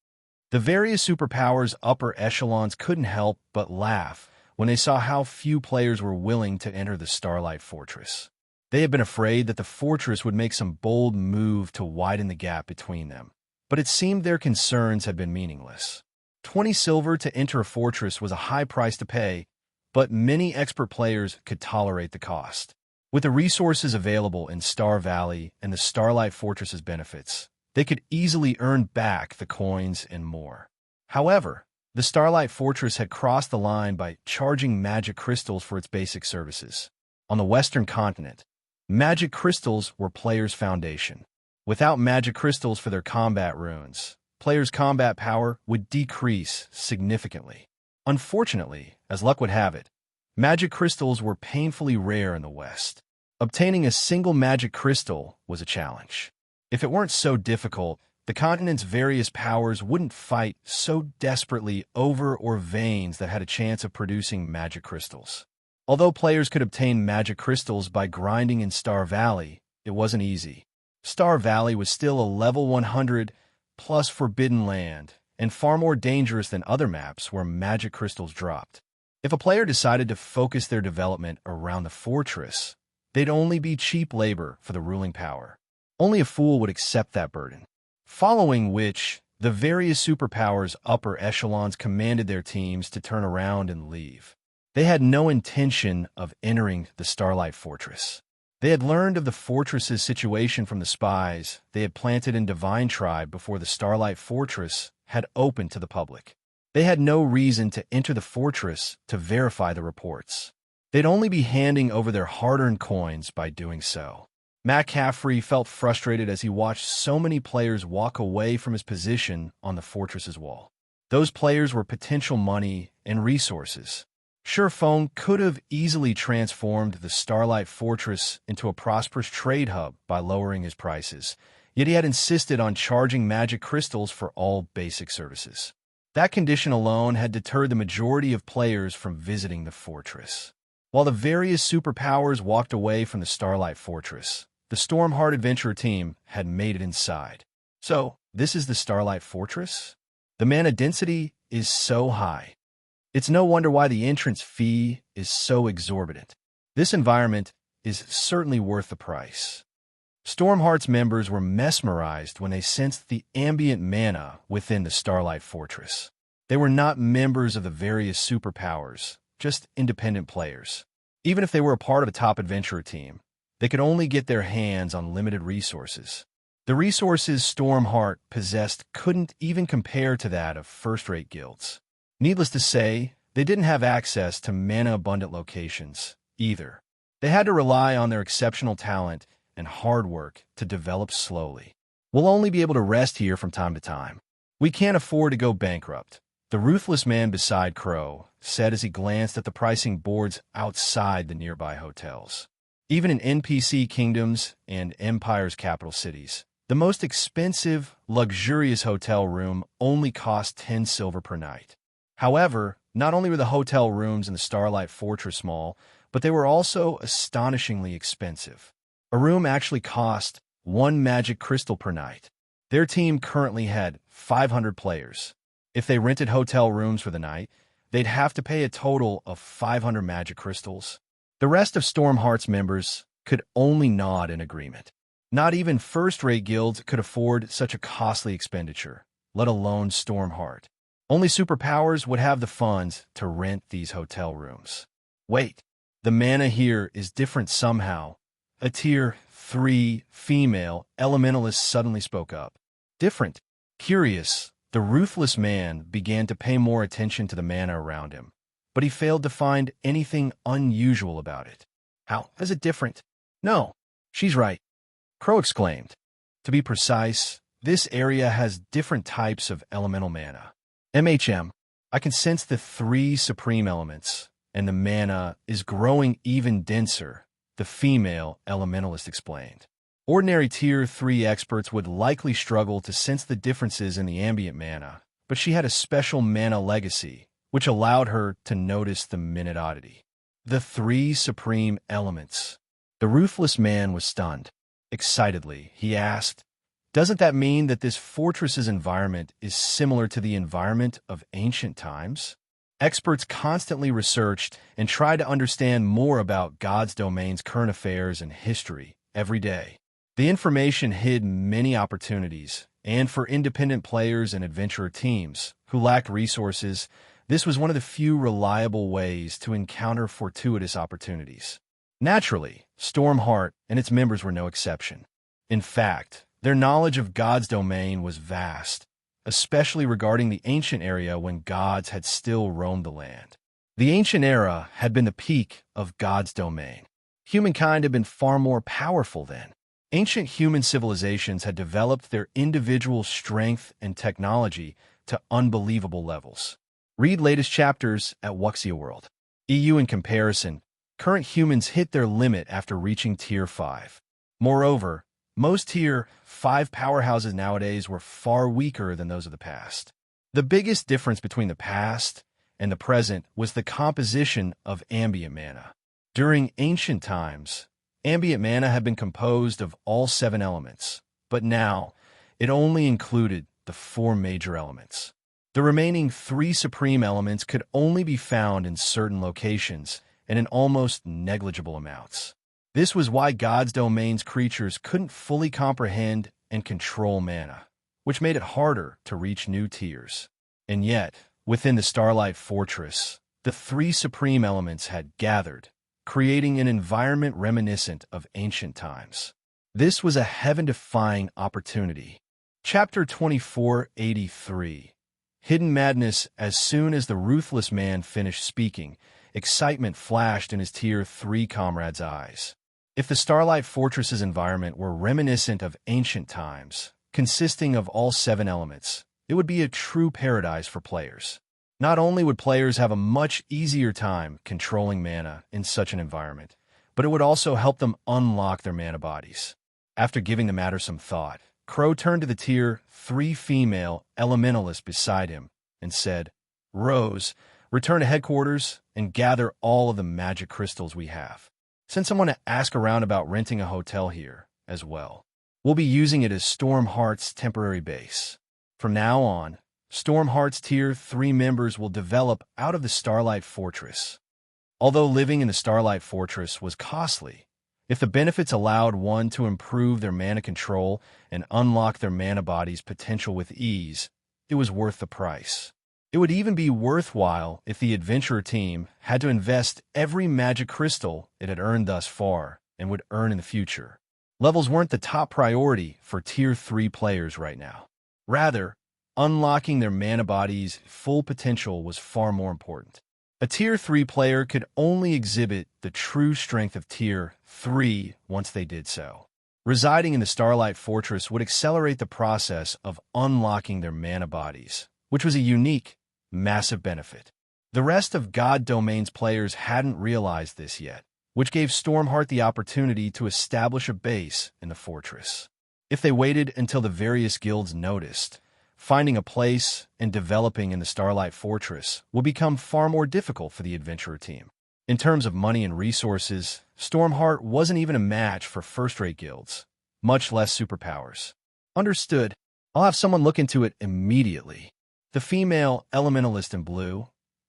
The various superpowers' upper echelons couldn't help but laugh when they saw how few players were willing to enter the Starlight Fortress. They had been afraid that the fortress would make some bold move to widen the gap between them, but it seemed their concerns had been meaningless. 20 silver to enter a fortress was a high price to pay, but many expert players could tolerate the cost. With the resources available in Star Valley and the Starlight Fortress's benefits, they could easily earn back the coins and more. However, the Starlight Fortress had crossed the line by charging magic crystals for its basic services. On the Western continent, magic crystals were players' foundation. Without magic crystals for their combat runes, players' combat power would decrease significantly. Unfortunately, as luck would have it, magic crystals were painfully rare in the West. Obtaining a single magic crystal was a challenge. If it weren't so difficult, the continent's various powers wouldn't fight so desperately over or veins that had a chance of producing magic crystals. Although players could obtain magic crystals by grinding in Star Valley, it wasn't easy. Star Valley was still a level 100 plus forbidden land, and far more dangerous than other maps where magic crystals dropped. If a player decided to focus their development around the fortress, they'd only be cheap labor for the ruling power. Only a fool would accept that burden. Following which, the various superpowers' upper echelons commanded their teams to turn around and leave. They had no intention of entering the Starlight Fortress. They had learned of the fortress's situation from the spies they had planted in Divine Tribe before the Starlight Fortress had opened to the public. They had no reason to enter the fortress to verify the reports. They'd only be handing over their hard-earned coins by doing so. Matt Caffrey felt frustrated as he watched so many players walk away from his position on the fortress's wall. Those players were potential money and resources. Shi Feng could have easily transformed the Starlight Fortress into a prosperous trade hub by lowering his prices, yet he had insisted on charging magic crystals for all basic services. That condition alone had deterred the majority of players from visiting the fortress. While the various superpowers walked away from the Starlight Fortress, the Stormheart Adventurer team had made it inside. So, this is the Starlight Fortress? The mana density is so high. It's no wonder why the entrance fee is so exorbitant. This environment is certainly worth the price. Stormheart's members were mesmerized when they sensed the ambient mana within the Starlight Fortress. They were not members of the various superpowers, just independent players. Even if they were a part of a top adventurer team, they could only get their hands on limited resources. The resources Stormheart possessed couldn't even compare to that of first-rate guilds. Needless to say, they didn't have access to mana-abundant locations, either. They had to rely on their exceptional talent and hard work to develop slowly. We'll only be able to rest here from time to time. We can't afford to go bankrupt, the ruthless man beside Crow said as he glanced at the pricing boards outside the nearby hotels. Even in NPC kingdoms and Empire's capital cities, the most expensive, luxurious hotel room only cost 10 silver per night. However, not only were the hotel rooms in the Starlight Fortress small, but they were also astonishingly expensive. A room actually cost 1 magic crystal per night. Their team currently had 500 players. If they rented hotel rooms for the night, they'd have to pay a total of 500 magic crystals. The rest of Stormheart's members could only nod in agreement. Not even first-rate guilds could afford such a costly expenditure, let alone Stormheart. Only superpowers would have the funds to rent these hotel rooms. Wait, the mana here is different somehow. A Tier 3 female elementalist suddenly spoke up. Different. Curious, the ruthless man began to pay more attention to the mana around him, but he failed to find anything unusual about it. How is it different? No, she's right, Crow exclaimed. To be precise, this area has different types of elemental mana. I can sense the 3 supreme elements, and the mana is growing even denser, the female elementalist explained. Ordinary Tier 3 experts would likely struggle to sense the differences in the ambient mana, but she had a special mana legacy, which allowed her to notice the minute oddity. The 3 supreme elements. The ruthless man was stunned. Excitedly, he asked, "Doesn't that mean that this fortress's environment is similar to the environment of ancient times?" Experts constantly researched and tried to understand more about God's domain's current affairs and history every day. The information hid many opportunities, and for independent players and adventurer teams who lacked resources, this was one of the few reliable ways to encounter fortuitous opportunities. Naturally, Stormheart and its members were no exception. In fact, their knowledge of God's domain was vast, especially regarding the ancient area when gods had still roamed the land. The ancient era had been the peak of God's domain. Humankind had been far more powerful then. Ancient human civilizations had developed their individual strength and technology to unbelievable levels. Read latest chapters at Wuxia World. EU in comparison, current humans hit their limit after reaching Tier 5. Moreover, most Tier 5 powerhouses nowadays were far weaker than those of the past. The biggest difference between the past and the present was the composition of ambient mana. During ancient times, ambient mana had been composed of all 7 elements, but now it only included the 4 major elements. The remaining 3 supreme elements could only be found in certain locations and in almost negligible amounts. This was why God's Domain's creatures couldn't fully comprehend and control mana, which made it harder to reach new tiers. And yet, within the Starlight Fortress, the three supreme elements had gathered, creating an environment reminiscent of ancient times. This was a heaven-defying opportunity. Chapter 2483. Hidden Madness. As soon as the ruthless man finished speaking, excitement flashed in his Tier 3 comrade's eyes. If the Starlight Fortress's environment were reminiscent of ancient times, consisting of all 7 elements, it would be a true paradise for players. Not only would players have a much easier time controlling mana in such an environment, but it would also help them unlock their mana bodies. After giving the matter some thought, Crow turned to the Tier 3 female elementalist beside him and said, "Rose, return to headquarters and gather all of the magic crystals we have. Send someone to ask around about renting a hotel here as well. We'll be using it as Stormheart's temporary base. From now on, Stormheart's Tier 3 members will develop out of the Starlight Fortress." Although living in the Starlight Fortress was costly, if the benefits allowed one to improve their mana control and unlock their mana body's potential with ease, it was worth the price. It would even be worthwhile if the adventurer team had to invest every magic crystal it had earned thus far and would earn in the future. Levels weren't the top priority for Tier 3 players right now. Rather, unlocking their mana body's full potential was far more important. A Tier 3 player could only exhibit the true strength of Tier 3 once they did so. Residing in the Starlight Fortress would accelerate the process of unlocking their mana bodies, which was a unique, massive benefit. The rest of God Domain's players hadn't realized this yet, which gave Stormheart the opportunity to establish a base in the fortress. If they waited until the various guilds noticed, finding a place and developing in the Starlight Fortress would become far more difficult for the adventurer team. In terms of money and resources, Stormheart wasn't even a match for first-rate guilds, much less superpowers. "Understood. I'll have someone look into it immediately." The female elementalist in blue,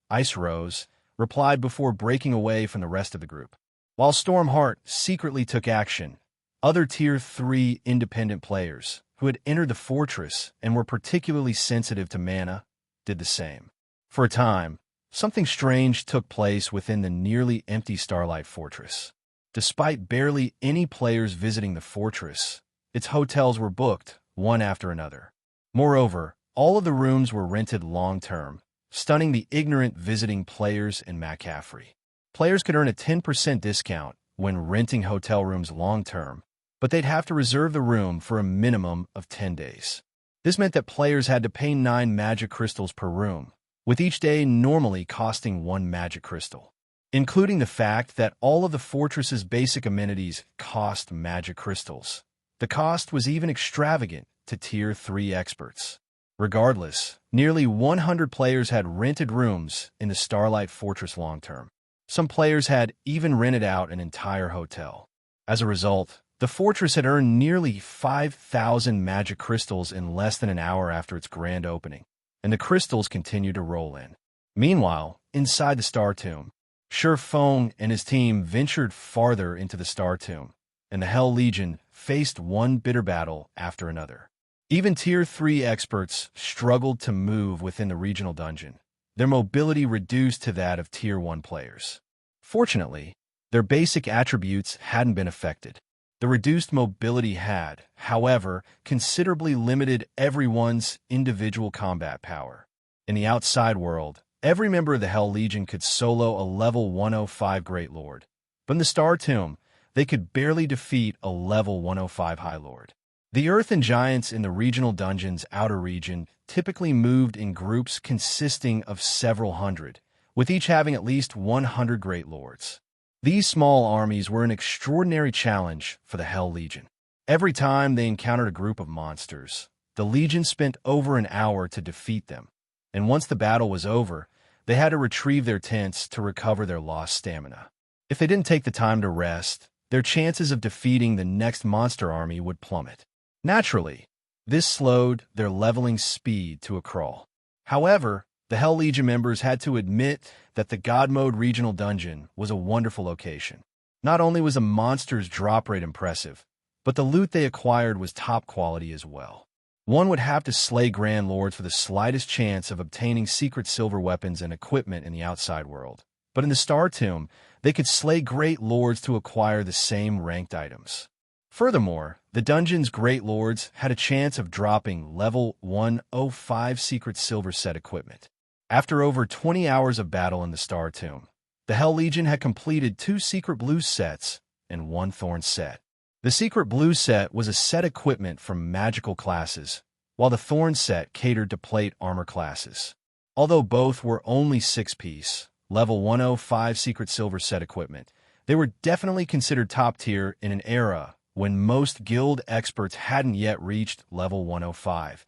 Ice Rose, replied before breaking away from the rest of the group. While Stormheart secretly took action, other Tier 3 independent players who had entered the fortress and were particularly sensitive to mana did the same. For a time, something strange took place within the nearly empty Starlight Fortress. Despite barely any players visiting the fortress, its hotels were booked one after another. Moreover, all of the rooms were rented long-term, stunning the ignorant visiting players in McCaffrey. Players could earn a 10% discount when renting hotel rooms long-term, but they'd have to reserve the room for a minimum of 10 days. This meant that players had to pay 9 magic crystals per room, with each day normally costing 1 magic crystal. Including the fact that all of the fortress's basic amenities cost magic crystals, the cost was even extravagant to Tier 3 experts. Regardless, nearly 100 players had rented rooms in the Starlight Fortress long-term. Some players had even rented out an entire hotel. As a result, the fortress had earned nearly 5,000 magic crystals in less than an hour after its grand opening, and the crystals continued to roll in. Meanwhile, inside the Star Tomb, Shi Feng and his team ventured farther into the Star Tomb, and the Hell Legion faced one bitter battle after another. Even Tier 3 experts struggled to move within the regional dungeon, their mobility reduced to that of Tier 1 players. Fortunately, their basic attributes hadn't been affected. The reduced mobility had, however, considerably limited everyone's individual combat power. In the outside world, every member of the Hell Legion could solo a level 105 Great Lord, but in the Star Tomb, they could barely defeat a level 105 High Lord. The Earthen giants in the regional dungeon's outer region typically moved in groups consisting of several hundred, with each having at least 100 Great Lords. These small armies were an extraordinary challenge for the Hell Legion. Every time they encountered a group of monsters, the Legion spent over an hour to defeat them, and once the battle was over, they had to retrieve their tents to recover their lost stamina. If they didn't take the time to rest, their chances of defeating the next monster army would plummet. Naturally, this slowed their leveling speed to a crawl. However, the Hell Legion members had to admit that the God Mode Regional Dungeon was a wonderful location. Not only was a monster's drop rate impressive, but the loot they acquired was top quality as well. One would have to slay Grand Lords for the slightest chance of obtaining secret silver weapons and equipment in the outside world. But in the Star Tomb, they could slay Great Lords to acquire the same ranked items. Furthermore, the dungeon's Great Lords had a chance of dropping level 105 secret silver set equipment. After over 20 hours of battle in the Star Tomb, the Hell Legion had completed 2 secret blue sets and 1 thorn set. The secret blue set was a set equipment from magical classes, while the thorn set catered to plate armor classes. Although both were only 6-piece, level 105 secret silver set equipment, they were definitely considered top tier in an era when most guild experts hadn't yet reached level 105.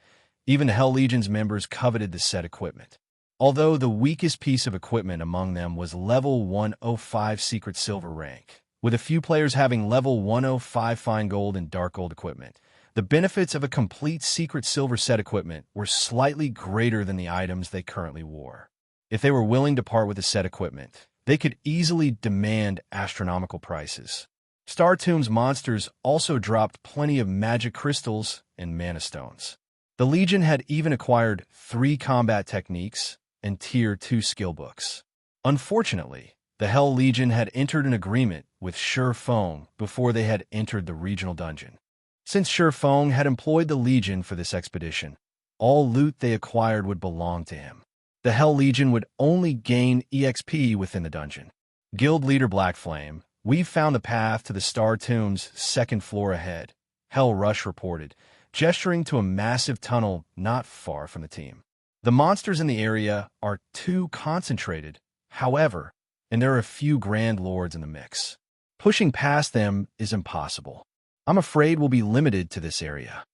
Even the Hell Legion's members coveted the set equipment. Although the weakest piece of equipment among them was level 105 secret silver rank, with a few players having level 105 fine gold and dark gold equipment, the benefits of a complete secret silver set equipment were slightly greater than the items they currently wore. If they were willing to part with the set equipment, they could easily demand astronomical prices. Star Tomb's monsters also dropped plenty of magic crystals and mana stones. The Legion had even acquired 3 combat techniques and Tier 2 skill books. Unfortunately, the Hell Legion had entered an agreement with Shi Feng before they had entered the regional dungeon. Since Shi Feng had employed the Legion for this expedition, all loot they acquired would belong to him. The Hell Legion would only gain EXP within the dungeon. Guild leader Blackflame, "We've found the path to the Star Tomb's second floor ahead," Hell Rush reported, gesturing to a massive tunnel not far from the team. The monsters in the area are too concentrated, however, and there are a few Grand Lords in the mix. Pushing past them is impossible. I'm afraid we'll be limited to this area.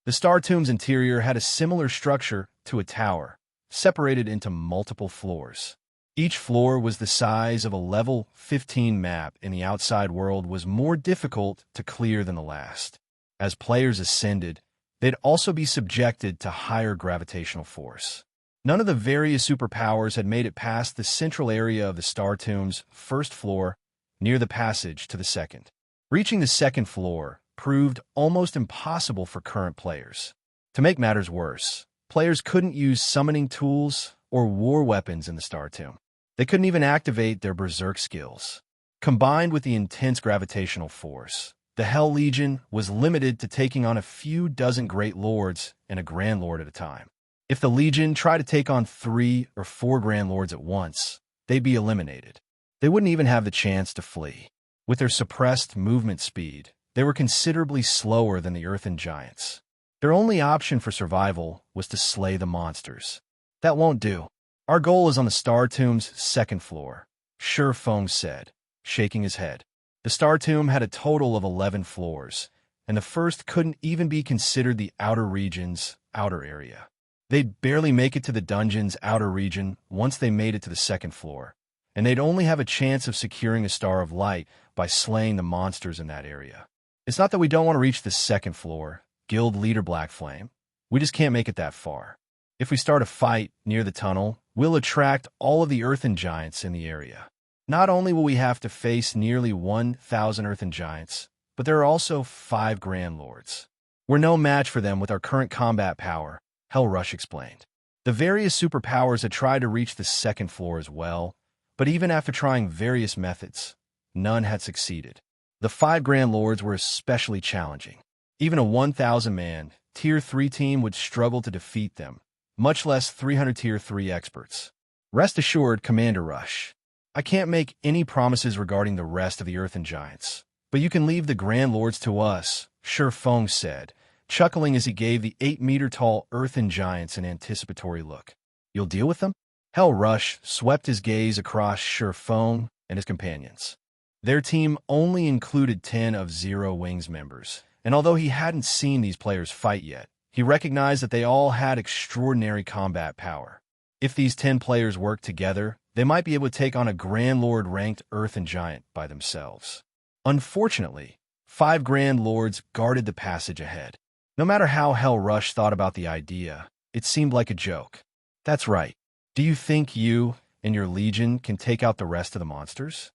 The Star Tomb's interior had a similar structure to a tower, separated into multiple floors. Each floor was the size of a level 15 map, and the outside world was more difficult to clear than the last. As players ascended, they'd also be subjected to higher gravitational force. None of the various superpowers had made it past the central area of the Star Tomb's first floor, near the passage to the second. Reaching the second floor proved almost impossible for current players. To make matters worse, players couldn't use summoning tools or war weapons in the Star Tomb. They couldn't even activate their berserk skills. Combined with the intense gravitational force, the Hell Legion was limited to taking on a few dozen Great Lords and a Grand Lord at a time. If the Legion tried to take on 3 or 4 Grand Lords at once, they'd be eliminated. They wouldn't even have the chance to flee. With their suppressed movement speed, they were considerably slower than the Earthen giants. Their only option for survival was to slay the monsters. "That won't do. Our goal is on the Star Tomb's second floor," Shi Feng said, shaking his head. The Star Tomb had a total of 11 floors, and the first couldn't even be considered the outer region's outer area. They'd barely make it to the dungeon's outer region once they made it to the second floor, and they'd only have a chance of securing a Star of Light by slaying the monsters in that area. "It's not that we don't want to reach the second floor," Guild leader Blackflame. "We just can't make it that far. If we start a fight near the tunnel, we'll attract all of the Earthen giants in the area. Not only will we have to face nearly 1,000 Earthen giants, but there are also 5 Grand Lords. We're no match for them with our current combat power," Hell Rush explained. The various superpowers had tried to reach the second floor as well, but even after trying various methods, none had succeeded. The 5 Grand Lords were especially challenging. Even a 1,000-man, Tier 3 team would struggle to defeat them, much less 300 Tier 3 experts. "Rest assured, Commander Rush, I can't make any promises regarding the rest of the Earthen giants, but you can leave the Grand Lords to us," Shi Feng said, chuckling as he gave the 8-meter-tall Earthen giants an anticipatory look. "You'll deal with them?" Hell Rush swept his gaze across Shi Feng and his companions. Their team only included 10 of Zero Wings members, and although he hadn't seen these players fight yet, he recognized that they all had extraordinary combat power. If these 10 players worked together, they might be able to take on a Grand Lord-ranked Earthen giant by themselves. Unfortunately, 5 Grand Lords guarded the passage ahead. No matter how Hell Rush thought about the idea, it seemed like a joke. "That's right. Do you think you and your Legion can take out the rest of the monsters?"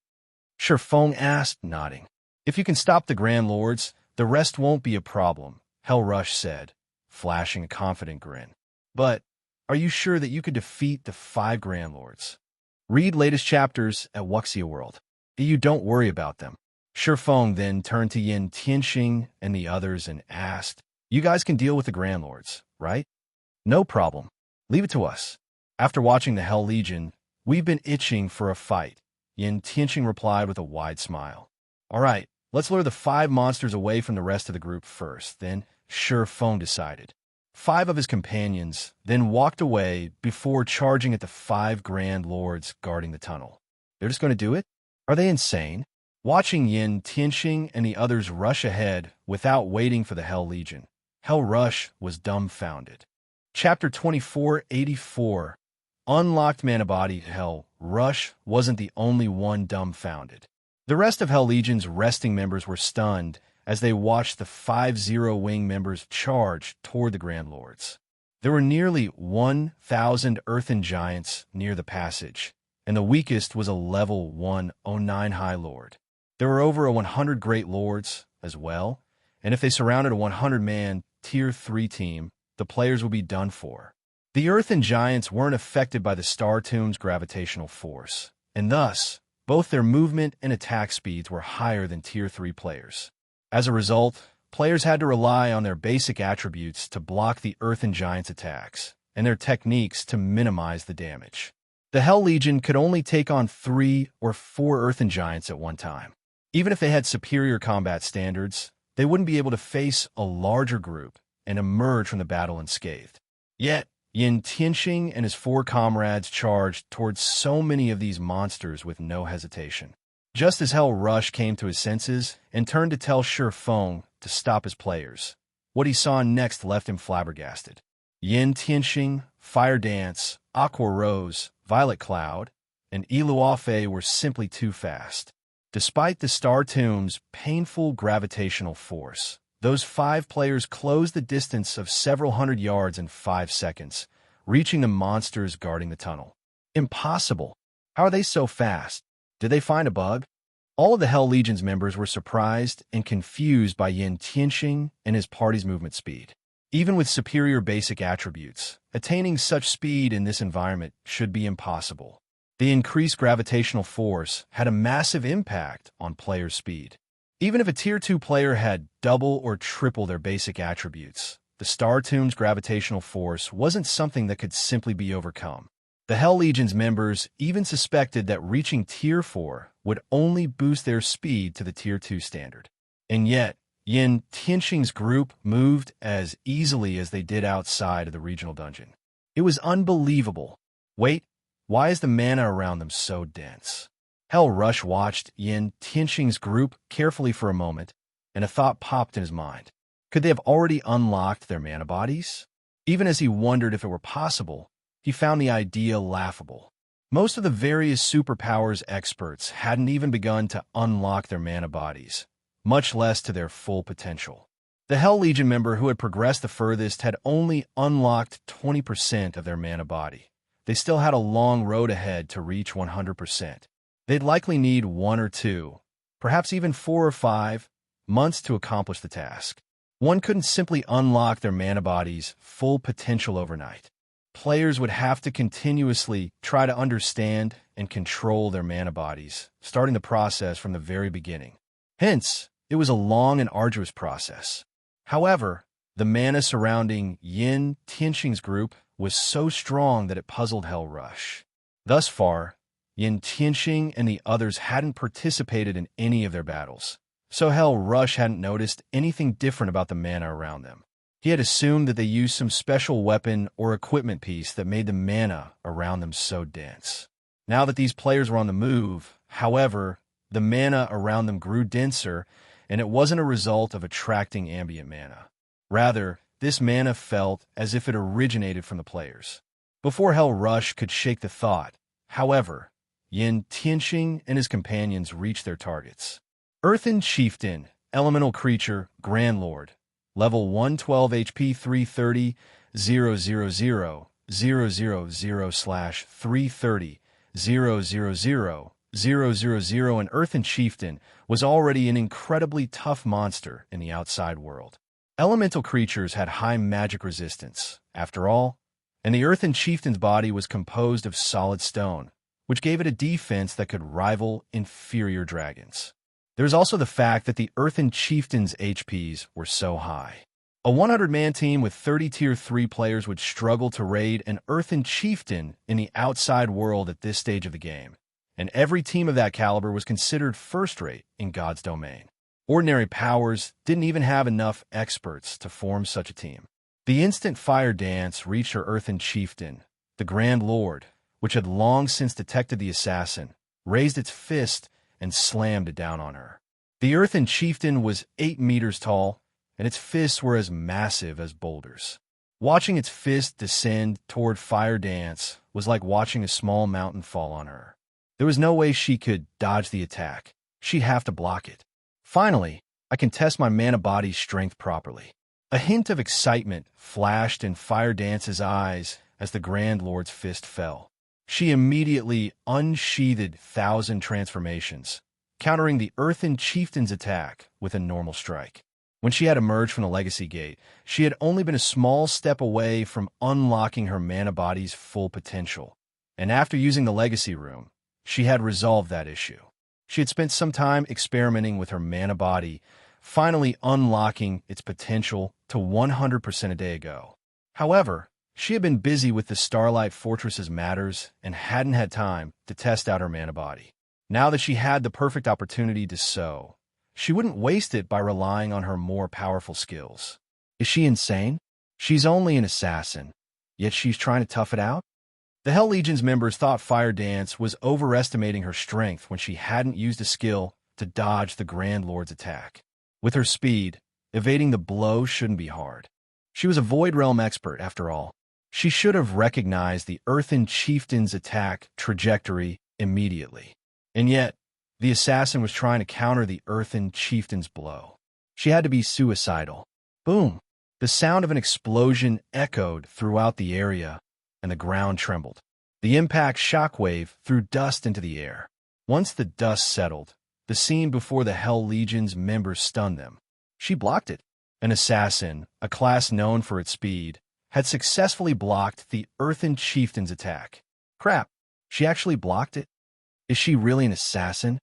Shi Feng asked, nodding. If you can stop the Grand Lords, the rest won't be a problem, Hell Rush said, flashing a confident grin. But are you sure that you could defeat the 5 Grand Lords? Read latest chapters at Wuxia World. You don't worry about them. Shi Feng then turned to Yin Tianxing and the others and asked, You guys can deal with the Grand Lords, right? No problem. Leave it to us. After watching the Hell Legion, we've been itching for a fight, Yin Tianxing replied with a wide smile. All right, let's lure the 5 monsters away from the rest of the group first, then Shi Feng decided. 5 of his companions then walked away before charging at the 5 Grand Lords guarding the tunnel. They're just going to do it? Are they insane? Watching Yin Tianxing and the others rush ahead without waiting for the Hell Legion, Hell Rush was dumbfounded. Chapter 2484 Unlocked Mana Body. Hell Rush wasn't the only one dumbfounded. The rest of Hell Legion's resting members were stunned as they watched the 5-0 wing members charge toward the Grand Lords. There were nearly 1,000 Earthen giants near the passage, and the weakest was a level 109 High Lord. There were over 100 Great Lords as well, and if they surrounded a 100-man Tier 3 team, the players would be done for. The Earthen giants weren't affected by the Star Tomb's gravitational force, and thus, both their movement and attack speeds were higher than Tier 3 players. As a result, players had to rely on their basic attributes to block the Earthen giants' attacks, and their techniques to minimize the damage. The Hell Legion could only take on 3 or 4 Earthen giants at one time. Even if they had superior combat standards, they wouldn't be able to face a larger group and emerge from the battle unscathed. Yet, Yin Tianxing and his 4 comrades charged towards so many of these monsters with no hesitation. Just as Hell Rush came to his senses and turned to tell Shi Feng to stop his players, what he saw next left him flabbergasted. Yin Tianxing, Fire Dance, Aqua Rose, Violet Cloud, and Iluafe were simply too fast. Despite the Star Tomb's painful gravitational force, those 5 players closed the distance of several hundred yards in 5 seconds, reaching the monsters guarding the tunnel. Impossible! How are they so fast? Did they find a bug? All of the Hell Legion's members were surprised and confused by Yin Tianxing and his party's movement speed. Even with superior basic attributes, attaining such speed in this environment should be impossible. The increased gravitational force had a massive impact on players' speed. Even if a Tier 2 player had double or triple their basic attributes, the Star Tomb's gravitational force wasn't something that could simply be overcome. The Hell Legion's members even suspected that reaching Tier 4 would only boost their speed to the Tier 2 standard. And yet, Yin Tianxing's group moved as easily as they did outside of the regional dungeon. It was unbelievable. Wait, why is the mana around them so dense? Hell Rush watched Yin Tianxing's group carefully for a moment, and a thought popped in his mind. Could they have already unlocked their mana bodies? Even as he wondered if it were possible, he found the idea laughable. Most of the various superpowers experts hadn't even begun to unlock their mana bodies, much less to their full potential. The Hell Legion member who had progressed the furthest had only unlocked 20% of their mana body. They still had a long road ahead to reach 100%. They'd likely need 1 or 2, perhaps even 4 or 5, months to accomplish the task. One couldn't simply unlock their mana body's full potential overnight. Players would have to continuously try to understand and control their mana bodies, starting the process from the very beginning. Hence, it was a long and arduous process. However, the mana surrounding Yin Tianxing's group was so strong that it puzzled Hell Rush. Thus far, Yin Tianxing and the others hadn't participated in any of their battles, so Hell Rush hadn't noticed anything different about the mana around them. He had assumed that they used some special weapon or equipment piece that made the mana around them so dense. Now that these players were on the move, however, the mana around them grew denser, and it wasn't a result of attracting ambient mana. Rather, this mana felt as if it originated from the players. Before Hell Rush could shake the thought, however, Yin Tianxing and his companions reached their targets. Earthen Chieftain, Elemental Creature, Grand Lord, Level 112 HP 330, 000, 000/330, 000, an Earthen Chieftain, was already an incredibly tough monster in the outside world. Elemental creatures had high magic resistance, after all, and the Earthen Chieftain's body was composed of solid stone, which gave it a defense that could rival inferior dragons. There's also the fact that the Earthen Chieftain's HPs were so high. A 100-man team with 30 Tier 3 players would struggle to raid an Earthen Chieftain in the outside world at this stage of the game, and every team of that caliber was considered first-rate in God's domain. Ordinary powers didn't even have enough experts to form such a team. The instant Fire Dance reached her Earthen Chieftain, the Grand Lord, which had long since detected the assassin, raised its fist and slammed it down on her. The Earthen Chieftain was 8 meters tall, and its fists were as massive as boulders. Watching its fist descend toward Fire Dance was like watching a small mountain fall on her. There was no way she could dodge the attack. She'd have to block it. Finally, I can test my mana body's strength properly. A hint of excitement flashed in Fire Dance's eyes as the Grand Lord's fist fell. She immediately unsheathed 1,000 transformations, countering the Earthen Chieftain's attack with a normal strike. When she had emerged from the Legacy Gate, she had only been a small step away from unlocking her mana body's full potential, and after using the Legacy Room, she had resolved that issue. She had spent some time experimenting with her mana body, finally unlocking its potential to 100% a day ago. However, she had been busy with the Starlight Fortress's matters and hadn't had time to test out her mana body. Now that she had the perfect opportunity to sow, she wouldn't waste it by relying on her more powerful skills. Is she insane? She's only an assassin, yet she's trying to tough it out? The Hell Legion's members thought Fire Dance was overestimating her strength when she hadn't used a skill to dodge the Grand Lord's attack. With her speed, evading the blow shouldn't be hard. She was a Void Realm expert, after all. She should have recognized the Earthen Chieftain's attack trajectory immediately. And yet, the assassin was trying to counter the Earthen Chieftain's blow. She had to be suicidal. Boom! The sound of an explosion echoed throughout the area, and the ground trembled. The impact shockwave threw dust into the air. Once the dust settled, the scene before the Hell Legion's members stunned them. She blocked it. An assassin, a class known for its speed, had successfully blocked the Earthen Chieftain's attack. Crap, she actually blocked it? Is she really an assassin?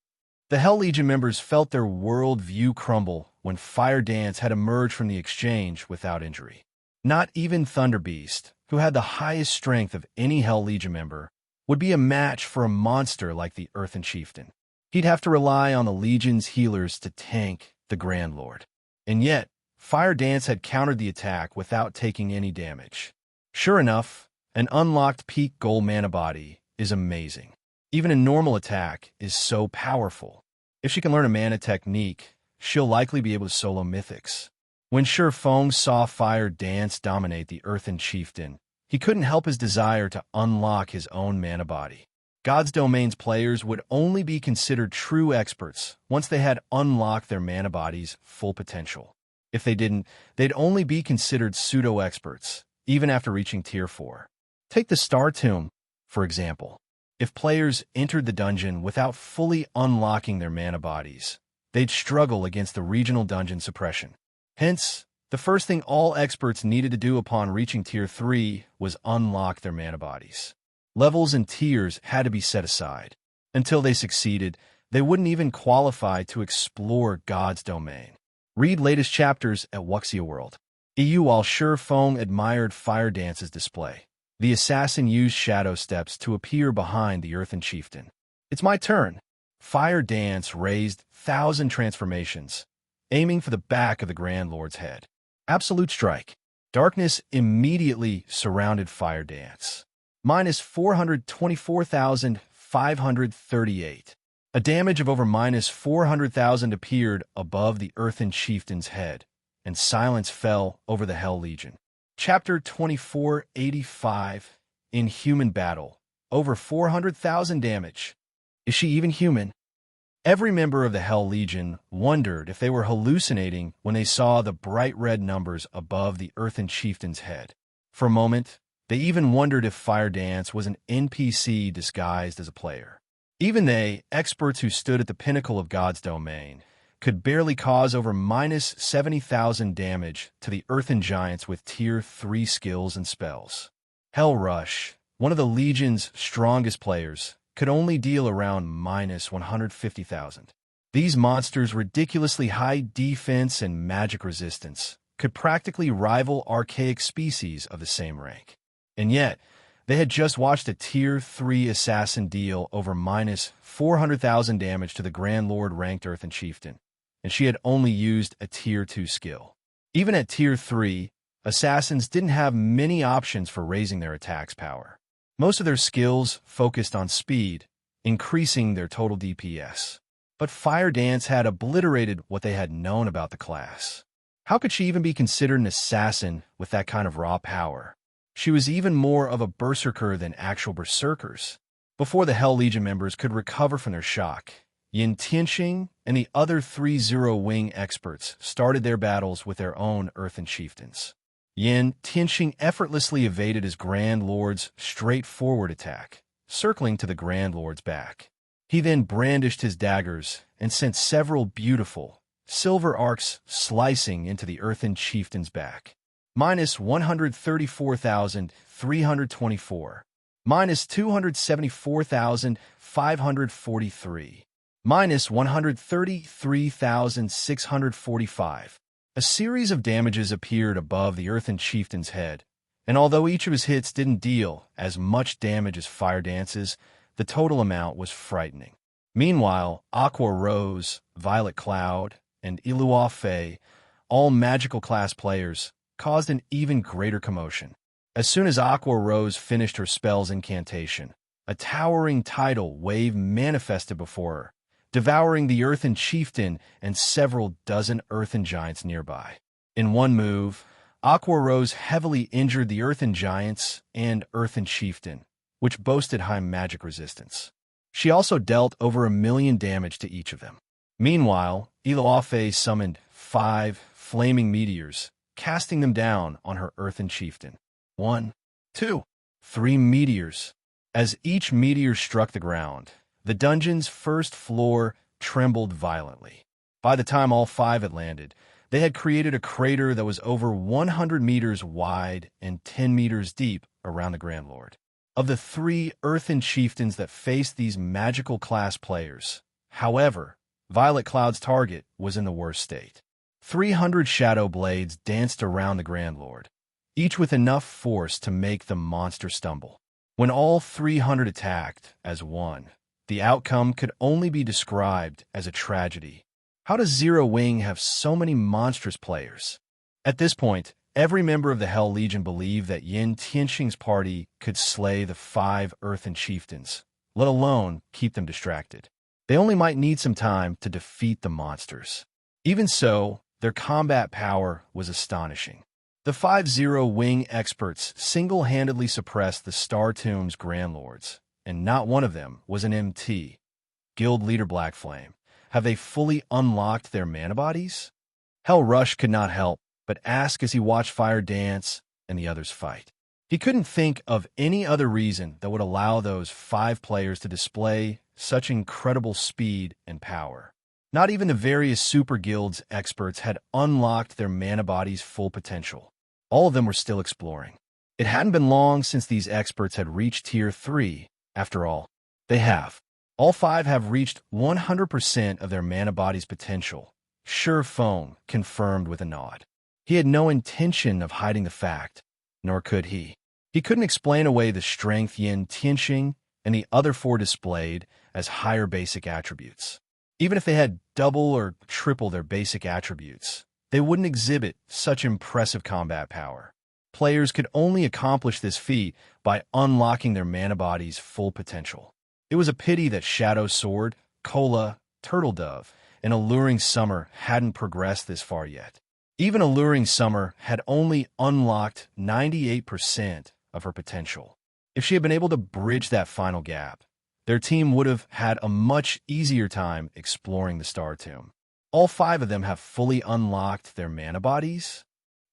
The Hell Legion members felt their world view crumble when Fire Dance had emerged from the exchange without injury. Not even Thunderbeast, who had the highest strength of any Hell Legion member, would be a match for a monster like the Earthen Chieftain. He'd have to rely on the Legion's healers to tank the Grand Lord. And yet, Fire Dance had countered the attack without taking any damage. Sure enough, an unlocked peak gold mana body is amazing. Even a normal attack is so powerful. If she can learn a mana technique, she'll likely be able to solo mythics. When Shi Feng saw Fire Dance dominate the Earthen Chieftain, he couldn't help his desire to unlock his own mana body. God's Domain's players would only be considered true experts once they had unlocked their mana body's full potential. If they didn't, they'd only be considered pseudo-experts, even after reaching Tier 4. Take the Star Tomb, for example. If players entered the dungeon without fully unlocking their mana bodies, they'd struggle against the regional dungeon suppression. Hence, the first thing all experts needed to do upon reaching Tier 3 was unlock their mana bodies. Levels and tiers had to be set aside. Until they succeeded, they wouldn't even qualify to explore God's domain. Read latest chapters at Wuxia World. While Shi Feng admired Fire Dance's display, the assassin used shadow steps to appear behind the Earthen Chieftain. It's my turn. Fire Dance raised 1,000 transformations, aiming for the back of the Grand Lord's head. Absolute strike. Darkness immediately surrounded Fire Dance. Minus 424,538. A damage of over minus 400,000 appeared above the Earthen Chieftain's head, and silence fell over the Hell Legion. Chapter 2485, Inhuman Battle. Over 400,000 damage. Is she even human? Every member of the Hell Legion wondered if they were hallucinating when they saw the bright red numbers above the Earthen Chieftain's head. For a moment, they even wondered if Fire Dance was an NPC disguised as a player. Even they, experts who stood at the pinnacle of God's domain, could barely cause over minus 70,000 damage to the Earthen giants with Tier 3 skills and spells. Hell Rush, one of the Legion's strongest players, could only deal around minus 150,000. These monsters' ridiculously high defense and magic resistance could practically rival archaic species of the same rank. And yet, they had just watched a Tier 3 assassin deal over minus 400,000 damage to the Grand Lord ranked Earthen Chieftain, and she had only used a Tier 2 skill. Even at Tier 3, assassins didn't have many options for raising their attack's power. Most of their skills focused on speed, increasing their total DPS. But Fire Dance had obliterated what they had known about the class. How could she even be considered an assassin with that kind of raw power? She was even more of a berserker than actual berserkers. Before the Hell Legion members could recover from their shock, Yin Tianxing and the other 3-0 Wing experts started their battles with their own Earthen Chieftains. Yin Tianxing effortlessly evaded his Grand Lord's straightforward attack, circling to the Grand Lord's back. He then brandished his daggers and sent several beautiful, silver arcs slicing into the Earthen Chieftain's back. Minus 134,324. Minus 274,543. Minus 133,645. A series of damages appeared above the Earthen Chieftain's head, and although each of his hits didn't deal as much damage as Fire Dance's, the total amount was frightening. Meanwhile, Aqua Rose, Violet Cloud, and Ilua Fei, all magical class players, caused an even greater commotion. As soon as Aqua Rose finished her spell's incantation, a towering tidal wave manifested before her, devouring the Earthen Chieftain and several dozen Earthen giants nearby. In one move, Aqua Rose heavily injured the Earthen giants and Earthen Chieftain, which boasted high magic resistance. She also dealt over 1 million damage to each of them. Meanwhile, Iluafe summoned 5 flaming meteors, casting them down on her Earthen Chieftain. 1, 2, 3 meteors. As each meteor struck the ground, the dungeon's first floor trembled violently. By the time all 5 had landed, they had created a crater that was over 100 meters wide and 10 meters deep around the Grand Lord. Of the 3 Earthen Chieftains that faced these magical class players, however, Violet Cloud's target was in the worst state. 300 shadow blades danced around the Grand Lord, each with enough force to make the monster stumble. When all 300 attacked as one, the outcome could only be described as a tragedy. How does Zero Wing have so many monstrous players? At this point, every member of the Hell Legion believed that Yin Tianxing's party could slay the 5 Earthen Chieftains, let alone keep them distracted. They only might need some time to defeat the monsters. Even so, their combat power was astonishing. The 5-0 Wing experts single-handedly suppressed the Star Tomb's Grand Lords, and not one of them was an MT. Guild Leader Blackflame. Have they fully unlocked their mana bodies? Hell Rush could not help but ask as he watched Fire Dance and the others fight. He couldn't think of any other reason that would allow those 5 players to display such incredible speed and power. Not even the various Super Guilds experts had unlocked their mana bodies' full potential. All of them were still exploring. It hadn't been long since these experts had reached Tier 3. After all, they have. All 5 have reached 100% of their mana body's potential. Shi Feng confirmed with a nod. He had no intention of hiding the fact, nor could he. He couldn't explain away the strength Yin Tianxing and the other 4 displayed as higher basic attributes. Even if they had double or triple their basic attributes, they wouldn't exhibit such impressive combat power. Players could only accomplish this feat by unlocking their mana body's full potential. It was a pity that Shadow Sword, Cola, Turtle Dove, and Alluring Summer hadn't progressed this far yet. Even Alluring Summer had only unlocked 98% of her potential. If she had been able to bridge that final gap, their team would have had a much easier time exploring the Star Tomb. All 5 of them have fully unlocked their mana bodies.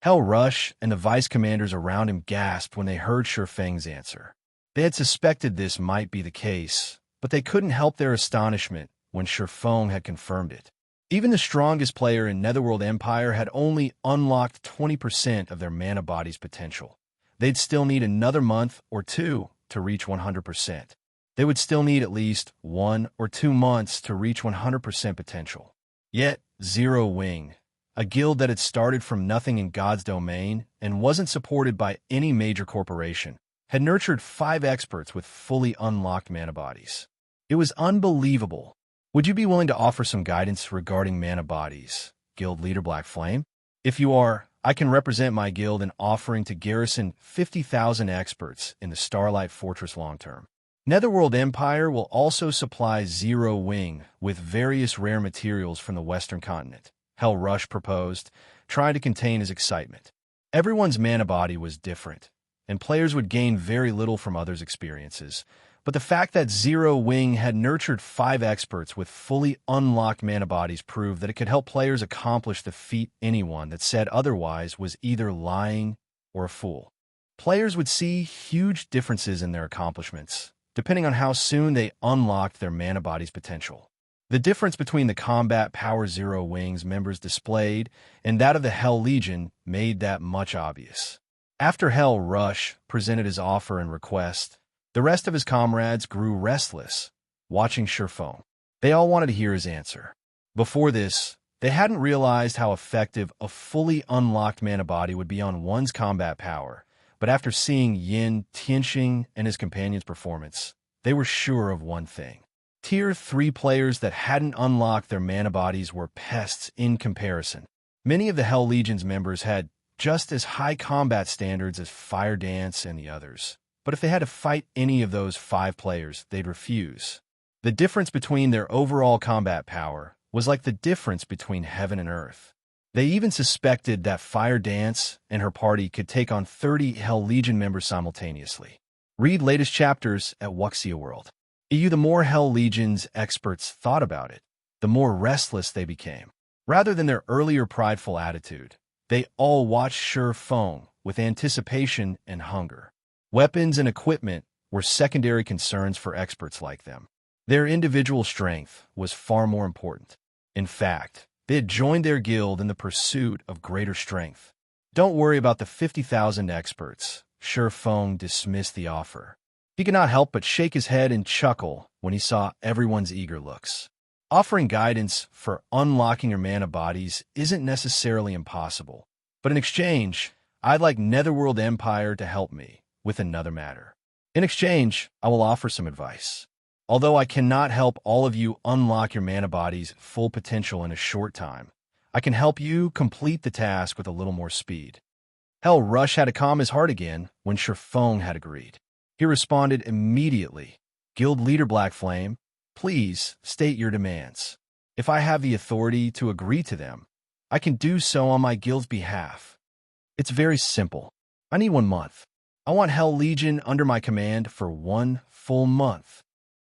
Hell Rush and the vice commanders around him gasped when they heard Shi Feng's answer. They had suspected this might be the case, but they couldn't help their astonishment when Shi Feng had confirmed it. Even the strongest player in Netherworld Empire had only unlocked 20% of their mana body's potential. They'd still need another month or two to reach 100%. They would still need at least 1 or 2 months to reach 100% potential. Yet, Zero Wing, a guild that had started from nothing in God's domain and wasn't supported by any major corporation, had nurtured 5 experts with fully unlocked mana bodies. It was unbelievable. Would you be willing to offer some guidance regarding mana bodies, Guild Leader Black Flame? If you are, I can represent my guild in offering to garrison 50,000 experts in the Starlight Fortress long-term. Netherworld Empire will also supply Zero Wing with various rare materials from the Western continent, Hell Rush proposed, trying to contain his excitement. Everyone's mana body was different, and players would gain very little from others' experiences. But the fact that Zero Wing had nurtured 5 experts with fully unlocked mana bodies proved that it could help players accomplish the feat. Anyone that said otherwise was either lying or a fool. Players would see huge differences in their accomplishments, depending on how soon they unlocked their mana body's potential. The difference between the combat power Zero Wing's members displayed and that of the Hell Legion made that much obvious. After Hell Rush presented his offer and request, the rest of his comrades grew restless, watching Shi Feng. They all wanted to hear his answer. Before this, they hadn't realized how effective a fully unlocked mana body would be on one's combat power, but after seeing Yin Tianxing and his companion's performance, they were sure of one thing. Tier 3 players that hadn't unlocked their mana bodies were pests in comparison. Many of the Hell Legion's members had just as high combat standards as Fire Dance and the others. But if they had to fight any of those 5 players, they'd refuse. The difference between their overall combat power was like the difference between heaven and earth. They even suspected that Fire Dance and her party could take on 30 Hell Legion members simultaneously. Read latest chapters at Wuxia World. The more Hell Legion's experts thought about it, the more restless they became. Rather than their earlier prideful attitude, they all watched Shi Feng with anticipation and hunger. Weapons and equipment were secondary concerns for experts like them. Their individual strength was far more important. In fact, they had joined their guild in the pursuit of greater strength. Don't worry about the 50,000 experts. Shi Feng dismissed the offer. He could not help but shake his head and chuckle when he saw everyone's eager looks. Offering guidance for unlocking your mana bodies isn't necessarily impossible, but in exchange, I'd like Netherworld Empire to help me with another matter. In exchange, I will offer some advice. Although I cannot help all of you unlock your mana body's full potential in a short time, I can help you complete the task with a little more speed. Hell Rush had to calm his heart again when Shi Feng had agreed. He responded immediately. Guild Leader Black Flame, please state your demands. If I have the authority to agree to them, I can do so on my guild's behalf. It's very simple. I need 1 month. I want Hell Legion under my command for 1 full month.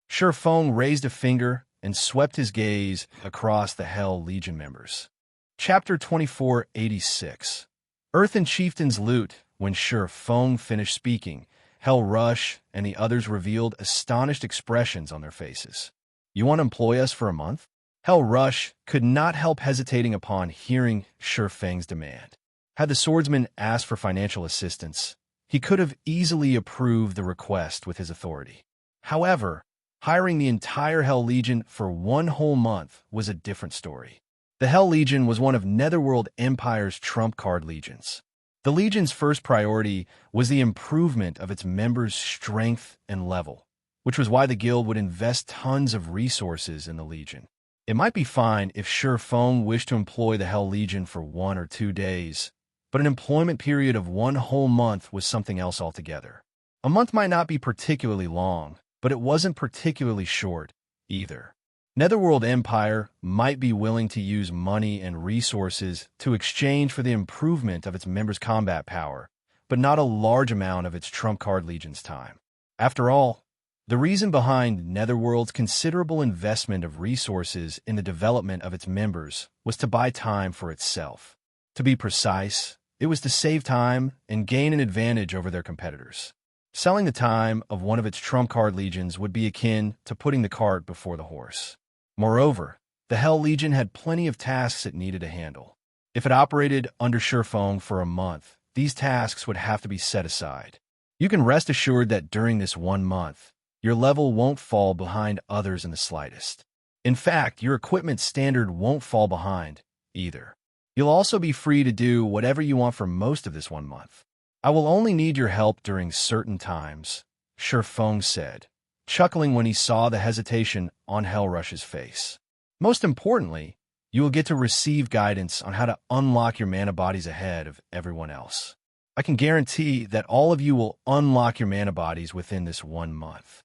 Shi Feng raised a finger and swept his gaze across the Hell Legion members. Chapter 2486. Earthen Chieftains loot. When Shi Feng finished speaking, Hell Rush and the others revealed astonished expressions on their faces. You want to employ us for a month? Hell Rush could not help hesitating upon hearing Shi Feng's demand. Had the swordsman asked for financial assistance, he could have easily approved the request with his authority. However, hiring the entire Hell Legion for 1 whole month was a different story. The Hell Legion was one of Netherworld Empire's trump card legions. The Legion's first priority was the improvement of its members' strength and level, which was why the guild would invest tons of resources in the Legion. It might be fine if Shi Feng wished to employ the Hell Legion for 1 or 2 days, but an employment period of 1 whole month was something else altogether. A month might not be particularly long, but it wasn't particularly short either. Netherworld Empire might be willing to use money and resources to exchange for the improvement of its members' combat power, but not a large amount of its trump card legion's time. After all, the reason behind Netherworld's considerable investment of resources in the development of its members was to buy time for itself. To be precise, it was to save time and gain an advantage over their competitors. Selling the time of one of its trump card legions would be akin to putting the cart before the horse. Moreover, the Hell Legion had plenty of tasks it needed to handle. If it operated under Shi Feng for a month, these tasks would have to be set aside. You can rest assured that during this 1 month, your level won't fall behind others in the slightest. In fact, your equipment standard won't fall behind, either. You'll also be free to do whatever you want for most of this 1 month. I will only need your help during certain times, Shi Feng said, chuckling when he saw the hesitation on Hellrush's face. Most importantly, you will get to receive guidance on how to unlock your mana bodies ahead of everyone else. I can guarantee that all of you will unlock your mana bodies within this 1 month.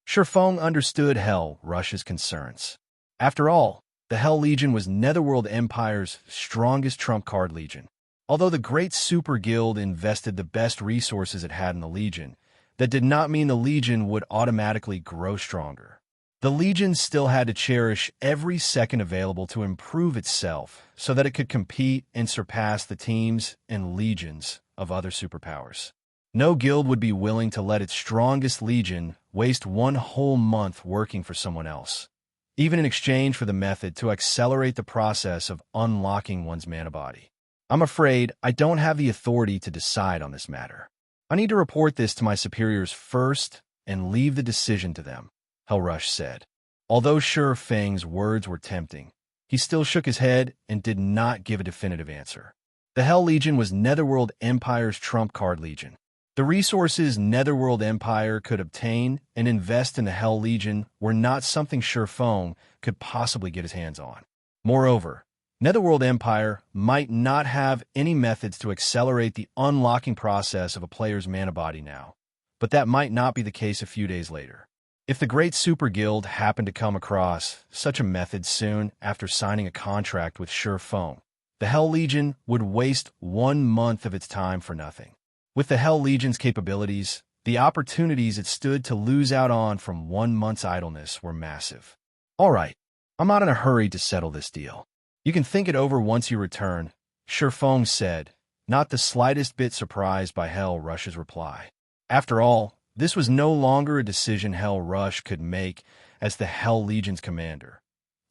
Shi Feng understood Hellrush's concerns. After all, the Hell Legion was Netherworld Empire's strongest trump card legion. Although the Great Super Guild invested the best resources it had in the Legion, that did not mean the Legion would automatically grow stronger. The Legion still had to cherish every second available to improve itself so that it could compete and surpass the teams and legions of other superpowers. No guild would be willing to let its strongest legion waste 1 whole month working for someone else, even in exchange for the method to accelerate the process of unlocking one's mana body. I'm afraid I don't have the authority to decide on this matter. I need to report this to my superiors first and leave the decision to them, Hellrush said. Although Shi Feng's words were tempting, he still shook his head and did not give a definitive answer. The Hell Legion was Netherworld Empire's trump card legion. The resources Netherworld Empire could obtain and invest in the Hell Legion were not something Shi Feng could possibly get his hands on. Moreover, Netherworld Empire might not have any methods to accelerate the unlocking process of a player's mana body now, but that might not be the case a few days later. If the Great Super Guild happened to come across such a method soon after signing a contract with Shi Feng, the Hell Legion would waste 1 month of its time for nothing. With the Hell Legion's capabilities, the opportunities it stood to lose out on from 1 month's idleness were massive. All right, I'm not in a hurry to settle this deal. You can think it over once you return, Shi Feng said, not the slightest bit surprised by Hellrush's reply. After all, this was no longer a decision Hellrush could make as the Hell Legion's commander.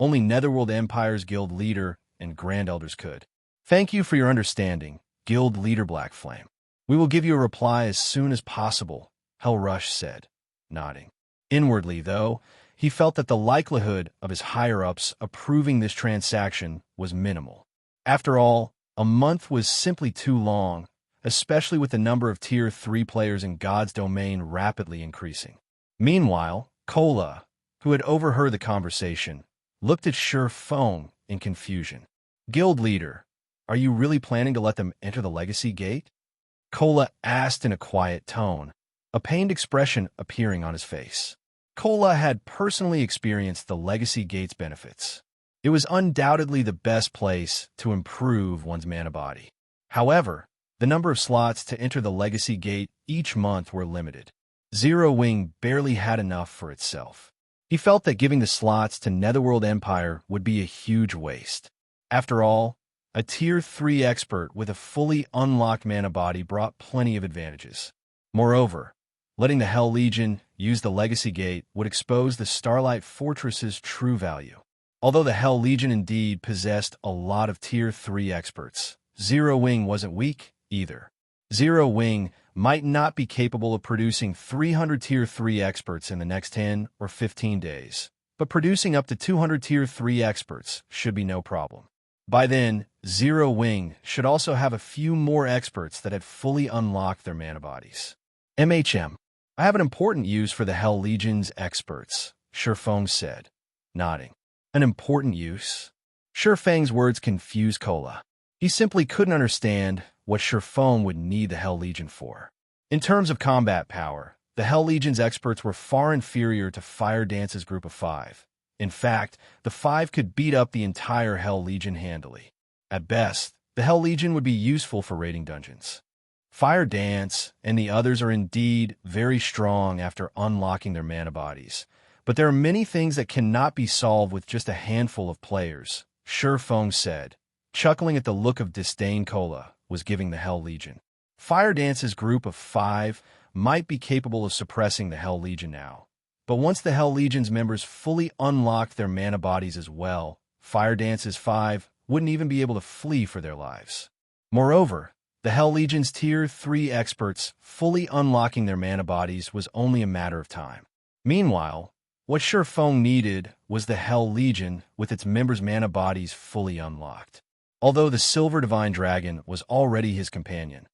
Only Netherworld Empire's guild leader and Grand Elders could. Thank you for your understanding, Guild Leader Blackflame. We will give you a reply as soon as possible, Hellrush said, nodding. Inwardly, though, he felt that the likelihood of his higher-ups approving this transaction was minimal. After all, a month was simply too long, especially with the number of Tier 3 players in God's domain rapidly increasing. Meanwhile, Kola, who had overheard the conversation, looked at Shi Feng in confusion. Guild leader, are you really planning to let them enter the Legacy Gate? Kola asked in a quiet tone, a pained expression appearing on his face. Kola had personally experienced the Legacy Gate's benefits. It was undoubtedly the best place to improve one's mana body. However, the number of slots to enter the Legacy Gate each month were limited. Zero Wing barely had enough for itself. He felt that giving the slots to Netherworld Empire would be a huge waste. After all, a Tier 3 expert with a fully unlocked mana body brought plenty of advantages. Moreover, letting the Hell Legion use the Legacy Gate would expose the Starlight Fortress's true value. Although the Hell Legion indeed possessed a lot of Tier 3 experts, Zero Wing wasn't weak either. Zero Wing might not be capable of producing 300 Tier 3 experts in the next 10 or 15 days, but producing up to 200 Tier 3 experts should be no problem. By then, Zero Wing should also have a few more experts that had fully unlocked their mana bodies. I have an important use for the Hell Legion's experts, Shi Feng said, nodding. An important use? Shi Feng's words confused Kola. He simply couldn't understand what Shi Feng would need the Hell Legion for. In terms of combat power, the Hell Legion's experts were far inferior to Fire Dance's group of 5. In fact, the 5 could beat up the entire Hell Legion handily. At best, the Hell Legion would be useful for raiding dungeons. Fire Dance and the others are indeed very strong after unlocking their mana bodies, but there are many things that cannot be solved with just a handful of players, Shi Feng said, chuckling at the look of disdain Kola was giving the Hell Legion. Fire Dance's group of 5 might be capable of suppressing the Hell Legion now. But once the Hell Legion's members fully unlocked their mana bodies as well, Fire Dance's 5 wouldn't even be able to flee for their lives. Moreover, the Hell Legion's Tier 3 experts fully unlocking their mana bodies was only a matter of time. Meanwhile, what Shi Feng needed was the Hell Legion with its members' mana bodies fully unlocked. Although the Silver Divine Dragon was already his companion,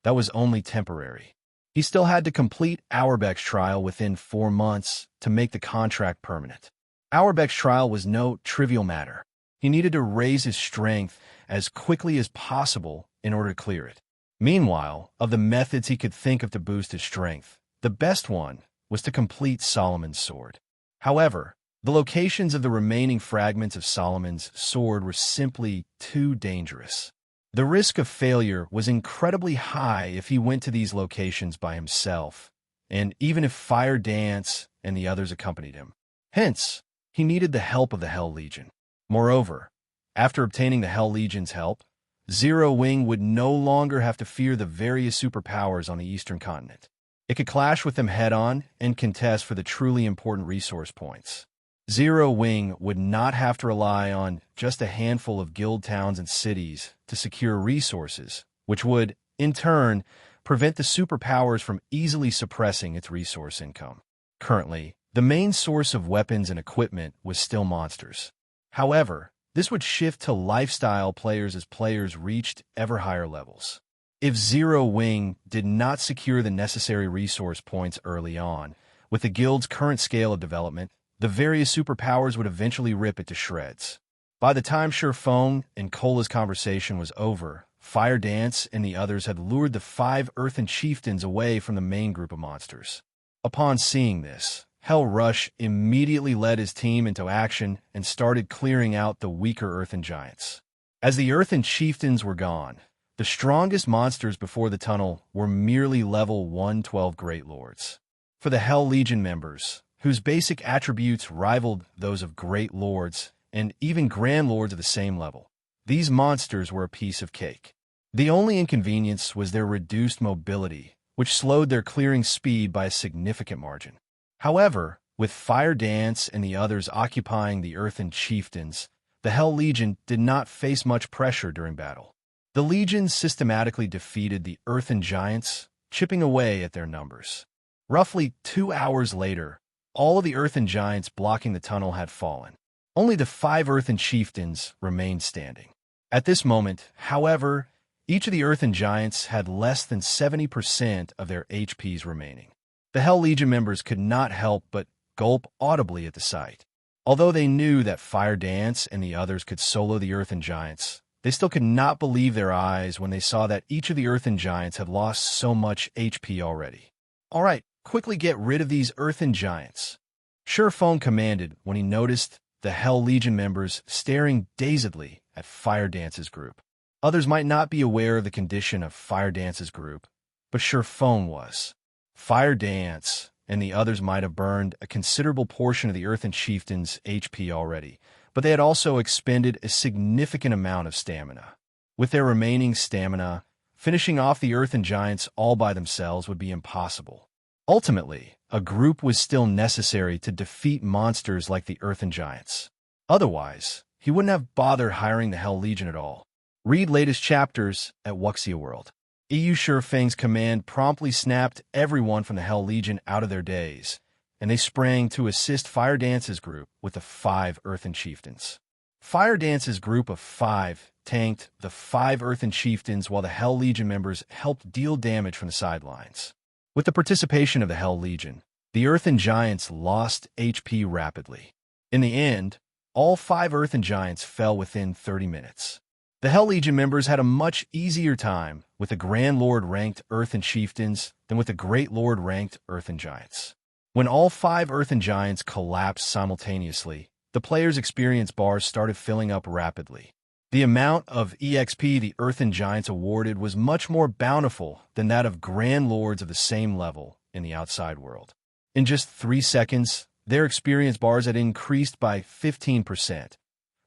that was only temporary. He still had to complete Auerbach's trial within 4 months to make the contract permanent. Auerbach's trial was no trivial matter. He needed to raise his strength as quickly as possible in order to clear it. Meanwhile, of the methods he could think of to boost his strength, the best one was to complete Solomon's sword. However, the locations of the remaining fragments of Solomon's sword were simply too dangerous. The risk of failure was incredibly high if he went to these locations by himself, and even if Fire Dance and the others accompanied him. Hence, he needed the help of the Hell Legion. Moreover, after obtaining the Hell Legion's help, Zero Wing would no longer have to fear the various superpowers on the Eastern continent. It could clash with them head-on and contest for the truly important resource points. Zero Wing would not have to rely on just a handful of guild towns and cities to secure resources, which would, in turn, prevent the superpowers from easily suppressing its resource income. Currently, the main source of weapons and equipment was still monsters. However, this would shift to lifestyle players as players reached ever higher levels. If Zero Wing did not secure the necessary resource points early on, with the guild's current scale of development, the various superpowers would eventually rip it to shreds. By the time Shi Feng and Cola's conversation was over, Fire Dance and the others had lured the 5 Earthen Chieftains away from the main group of monsters. Upon seeing this, Hell Rush immediately led his team into action and started clearing out the weaker Earthen Giants. As the Earthen Chieftains were gone, the strongest monsters before the tunnel were merely level 112 Great Lords. For the Hell Legion members, whose basic attributes rivaled those of Great Lords and even Grand Lords of the same level, these monsters were a piece of cake. The only inconvenience was their reduced mobility, which slowed their clearing speed by a significant margin. However, with Fire Dance and the others occupying the Earthen Chieftains, the Hell Legion did not face much pressure during battle. The Legion systematically defeated the Earthen Giants, chipping away at their numbers. Roughly 2 hours later, all of the Earthen Giants blocking the tunnel had fallen. Only the 5 Earthen Chieftains remained standing. At this moment, however, each of the Earthen Giants had less than 70% of their HPs remaining. The Hell Legion members could not help but gulp audibly at the sight. Although they knew that Fire Dance and the others could solo the Earthen Giants, they still could not believe their eyes when they saw that each of the Earthen Giants had lost so much HP already. All right, quickly get rid of these Earthen Giants, Shi Feng commanded when he noticed the Hell Legion members staring dazedly at Fire Dance's group. Others might not be aware of the condition of Fire Dance's group, but Shi Feng was. Fire Dance and the others might have burned a considerable portion of the Earthen Chieftains' HP already, but they had also expended a significant amount of stamina. With their remaining stamina, finishing off the Earthen Giants all by themselves would be impossible. Ultimately, a group was still necessary to defeat monsters like the Earthen Giants. Otherwise, he wouldn't have bothered hiring the Hell Legion at all. Read latest chapters at Wuxia World. Shi Feng's command promptly snapped everyone from the Hell Legion out of their daze, and they sprang to assist Fire Dance's group with the 5 Earthen Chieftains. Fire Dance's group of 5 tanked the 5 Earthen Chieftains while the Hell Legion members helped deal damage from the sidelines. With the participation of the Hell Legion, the Earthen Giants lost HP rapidly. In the end, all 5 Earthen Giants fell within 30 minutes. The Hell Legion members had a much easier time with the Grand Lord-ranked Earthen Chieftains than with the Great Lord-ranked Earthen Giants. When all 5 Earthen Giants collapsed simultaneously, the players' experience bars started filling up rapidly. The amount of EXP the Earthen Giants awarded was much more bountiful than that of Grand Lords of the same level in the outside world. In just 3 seconds, their experience bars had increased by 15%.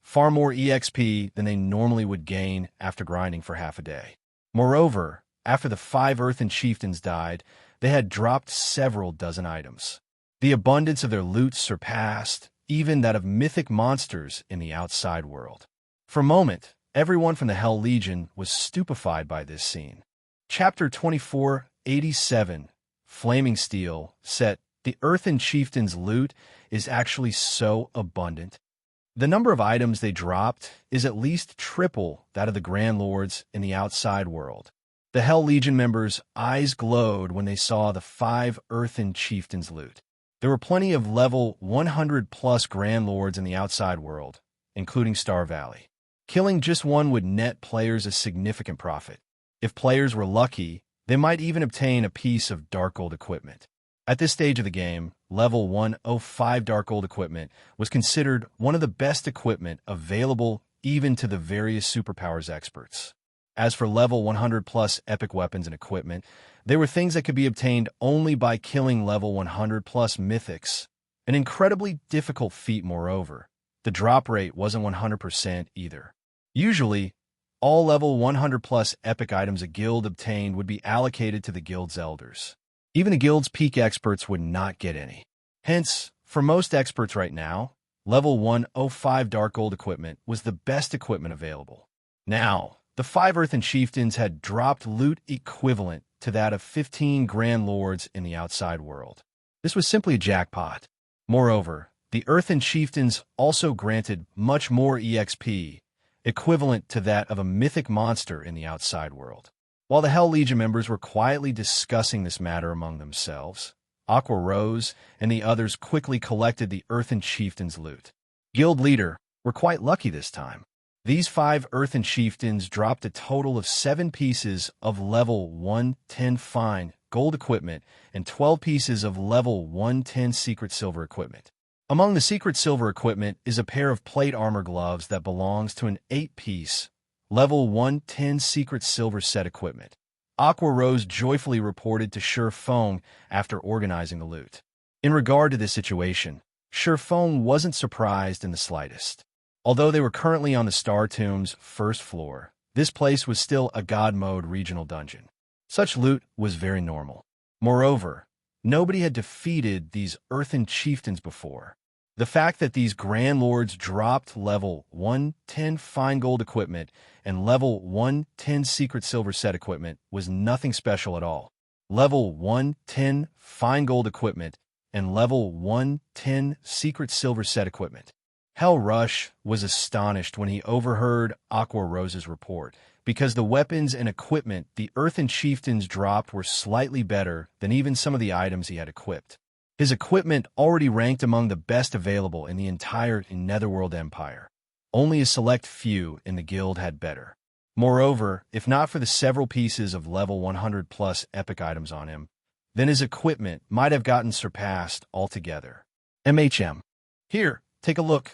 Far more EXP than they normally would gain after grinding for half a day. Moreover, After the 5 Earthen Chieftains died, they had dropped several dozen items. The abundance of their loot surpassed even that of mythic monsters in the outside world. For a moment, everyone from the Hell Legion was stupefied by this scene. Chapter 2487, Flaming Steel, set. The Earthen Chieftains' loot is actually so abundant. The number of items they dropped is at least triple that of the Grand Lords in the outside world. The Hell Legion members' eyes glowed when they saw the 5 Earthen Chieftains' loot. There were plenty of level 100-plus Grand Lords in the outside world, including Star Valley. Killing just one would net players a significant profit. If players were lucky, they might even obtain a piece of Dark Gold equipment. At this stage of the game, level 105 Dark Gold equipment was considered one of the best equipment available even to the various superpowers experts. As for level 100-plus epic weapons and equipment, they were things that could be obtained only by killing level 100-plus mythics. An incredibly difficult feat, moreover. The drop rate wasn't 100% either. Usually, all level 100-plus epic items a guild obtained would be allocated to the guild's elders. Even the guild's peak experts would not get any. Hence, for most experts right now, level 105 Dark Gold equipment was the best equipment available. Now, the 5 Earthen Chieftains had dropped loot equivalent to that of 15 Grand Lords in the outside world. This was simply a jackpot. Moreover, the Earthen Chieftains also granted much more EXP, equivalent to that of a mythic monster in the outside world. While the Hell Legion members were quietly discussing this matter among themselves, Aqua Rose and the others quickly collected the Earthen Chieftains' loot. Guild leader, we're quite lucky this time. These 5 Earthen Chieftains dropped a total of 7 pieces of level 110 fine gold equipment and 12 pieces of level 110 secret silver equipment. Among the secret silver equipment is a pair of plate armor gloves that belongs to an 8-piece level 110 secret silver set equipment. Aqua Rose joyfully reported to Shi Feng after organizing the loot. In regard to this situation, Shi Feng wasn't surprised in the slightest. Although they were currently on the Star Tomb's first floor, this place was still a God Mode regional dungeon. Such loot was very normal. Moreover, nobody had defeated these Earthen Chieftains before. The fact that these Grand Lords dropped level 110 fine gold equipment and level 110 secret silver set equipment was nothing special at all. Level 110 fine gold equipment and level 110 secret silver set equipment. Hell Rush was astonished when he overheard Aqua Rose's report, because the weapons and equipment the Earthen Chieftains dropped were slightly better than even some of the items he had equipped. His equipment already ranked among the best available in the entire Netherworld Empire. Only a select few in the guild had better. Moreover, if not for the several pieces of level 100-plus epic items on him, then his equipment might have gotten surpassed altogether. MHM. Here, take a look,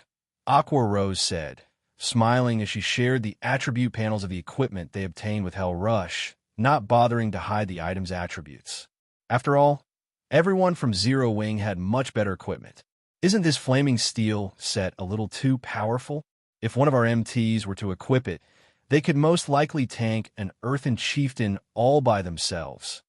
Aqua Rose said, smiling as she shared the attribute panels of the equipment they obtained with Hell Rush, not bothering to hide the item's attributes. After all, everyone from Zero Wing had much better equipment. Isn't this Flaming Steel set a little too powerful? If one of our MTs were to equip it, they could most likely tank an Earthen Chieftain all by themselves.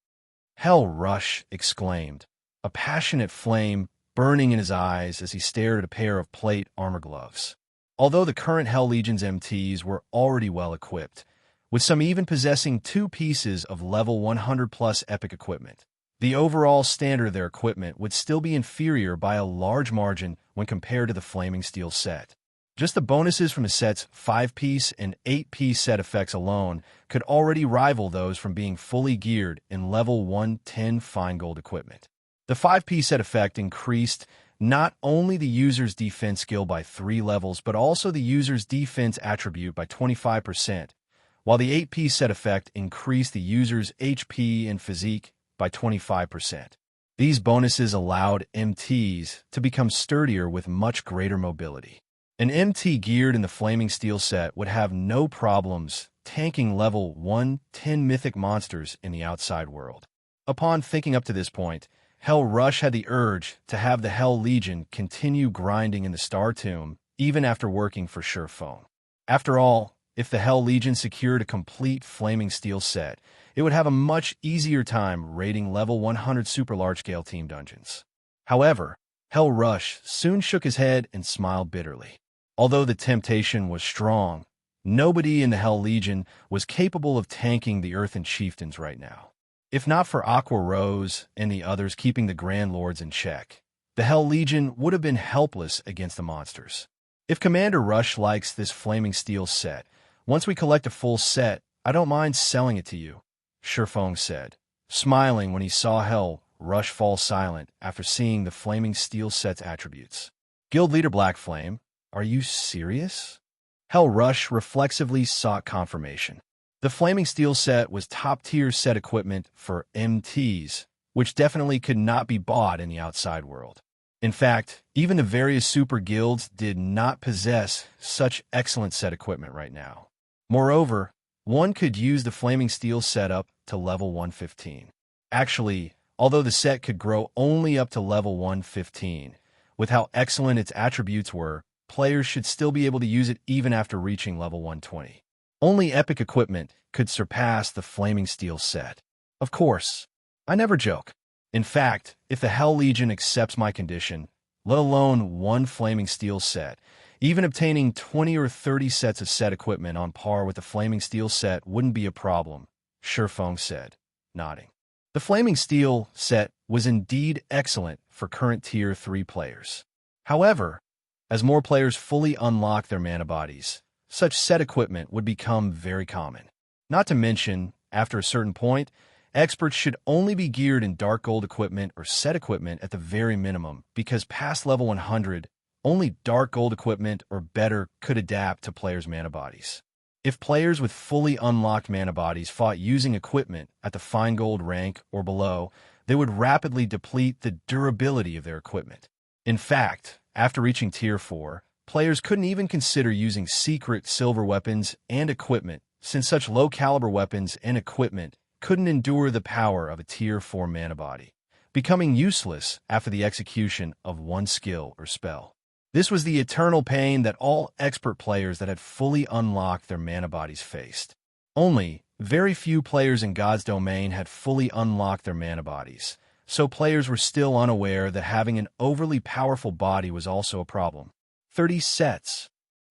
Hell Rush exclaimed, a passionate flame burning in his eyes as he stared at a pair of plate armor gloves. Although the current Hell Legion's MTs were already well equipped, with some even possessing 2 pieces of level 100-plus epic equipment, the overall standard of their equipment would still be inferior by a large margin when compared to the Flaming Steel set. Just the bonuses from the set's 5-piece and 8-piece set effects alone could already rival those from being fully geared in level 110 fine gold equipment. The 5-piece set effect increased not only the user's defense skill by 3 levels, but also the user's defense attribute by 25%, while the 8-piece set effect increased the user's HP and physique by 25%. These bonuses allowed MTs to become sturdier with much greater mobility. An MT geared in the Flaming Steel set would have no problems tanking level 110 mythic monsters in the outside world. Upon thinking up to this point, Hell Rush had the urge to have the Hell Legion continue grinding in the Star Tomb, even after working for Shi Feng. After all, if the Hell Legion secured a complete Flaming Steel set, it would have a much easier time raiding level 100 super large-scale team dungeons. However, Hell Rush soon shook his head and smiled bitterly. Although the temptation was strong, nobody in the Hell Legion was capable of tanking the Earthen Chieftains right now. If not for Aqua Rose and the others keeping the Grand Lords in check, the Hell Legion would have been helpless against the monsters. If Commander Rush likes this Flaming Steel set, once we collect a full set, I don't mind selling it to you, Shi Feng said, smiling when he saw Hell Rush fall silent after seeing the Flaming Steel set's attributes. Guild Leader Black Flame, are you serious? Hell Rush reflexively sought confirmation. The Flaming Steel set was top-tier set equipment for MTs, which definitely could not be bought in the outside world. In fact, even the various super guilds did not possess such excellent set equipment right now. Moreover, one could use the Flaming Steel setup to level 115. Actually, although the set could grow only up to level 115, with how excellent its attributes were, players should still be able to use it even after reaching level 120. Only epic equipment could surpass the Flaming Steel set. Of course, I never joke. In fact, if the Hell Legion accepts my condition, let alone one Flaming Steel set, even obtaining 20 or 30 sets of set equipment on par with the Flaming Steel set wouldn't be a problem, Shi Feng said, nodding. The Flaming Steel set was indeed excellent for current Tier 3 players. However, as more players fully unlock their mana bodies, such set equipment would become very common. Not to mention, after a certain point, experts should only be geared in Dark Gold equipment or set equipment at the very minimum, because past level 100, only Dark Gold equipment or better could adapt to players' mana bodies. If players with fully unlocked mana bodies fought using equipment at the Fine Gold rank or below, they would rapidly deplete the durability of their equipment. In fact, after reaching Tier 4, players couldn't even consider using secret silver weapons and equipment, since such low-caliber weapons and equipment couldn't endure the power of a Tier 4 mana body, becoming useless after the execution of one skill or spell. This was the eternal pain that all expert players that had fully unlocked their mana bodies faced. Only very few players in God's Domain had fully unlocked their mana bodies, so players were still unaware that having an overly powerful body was also a problem. 30 sets.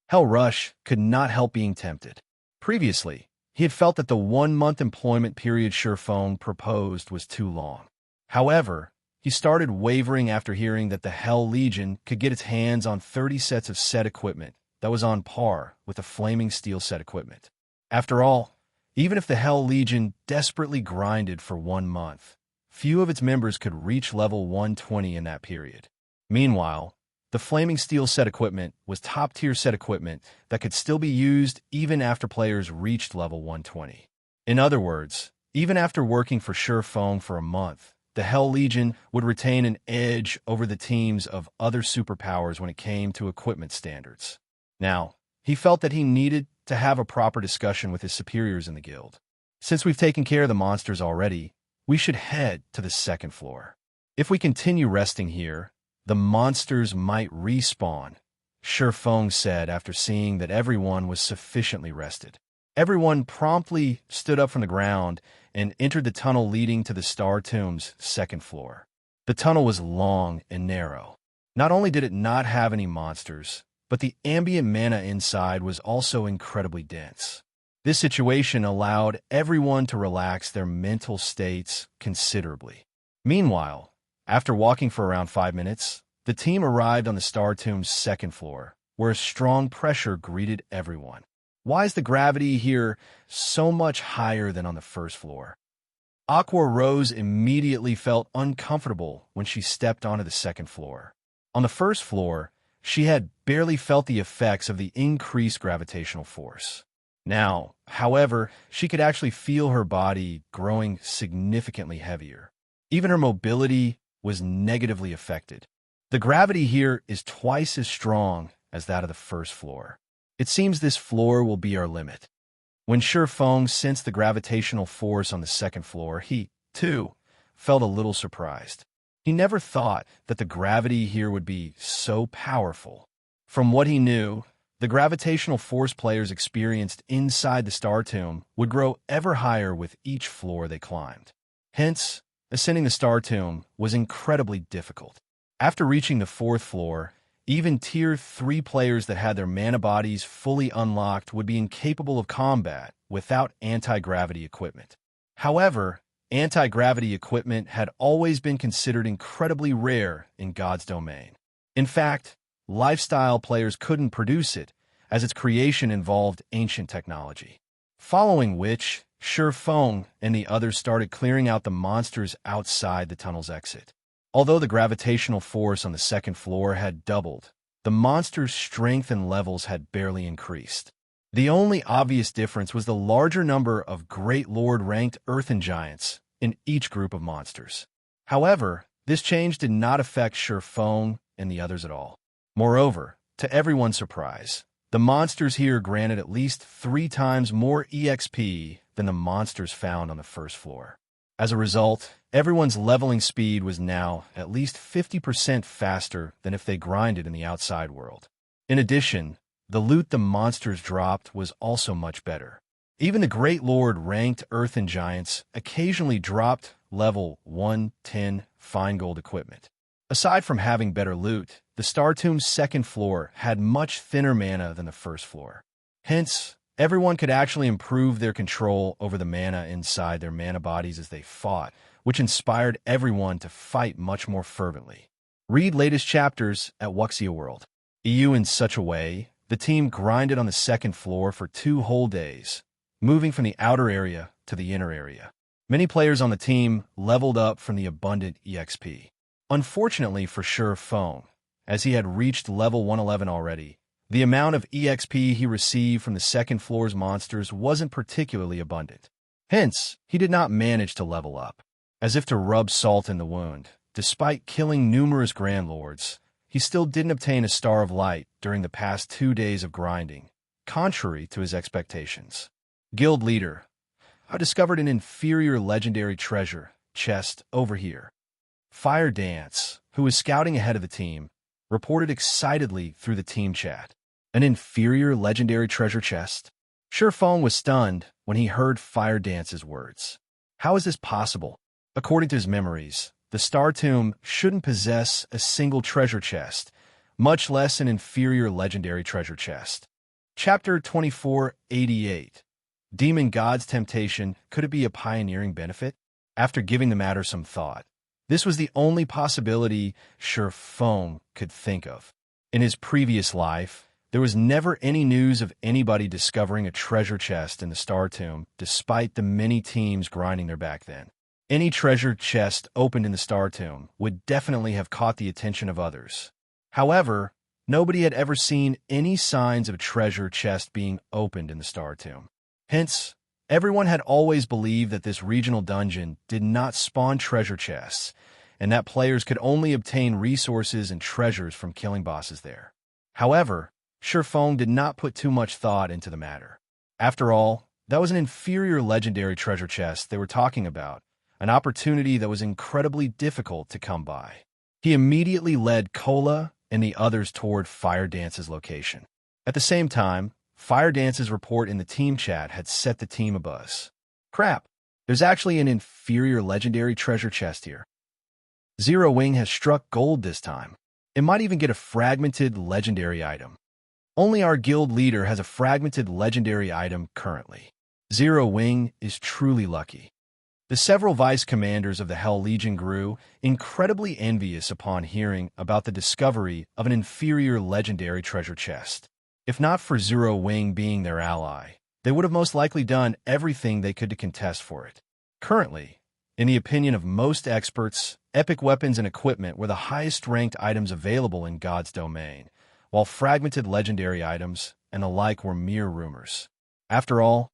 Hell Rush could not help being tempted. Previously, he had felt that the 1-month employment period Shi Feng proposed was too long. However, he started wavering after hearing that the Hell Legion could get its hands on 30 sets of set equipment that was on par with the Flaming Steel set equipment. After all, even if the Hell Legion desperately grinded for 1 month, few of its members could reach level 120 in that period. Meanwhile, the Flaming Steel set equipment was top-tier set equipment that could still be used even after players reached level 120. In other words, even after working for Shi Feng for a month, the Hell Legion would retain an edge over the teams of other superpowers when it came to equipment standards. Now, he felt that he needed to have a proper discussion with his superiors in the guild. Since we've taken care of the monsters already, we should head to the second floor. If we continue resting here, the monsters might respawn, Shi Feng said after seeing that everyone was sufficiently rested. Everyone promptly stood up from the ground and entered the tunnel leading to the Star Tomb's second floor. The tunnel was long and narrow. Not only did it not have any monsters, but the ambient mana inside was also incredibly dense. This situation allowed everyone to relax their mental states considerably. Meanwhile, after walking for around 5 minutes, the team arrived on the Star Tomb's second floor, where a strong pressure greeted everyone. Why is the gravity here so much higher than on the first floor? Aqua Rose immediately felt uncomfortable when she stepped onto the second floor. On the first floor, she had barely felt the effects of the increased gravitational force. Now, however, she could actually feel her body growing significantly heavier. Even her mobility was negatively affected. The gravity here is twice as strong as that of the first floor. It seems this floor will be our limit. When Shi Feng sensed the gravitational force on the second floor, he, too, felt a little surprised. He never thought that the gravity here would be so powerful. From what he knew, The gravitational force players experienced inside the Star Tomb would grow ever higher with each floor they climbed. Hence, ascending the Star Tomb was incredibly difficult. After reaching the 4th floor, even Tier 3 players that had their mana bodies fully unlocked would be incapable of combat without anti-gravity equipment. However, anti-gravity equipment had always been considered incredibly rare in God's domain. In fact, lifestyle players couldn't produce it, as its creation involved ancient technology. Following which, Shi Feng and the others started clearing out the monsters outside the tunnel's exit. Although the gravitational force on the 2nd floor had doubled, the monsters' strength and levels had barely increased. The only obvious difference was the larger number of Great Lord-ranked Earthen giants in each group of monsters. However, this change did not affect Shi Feng and the others at all. Moreover, to everyone's surprise, the monsters here granted at least 3 times more EXP than the monsters found on the 1st floor. As a result, everyone's leveling speed was now at least 50% faster than if they grinded in the outside world. In addition, the loot the monsters dropped was also much better. Even the Great Lord-ranked Earthen giants occasionally dropped level 110 fine gold equipment. Aside from having better loot, the Star Tomb's 2nd floor had much thinner mana than the 1st floor. Hence, everyone could actually improve their control over the mana inside their mana bodies as they fought, which inspired everyone to fight much more fervently. Read latest chapters at Wuxia World. EU in such a way, the team grinded on the 2nd floor for 2 whole days, moving from the outer area to the inner area. Many players on the team leveled up from the abundant EXP. Unfortunately for Shi Feng, as he had reached level 111 already, the amount of EXP he received from the 2nd floor's monsters wasn't particularly abundant. Hence, he did not manage to level up. As if to rub salt in the wound, despite killing numerous Grand Lords, he still didn't obtain a Star of Light during the past 2 days of grinding, contrary to his expectations. Guild Leader, I discovered an inferior legendary treasure chest over here. Fire Dance, who was scouting ahead of the team, reported excitedly through the team chat. An inferior legendary treasure chest? Shi Feng was stunned when he heard Fire Dance's words. How is this possible? According to his memories, the Star Tomb shouldn't possess a single treasure chest, much less an inferior legendary treasure chest. Chapter 2488. Demon God's Temptation. Could it be a pioneering benefit? After giving the matter some thought, this was the only possibility Shi Feng could think of. In his previous life, there was never any news of anybody discovering a treasure chest in the Star Tomb, despite the many teams grinding there back then. Any treasure chest opened in the Star Tomb would definitely have caught the attention of others. However, nobody had ever seen any signs of a treasure chest being opened in the Star Tomb. Hence, everyone had always believed that this regional dungeon did not spawn treasure chests, and that players could only obtain resources and treasures from killing bosses there. However, Shi Feng did not put too much thought into the matter. After all, that was an inferior legendary treasure chest they were talking about, an opportunity that was incredibly difficult to come by. He immediately led Kola and the others toward Fire Dance's location. At the same time, Fire Dance's report in the team chat had set the team abuzz. Crap, there's actually an inferior legendary treasure chest here. Zero Wing has struck gold this time. It might even get a fragmented legendary item. Only our guild leader has a fragmented legendary item currently. Zero Wing is truly lucky. The several vice commanders of the Hell Legion grew incredibly envious upon hearing about the discovery of an inferior legendary treasure chest. If not for Zero Wing being their ally, they would have most likely done everything they could to contest for it. Currently, in the opinion of most experts, epic weapons and equipment were the highest-ranked items available in God's domain, while fragmented legendary items and the like were mere rumors. After all,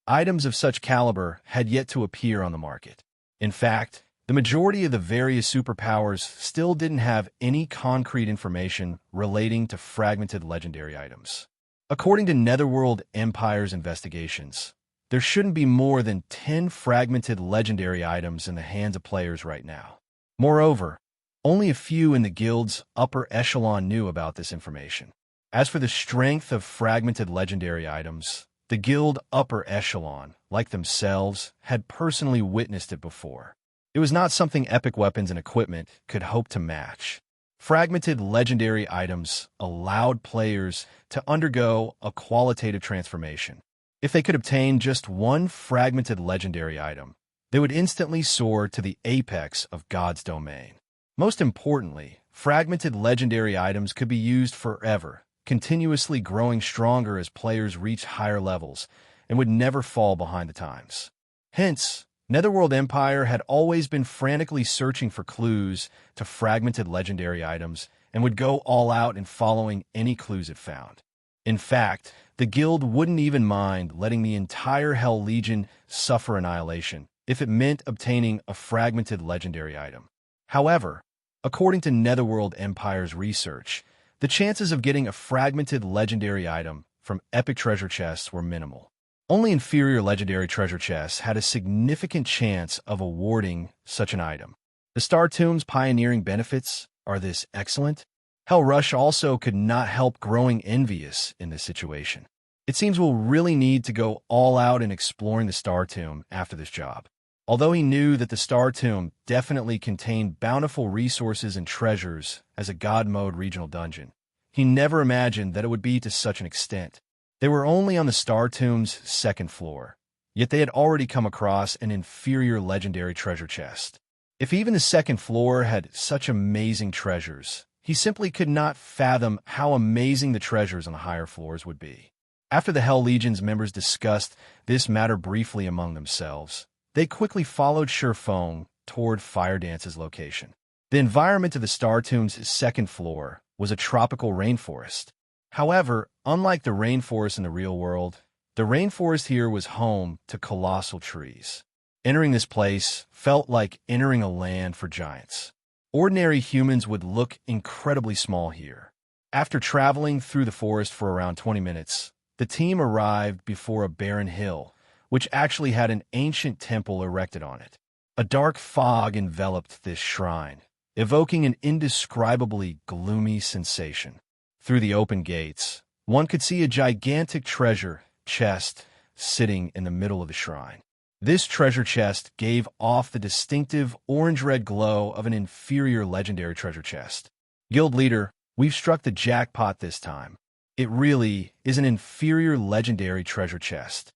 items of such caliber had yet to appear on the market. In fact, the majority of the various superpowers still didn't have any concrete information relating to fragmented legendary items. According to Netherworld Empire's investigations, there shouldn't be more than 10 fragmented legendary items in the hands of players right now. Moreover, only a few in the guild's upper echelon knew about this information. As for the strength of fragmented legendary items, the guild upper echelon, like themselves, had personally witnessed it before. It was not something epic weapons and equipment could hope to match. Fragmented legendary items allowed players to undergo a qualitative transformation. If they could obtain just one fragmented legendary item, they would instantly soar to the apex of God's domain. Most importantly, fragmented legendary items could be used forever, continuously growing stronger as players reached higher levels, and would never fall behind the times. Hence, Netherworld Empire had always been frantically searching for clues to fragmented legendary items and would go all out in following any clues it found. In fact, the guild wouldn't even mind letting the entire Hell Legion suffer annihilation if it meant obtaining a fragmented legendary item. However, according to Netherworld Empire's research, the chances of getting a fragmented legendary item from epic treasure chests were minimal. Only inferior legendary treasure chests had a significant chance of awarding such an item. The Star Tomb's pioneering benefits are this excellent. Hell Rush also could not help growing envious in this situation. It seems we'll really need to go all out in exploring the Star Tomb after this job. Although he knew that the Star Tomb definitely contained bountiful resources and treasures as a God Mode regional dungeon, he never imagined that it would be to such an extent. They were only on the Star Tomb's second floor, yet they had already come across an inferior legendary treasure chest. If even the second floor had such amazing treasures, he simply could not fathom how amazing the treasures on the higher floors would be. After the Hell Legion's members discussed this matter briefly among themselves, they quickly followed Shi Feng toward Fire Dance's location. The environment of the Star Tomb's second floor was a tropical rainforest. However, unlike the rainforest in the real world, the rainforest here was home to colossal trees. Entering this place felt like entering a land for giants. Ordinary humans would look incredibly small here. After traveling through the forest for around 20 minutes, the team arrived before a barren hill, which actually had an ancient temple erected on it. A dark fog enveloped this shrine, evoking an indescribably gloomy sensation. Through the open gates, one could see a gigantic treasure chest sitting in the middle of the shrine. This treasure chest gave off the distinctive orange-red glow of an inferior legendary treasure chest. Guild leader, we've struck the jackpot this time. It really is an inferior legendary treasure chest,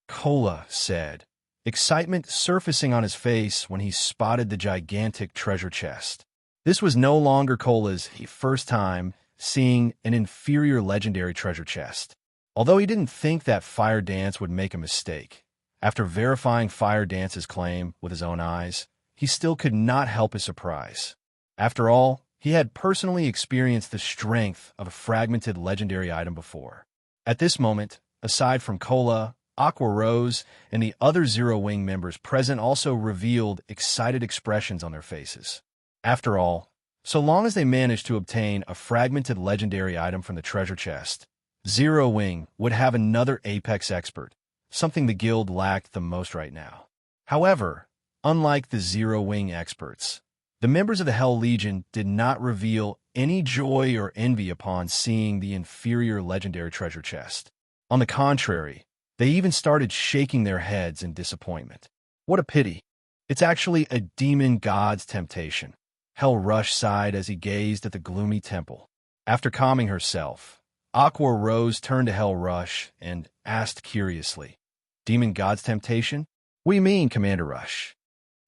Kola said, excitement surfacing on his face when he spotted the gigantic treasure chest. This was no longer Kola's first time seeing an inferior legendary treasure chest. Although he didn't think that Fire Dance would make a mistake, after verifying Fire Dance's claim with his own eyes, he still could not help his surprise. After all, he had personally experienced the strength of a fragmented legendary item before. At this moment, aside from Kola, Aqua Rose, and the other Zero Wing members present also revealed excited expressions on their faces. After all, so long as they managed to obtain a fragmented legendary item from the treasure chest, Zero Wing would have another Apex expert, something the guild lacked the most right now. However, unlike the Zero Wing experts, the members of the Hell Legion did not reveal any joy or envy upon seeing the inferior legendary treasure chest. On the contrary, they even started shaking their heads in disappointment. What a pity. It's actually a demon god's temptation. Hell Rush sighed as he gazed at the gloomy temple. After calming herself, Aqua Rose turned to Hell Rush and asked curiously, "Demon God's temptation? What do you mean, Commander Rush?"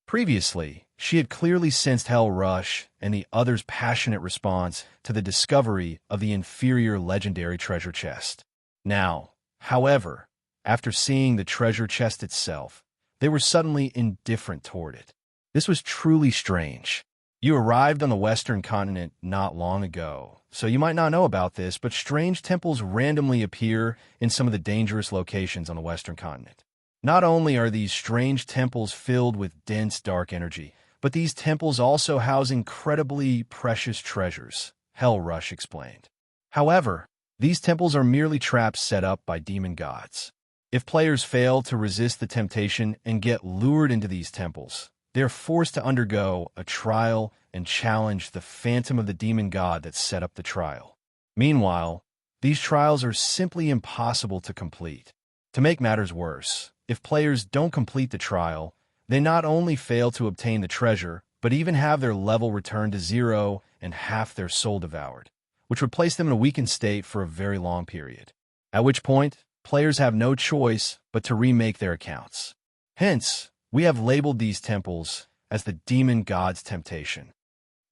Previously, she had clearly sensed Hell Rush and the others' passionate response to the discovery of the inferior legendary treasure chest. Now, however, after seeing the treasure chest itself, they were suddenly indifferent toward it. This was truly strange. You arrived on the Western continent not long ago, so you might not know about this, but strange temples randomly appear in some of the dangerous locations on the Western continent. Not only are these strange temples filled with dense dark energy, but these temples also house incredibly precious treasures, Hell Rush explained. However, these temples are merely traps set up by demon gods. If players fail to resist the temptation and get lured into these temples, they are forced to undergo a trial and challenge the phantom of the demon god that set up the trial. Meanwhile, These trials are simply impossible to complete. To make matters worse, if players don't complete the trial, they not only fail to obtain the treasure, but even have their level returned to 0 and half their soul devoured, which would place them in a weakened state for a very long period. At which point, players have no choice but to remake their accounts. Hence, we have labeled these temples as the Demon God's Temptation.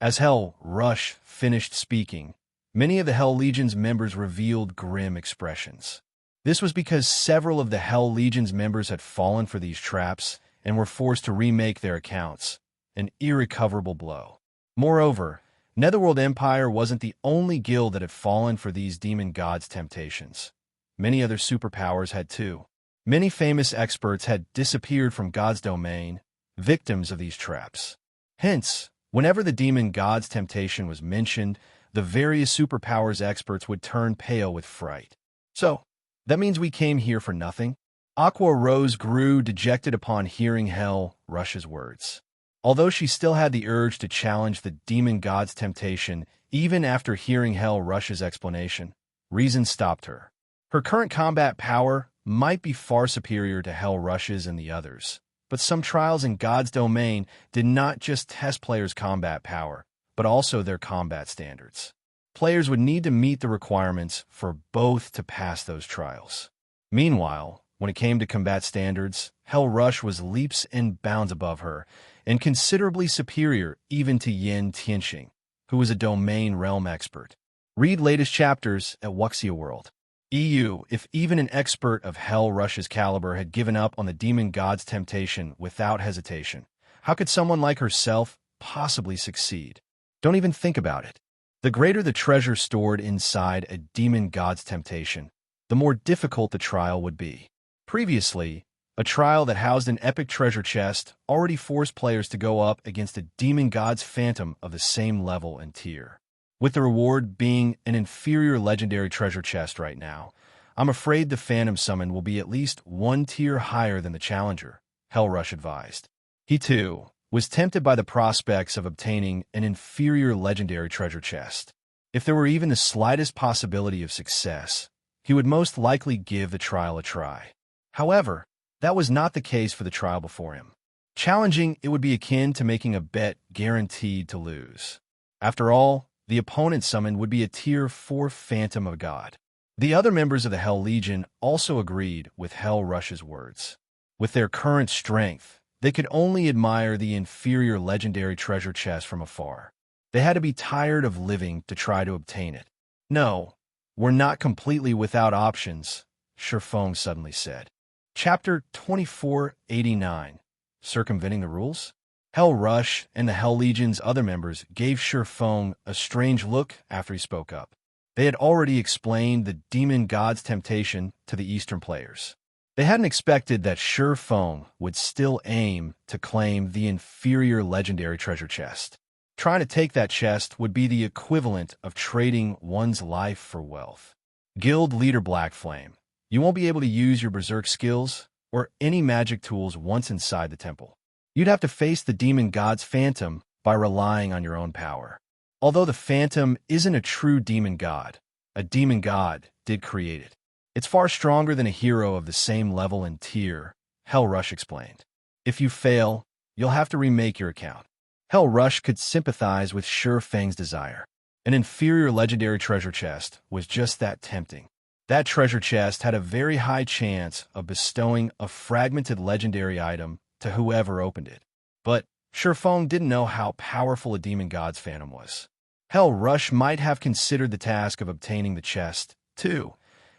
As Hell Rush finished speaking, many of the Hell Legion's members revealed grim expressions. This was because several of the Hell Legion's members had fallen for these traps and were forced to remake their accounts, an irrecoverable blow. Moreover, Netherworld Empire wasn't the only guild that had fallen for these demon gods' temptations. Many other superpowers had too. Many famous experts had disappeared from God's domain, victims of these traps. Hence, whenever the demon god's temptation was mentioned, the various superpowers experts would turn pale with fright. So, that means we came here for nothing? Aqua Rose grew dejected upon hearing Hell Rush's words. Although she still had the urge to challenge the demon god's temptation, even after hearing Hell Rush's explanation, reason stopped her. Her current combat power might be far superior to Hell Rush's and the others, but some trials in God's domain did not just test players' combat power, but also their combat standards. Players would need to meet the requirements for both to pass those trials. Meanwhile, when it came to combat standards, Hell Rush was leaps and bounds above her, and considerably superior even to Yin Tianxing, who was a domain realm expert. Read latest chapters at Wuxia World. If even an expert of Hell Rush's caliber had given up on the demon god's temptation without hesitation, how could someone like herself possibly succeed? Don't even think about it. The greater the treasure stored inside a demon god's temptation, the more difficult the trial would be. Previously, a trial that housed an epic treasure chest already forced players to go up against a demon god's phantom of the same level and tier. With the reward being an inferior legendary treasure chest right now, I'm afraid the phantom summon will be at least one tier higher than the challenger, Hell Rush advised. He, too, was tempted by the prospects of obtaining an inferior legendary treasure chest. If there were even the slightest possibility of success, he would most likely give the trial a try. However, that was not the case for the trial before him. Challenging it would be akin to making a bet guaranteed to lose. After all, the opponent summoned would be a Tier 4 Phantom of God. The other members of the Hell Legion also agreed with Hell Rush's words. With their current strength, they could only admire the inferior legendary treasure chest from afar. They had to be tired of living to try to obtain it. No, we're not completely without options, Shi Feng suddenly said. Chapter 2489, Circumventing the Rules? Hell Rush and the Hell Legion's other members gave Shi Feng a strange look after he spoke up. They had already explained the demon god's temptation to the Eastern players. They hadn't expected that Shi Feng would still aim to claim the inferior legendary treasure chest. Trying to take that chest would be the equivalent of trading one's life for wealth. Guild Leader Black Flame, you won't be able to use your berserk skills or any magic tools once inside the temple. You'd have to face the demon god's phantom by relying on your own power. Although the phantom isn't a true demon god, a demon god did create it. It's far stronger than a hero of the same level and tier, Hell Rush explained. If you fail, you'll have to remake your account. Hell Rush could sympathize with Shi Feng's desire. An inferior legendary treasure chest was just that tempting. That treasure chest had a very high chance of bestowing a fragmented legendary item to whoever opened it. But Shi Feng didn't know how powerful a demon god's phantom was. Hell Rush might have considered the task of obtaining the chest, too,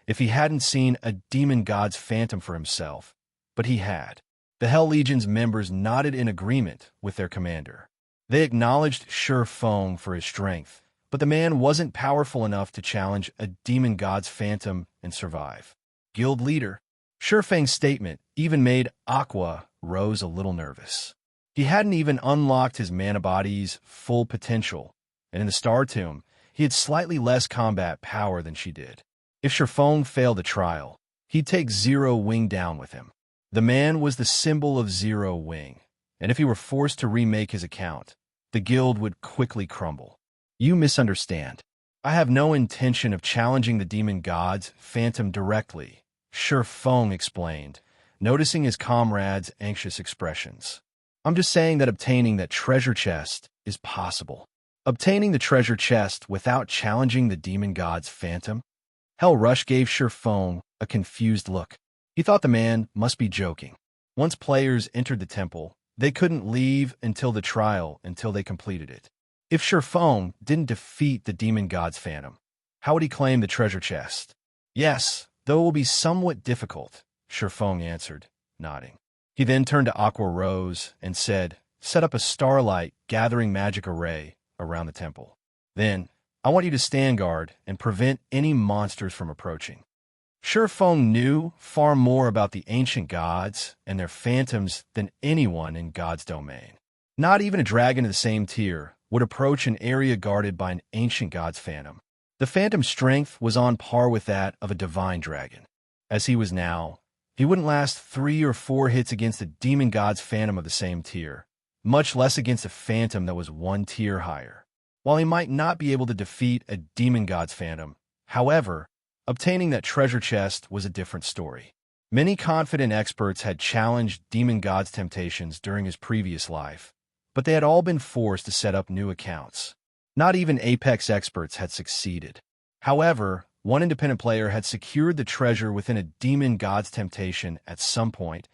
if he hadn't seen a demon god's phantom for himself, but he had. The Hell Legion's members nodded in agreement with their commander. They acknowledged Shi Feng for his strength, but the man wasn't powerful enough to challenge a demon god's phantom and survive. Guild Leader, Shi Feng's statement even made Aqua Rose a little nervous. He hadn't even unlocked his mana body's full potential, and in the Star Tomb, he had slightly less combat power than she did. If Shi Feng failed the trial, he'd take Zero Wing down with him. The man was the symbol of Zero Wing, and if he were forced to remake his account, the guild would quickly crumble. You misunderstand. I have no intention of challenging the demon god's phantom directly, Shi Feng explained, noticing his comrade's anxious expressions. I'm just saying that obtaining that treasure chest is possible. Obtaining the treasure chest without challenging the demon god's phantom? Hell Rush gave Shi Feng a confused look. He thought the man must be joking. Once players entered the temple, they couldn't leave until they completed it. If Shi Feng didn't defeat the demon god's phantom, how would he claim the treasure chest? Yes, though it will be somewhat difficult, Shi Feng answered, nodding. He then turned to Aqua Rose and said, set up a starlight gathering magic array around the temple. Then, I want you to stand guard and prevent any monsters from approaching. Shi Feng knew far more about the ancient gods and their phantoms than anyone in God's domain. Not even a dragon of the same tier would approach an area guarded by an ancient god's phantom. The phantom's strength was on par with that of a divine dragon. As he was now, he wouldn't last 3 or 4 hits against a demon god's phantom of the same tier, much less against a phantom that was 1 tier higher. While he might not be able to defeat a demon god's phantom, however, obtaining that treasure chest was a different story. Many confident experts had challenged demon god's temptations during his previous life, but they had all been forced to set up new accounts. Not even Apex experts had succeeded. However, one independent player had secured the treasure within a demon god's temptation at some point,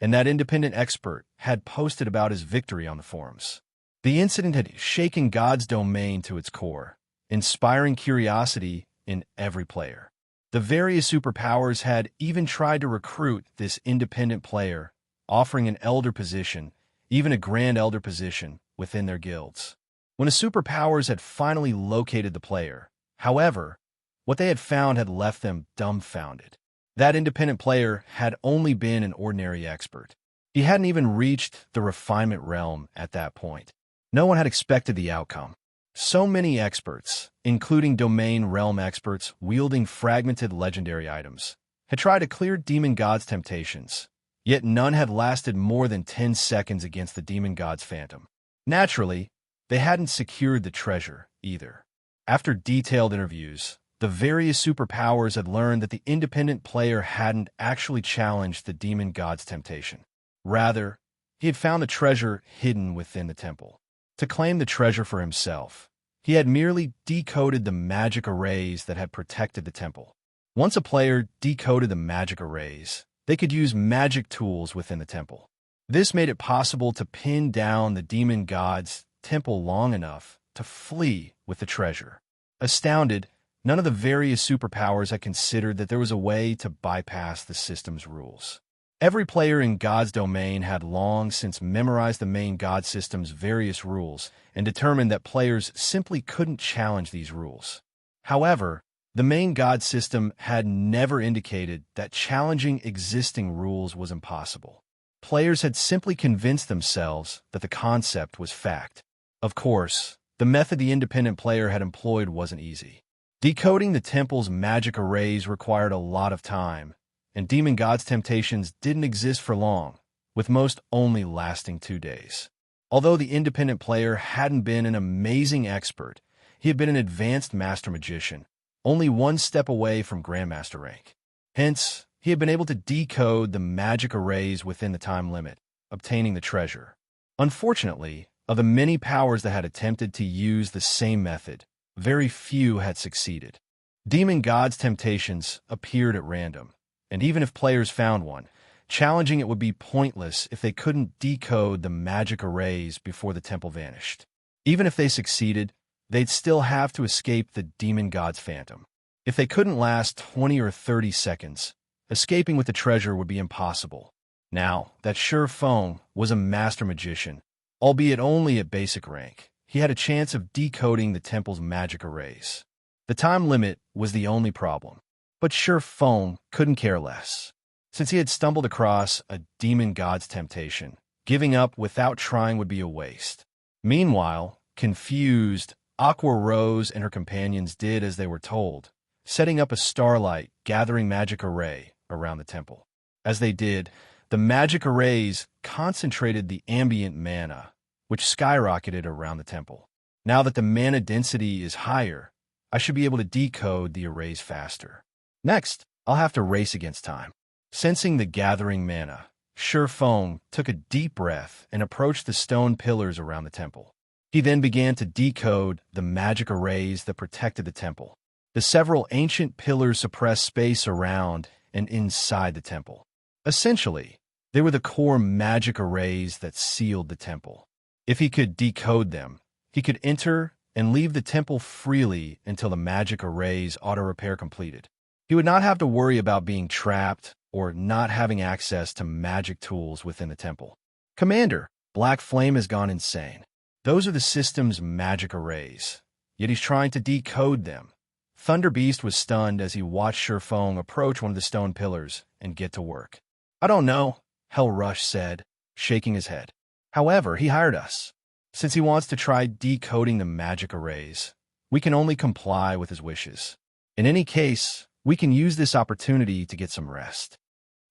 and that independent expert had posted about his victory on the forums. The incident had shaken God's domain to its core, inspiring curiosity in every player. The various superpowers had even tried to recruit this independent player, offering an elder position, even a grand elder position, within their guilds. When the superpowers had finally located the player, however, what they had found had left them dumbfounded. That independent player had only been an ordinary expert. He hadn't even reached the refinement realm at that point. No one had expected the outcome. So many experts, including domain realm experts wielding fragmented legendary items, had tried to clear demon god's temptations, yet none had lasted more than 10 seconds against the demon god's phantom. Naturally, they hadn't secured the treasure either. After detailed interviews, the various superpowers had learned that the independent player hadn't actually challenged the demon god's temptation. Rather, he had found the treasure hidden within the temple. To claim the treasure for himself, he had merely decoded the magic arrays that had protected the temple. Once a player decoded the magic arrays, they could use magic tools within the temple. This made it possible to pin down the demon god's temple long enough to flee with the treasure. Astounded, none of the various superpowers had considered that there was a way to bypass the system's rules. Every player in God's domain had long since memorized the main God system's various rules and determined that players simply couldn't challenge these rules. However, the main God system had never indicated that challenging existing rules was impossible. Players had simply convinced themselves that the concept was fact. Of course, the method the independent player had employed wasn't easy. Decoding the temple's magic arrays required a lot of time, and demon god's temptations didn't exist for long, with most only lasting 2 days. Although the independent player hadn't been an amazing expert, he had been an advanced master magician, only 1 step away from grandmaster rank. Hence, he had been able to decode the magic arrays within the time limit, obtaining the treasure. Unfortunately, of the many powers that had attempted to use the same method, very few had succeeded. Demon god's temptations appeared at random, and even if players found one, challenging it would be pointless if they couldn't decode the magic arrays before the temple vanished. Even if they succeeded, they'd still have to escape the demon god's phantom. If they couldn't last 20 or 30 seconds, escaping with the treasure would be impossible. Now, that Shi Feng was a master magician, albeit only at basic rank. He had a chance of decoding the temple's magic arrays. The time limit was the only problem, but Shi Feng couldn't care less. Since he had stumbled across a demon god's temptation, giving up without trying would be a waste. Meanwhile, confused, Aqua Rose and her companions did as they were told, setting up a starlight gathering magic array around the temple. As they did, the magic arrays concentrated the ambient mana, which skyrocketed around the temple. Now that the mana density is higher, I should be able to decode the arrays faster. Next, I'll have to race against time. Sensing the gathering mana, Shi Feng took a deep breath and approached the stone pillars around the temple. He then began to decode the magic arrays that protected the temple. The several ancient pillars suppressed space around and inside the temple. Essentially, they were the core magic arrays that sealed the temple. If he could decode them, he could enter and leave the temple freely until the magic arrays auto-repair completed. He would not have to worry about being trapped or not having access to magic tools within the temple. Commander, Black Flame has gone insane. Those are the system's magic arrays, yet he's trying to decode them. Thunder Beast was stunned as he watched Shi Feng approach one of the stone pillars and get to work. I don't know, Hell Rush said, shaking his head. However, he hired us. Since he wants to try decoding the magic arrays, we can only comply with his wishes. In any case, we can use this opportunity to get some rest.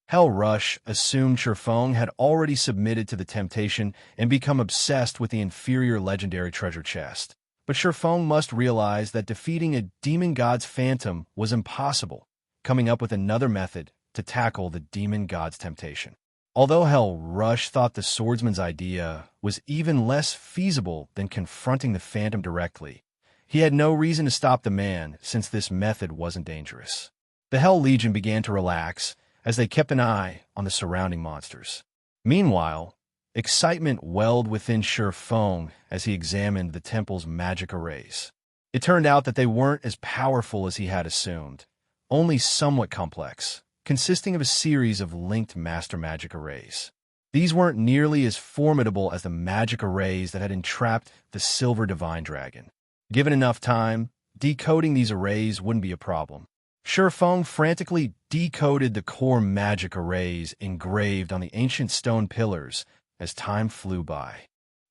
Hell Rush assumed Shi Feng had already submitted to the temptation and become obsessed with the inferior legendary treasure chest. But Shi Feng must realize that defeating a demon god's phantom was impossible, coming up with another method to tackle the demon god's temptation. Although Hell Rush thought the swordsman's idea was even less feasible than confronting the phantom directly, he had no reason to stop the man since this method wasn't dangerous. The Hell Legion began to relax as they kept an eye on the surrounding monsters. Meanwhile, excitement welled within Shi Feng as he examined the temple's magic arrays. It turned out that they weren't as powerful as he had assumed, only somewhat complex, consisting of a series of linked master magic arrays. These weren't nearly as formidable as the magic arrays that had entrapped the Silver Divine Dragon. Given enough time, decoding these arrays wouldn't be a problem. Shi Feng frantically decoded the core magic arrays engraved on the ancient stone pillars as time flew by.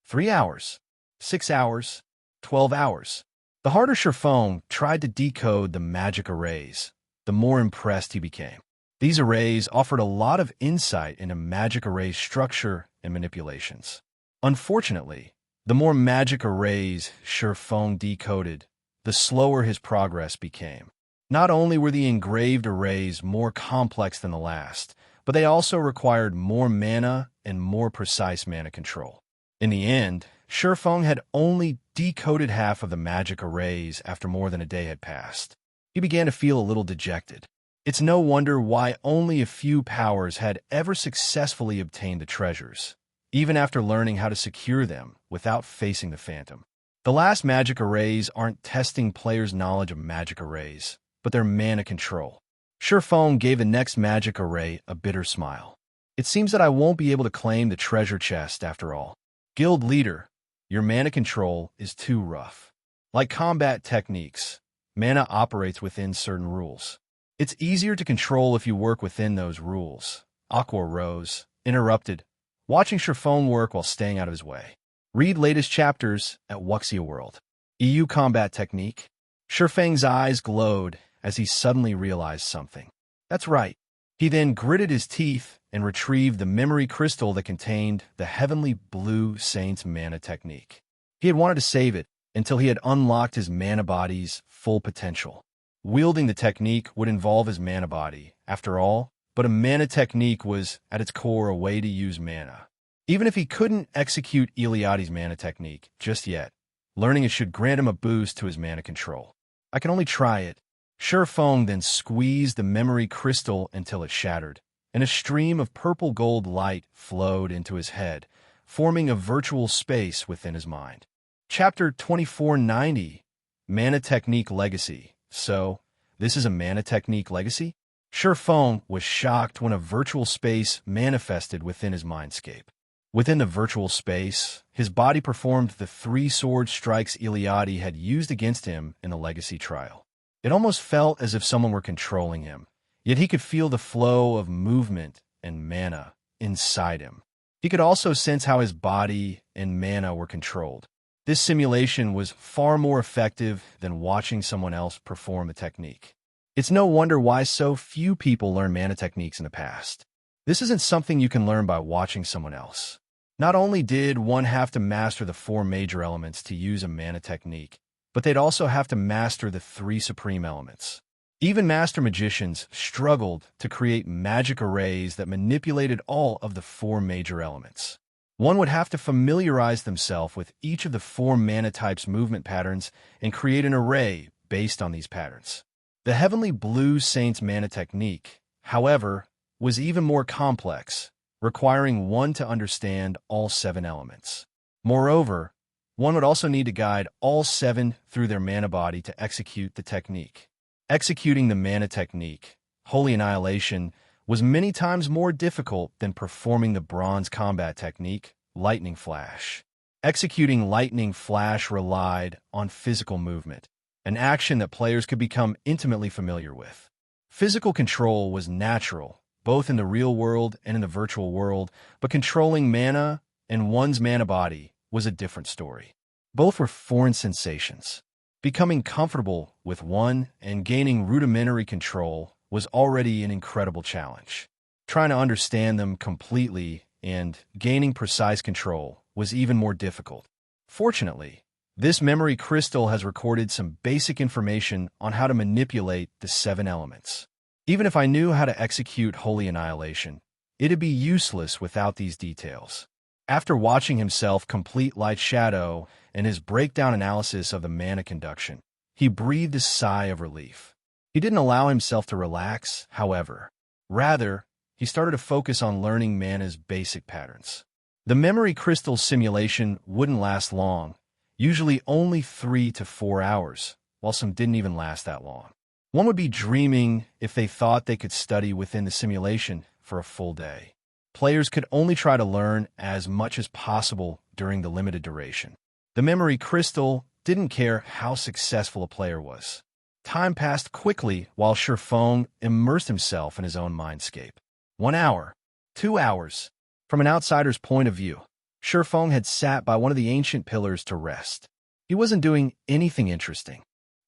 3 hours, 6 hours, 12 hours. The harder Shi Feng tried to decode the magic arrays, the more impressed he became. These arrays offered a lot of insight into magic array structure and manipulations. Unfortunately, the more magic arrays Shi Feng decoded, the slower his progress became. Not only were the engraved arrays more complex than the last, but they also required more mana and more precise mana control. In the end, Shi Feng had only decoded half of the magic arrays after more than a day had passed. He began to feel a little dejected. It's no wonder why only a few powers had ever successfully obtained the treasures, even after learning how to secure them without facing the phantom. The last magic arrays aren't testing players' knowledge of magic arrays, but their mana control. Shi Feng gave the next magic array a bitter smile. It seems that I won't be able to claim the treasure chest after all. Guild leader, your mana control is too rough. Like combat techniques, mana operates within certain rules. It's easier to control if you work within those rules. Aqua rose, interrupted, watching Shi Feng work while staying out of his way. Read latest chapters at Wuxia World. EU combat technique. Shi Feng's eyes glowed as he suddenly realized something. That's right. He then gritted his teeth and retrieved the memory crystal that contained the Heavenly Blue Saint's mana technique. He had wanted to save it until he had unlocked his mana body's full potential. Wielding the technique would involve his mana body, after all, but a mana technique was, at its core, a way to use mana. Even if he couldn't execute Iliadi's mana technique just yet, learning it should grant him a boost to his mana control. I can only try it. Shi Feng then squeezed the memory crystal until it shattered, and a stream of purple-gold light flowed into his head, forming a virtual space within his mind. Chapter 2490, Mana Technique Legacy. So, this is a mana technique legacy? Shi Feng was shocked when a virtual space manifested within his mindscape. Within the virtual space, his body performed the 3 sword strikes Iliadi had used against him in the legacy trial. It almost felt as if someone were controlling him, yet he could feel the flow of movement and mana inside him. He could also sense how his body and mana were controlled. This simulation was far more effective than watching someone else perform the technique. It's no wonder why so few people learn mana techniques in the past. This isn't something you can learn by watching someone else. Not only did one have to master the 4 major elements to use a mana technique, but they'd also have to master the 3 supreme elements. Even master magicians struggled to create magic arrays that manipulated all of the 4 major elements. One would have to familiarize themselves with each of the 4 mana types' movement patterns and create an array based on these patterns. The Heavenly Blue Saint's mana technique, however, was even more complex, requiring one to understand all 7 elements. Moreover, one would also need to guide all 7 through their mana body to execute the technique. Executing the mana technique, Holy Annihilation, was many times more difficult than performing the bronze combat technique, Lightning Flash. Executing Lightning Flash relied on physical movement, an action that players could become intimately familiar with. Physical control was natural, both in the real world and in the virtual world, but controlling mana and one's mana body was a different story. Both were foreign sensations. Becoming comfortable with one and gaining rudimentary control was already an incredible challenge. Trying to understand them completely and gaining precise control was even more difficult. Fortunately, this memory crystal has recorded some basic information on how to manipulate the 7 elements. Even if I knew how to execute Holy Annihilation, it'd be useless without these details. After watching himself complete Light Shadow and his breakdown analysis of the mana conduction, he breathed a sigh of relief. He didn't allow himself to relax, however. Rather, he started to focus on learning mana's basic patterns. The memory crystal simulation wouldn't last long, usually only 3 to 4 hours, while some didn't even last that long. One would be dreaming if they thought they could study within the simulation for a full day. Players could only try to learn as much as possible during the limited duration. The memory crystal didn't care how successful a player was. Time passed quickly while Shi Feng immersed himself in his own mindscape. 1 hour, 2 hours. From an outsider's point of view, Shi Feng had sat by one of the ancient pillars to rest. He wasn't doing anything interesting.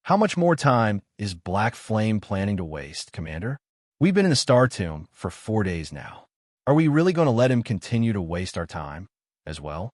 How much more time is Black Flame planning to waste, Commander? We've been in the Star Tomb for 4 days now. Are we really going to let him continue to waste our time as well?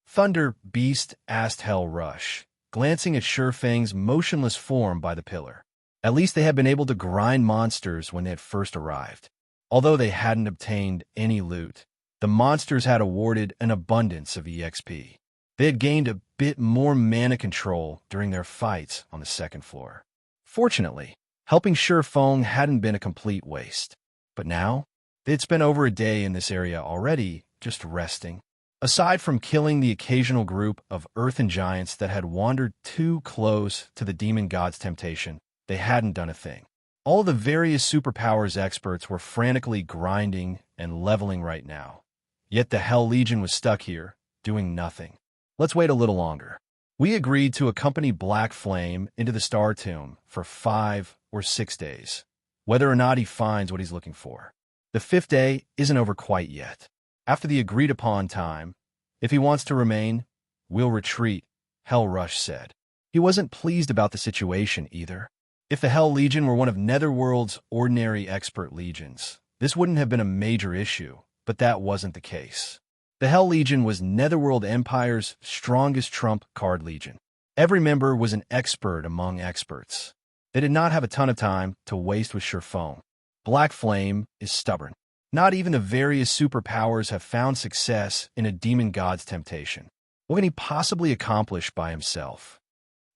Thunder Beast asked Hell Rush, glancing at Shi Feng's motionless form by the pillar. At least they had been able to grind monsters when they had first arrived. Although they hadn't obtained any loot, the monsters had awarded an abundance of EXP. They had gained a bit more mana control during their fights on the 2nd floor. Fortunately, helping Shi Feng hadn't been a complete waste. But now, they'd spent over a day in this area already, just resting. Aside from killing the occasional group of earthen giants that had wandered too close to the demon god's temptation, they hadn't done a thing. All the various superpowers experts were frantically grinding and leveling right now. Yet the Hell Legion was stuck here, doing nothing. Let's wait a little longer. We agreed to accompany Black Flame into the Star Tomb for 5 or 6 days, whether or not he finds what he's looking for. The 5th day isn't over quite yet. After the agreed-upon time, if he wants to remain, we'll retreat, Hell Rush said. He wasn't pleased about the situation either. If the Hell Legion were one of Netherworld's ordinary expert legions, this wouldn't have been a major issue, but that wasn't the case. The Hell Legion was Netherworld Empire's strongest trump card legion. Every member was an expert among experts. They did not have a ton of time to waste with Shi Feng. Black Flame is stubborn. Not even the various superpowers have found success in a demon god's temptation. What can he possibly accomplish by himself?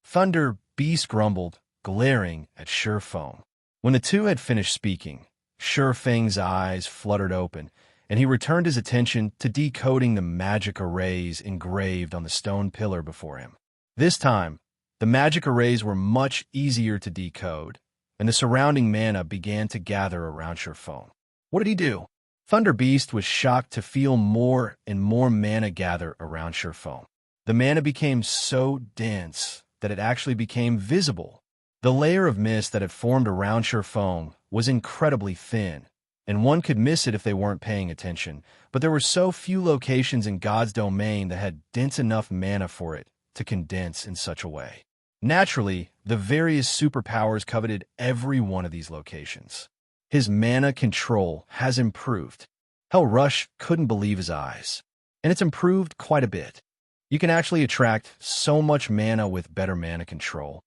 Thunder Beast grumbled, glaring at Shi Feng. When the two had finished speaking, Shi Feng's eyes fluttered open, and he returned his attention to decoding the magic arrays engraved on the stone pillar before him. This time, the magic arrays were much easier to decode, and the surrounding mana began to gather around Shi Feng. What did he do? Thunder Beast was shocked to feel more and more mana gather around Shi Feng. The mana became so dense that it actually became visible. The layer of mist that had formed around Shi Feng was incredibly thin, and one could miss it if they weren't paying attention, but there were so few locations in God's domain that had dense enough mana for it to condense in such a way. Naturally, the various superpowers coveted every one of these locations. His mana control has improved. Hell Rush couldn't believe his eyes, and it's improved quite a bit. You can actually attract so much mana with better mana control.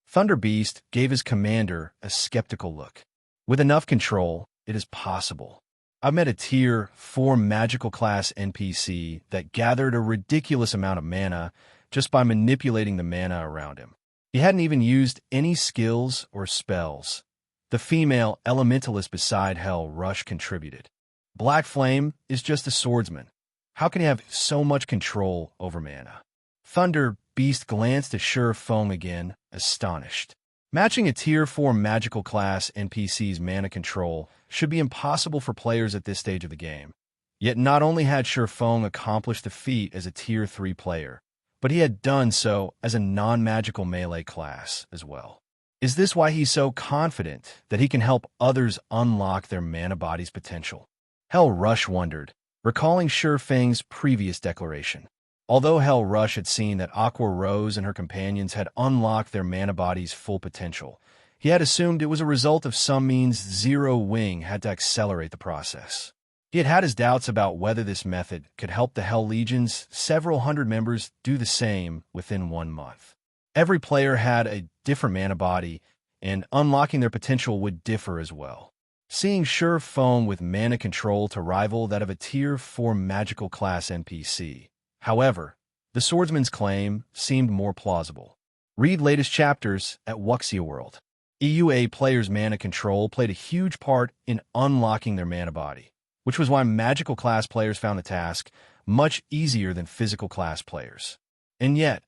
Thunder Beast gave his commander a skeptical look. With enough control, it is possible. I met a Tier 4 magical class NPC that gathered a ridiculous amount of mana just by manipulating the mana around him. He hadn't even used any skills or spells. The female elementalist beside Hell Rush contributed. Black Flame is just a swordsman. How can he have so much control over mana? Thunder Beast glanced at Shi Feng again, astonished. Matching a Tier 4 magical class NPC's mana control should be impossible for players at this stage of the game. Yet not only had Shi Feng accomplished the feat as a Tier 3 player, but he had done so as a non-magical melee class as well. Is this why he's so confident that he can help others unlock their mana body's potential? Hell Rush wondered, recalling Shi Feng's previous declaration. Although Hell Rush had seen that Aqua Rose and her companions had unlocked their mana body's full potential, he had assumed it was a result of some means Zero Wing had to accelerate the process. He had had his doubts about whether this method could help the Hell Legion's several hundred members do the same within 1 month. Every player had a different mana body, and unlocking their potential would differ as well. Seeing Shi Feng with mana control to rival that of a Tier 4 magical class NPC. However, the swordsman's claim seemed more plausible. Read latest chapters at Wuxia World. EUA players' mana control played a huge part in unlocking their mana body, which was why magical class players found the task much easier than physical class players. And yet,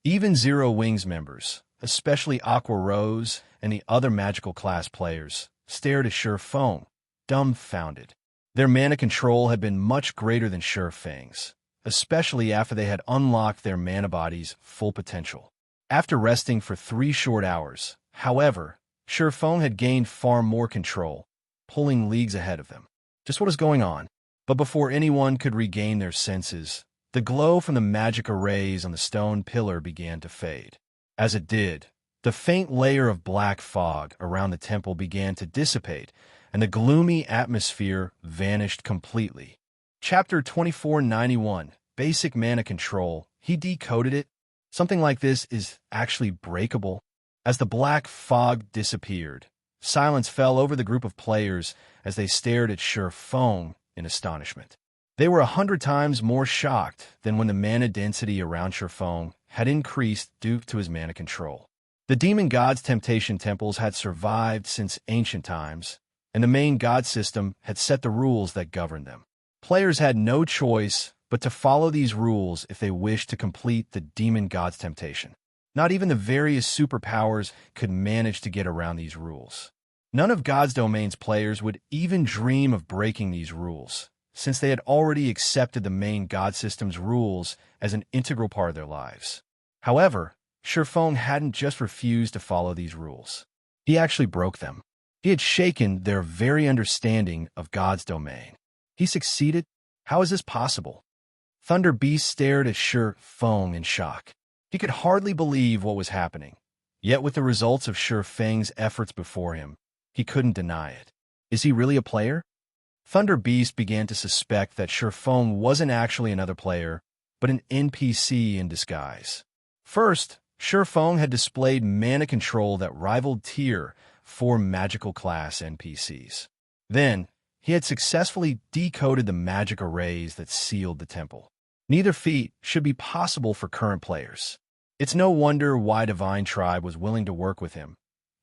even Zero Wings members, especially Aqua Rose and the other magical class players, stared at Shi Feng, dumbfounded. Their mana control had been much greater than Shi Feng's, especially after they had unlocked their mana body's full potential. After resting for 3 short hours, however, Shi Feng had gained far more control, pulling leagues ahead of them. Just what is going on? But before anyone could regain their senses, the glow from the magic arrays on the stone pillar began to fade. As it did, the faint layer of black fog around the temple began to dissipate, and the gloomy atmosphere vanished completely. Chapter 2491, Basic Mana Control. He decoded it. Something like this is actually breakable. As the black fog disappeared, silence fell over the group of players as they stared at Shi Feng in astonishment. They were 100 times more shocked than when the mana density around Shi Feng had increased due to his mana control. The demon god's temptation temples had survived since ancient times, and the main god system had set the rules that governed them. Players had no choice but to follow these rules if they wished to complete the demon god's temptation. Not even the various superpowers could manage to get around these rules. None of God's Domain's players would even dream of breaking these rules, since they had already accepted the main god system's rules as an integral part of their lives. However, Shi Feng hadn't just refused to follow these rules. He actually broke them. He had shaken their very understanding of God's domain. He succeeded? How is this possible? Thunder Beast stared at Shi Feng in shock. He could hardly believe what was happening. Yet with the results of Shi Feng's efforts before him, he couldn't deny it. Is he really a player? Thunder Beast began to suspect that Shi Feng wasn't actually another player, but an NPC in disguise. First, Shi Feng had displayed mana control that rivaled Tier 4 magical class NPCs. Then, he had successfully decoded the magic arrays that sealed the temple. Neither feat should be possible for current players. It's no wonder why Divine Tribe was willing to work with him,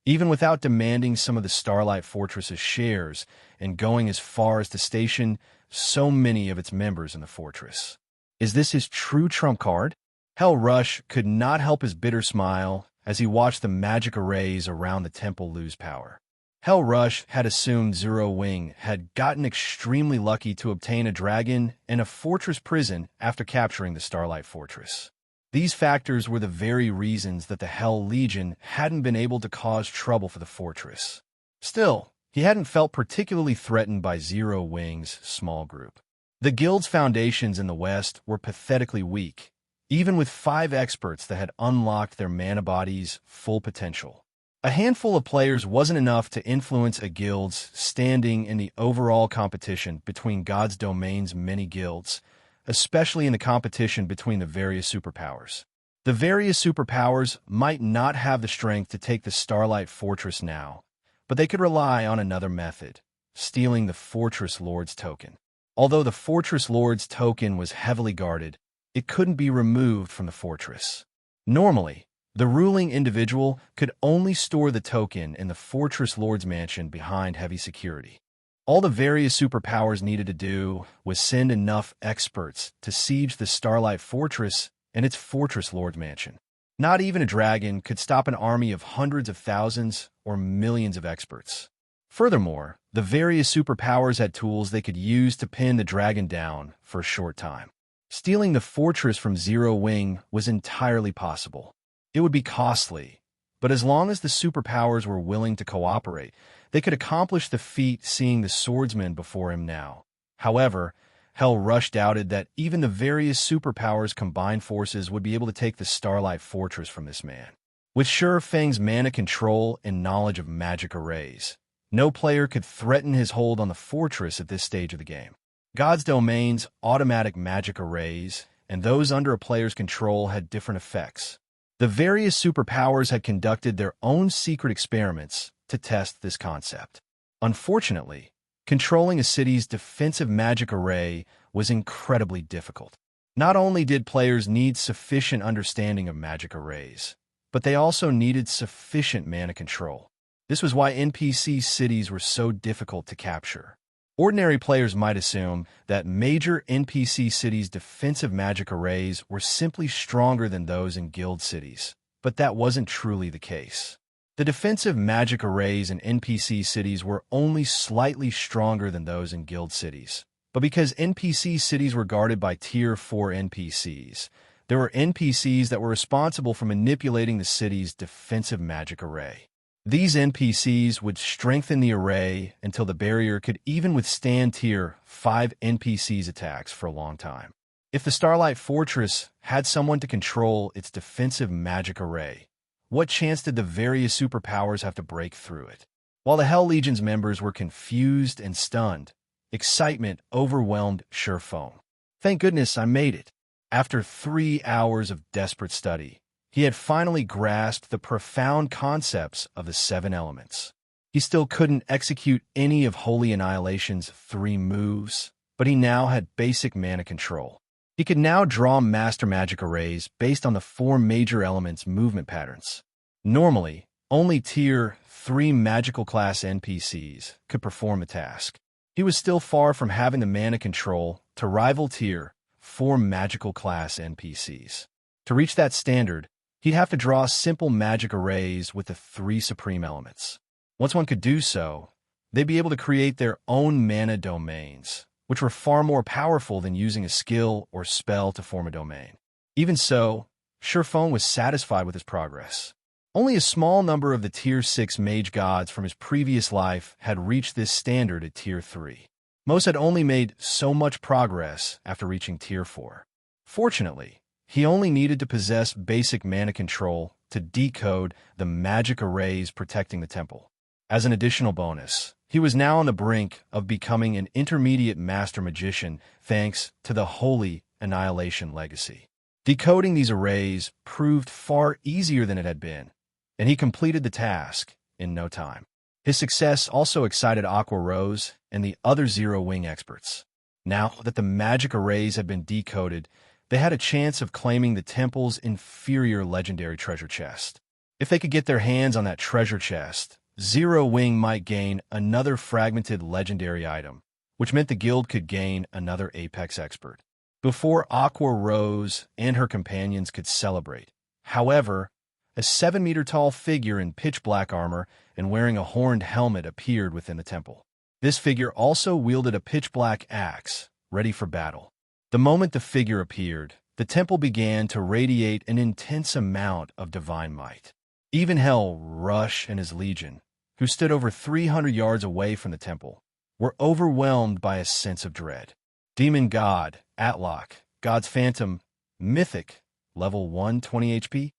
even without demanding some of the Starlight Fortress's shares and going as far as to station so many of its members in the fortress. Is this his true trump card? Hell Rush could not help his bitter smile as he watched the magic arrays around the temple lose power. Hell Rush had assumed Zero Wing had gotten extremely lucky to obtain a dragon and a fortress prison after capturing the Starlight Fortress. These factors were the very reasons that the Hell Legion hadn't been able to cause trouble for the fortress. Still, he hadn't felt particularly threatened by Zero Wing's small group. The guild's foundations in the west were pathetically weak, even with 5 experts that had unlocked their mana body's full potential. A handful of players wasn't enough to influence a guild's standing in the overall competition between God's Domain's many guilds, especially in the competition between the various superpowers. The various superpowers might not have the strength to take the Starlight Fortress now, but they could rely on another method, stealing the Fortress Lord's token. Although the Fortress Lord's token was heavily guarded, it couldn't be removed from the fortress. Normally, the ruling individual could only store the token in the Fortress Lord's mansion behind heavy security. All the various superpowers needed to do was send enough experts to siege the Starlight Fortress and its Fortress Lord's mansion. Not even a dragon could stop an army of hundreds of thousands or millions of experts. Furthermore, the various superpowers had tools they could use to pin the dragon down for a short time. Stealing the fortress from Zero Wing was entirely possible. It would be costly, but as long as the superpowers were willing to cooperate, they could accomplish the feat seeing the swordsman before him now. However, Hell Rush doubted that even the various superpowers' combined forces would be able to take the Starlight Fortress from this man. With Shi Feng's mana control and knowledge of magic arrays, no player could threaten his hold on the fortress at this stage of the game. God's domains, automatic magic arrays, and those under a player's control had different effects. The various superpowers had conducted their own secret experiments to test this concept. Unfortunately, controlling a city's defensive magic array was incredibly difficult. Not only did players need sufficient understanding of magic arrays, but they also needed sufficient mana control. This was why NPC cities were so difficult to capture. Ordinary players might assume that major NPC cities' defensive magic arrays were simply stronger than those in guild cities, but that wasn't truly the case. The defensive magic arrays in NPC cities were only slightly stronger than those in guild cities. But because NPC cities were guarded by Tier 4 NPCs, there were NPCs that were responsible for manipulating the city's defensive magic array. These NPCs would strengthen the array until the barrier could even withstand Tier 5 NPCs' attacks for a long time. If the Starlight Fortress had someone to control its defensive magic array, what chance did the various superpowers have to break through it? While the Hell Legion's members were confused and stunned, excitement overwhelmed Shi Feng. Thank goodness I made it. After 3 hours of desperate study, he had finally grasped the profound concepts of the 7 elements. He still couldn't execute any of Holy Annihilation's 3 moves, but he now had basic mana control. He could now draw master magic arrays based on the 4 major elements' movement patterns. Normally, only Tier 3 magical class NPCs could perform the task. He was still far from having the mana control to rival Tier 4 magical class NPCs. To reach that standard, he'd have to draw simple magic arrays with the 3 supreme elements. Once one could do so, they'd be able to create their own mana domains, which were far more powerful than using a skill or spell to form a domain. Even so, Shi Feng was satisfied with his progress. Only a small number of the Tier 6 mage gods from his previous life had reached this standard at Tier 3. Most had only made so much progress after reaching Tier 4. Fortunately, he only needed to possess basic mana control to decode the magic arrays protecting the temple. As an additional bonus, he was now on the brink of becoming an intermediate master magician thanks to the Holy Annihilation legacy. Decoding these arrays proved far easier than it had been, and he completed the task in no time. His success also excited Aqua Rose and the other Zero Wing experts. Now that the magic arrays had been decoded, they had a chance of claiming the temple's inferior legendary treasure chest. If they could get their hands on that treasure chest, Zero Wing might gain another fragmented legendary item, which meant the guild could gain another Apex expert. Before Aqua Rose and her companions could celebrate, however, a 7-meter-tall figure in pitch-black armor and wearing a horned helmet appeared within the temple. This figure also wielded a pitch-black axe, ready for battle. The moment the figure appeared, the temple began to radiate an intense amount of divine might. Even Hell Rush and his legion, who stood over 300 yards away from the temple, were overwhelmed by a sense of dread. Demon God, Atlock, God's Phantom, Mythic, level 120 HP,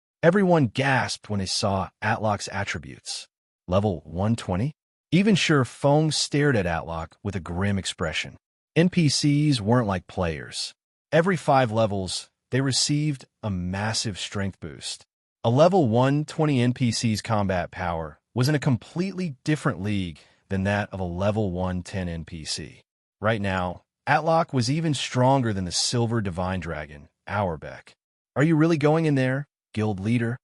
/ Everyone gasped when they saw Atlock's attributes. Level 120? Even Shi Feng stared at Atlock with a grim expression. NPCs weren't like players. Every 5 levels, they received a massive strength boost. A level 120 NPC's combat power was in a completely different league than that of a level 110 NPC. Right now, Atlock was even stronger than the Silver Divine Dragon, Auerbeck. "Are you really going in there, guild leader?"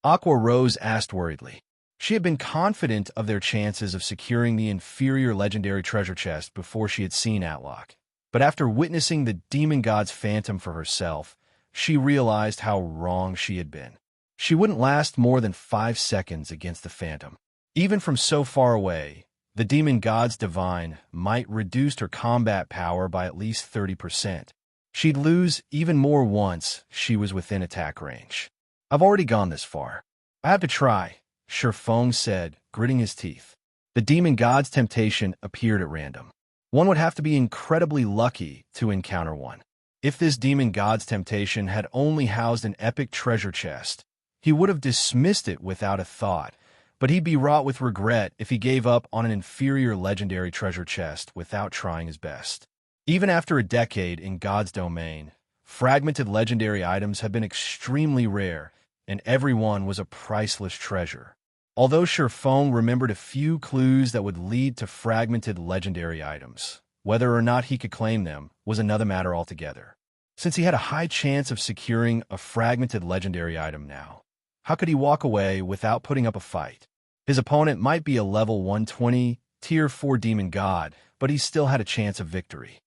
Aqua Rose asked worriedly. She had been confident of their chances of securing the inferior legendary treasure chest before she had seen Atlock. But after witnessing the demon god's phantom for herself, she realized how wrong she had been. She wouldn't last more than 5 seconds against the phantom. Even from so far away, the demon god's divine might reduce her combat power by at least 30%. She'd lose even more once she was within attack range. "I've already gone this far. I have to try," Shi Feng said, gritting his teeth. The demon god's temptation appeared at random. One would have to be incredibly lucky to encounter one. If this demon god's temptation had only housed an epic treasure chest, he would have dismissed it without a thought, but he'd be wrought with regret if he gave up on an inferior legendary treasure chest without trying his best. Even after a decade in God's domain, fragmented legendary items have been extremely rare, and every one was a priceless treasure. Although Shi Feng remembered a few clues that would lead to fragmented legendary items, whether or not he could claim them was another matter altogether. Since he had a high chance of securing a fragmented legendary item now, how could he walk away without putting up a fight? His opponent might be a level 120, tier 4 demon god, but he still had a chance of victory.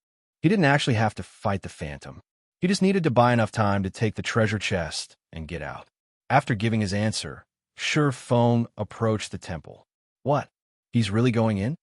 He didn't actually have to fight the phantom. He just needed to buy enough time to take the treasure chest and get out. After giving his answer, Shi Feng approached the temple. "What? He's really going in?"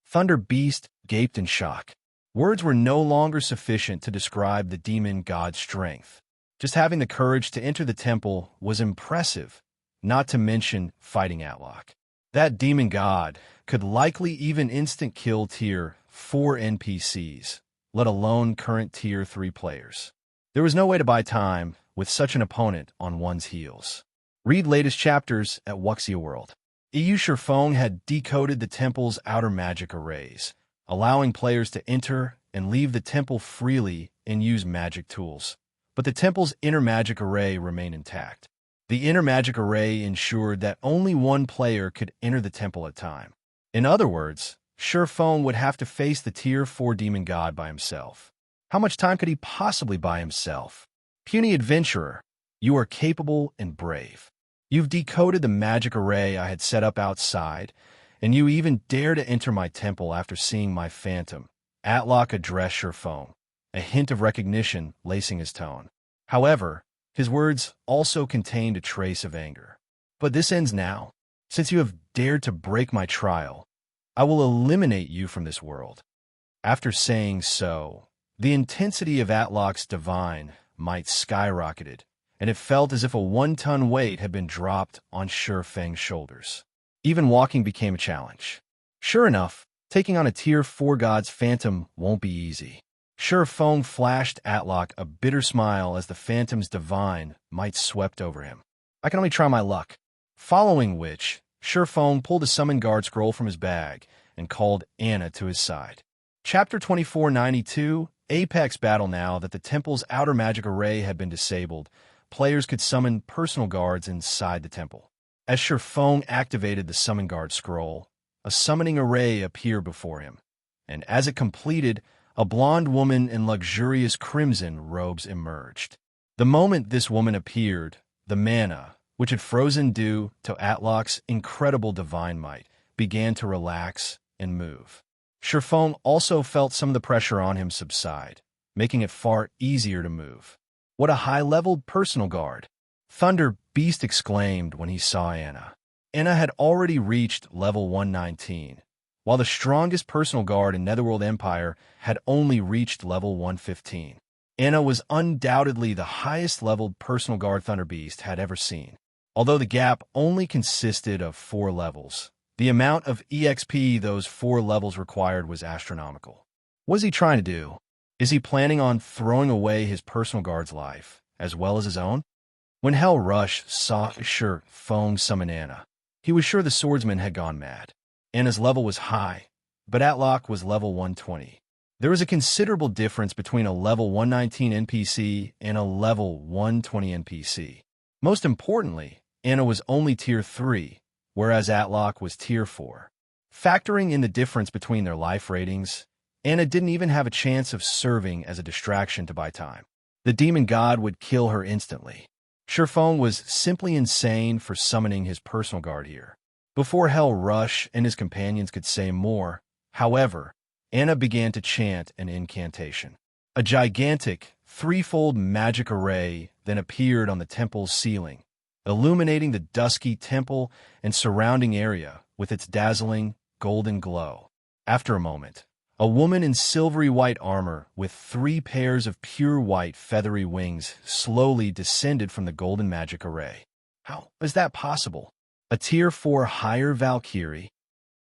Thunder Beast gaped in shock. Words were no longer sufficient to describe the demon god's strength. Just having the courage to enter the temple was impressive, not to mention fighting Atlock. That demon god could likely even instant-kill tier 4 NPCs, let alone current tier 3 players. There was no way to buy time with such an opponent on one's heels. Read latest chapters at Wuxia World. Shi Feng had decoded the temple's outer magic arrays, allowing players to enter and leave the temple freely and use magic tools. But the temple's inner magic array remained intact. The inner magic array ensured that only one player could enter the temple at a time. In other words, Shi Feng would have to face the tier 4 demon god by himself. How much time could he possibly buy himself? "Puny adventurer, you are capable and brave. You've decoded the magic array I had set up outside, and you even dare to enter my temple after seeing my phantom," Atlock addressed Shi Feng, a hint of recognition lacing his tone. However, his words also contained a trace of anger. "But this ends now. Since you have dared to break my trial, I will eliminate you from this world." After saying so, the intensity of Atlock's divine might skyrocketed, and it felt as if a 1-ton weight had been dropped on Shi Feng's shoulders. Even walking became a challenge. Sure enough, taking on a tier 4 god's phantom won't be easy. Shi Feng flashed Atlock a bitter smile as the phantom's divine might swept over him. "I can only try my luck." Following which, Shi Feng pulled a summon guard scroll from his bag and called Anna to his side. Chapter 2492, Apex Battle. Now that the temple's outer magic array had been disabled, players could summon personal guards inside the temple. As Shi Feng activated the summon guard scroll, a summoning array appeared before him, and as it completed, a blonde woman in luxurious crimson robes emerged. The moment this woman appeared, the mana, which had frozen due to Atlock's incredible divine might, began to relax and move. Shi Feng also felt some of the pressure on him subside, making it far easier to move. "What a high-leveled personal guard!" Thunder Beast exclaimed when he saw Anna. Anna had already reached level 119, while the strongest personal guard in Netherworld Empire had only reached level 115. Anna was undoubtedly the highest-leveled personal guard Thunder Beast had ever seen. Although the gap only consisted of 4 levels, the amount of EXP those 4 levels required was astronomical. What is he trying to do? Is he planning on throwing away his personal guard's life, as well as his own? When Hell Rush saw Shi Feng summon Anna, he was sure the swordsman had gone mad. Anna's level was high, but Atlock was level 120. There was a considerable difference between a level 119 NPC and a level 120 NPC. Most importantly, Anna was only tier 3, whereas Atlock was tier 4. Factoring in the difference between their life ratings, Anna didn't even have a chance of serving as a distraction to buy time. The demon god would kill her instantly. Shi Feng was simply insane for summoning his personal guard here. Before Hell Rush and his companions could say more, however, Anna began to chant an incantation. A gigantic, threefold magic array then appeared on the temple's ceiling, illuminating the dusky temple and surrounding area with its dazzling, golden glow. After a moment, a woman in silvery white armor with 3 pairs of pure white feathery wings slowly descended from the golden magic array. How is that possible? A tier 4 higher Valkyrie?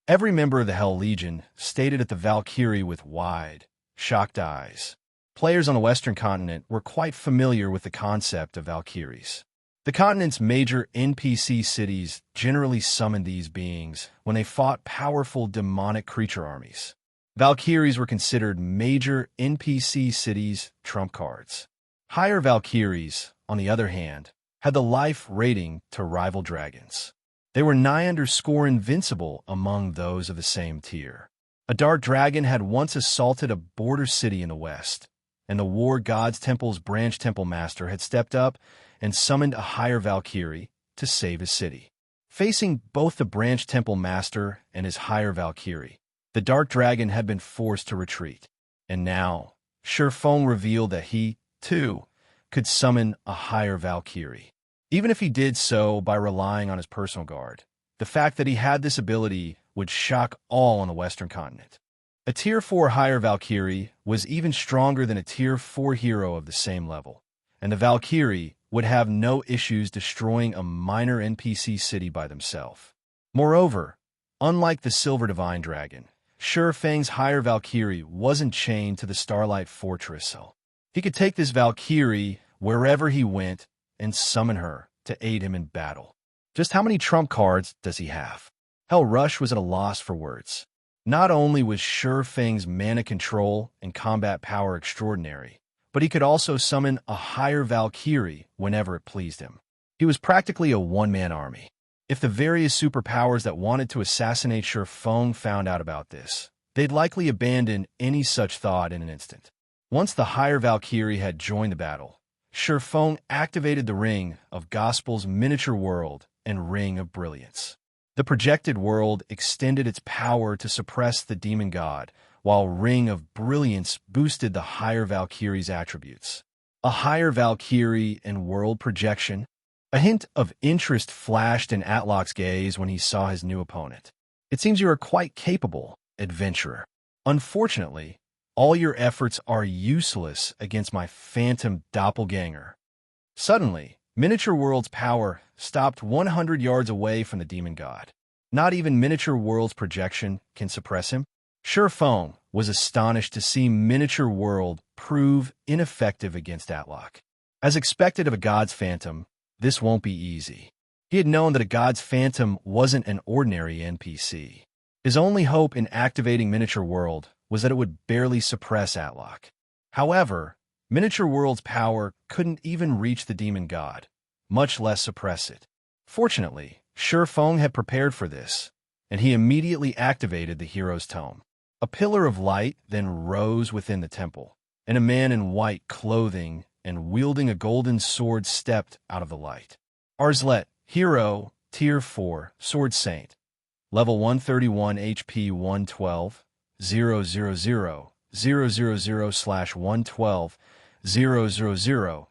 Every member of the Hell Legion stared at the Valkyrie with wide, shocked eyes. Players on the Western continent were quite familiar with the concept of Valkyries. The continent's major NPC cities generally summoned these beings when they fought powerful demonic creature armies. Valkyries were considered major NPC cities' trump cards. Higher Valkyries, on the other hand, had the life rating to rival dragons. They were nigh-invincible among those of the same tier. A dark dragon had once assaulted a border city in the west, and the War God's Temple's branch temple master had stepped up and summoned a higher Valkyrie to save his city. Facing both the branch temple master and his higher Valkyrie, the dark dragon had been forced to retreat. And now, Shi Feng revealed that he, too, could summon a higher Valkyrie. Even if he did so by relying on his personal guard, the fact that he had this ability would shock all on the Western continent. A tier 4 higher Valkyrie was even stronger than a tier 4 hero of the same level, and the Valkyrie would have no issues destroying a minor NPC city by themselves. Moreover, unlike the Silver Divine Dragon, Shi Feng's higher Valkyrie wasn't chained to the Starlight Fortress, so he could take this Valkyrie wherever he went and summon her to aid him in battle. Just how many trump cards does he have? Hell Rush was at a loss for words. Not only was Shi Feng's mana control and combat power extraordinary, but he could also summon a higher Valkyrie whenever it pleased him. He was practically a one-man army. If the various superpowers that wanted to assassinate Shi Feng found out about this, they'd likely abandon any such thought in an instant. Once the higher Valkyrie had joined the battle, Shi Feng activated the Ring of Gospel's miniature world and Ring of Brilliance. The projected world extended its power to suppress the demon god, while Ring of Brilliance boosted the higher Valkyrie's attributes. A higher Valkyrie and world projection? A hint of interest flashed in Atlock's gaze when he saw his new opponent. It seems you are quite capable, adventurer. Unfortunately, all your efforts are useless against my phantom doppelganger. Suddenly, Miniature World's power stopped 100 yards away from the demon god. Not even Miniature World's projection can suppress him. Shi Feng was astonished to see Miniature World prove ineffective against Atlock. As expected of a god's phantom, this won't be easy. He had known that a god's phantom wasn't an ordinary NPC. His only hope in activating Miniature World was that it would barely suppress Atlock. However, Miniature World's power couldn't even reach the demon god, much less suppress it. Fortunately, Shi Feng had prepared for this, and he immediately activated the hero's tome. A pillar of light then rose within the temple, and a man in white clothing and wielding a golden sword stepped out of the light. Arslet, hero, tier 4, sword saint, level 131 HP 112, 000, 000/112, 000.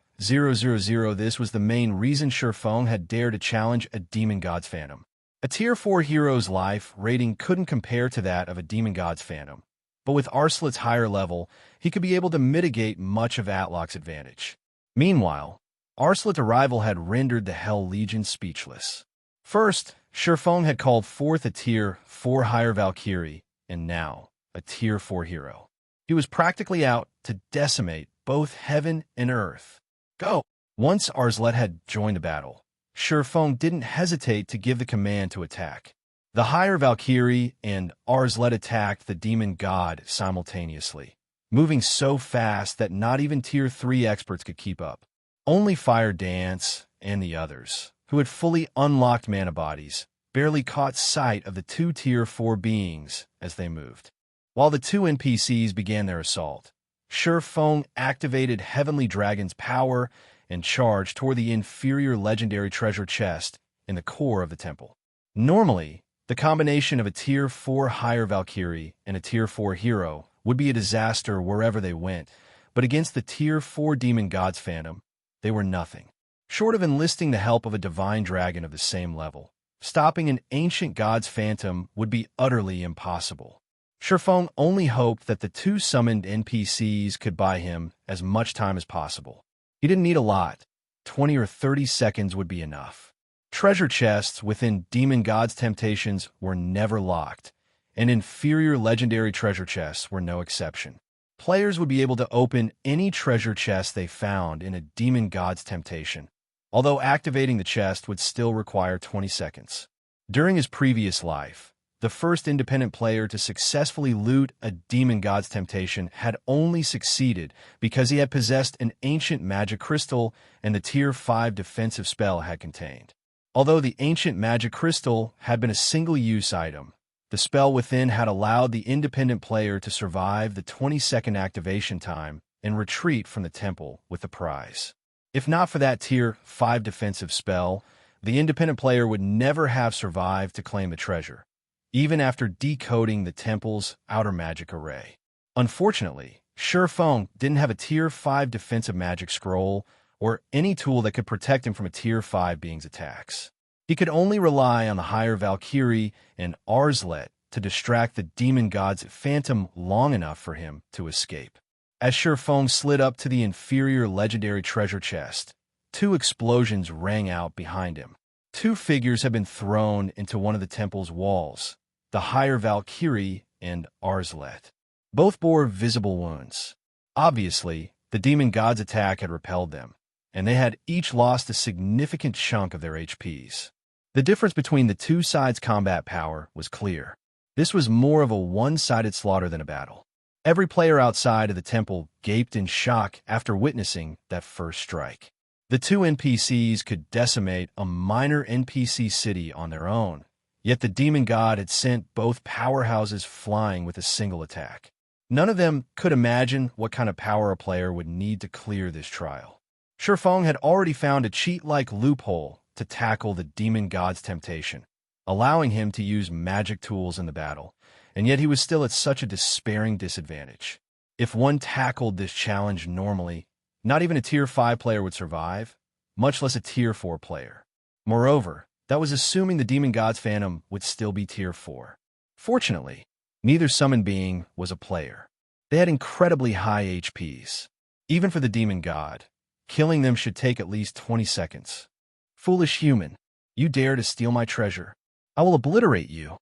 This was the main reason Shi Feng had dared to challenge a demon god's phantom. A tier 4 hero's life rating couldn't compare to that of a demon god's phantom, but with Arslet's higher level, he could be able to mitigate much of Atlock's advantage. Meanwhile, Arslet's arrival had rendered the Hell Legion speechless. First, Shi Feng had called forth a tier 4 higher Valkyrie, and now a tier 4 hero. He was practically out to decimate both heaven and earth. Go! Once Arslet had joined the battle, Shi Feng didn't hesitate to give the command to attack. The higher Valkyrie and Arslet attacked the demon god simultaneously, moving so fast that not even Tier 3 experts could keep up. Only Fire Dance and the others, who had fully unlocked mana bodies, barely caught sight of the two Tier 4 beings as they moved. While the two NPCs began their assault, Shi Feng activated Heavenly Dragon's power and charged toward the inferior legendary treasure chest in the core of the temple. Normally, the combination of a Tier 4 higher Valkyrie and a Tier 4 hero would be a disaster wherever they went, but against the Tier 4 Demon God's Phantom, they were nothing. Short of enlisting the help of a divine dragon of the same level, stopping an ancient god's phantom would be utterly impossible. Shi Feng only hoped that the two summoned NPCs could buy him as much time as possible. He didn't need a lot. 20 or 30 seconds would be enough. Treasure chests within Demon God's Temptations were never locked, and inferior legendary treasure chests were no exception. Players would be able to open any treasure chest they found in a Demon God's Temptation, although activating the chest would still require 20 seconds. During his previous life, the first independent player to successfully loot a Demon God's Temptation had only succeeded because he had possessed an ancient magic crystal and the Tier 5 defensive spell had contained. Although the ancient magic crystal had been a single-use item, the spell within had allowed the independent player to survive the 20-second activation time and retreat from the temple with the prize. If not for that Tier 5 defensive spell, the independent player would never have survived to claim the treasure, even after decoding the temple's outer magic array. Unfortunately, Shi Feng didn't have a Tier 5 defensive magic scroll or any tool that could protect him from a Tier 5 being's attacks. He could only rely on the higher Valkyrie and Arslet to distract the Demon God's Phantom long enough for him to escape. As Shi Feng slid up to the inferior legendary treasure chest, two explosions rang out behind him. Two figures had been thrown into one of the temple's walls, the higher Valkyrie and Arslet. Both bore visible wounds. Obviously, the Demon God's attack had repelled them, and they had each lost a significant chunk of their HPs. The difference between the two sides' combat power was clear. This was more of a one-sided slaughter than a battle. Every player outside of the temple gaped in shock after witnessing that first strike. The two NPCs could decimate a minor NPC city on their own, yet the Demon God had sent both powerhouses flying with a single attack. None of them could imagine what kind of power a player would need to clear this trial. Shi Feng had already found a cheat-like loophole to tackle the Demon God's temptation, allowing him to use magic tools in the battle, and yet he was still at such a despairing disadvantage. If one tackled this challenge normally, not even a Tier 5 player would survive, much less a Tier 4 player. Moreover, that was assuming the Demon God's Phantom would still be Tier 4. Fortunately, neither summoned being was a player. They had incredibly high HPs. Even for the Demon God, killing them should take at least 20 seconds. Foolish human, you dare to steal my treasure. I will obliterate you.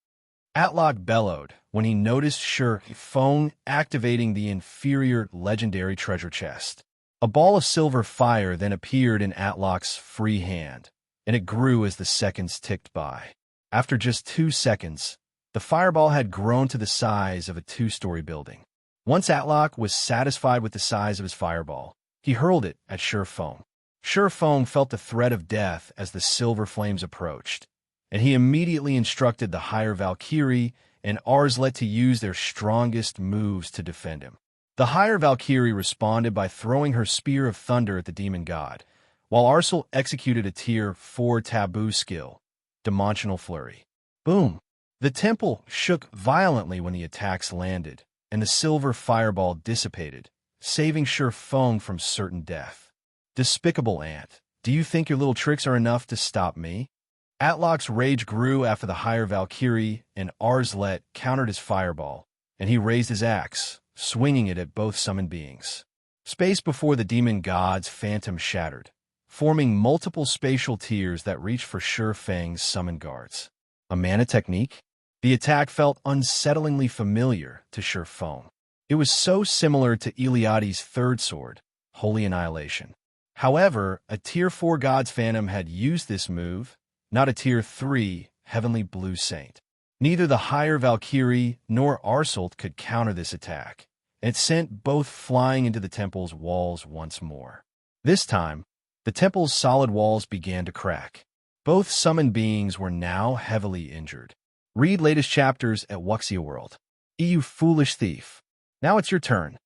Atlock bellowed when he noticed Shi Feng activating the inferior legendary treasure chest. A ball of silver fire then appeared in Atlock's free hand, and it grew as the seconds ticked by. After just 2 seconds, the fireball had grown to the size of a 2-story building. Once Atlock was satisfied with the size of his fireball, he hurled it at Shi Feng. Shi Feng felt the threat of death as the silver flames approached, and he immediately instructed the higher Valkyrie and Arslet to use their strongest moves to defend him. The higher Valkyrie responded by throwing her Spear of Thunder at the Demon God, while Arslet executed a Tier 4 taboo skill, Dimensional Flurry. Boom! The temple shook violently when the attacks landed, and the silver fireball dissipated, saving Shi Feng from certain death. Despicable ant, do you think your little tricks are enough to stop me? Atlock's rage grew after the higher Valkyrie and Arslet countered his fireball, and he raised his axe, swinging it at both summoned beings. Space before the Demon God's Phantom shattered, forming multiple spatial tiers that reached for Shi Feng's summoned guards. A mana technique? The attack felt unsettlingly familiar to Shi Feng. It was so similar to Eliade's third sword, Holy Annihilation. However, a Tier 4 God's Phantom had used this move, not a Tier 3 Heavenly Blue Saint. Neither the higher Valkyrie nor Arslet could counter this attack, and it sent both flying into the temple's walls once more. This time, the temple's solid walls began to crack. Both summoned beings were now heavily injured. Read latest chapters at Wuxia World. You foolish thief. Now it's your turn.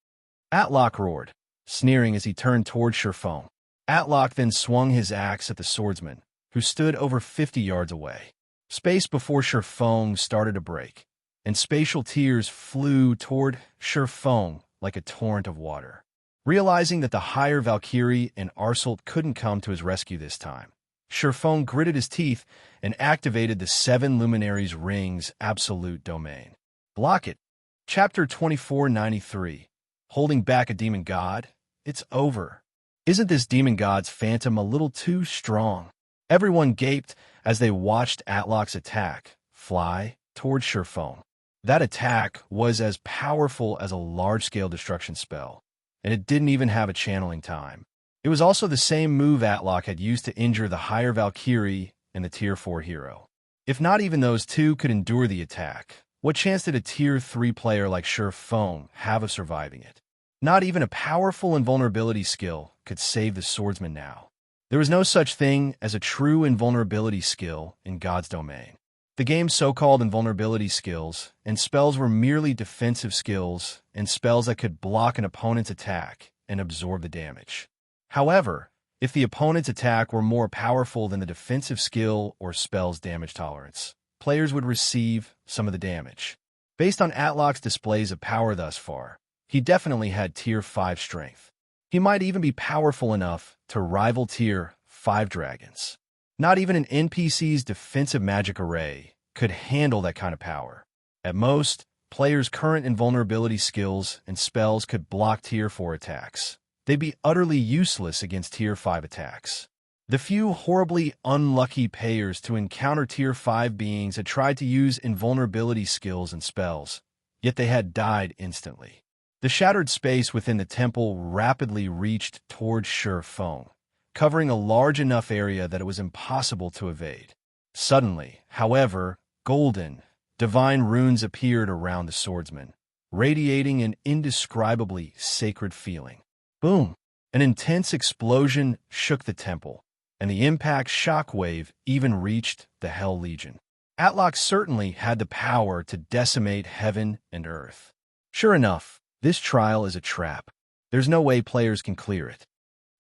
Atlock roared, sneering as he turned toward Shi Feng. Atlock then swung his axe at the swordsman, who stood over 50 yards away. Space before Shi Feng started to break, and spatial tears flew toward Shi Feng like a torrent of water. Realizing that the higher Valkyrie and Unsealed couldn't come to his rescue this time, Shi Feng gritted his teeth and activated the 7 Luminaries' Ring's absolute domain. Block it. Chapter 2493. Holding back a demon god? It's over. Isn't this demon god's phantom a little too strong? Everyone gaped as they watched Atlock's attack fly toward Shi Feng. That attack was as powerful as a large-scale destruction spell, and it didn't even have a channeling time. It was also the same move Atlock had used to injure the higher Valkyrie and the Tier 4 hero. If not even those two could endure the attack, what chance did a Tier 3 player like Shi Feng have of surviving it? Not even a powerful invulnerability skill could save the swordsman now. There was no such thing as a true invulnerability skill in God's domain. The game's so-called invulnerability skills and spells were merely defensive skills and spells that could block an opponent's attack and absorb the damage. However, if the opponent's attack were more powerful than the defensive skill or spell's damage tolerance, players would receive some of the damage. Based on Atlock's displays of power thus far, he definitely had Tier 5 strength. He might even be powerful enough to rival Tier 5 dragons. Not even an NPC's defensive magic array could handle that kind of power. At most, players' current invulnerability skills and spells could block Tier 4 attacks. They'd be utterly useless against Tier 5 attacks. The few horribly unlucky payers to encounter Tier 5 beings had tried to use invulnerability skills and spells, yet they had died instantly. The shattered space within the temple rapidly reached toward Shi Feng, covering a large enough area that it was impossible to evade. Suddenly, however, golden, divine runes appeared around the swordsman, radiating an indescribably sacred feeling. Boom! An intense explosion shook the temple, and the impact shockwave even reached the Hell Legion. Atlock certainly had the power to decimate heaven and earth. Sure enough, this trial is a trap. There's no way players can clear it.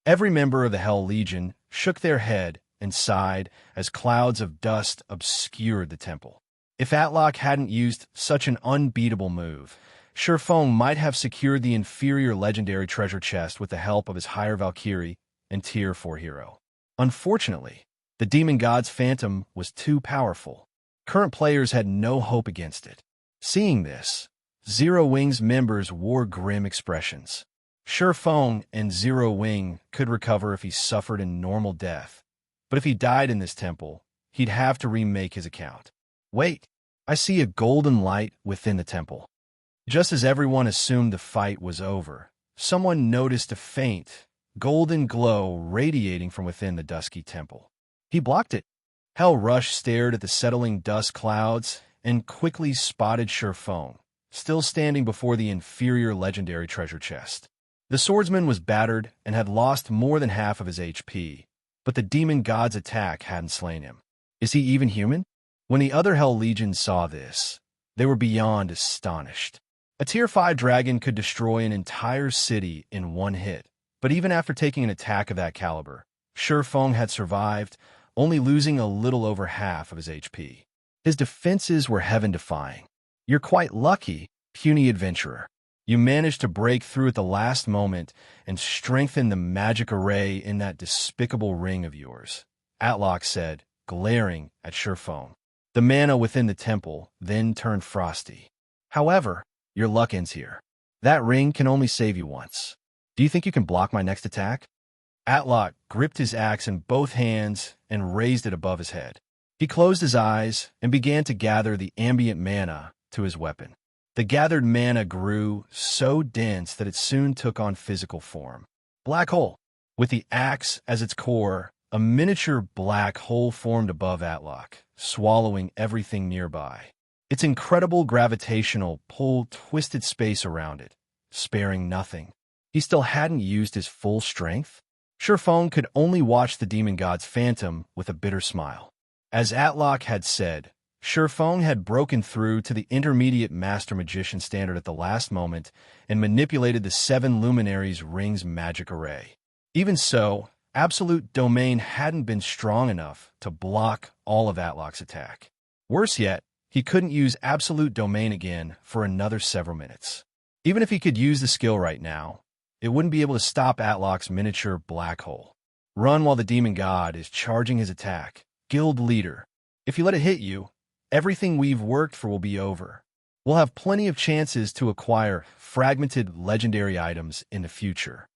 Every member of the Hell Legion shook their head and sighed as clouds of dust obscured the temple. If Atlock hadn't used such an unbeatable move, Shi Feng might have secured the inferior legendary treasure chest with the help of his higher Valkyrie and Tier 4 hero. Unfortunately, the demon god's phantom was too powerful. Current players had no hope against it. Seeing this, Zero Wing's members wore grim expressions. Shi Feng and Zero Wing could recover if he suffered a normal death, but if he died in this temple, he'd have to remake his account. Wait, I see a golden light within the temple. Just as everyone assumed the fight was over, someone noticed a faint, golden glow radiating from within the dusky temple. He blocked it. Hell Rush stared at the settling dust clouds and quickly spotted Shi Feng, still standing before the inferior legendary treasure chest. The swordsman was battered and had lost more than half of his HP, but the demon god's attack hadn't slain him. Is he even human? When the other Hell Legion saw this, they were beyond astonished. A Tier 5 dragon could destroy an entire city in one hit, but even after taking an attack of that caliber, Shi Feng had survived, only losing a little over half of his HP. His defenses were heaven-defying. You're quite lucky, puny adventurer. You managed to break through at the last moment and strengthen the magic array in that despicable ring of yours, Atlock said, glaring at Shi Feng. The mana within the temple then turned frosty. However, your luck ends here. That ring can only save you once. Do you think you can block my next attack? Atlock gripped his axe in both hands and raised it above his head. He closed his eyes and began to gather the ambient mana to his weapon. The gathered mana grew so dense that it soon took on physical form. Black hole. With the axe as its core, a miniature black hole formed above Atlock, swallowing everything nearby. Its incredible gravitational pull twisted space around it, sparing nothing. He still hadn't used his full strength? Shi Feng could only watch the demon god's phantom with a bitter smile. As Atlock had said, Shi Feng had broken through to the intermediate Master Magician standard at the last moment and manipulated the 7 Luminaries' ring's magic array. Even so, Absolute Domain hadn't been strong enough to block all of Atlock's attack. Worse yet, he couldn't use Absolute Domain again for another several minutes. Even if he could use the skill right now, it wouldn't be able to stop Atlock's miniature black hole. Run while the demon god is charging his attack. Guild leader. If you let it hit you, everything we've worked for will be over. We'll have plenty of chances to acquire fragmented legendary items in the future.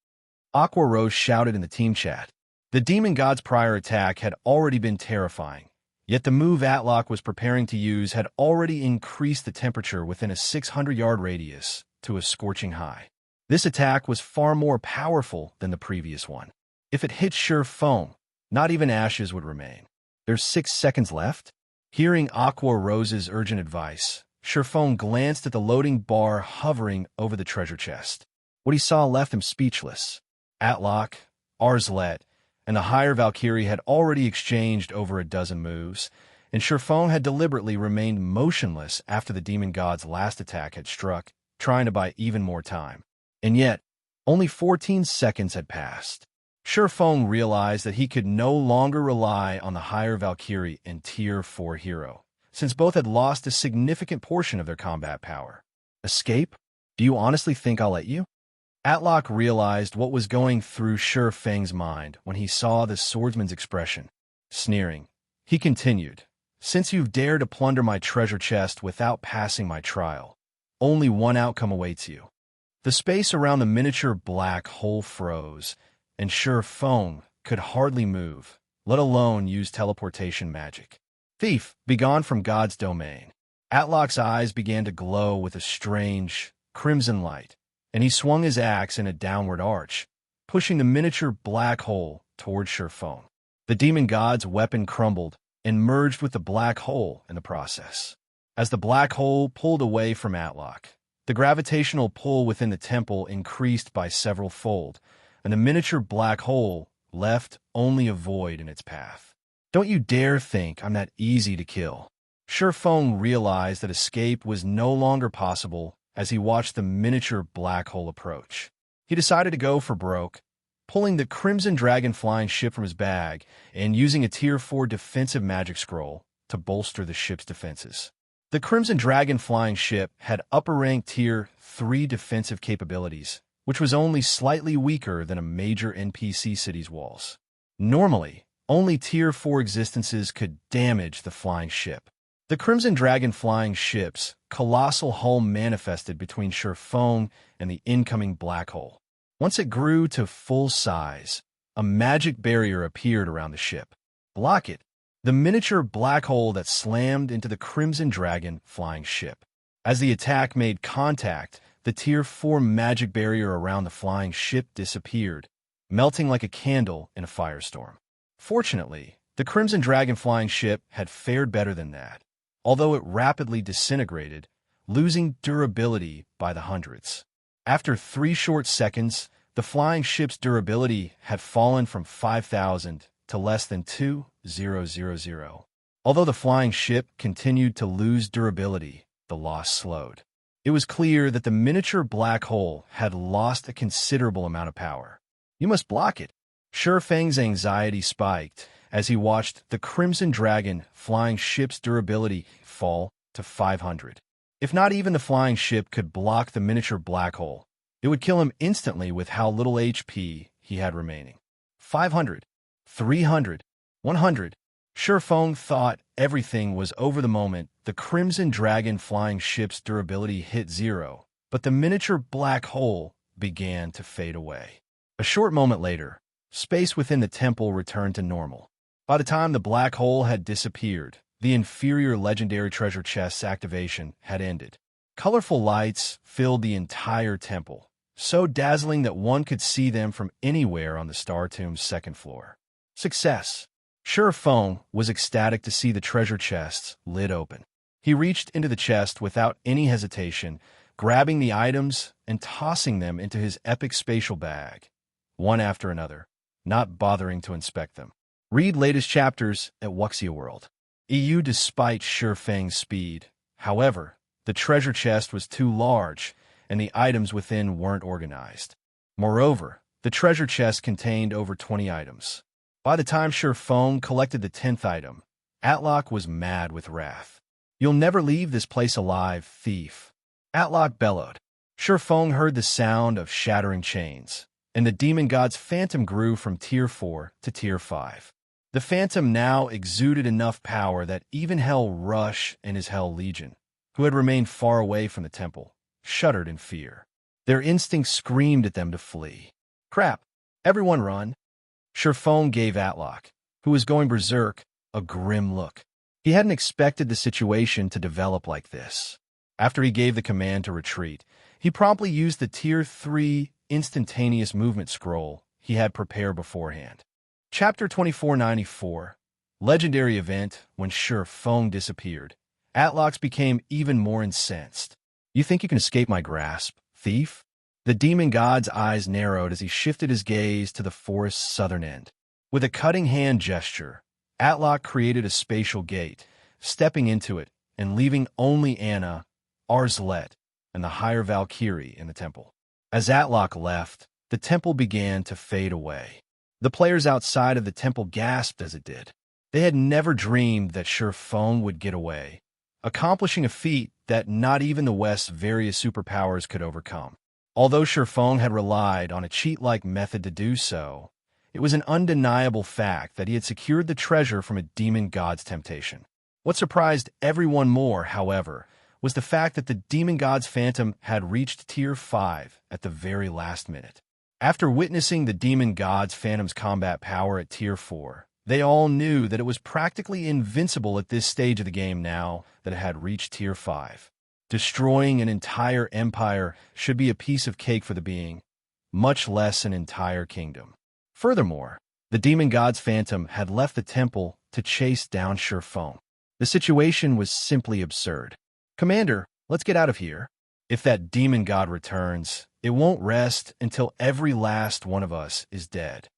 Aqua Rose shouted in the team chat. The demon god's prior attack had already been terrifying, yet the move Atlock was preparing to use had already increased the temperature within a 600-yard radius to a scorching high. This attack was far more powerful than the previous one. If it hit Shi Feng, not even ashes would remain. There's 6 seconds left? Hearing Aqua Rose's urgent advice, Shi Feng glanced at the loading bar hovering over the treasure chest. What he saw left him speechless. Atlock, Arslet, and the higher Valkyrie had already exchanged over a dozen moves, and Shi Feng had deliberately remained motionless after the demon god's last attack had struck, trying to buy even more time. And yet, only 14 seconds had passed. Shi Feng realized that he could no longer rely on the higher Valkyrie and Tier 4 hero, since both had lost a significant portion of their combat power. Escape? Do you honestly think I'll let you? Atlock realized what was going through Shi Feng's mind when he saw the swordsman's expression. Sneering, he continued, "Since you've dared to plunder my treasure chest without passing my trial, only one outcome awaits you." The space around the miniature black hole froze, and Shi Feng could hardly move, let alone use teleportation magic. Thief, begone from God's domain. Atlock's eyes began to glow with a strange, crimson light, and he swung his axe in a downward arch, pushing the miniature black hole toward Shi Feng. The demon god's weapon crumbled and merged with the black hole in the process. As the black hole pulled away from Atlock, the gravitational pull within the temple increased by several fold, and the miniature black hole left only a void in its path. Don't you dare think I'm that easy to kill. Shi Feng realized that escape was no longer possible as he watched the miniature black hole approach. He decided to go for broke, pulling the Crimson Dragon flying ship from his bag and using a Tier 4 defensive magic scroll to bolster the ship's defenses. The Crimson Dragon flying ship had upper-ranked Tier 3 defensive capabilities, which was only slightly weaker than a major NPC city's walls. Normally, only Tier 4 existences could damage the flying ship. The Crimson Dragon flying ship's colossal hull manifested between Shi Feng and the incoming black hole. Once it grew to full size, a magic barrier appeared around the ship. Block it. The miniature black hole that slammed into the Crimson Dragon flying ship. As the attack made contact, the Tier 4 magic barrier around the flying ship disappeared, melting like a candle in a firestorm. Fortunately, the Crimson Dragon flying ship had fared better than that, although it rapidly disintegrated, losing durability by the hundreds. After 3 short seconds, the flying ship's durability had fallen from 5,000 to less than 2,000. Although the flying ship continued to lose durability, the loss slowed. It was clear that the miniature black hole had lost a considerable amount of power. You must block it. Shi Feng's anxiety spiked as he watched the Crimson Dragon flying ship's durability fall to 500. If not even the flying ship could block the miniature black hole, it would kill him instantly with how little HP he had remaining. 500, 300, 100. Shi Feng thought everything was over the moment the Crimson Dragon flying ship's durability hit 0, but the miniature black hole began to fade away. A short moment later, space within the temple returned to normal. By the time the black hole had disappeared, the inferior legendary treasure chest's activation had ended. Colorful lights filled the entire temple, so dazzling that one could see them from anywhere on the Star Tomb's 2nd floor. Success! Shi Feng was ecstatic to see the treasure chest's lid open. He reached into the chest without any hesitation, grabbing the items and tossing them into his epic spatial bag, one after another, not bothering to inspect them. Read latest chapters at Wuxia World. EU. Despite Shi Feng's speed, however, the treasure chest was too large, and the items within weren't organized. Moreover, the treasure chest contained over 20 items. By the time Shi Feng collected the 10th item, Atlock was mad with wrath. "You'll never leave this place alive, thief!" Atlock bellowed. Shi Feng heard the sound of shattering chains, and the demon god's phantom grew from Tier 4 to Tier 5. The phantom now exuded enough power that even Hell Rush and his Hell Legion, who had remained far away from the temple, shuddered in fear. Their instincts screamed at them to flee. "Crap! Everyone run!" Shi Feng gave Atlock, who was going berserk, a grim look. He hadn't expected the situation to develop like this. After he gave the command to retreat, he promptly used the Tier 3 instantaneous movement scroll he had prepared beforehand. Chapter 2494. Legendary event. When Shi Feng disappeared, Atlock became even more incensed. "You think you can escape my grasp, thief?" The demon god's eyes narrowed as he shifted his gaze to the forest's southern end. With a cutting hand gesture, Atlock created a spatial gate, stepping into it and leaving only Anna, Arslet, and the higher Valkyrie in the temple. As Atlock left, the temple began to fade away. The players outside of the temple gasped as it did. They had never dreamed that Shi Feng would get away, accomplishing a feat that not even the West's various superpowers could overcome. Although Shi Feng had relied on a cheat-like method to do so, it was an undeniable fact that he had secured the treasure from a demon god's temptation. What surprised everyone more, however, was the fact that the demon god's phantom had reached Tier 5 at the very last minute. After witnessing the demon god's phantom's combat power at Tier 4, they all knew that it was practically invincible at this stage of the game now that it had reached Tier 5. Destroying an entire empire should be a piece of cake for the being, much less an entire kingdom. Furthermore, the demon god's phantom had left the temple to chase down Shi Feng. The situation was simply absurd. "Commander, let's get out of here. If that demon god returns, it won't rest until every last one of us is dead."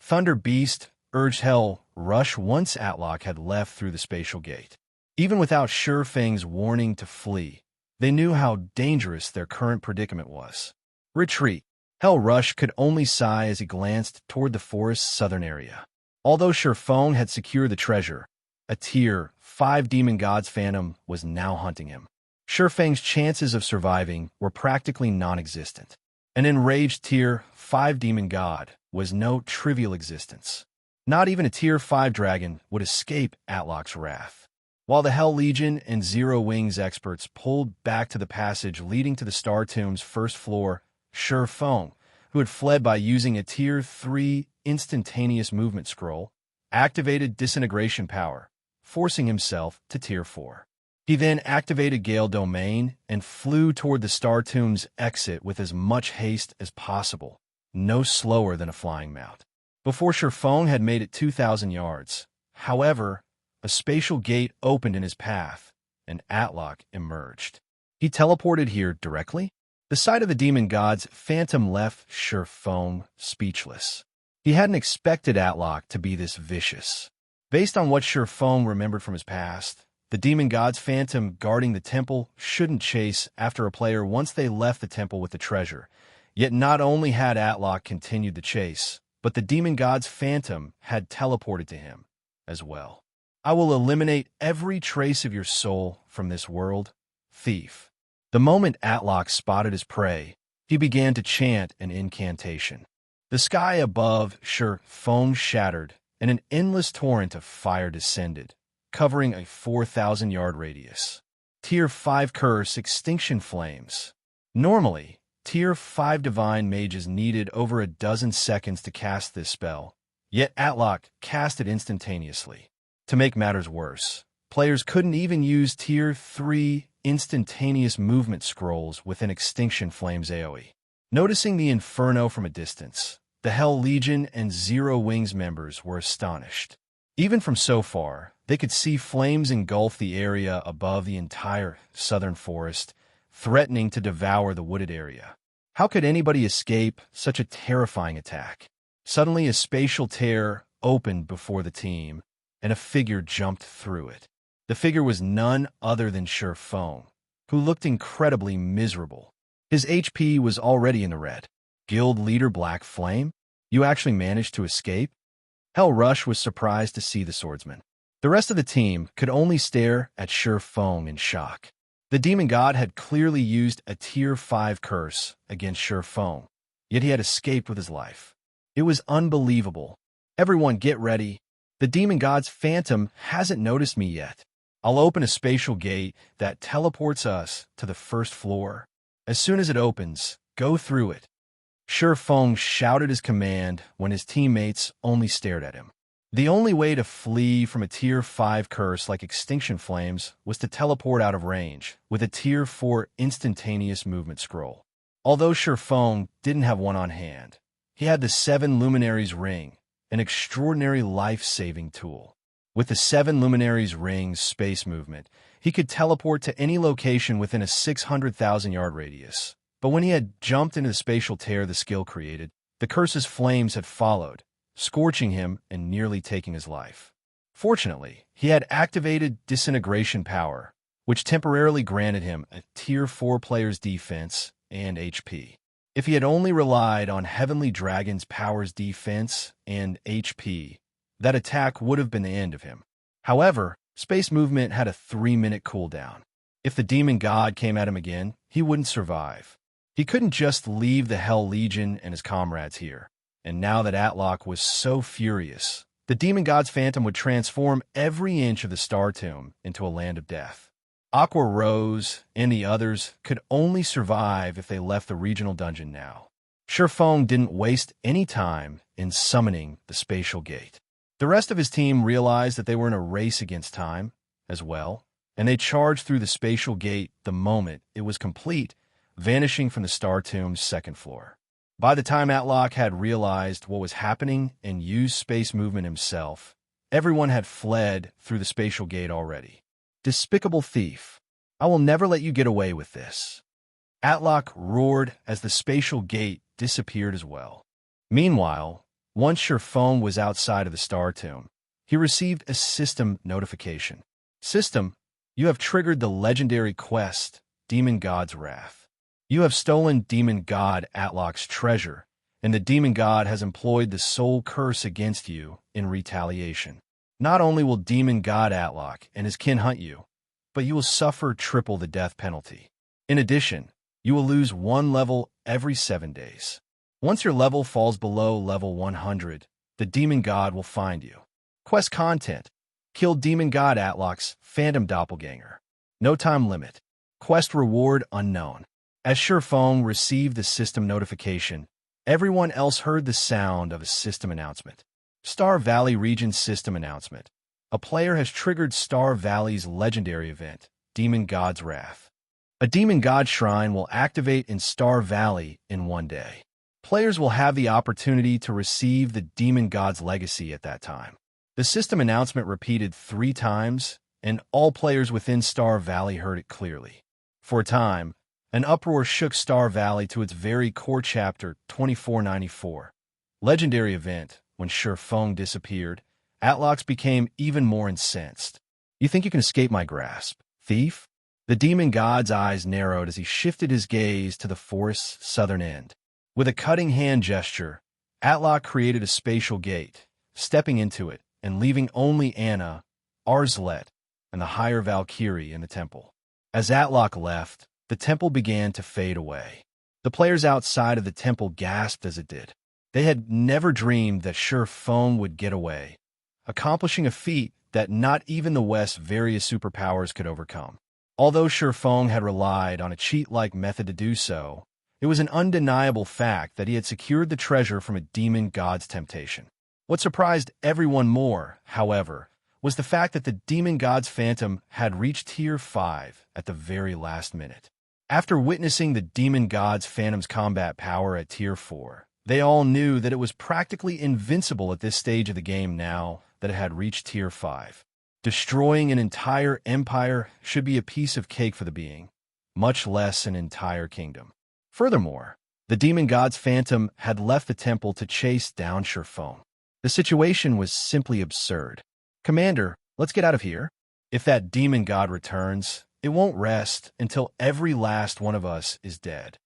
Thunder Beast urged Hell Rush once Atlock had left through the spatial gate. Even without Shi Feng's warning to flee, they knew how dangerous their current predicament was. "Retreat." Hell Rush could only sigh as he glanced toward the forest's southern area. Although Shi Feng had secured the treasure, a Tier 5 demon god's phantom was now hunting him. Shi Feng's chances of surviving were practically non-existent. An enraged Tier 5 demon god was no trivial existence. Not even a Tier 5 dragon would escape Atlock's wrath. While the Hell Legion and Zero Wings experts pulled back to the passage leading to the Star Tomb's first floor, Shi Feng, who had fled by using a Tier 3 instantaneous movement scroll, activated disintegration power, forcing himself to Tier 4. He then activated Gale Domain and flew toward the Star Tomb's exit with as much haste as possible, no slower than a flying mount. Before Shi Feng had made it 2,000 yards, however, a spatial gate opened in his path, and Atlock emerged. He teleported here directly? The sight of the demon god's phantom left Shi Feng speechless. He hadn't expected Atlock to be this vicious. Based on what Shi Feng remembered from his past, the demon god's phantom guarding the temple shouldn't chase after a player once they left the temple with the treasure. Yet not only had Atlock continued the chase, but the demon god's phantom had teleported to him as well. "I will eliminate every trace of your soul from this world, thief." The moment Atlock spotted his prey, he began to chant an incantation. The sky above Shi Feng shattered, and an endless torrent of fire descended, covering a 4,000-yard radius. Tier 5 Curse Extinction Flames. Normally, Tier 5 Divine Mages needed over a dozen seconds to cast this spell, yet Atlock cast it instantaneously. To make matters worse, players couldn't even use Tier 3 instantaneous movement scrolls within Extinction Flames AoE. Noticing the inferno from a distance, the Hell Legion and Zero Wings members were astonished. Even from so far, they could see flames engulf the area above the entire southern forest, threatening to devour the wooded area. How could anybody escape such a terrifying attack? Suddenly, a spatial tear opened before the team, and a figure jumped through it. The figure was none other than Shi Feng, who looked incredibly miserable. His HP was already in the red. Guild leader Black Flame? You actually managed to escape? Hell Rush was surprised to see the swordsman. The rest of the team could only stare at Shi Feng in shock. The demon god had clearly used a Tier 5 curse against Shi Feng, yet he had escaped with his life. It was unbelievable. Everyone get ready. The demon god's phantom hasn't noticed me yet. I'll open a spatial gate that teleports us to the first floor. As soon as it opens, go through it. Shi Feng shouted his command when his teammates only stared at him. The only way to flee from a Tier 5 curse like Extinction Flames was to teleport out of range with a Tier 4 instantaneous movement scroll. Although Shi Feng didn't have one on hand, he had the 7 Luminaries Ring, an extraordinary life-saving tool. With the 7 Luminaries Ring's space movement, he could teleport to any location within a 600,000-yard radius. But when he had jumped into the spatial tear the skill created, the curse's flames had followed, scorching him and nearly taking his life. Fortunately, he had activated Disintegration Power, which temporarily granted him a Tier 4 player's defense and HP. If he had only relied on Heavenly Dragon's Power's defense and HP, that attack would have been the end of him. However, space movement had a 3-minute cooldown. If the demon god came at him again, he wouldn't survive. He couldn't just leave the Hell Legion and his comrades here. And now that Atlock was so furious, the demon god's phantom would transform every inch of the Star Tomb into a land of death. Aqua Rose and the others could only survive if they left the regional dungeon now. Shi Feng didn't waste any time in summoning the spatial gate. The rest of his team realized that they were in a race against time as well, and they charged through the spatial gate the moment it was complete, vanishing from the Star Tomb's second floor. By the time Atlock had realized what was happening and used space movement himself, everyone had fled through the spatial gate already. Despicable thief! I will never let you get away with this. Atlock roared as the spatial gate disappeared as well. Meanwhile, once Shi Feng was outside of the Star Tomb, he received a system notification. System, you have triggered the legendary quest, Demon God's Wrath. You have stolen Demon God Atlock's treasure, and the Demon God has employed the soul curse against you in retaliation. Not only will Demon God Atlock and his kin hunt you, but you will suffer triple the death penalty. In addition, you will lose 1 level every 7 days. Once your level falls below level 100, the Demon God will find you. Quest content: kill Demon God Atlock's Phantom Doppelganger. No time limit. Quest reward unknown. As Shi Feng received the system notification, everyone else heard the sound of a system announcement. Star Valley Region System Announcement. A player has triggered Star Valley's legendary event, Demon God's Wrath. A Demon God Shrine will activate in Star Valley in 1 day. Players will have the opportunity to receive the Demon God's legacy at that time. The system announcement repeated 3 times, and all players within Star Valley heard it clearly. For a time, an uproar shook Star Valley to its very core. Chapter 2494. Legendary event. When Shi Feng disappeared, Atlox became even more incensed. You think you can escape my grasp, thief? The demon god's eyes narrowed as he shifted his gaze to the forest's southern end. With a cutting hand gesture, Atlock created a spatial gate, stepping into it and leaving only Anna, Arslet, and the higher Valkyrie in the temple. As Atlock left, the temple began to fade away. The players outside of the temple gasped as it did. They had never dreamed that Shi Feng would get away, accomplishing a feat that not even the West's various superpowers could overcome. Although Shi Feng had relied on a cheat-like method to do so, it was an undeniable fact that he had secured the treasure from a demon god's temptation. What surprised everyone more, however, was the fact that the demon god's phantom had reached Tier 5 at the very last minute. After witnessing the demon god's phantom's combat power at Tier 4, they all knew that it was practically invincible at this stage of the game now that it had reached Tier 5. Destroying an entire empire should be a piece of cake for the being, much less an entire kingdom. Furthermore, The demon god's phantom had left the temple to chase down Shi Feng. The situation was simply absurd. "Commander, let's get out of here. If that demon god returns, it won't rest until every last one of us is dead."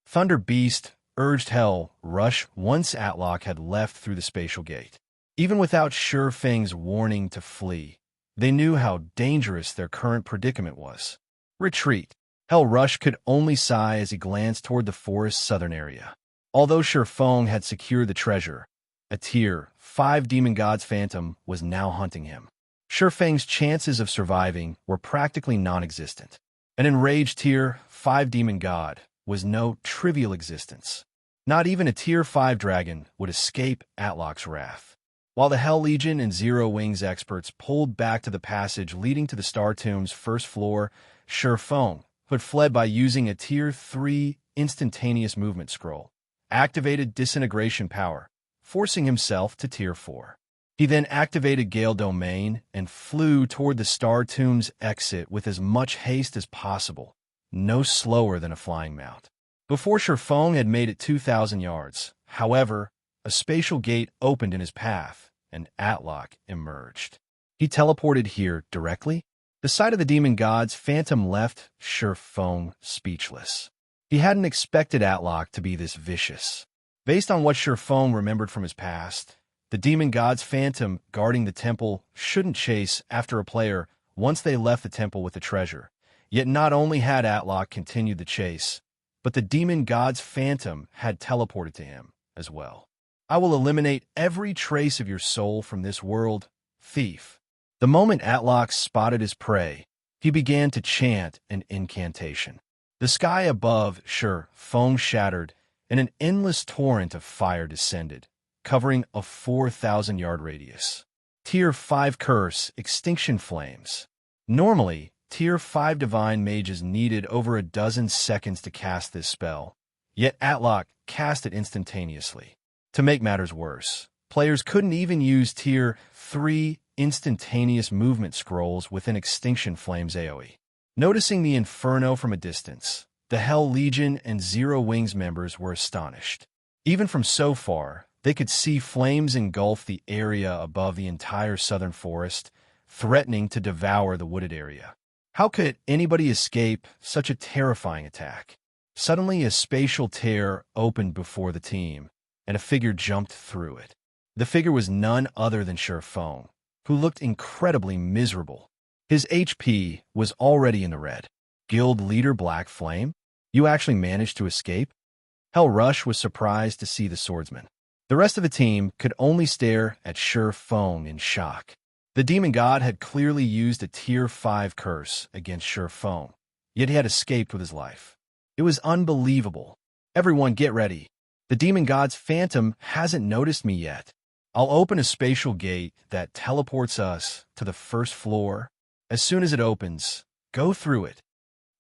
Thunder Beast urged Hell rush once Atlock had left through the spatial gate. Even without Shi Feng's warning to flee, they knew how dangerous their current predicament was. Retreat. Hell Rush could only sigh as he glanced toward the forest's southern area. Although Shi Feng had secured the treasure, a Tier 5 demon god's phantom was now hunting him. Shi Feng's chances of surviving were practically non-existent. An enraged Tier 5 demon god was no trivial existence. Not even a Tier 5 dragon would escape Atlock's wrath. While the Hell Legion and Zero Wings experts pulled back to the passage leading to the Star Tomb's first floor, Shi Feng, who had fled by using a Tier 3 instantaneous movement scroll, activated disintegration power, forcing himself to Tier 4. He then activated Gale Domain and flew toward the Star Tomb's exit with as much haste as possible, no slower than a flying mount. Before Shi Feng had made it 2,000 yards, however, a spatial gate opened in his path, and Atlock emerged. He teleported here directly. The sight of the demon god's phantom left Shi Feng speechless. He hadn't expected Atlock to be this vicious. Based on what Shi Feng remembered from his past, the demon god's phantom guarding the temple shouldn't chase after a player once they left the temple with the treasure. Yet not only had Atlock continued the chase, but the demon god's phantom had teleported to him as well. "I will eliminate every trace of your soul from this world, thief." The moment Atlock spotted his prey, he began to chant an incantation. The sky above Shi Feng shattered, and an endless torrent of fire descended, covering a 4,000-yard radius. Tier 5 Curse, Extinction Flames. Normally, Tier 5 Divine Mages needed over a dozen seconds to cast this spell, yet Atlock cast it instantaneously. To make matters worse, players couldn't even use Tier 3 instantaneous movement scrolls within Extinction Flames AoE. Noticing the inferno from a distance, the Hell Legion and Zero Wings members were astonished. Even from so far, they could see flames engulf the area above the entire southern forest, threatening to devour the wooded area. How could anybody escape such a terrifying attack? Suddenly, a spatial tear opened before the team, and a figure jumped through it. The figure was none other than Shi Feng, who looked incredibly miserable. His HP was already in the red. Guild Leader Black Flame? You actually managed to escape? Hell Rush was surprised to see the swordsman. The rest of the team could only stare at Shi Feng in shock. The demon god had clearly used a Tier 5 curse against Shi Feng, yet he had escaped with his life. It was unbelievable. Everyone get ready. The demon god's phantom hasn't noticed me yet. I'll open a spatial gate that teleports us to the first floor. As soon as it opens, go through it.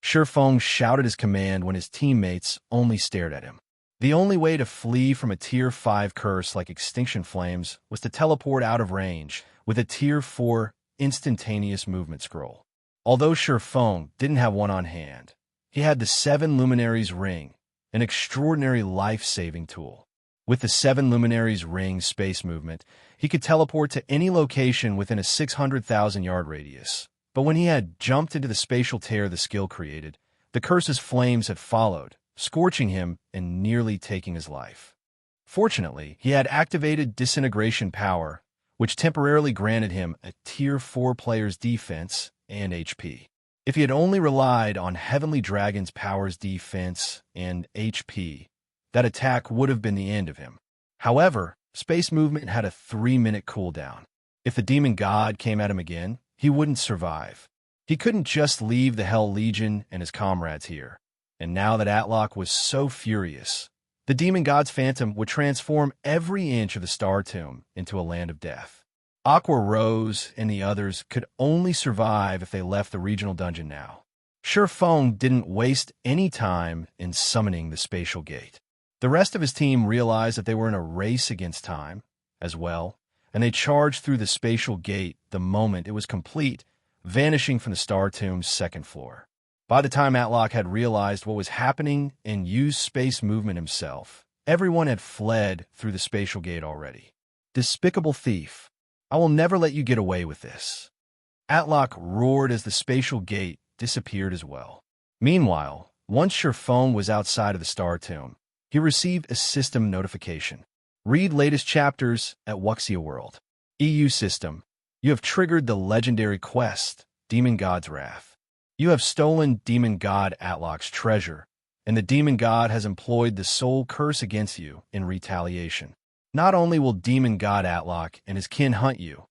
Shi Feng shouted his command when his teammates only stared at him. The only way to flee from a Tier 5 curse like Extinction Flames was to teleport out of range with a Tier 4 instantaneous movement scroll. Although Shi Feng didn't have one on hand, he had the 7 Luminaries Ring, an extraordinary life-saving tool. With the 7 Luminaries Ring space movement, he could teleport to any location within a 600,000-yard radius. But when he had jumped into the spatial tear the skill created, the curse's flames had followed, scorching him and nearly taking his life. Fortunately, he had activated disintegration power, which temporarily granted him a Tier 4 player's defense and HP. If he had only relied on Heavenly Dragon's power's defense and HP, that attack would have been the end of him. However, space movement had a 3-minute cooldown. If the demon god came at him again, he wouldn't survive. He couldn't just leave the Hell Legion and his comrades here. And now that Atlock was so furious, the demon god's phantom would transform every inch of the Star Tomb into a land of death. Aqua Rose and the others could only survive if they left the regional dungeon now. Shi Feng didn't waste any time in summoning the spatial gate. The rest of his team realized that they were in a race against time as well, and they charged through the spatial gate the moment it was complete, vanishing from the Star Tomb's second floor. By the time Atlock had realized what was happening and used space movement himself, everyone had fled through the spatial gate already. Despicable thief! I will never let you get away with this. Atlock roared as the spatial gate disappeared as well. Meanwhile, once Shi Feng was outside of the Star Tomb, he received a system notification. Read latest chapters at Wuxia World. EU system. You have triggered the legendary quest, Demon God's Wrath. You have stolen Demon God Atlock's treasure, and the Demon God has employed the soul curse against you in retaliation. Not only will Demon God Atlock and his kin hunt you,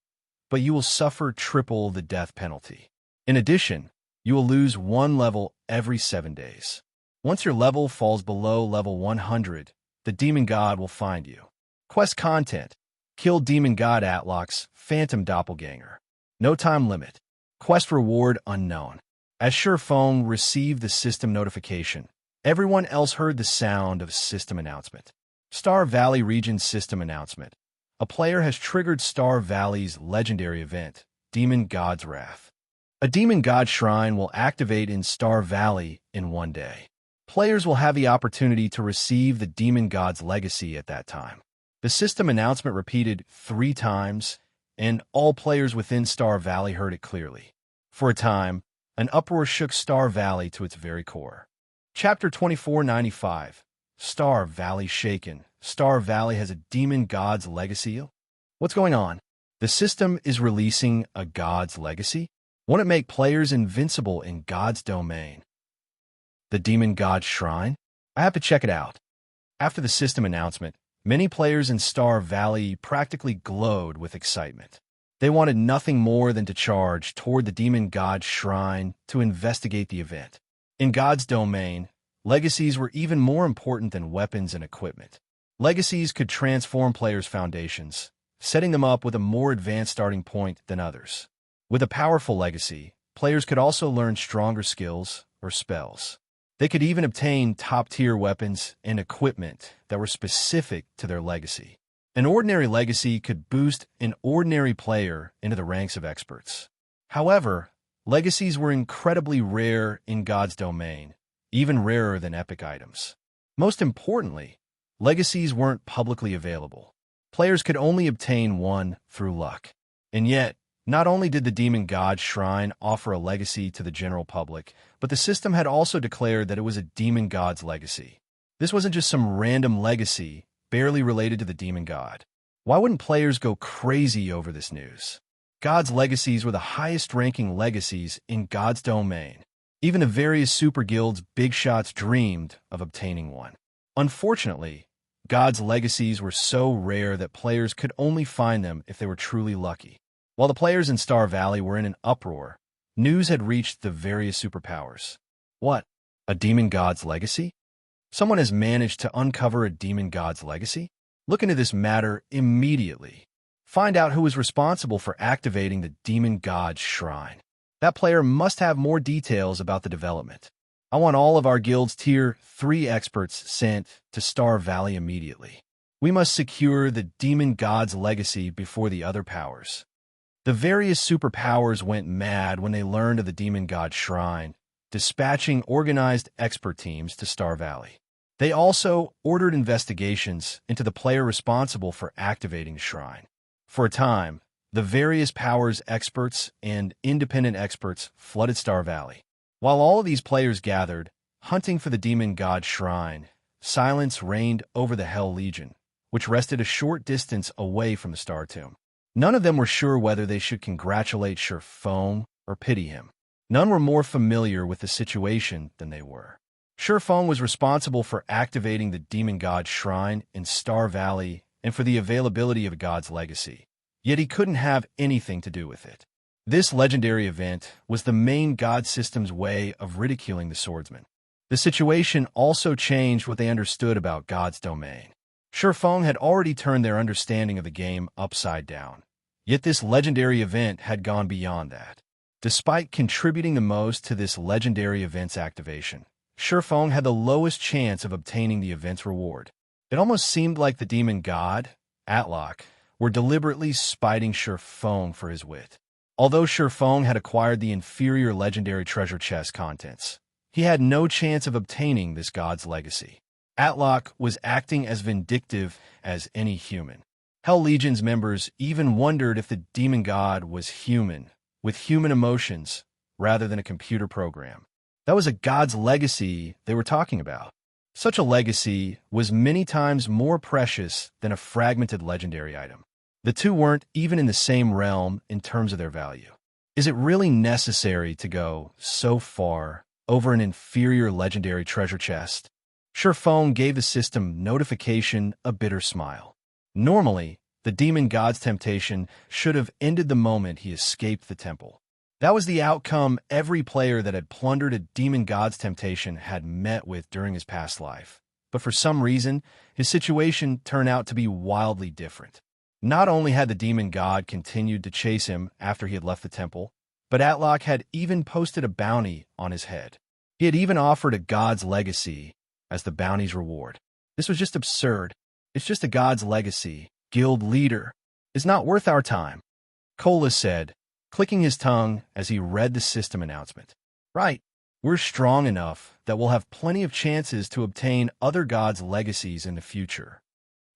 but you will suffer triple the death penalty. In addition, you will lose 1 level every 7 days. Once your level falls below level 100, the Demon God will find you. Quest content. Kill Demon God Atlock's phantom doppelganger. No time limit. Quest reward unknown. As Shi Feng received the system notification, everyone else heard the sound of system announcement. Star Valley Region System Announcement. A player has triggered Star Valley's legendary event, Demon God's Wrath. A Demon God Shrine will activate in Star Valley in 1 day. Players will have the opportunity to receive the Demon God's legacy at that time. The system announcement repeated 3 times, and all players within Star Valley heard it clearly. For a time, an uproar shook Star Valley to its very core. Chapter 2495. Star Valley shaken. Star Valley has a Demon God's legacy? What's going on? The system is releasing a God's legacy? Won't it make players invincible in God's domain? The Demon God Shrine? I have to check it out. After the system announcement, many players in Star Valley practically glowed with excitement. They wanted nothing more than to charge toward the Demon God Shrine to investigate the event. In God's domain, legacies were even more important than weapons and equipment. Legacies could transform players' foundations, setting them up with a more advanced starting point than others. With a powerful legacy, players could also learn stronger skills or spells. They could even obtain top-tier weapons and equipment that were specific to their legacy. An ordinary legacy could boost an ordinary player into the ranks of experts. However, legacies were incredibly rare in God's domain, even rarer than epic items. Most importantly, legacies weren't publicly available. Players could only obtain one through luck. And yet, not only did the Demon God Shrine offer a legacy to the general public, but the system had also declared that it was a Demon God's legacy. This wasn't just some random legacy, barely related to the Demon God. Why wouldn't players go crazy over this news? God's legacies were the highest-ranking legacies in God's domain. Even the various super guilds' big shots dreamed of obtaining one. Unfortunately, God's legacies were so rare that players could only find them if they were truly lucky. While the players in Star Valley were in an uproar, news had reached the various superpowers. What? A Demon God's legacy? Someone has managed to uncover a Demon God's legacy? Look into this matter immediately. Find out who is responsible for activating the Demon God's Shrine. That player must have more details about the development. I want all of our guild's Tier 3 experts sent to Star Valley immediately. We must secure the Demon God's legacy before the other powers. The various superpowers went mad when they learned of the Demon God Shrine, dispatching organized expert teams to Star Valley. They also ordered investigations into the player responsible for activating the shrine. For a time, the various powers experts and independent experts flooded Star Valley. While all of these players gathered, hunting for the Demon God Shrine, silence reigned over the Hell Legion, which rested a short distance away from the Star Tomb. None of them were sure whether they should congratulate Shi Feng or pity him. None were more familiar with the situation than they were. Shi Feng was responsible for activating the Demon God Shrine in Star Valley and for the availability of God's legacy. Yet he couldn't have anything to do with it. This legendary event was the main God system's way of ridiculing the swordsman. The situation also changed what they understood about God's domain. Shi Feng had already turned their understanding of the game upside down. Yet this legendary event had gone beyond that. Despite contributing the most to this legendary event's activation, Shi Feng had the lowest chance of obtaining the event's reward. It almost seemed like the Demon God, Atlock, were deliberately spiting Shi Feng for his wit. Although Shi Feng had acquired the inferior legendary treasure chest contents, He had no chance of obtaining this god's legacy. Atlock was acting as vindictive as any human. Hell Legion's members even wondered if the demon god was human, with human emotions, rather than a computer program. That was a god's legacy they were talking about. Such a legacy was many times more precious than a fragmented legendary item. The two weren't even in the same realm in terms of their value. Is it really necessary to go so far over an inferior legendary treasure chest? Shi Feng gave the system notification a bitter smile. Normally, the demon god's temptation should have ended the moment he escaped the temple. That was the outcome every player that had plundered a demon god's temptation had met with during his past life. But for some reason, his situation turned out to be wildly different. Not only had the demon god continued to chase him after he had left the temple, but Atlock had even posted a bounty on his head. He had even offered a god's legacy as the bounty's reward. This was just absurd. It's just a god's legacy. Guild leader. It's not worth our time, Kola said, clicking his tongue as he read the system announcement. Right. We're strong enough that we'll have plenty of chances to obtain other gods' legacies in the future.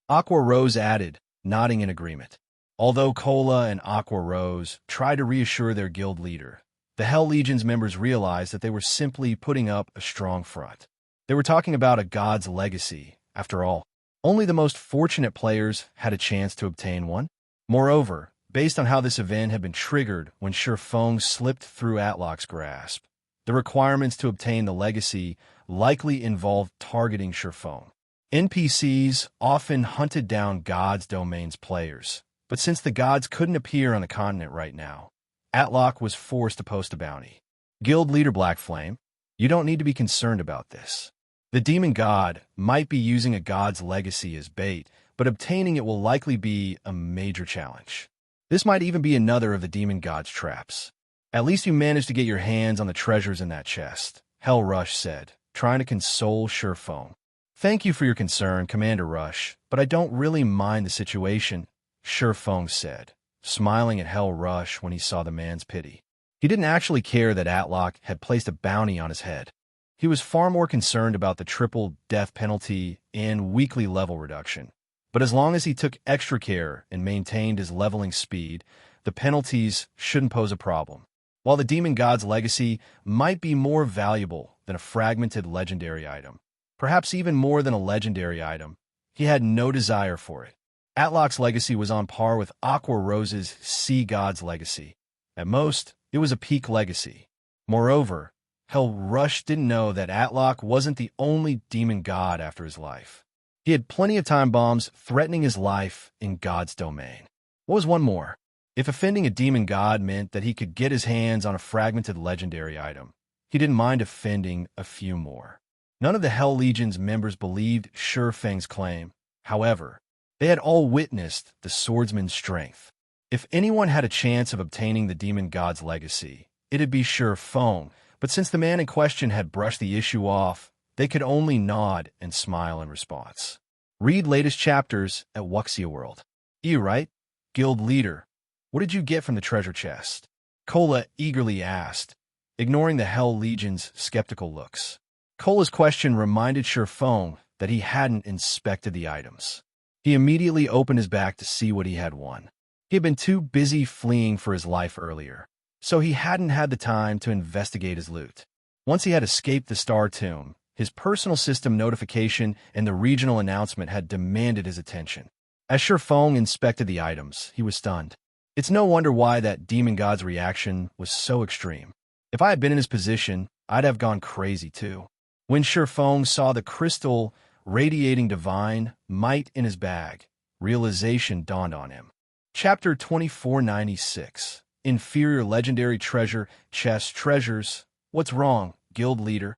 Aqua Rose added, nodding in agreement. Although Kola and Aqua Rose tried to reassure their guild leader, the Hell Legion's members realized that they were simply putting up a strong front. They were talking about a god's legacy, after all. Only the most fortunate players had a chance to obtain one. Moreover, based on how this event had been triggered when Shi Feng slipped through Atlock's grasp, the requirements to obtain the legacy likely involved targeting Shi Feng. NPCs often hunted down gods' domains players, but since the gods couldn't appear on the continent right now, Atlock was forced to post a bounty. Guild leader Blackflame, you don't need to be concerned about this. The demon god might be using a god's legacy as bait, but obtaining it will likely be a major challenge. This might even be another of the demon god's traps. At least you managed to get your hands on the treasures in that chest, Hell Rush said, trying to console Shi Feng. Thank you for your concern, Commander Rush, but I don't really mind the situation, Shi Feng said, smiling at Hell Rush when he saw the man's pity. He didn't actually care that Atlock had placed a bounty on his head. He was far more concerned about the triple death penalty and weekly level reduction. But as long as he took extra care and maintained his leveling speed, the penalties shouldn't pose a problem. While the demon god's legacy might be more valuable than a fragmented legendary item, perhaps even more than a legendary item, he had no desire for it. Atlock's legacy was on par with Aqua Rose's Sea God's legacy. At most, it was a peak legacy. Moreover, Hell Rush didn't know that Atlock wasn't the only demon god after his life. He had plenty of time bombs threatening his life in God's domain. What was one more? If offending a demon god meant that he could get his hands on a fragmented legendary item, he didn't mind offending a few more. None of the Hell Legion's members believed Shi Feng's claim. However, they had all witnessed the swordsman's strength. If anyone had a chance of obtaining the demon god's legacy, it'd be Shi Feng, but since the man in question had brushed the issue off, they could only nod and smile in response. Read latest chapters at Wuxia World. You right? Guild leader. What did you get from the treasure chest? Kola eagerly asked, ignoring the Hell Legion's skeptical looks. Kola's question reminded Shi Feng that he hadn't inspected the items. He immediately opened his back to see what he had won. He had been too busy fleeing for his life earlier, so he hadn't had the time to investigate his loot. Once he had escaped the Star Tomb, his personal system notification and the regional announcement had demanded his attention. As Shi Feng inspected the items, he was stunned. It's no wonder why that demon god's reaction was so extreme. If I had been in his position, I'd have gone crazy too. When Shi Feng saw the crystal radiating divine might in his bag, realization dawned on him. Chapter 2496. Inferior Legendary Treasure Chest Treasures. What's wrong, Guild Leader?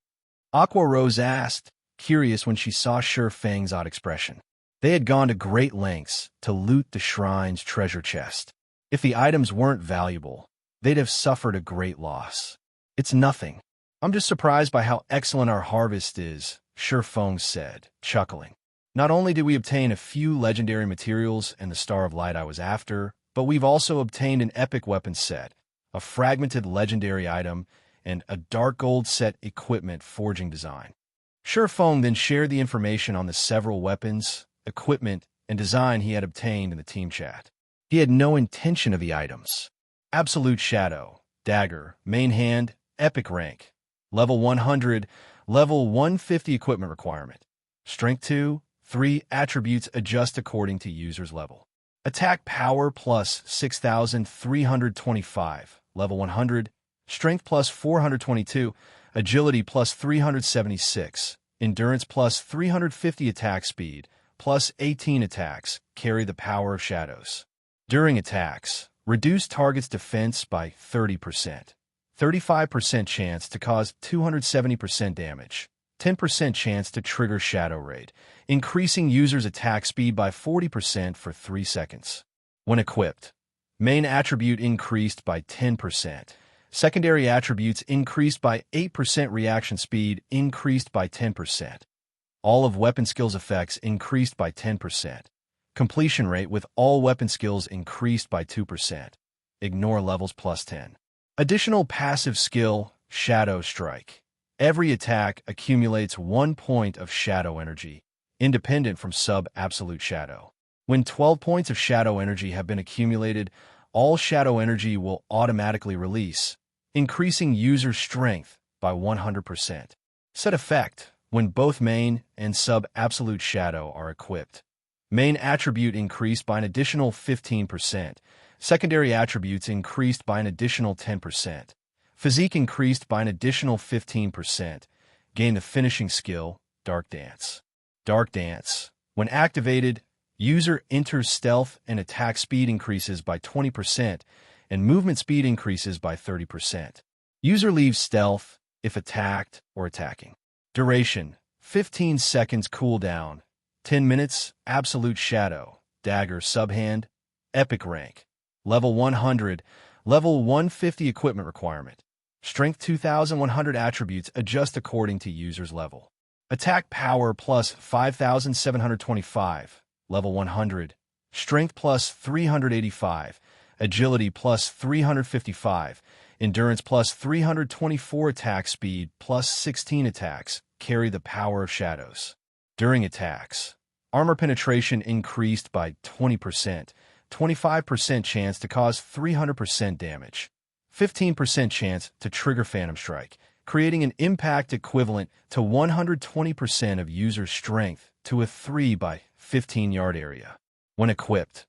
Aqua Rose asked, curious when she saw Shi Feng's odd expression. They had gone to great lengths to loot the shrine's treasure chest. If the items weren't valuable, they'd have suffered a great loss. It's nothing. I'm just surprised by how excellent our harvest is, Shi Feng said, chuckling. Not only did we obtain a few legendary materials and the Star of Light I was after, but we've also obtained an epic weapon set, a fragmented legendary item, and a dark gold set equipment forging design. Shi Feng then shared the information on the several weapons, equipment, and design he had obtained in the team chat. He had no intention of the items. Absolute Shadow, Dagger, Main Hand, Epic Rank, Level 100, Level 150 equipment requirement. Strength 2, 3 attributes adjust according to user's level. Attack Power plus 6,325, Level 100, Strength plus 422, Agility plus 376, Endurance plus 350 attack speed, plus 18 attacks, carry the power of shadows. During attacks, reduce target's defense by 30%, 35% chance to cause 270% damage, 10% chance to trigger Shadow Raid, increasing user's attack speed by 40% for 3 seconds. When equipped, main attribute increased by 10%, secondary attributes increased by 8%, reaction speed increased by 10%. All of weapon skills effects increased by 10%. Completion rate with all weapon skills increased by 2%. Ignore levels plus 10. Additional passive skill, Shadow Strike. Every attack accumulates 1 point of shadow energy, independent from sub-absolute shadow. When 12 points of shadow energy have been accumulated, all shadow energy will automatically release, increasing user strength by 100%. Set effect when both main and sub-absolute shadow are equipped. Main attribute increased by an additional 15%. Secondary attributes increased by an additional 10%. Physique increased by an additional 15%. Gain the finishing skill, Dark Dance. Dark Dance. When activated, user enters stealth and attack speed increases by 20% and movement speed increases by 30%. User leaves stealth if attacked or attacking. Duration, 15 seconds cooldown, 10 minutes, Absolute Shadow, Dagger Subhand, Epic Rank, Level 100, Level 150 equipment requirement. Strength 2,100 attributes adjust according to user's level. Attack Power plus 5,725, Level 100. Strength plus 385, Agility plus 355, Endurance plus 324 attack speed plus 16 attacks, carry the power of shadows. During attacks, armor penetration increased by 20%, 25% chance to cause 300% damage, 15% chance to trigger Phantom Strike, creating an impact equivalent to 120% of user strength to a 3 by 15-yard area. When equipped,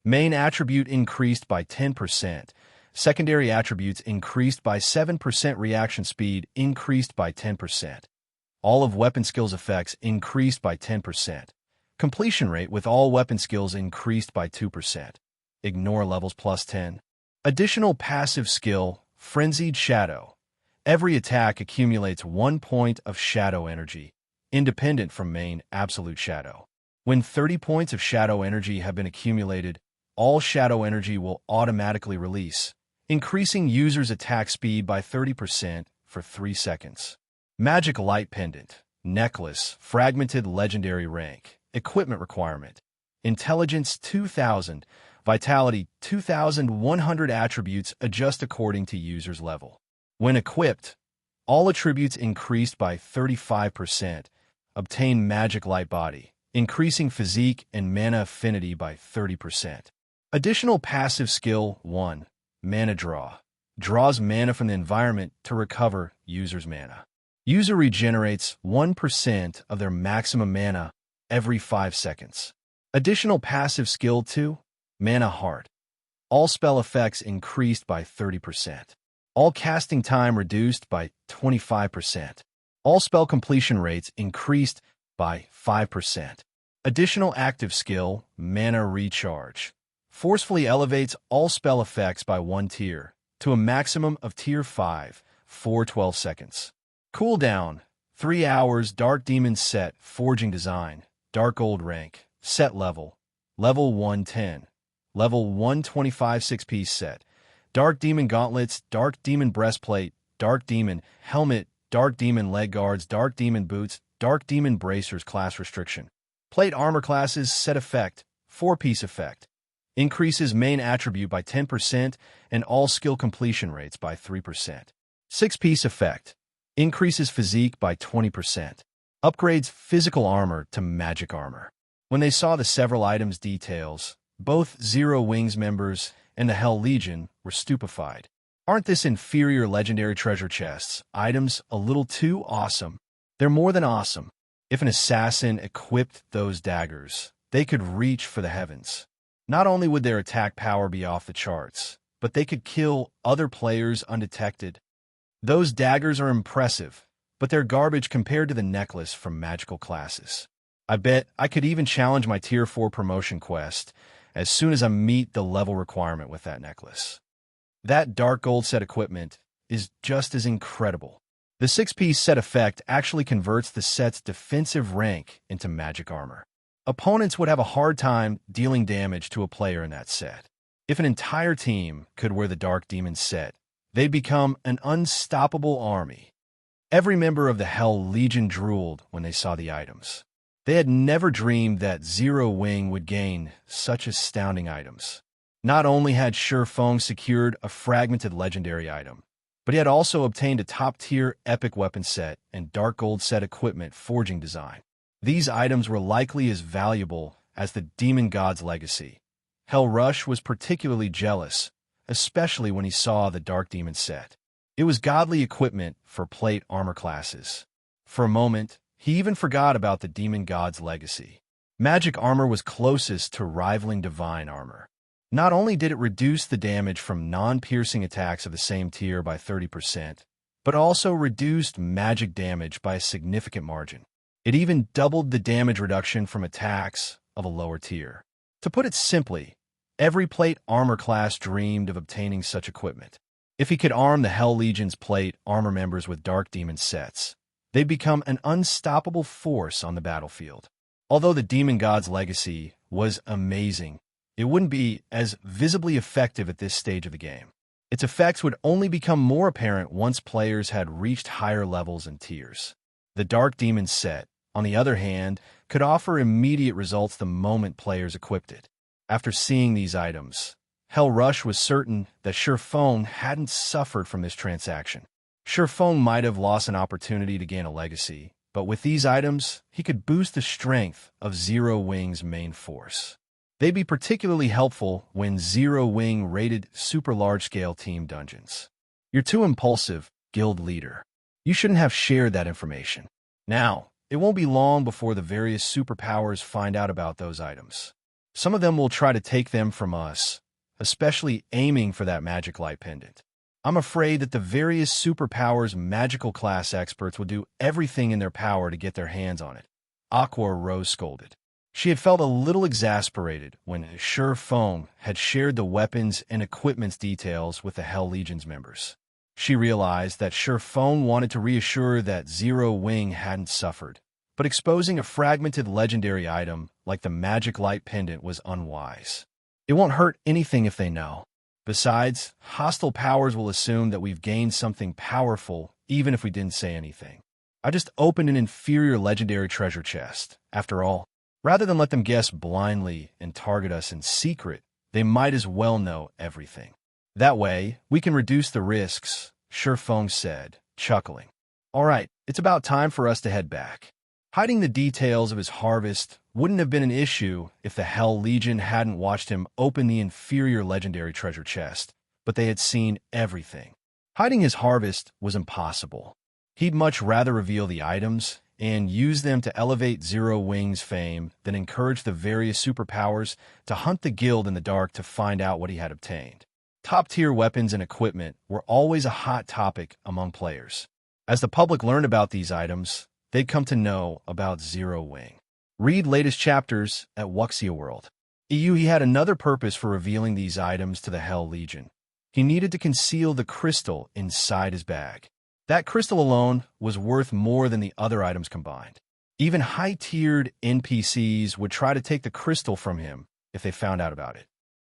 main attribute increased by 10%, secondary attributes increased by 7%, reaction speed increased by 10%. All of weapon skills effects increased by 10%. Completion rate with all weapon skills increased by 2%. Ignore levels plus 10. Additional passive skill, Frenzied Shadow. Every attack accumulates 1 point of shadow energy, independent from main absolute shadow. When 30 points of shadow energy have been accumulated, all shadow energy will automatically release, increasing user's attack speed by 30% for 3 seconds. Magic Light Pendant, Necklace, Fragmented Legendary Rank, Equipment Requirement, Intelligence 2,000, Vitality 2,100 attributes adjust according to user's level. When equipped, all attributes increased by 35%, obtain Magic Light Body, increasing physique and mana affinity by 30%. Additional passive skill 1, Mana Draw, draws mana from the environment to recover user's mana. User regenerates 1% of their maximum mana every 5 seconds. Additional passive skill 2, Mana Heart. All spell effects increased by 30%. All casting time reduced by 25%. All spell completion rates increased by 5%. Additional active skill, Mana Recharge. Forcefully elevates all spell effects by 1 tier to a maximum of tier 5 for 12 seconds. Cooldown, 3 hours. Dark Demon Set, Forging Design, Dark Gold Rank, Set Level, Level 110, Level 125 6-piece set. Dark Demon Gauntlets, Dark Demon Breastplate, Dark Demon Helmet, Dark Demon Leg Guards, Dark Demon Boots, Dark Demon Bracers. Class restriction. Plate Armor Classes. Set effect, 4-piece effect. Increases main attribute by 10% and all skill completion rates by 3%. 6-piece effect. Increases physique by 20%. Upgrades physical armor to magic armor. When they saw the several items details, both Zero Wings members and the Hell Legion were stupefied. Aren't this inferior legendary treasure chests items a little too awesome? They're more than awesome. If an assassin equipped those daggers, they could reach for the heavens. Not only would their attack power be off the charts, but they could kill other players undetected. Those daggers are impressive, but they're garbage compared to the necklace from magical classes. I bet I could even challenge my Tier 4 promotion quest as soon as I meet the level requirement with that necklace. That dark gold set equipment is just as incredible. The 6-piece set effect actually converts the set's defensive rank into magic armor. Opponents would have a hard time dealing damage to a player in that set. If an entire team could wear the Dark Demon set, they'd become an unstoppable army. Every member of the Hell Legion drooled when they saw the items. They had never dreamed that Zero Wing would gain such astounding items. Not only had Shi Feng secured a fragmented legendary item, but he had also obtained a top-tier epic weapon set and dark gold set equipment forging design. These items were likely as valuable as the Demon God's legacy. Hell Rush was particularly jealous, especially when he saw the Dark Demon set. It was godly equipment for plate armor classes. For a moment, he even forgot about the Demon God's legacy. Magic armor was closest to rivaling divine armor. Not only did it reduce the damage from non-piercing attacks of the same tier by 30%, but also reduced magic damage by a significant margin. It even doubled the damage reduction from attacks of a lower tier. To put it simply, every plate armor class dreamed of obtaining such equipment. If he could arm the Hell Legion's plate armor members with Dark Demon sets, they'd become an unstoppable force on the battlefield. Although the Demon God's legacy was amazing, it wouldn't be as visibly effective at this stage of the game. Its effects would only become more apparent once players had reached higher levels and tiers. The Dark Demon set, on the other hand, could offer immediate results the moment players equipped it. After seeing these items, Hell Rush was certain that Shi Feng hadn't suffered from this transaction. Shi Feng might have lost an opportunity to gain a legacy, but with these items, he could boost the strength of Zero Wing's main force. They'd be particularly helpful when Zero Wing raided super large-scale team dungeons. You're too impulsive, guild leader. You shouldn't have shared that information. Now, it won't be long before the various superpowers find out about those items. Some of them will try to take them from us, especially aiming for that magic light pendant. I'm afraid that the various superpowers' magical class experts will do everything in their power to get their hands on it. Aqua Rose scolded. She had felt a little exasperated when Shi Feng had shared the weapons and equipment's details with the Hell Legion's members. She realized that Shi Feng wanted to reassure that Zero Wing hadn't suffered, but exposing a fragmented legendary item like the Magic Light Pendant was unwise. It won't hurt anything if they know. Besides, hostile powers will assume that we've gained something powerful even if we didn't say anything. I just opened an inferior legendary treasure chest. After all, rather than let them guess blindly and target us in secret, they might as well know everything. That way, we can reduce the risks, Shi Feng said, chuckling. All right, it's about time for us to head back. Hiding the details of his harvest wouldn't have been an issue if the Hell Legion hadn't watched him open the inferior legendary treasure chest, but they had seen everything. Hiding his harvest was impossible. He'd much rather reveal the items and use them to elevate Zero Wing's fame than encourage the various superpowers to hunt the guild in the dark to find out what he had obtained. Top-tier weapons and equipment were always a hot topic among players. As the public learned about these items, they'd come to know about Zero Wing. Read latest chapters at Wuxia World. He had another purpose for revealing these items to the Hell Legion. He needed to conceal the crystal inside his bag. That crystal alone was worth more than the other items combined. Even high-tiered NPCs would try to take the crystal from him if they found out about it.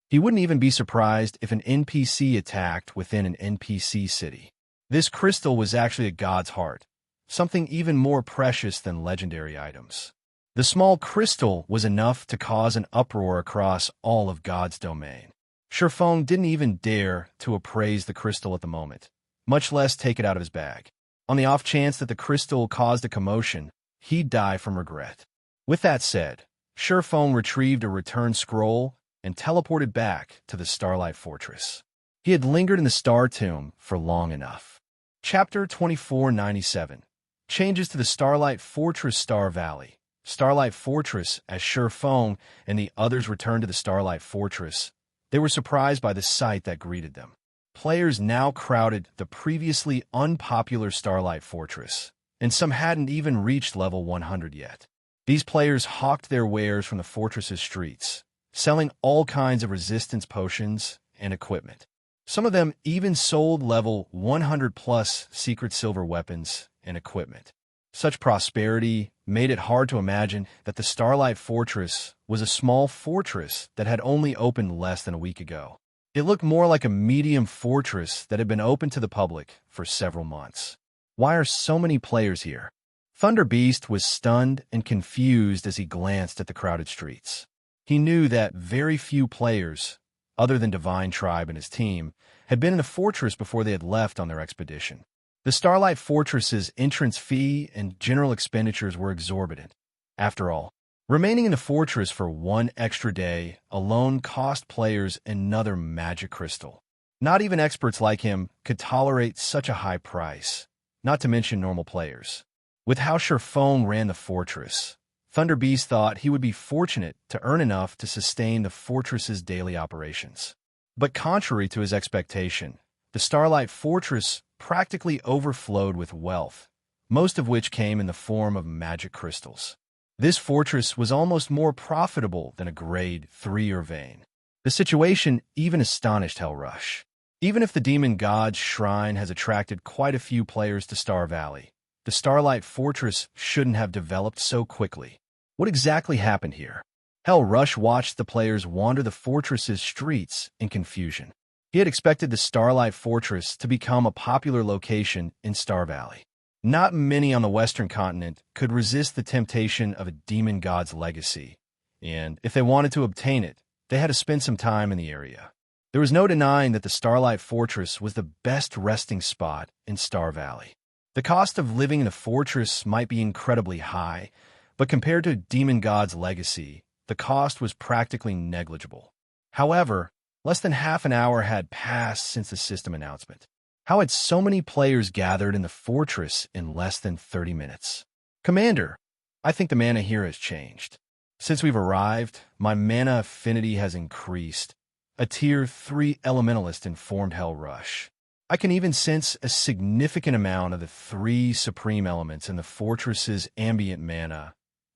He wouldn't even be surprised if an NPC attacked within an NPC city. This crystal was actually a god's heart, something even more precious than legendary items. The small crystal was enough to cause an uproar across all of God's domain. Shi Feng didn't even dare to appraise the crystal at the moment. much less take it out of his bag. On the off chance that the crystal caused a commotion, he'd die from regret. With that said, Shi Feng retrieved a return scroll and teleported back to the Starlight Fortress. He had lingered in the Star Tomb for long enough. Chapter 2497. Changes to the Starlight Fortress Star Valley. Starlight Fortress, as Shi Feng and the others returned to the Starlight Fortress, they were surprised by the sight that greeted them. Players now crowded the previously unpopular Starlight Fortress, and some hadn't even reached level 100 yet. These players hawked their wares from the fortress's streets, selling all kinds of resistance potions and equipment. Some of them even sold level 100-plus secret silver weapons and equipment. Such prosperity made it hard to imagine that the Starlight Fortress was a small fortress that had only opened less than a week ago. It looked more like a medium fortress that had been open to the public for several months. Why are so many players here? Thunder Beast was stunned and confused as he glanced at the crowded streets. He knew that very few players, other than Divine Tribe and his team, had been in the fortress before they had left on their expedition. The Starlight Fortress's entrance fee and general expenditures were exorbitant. After all, remaining in the fortress for one extra day alone cost players another magic crystal. Not even experts like him could tolerate such a high price, not to mention normal players. With how Shi Feng ran the fortress, Thunder Beast thought he would be fortunate to earn enough to sustain the fortress's daily operations. But contrary to his expectation, the Starlight Fortress practically overflowed with wealth, most of which came in the form of magic crystals. This fortress was almost more profitable than a grade 3 Earthen. The situation even astonished Hellrush. Even if the Demon God's Shrine has attracted quite a few players to Star Valley, the Starlight Fortress shouldn't have developed so quickly. What exactly happened here? Hellrush watched the players wander the fortress's streets in confusion. He had expected the Starlight Fortress to become a popular location in Star Valley. Not many on the Western continent could resist the temptation of a demon god's legacy, and if they wanted to obtain it, they had to spend some time in the area. There was no denying that the Starlight Fortress was the best resting spot in Star Valley. The cost of living in a fortress might be incredibly high, but compared to a demon god's legacy, the cost was practically negligible. However, less than half an hour had passed since the system announcement. How had so many players gathered in the fortress in less than 30 minutes? Commander, I think the mana here has changed. Since we've arrived, my mana affinity has increased. A tier 3 elementalist informed Hellrush. I can even sense a significant amount of the 3 supreme elements in the fortress's ambient mana.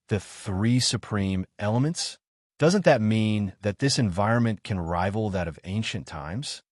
The 3 supreme elements? Doesn't that mean that this environment can rival that of ancient times?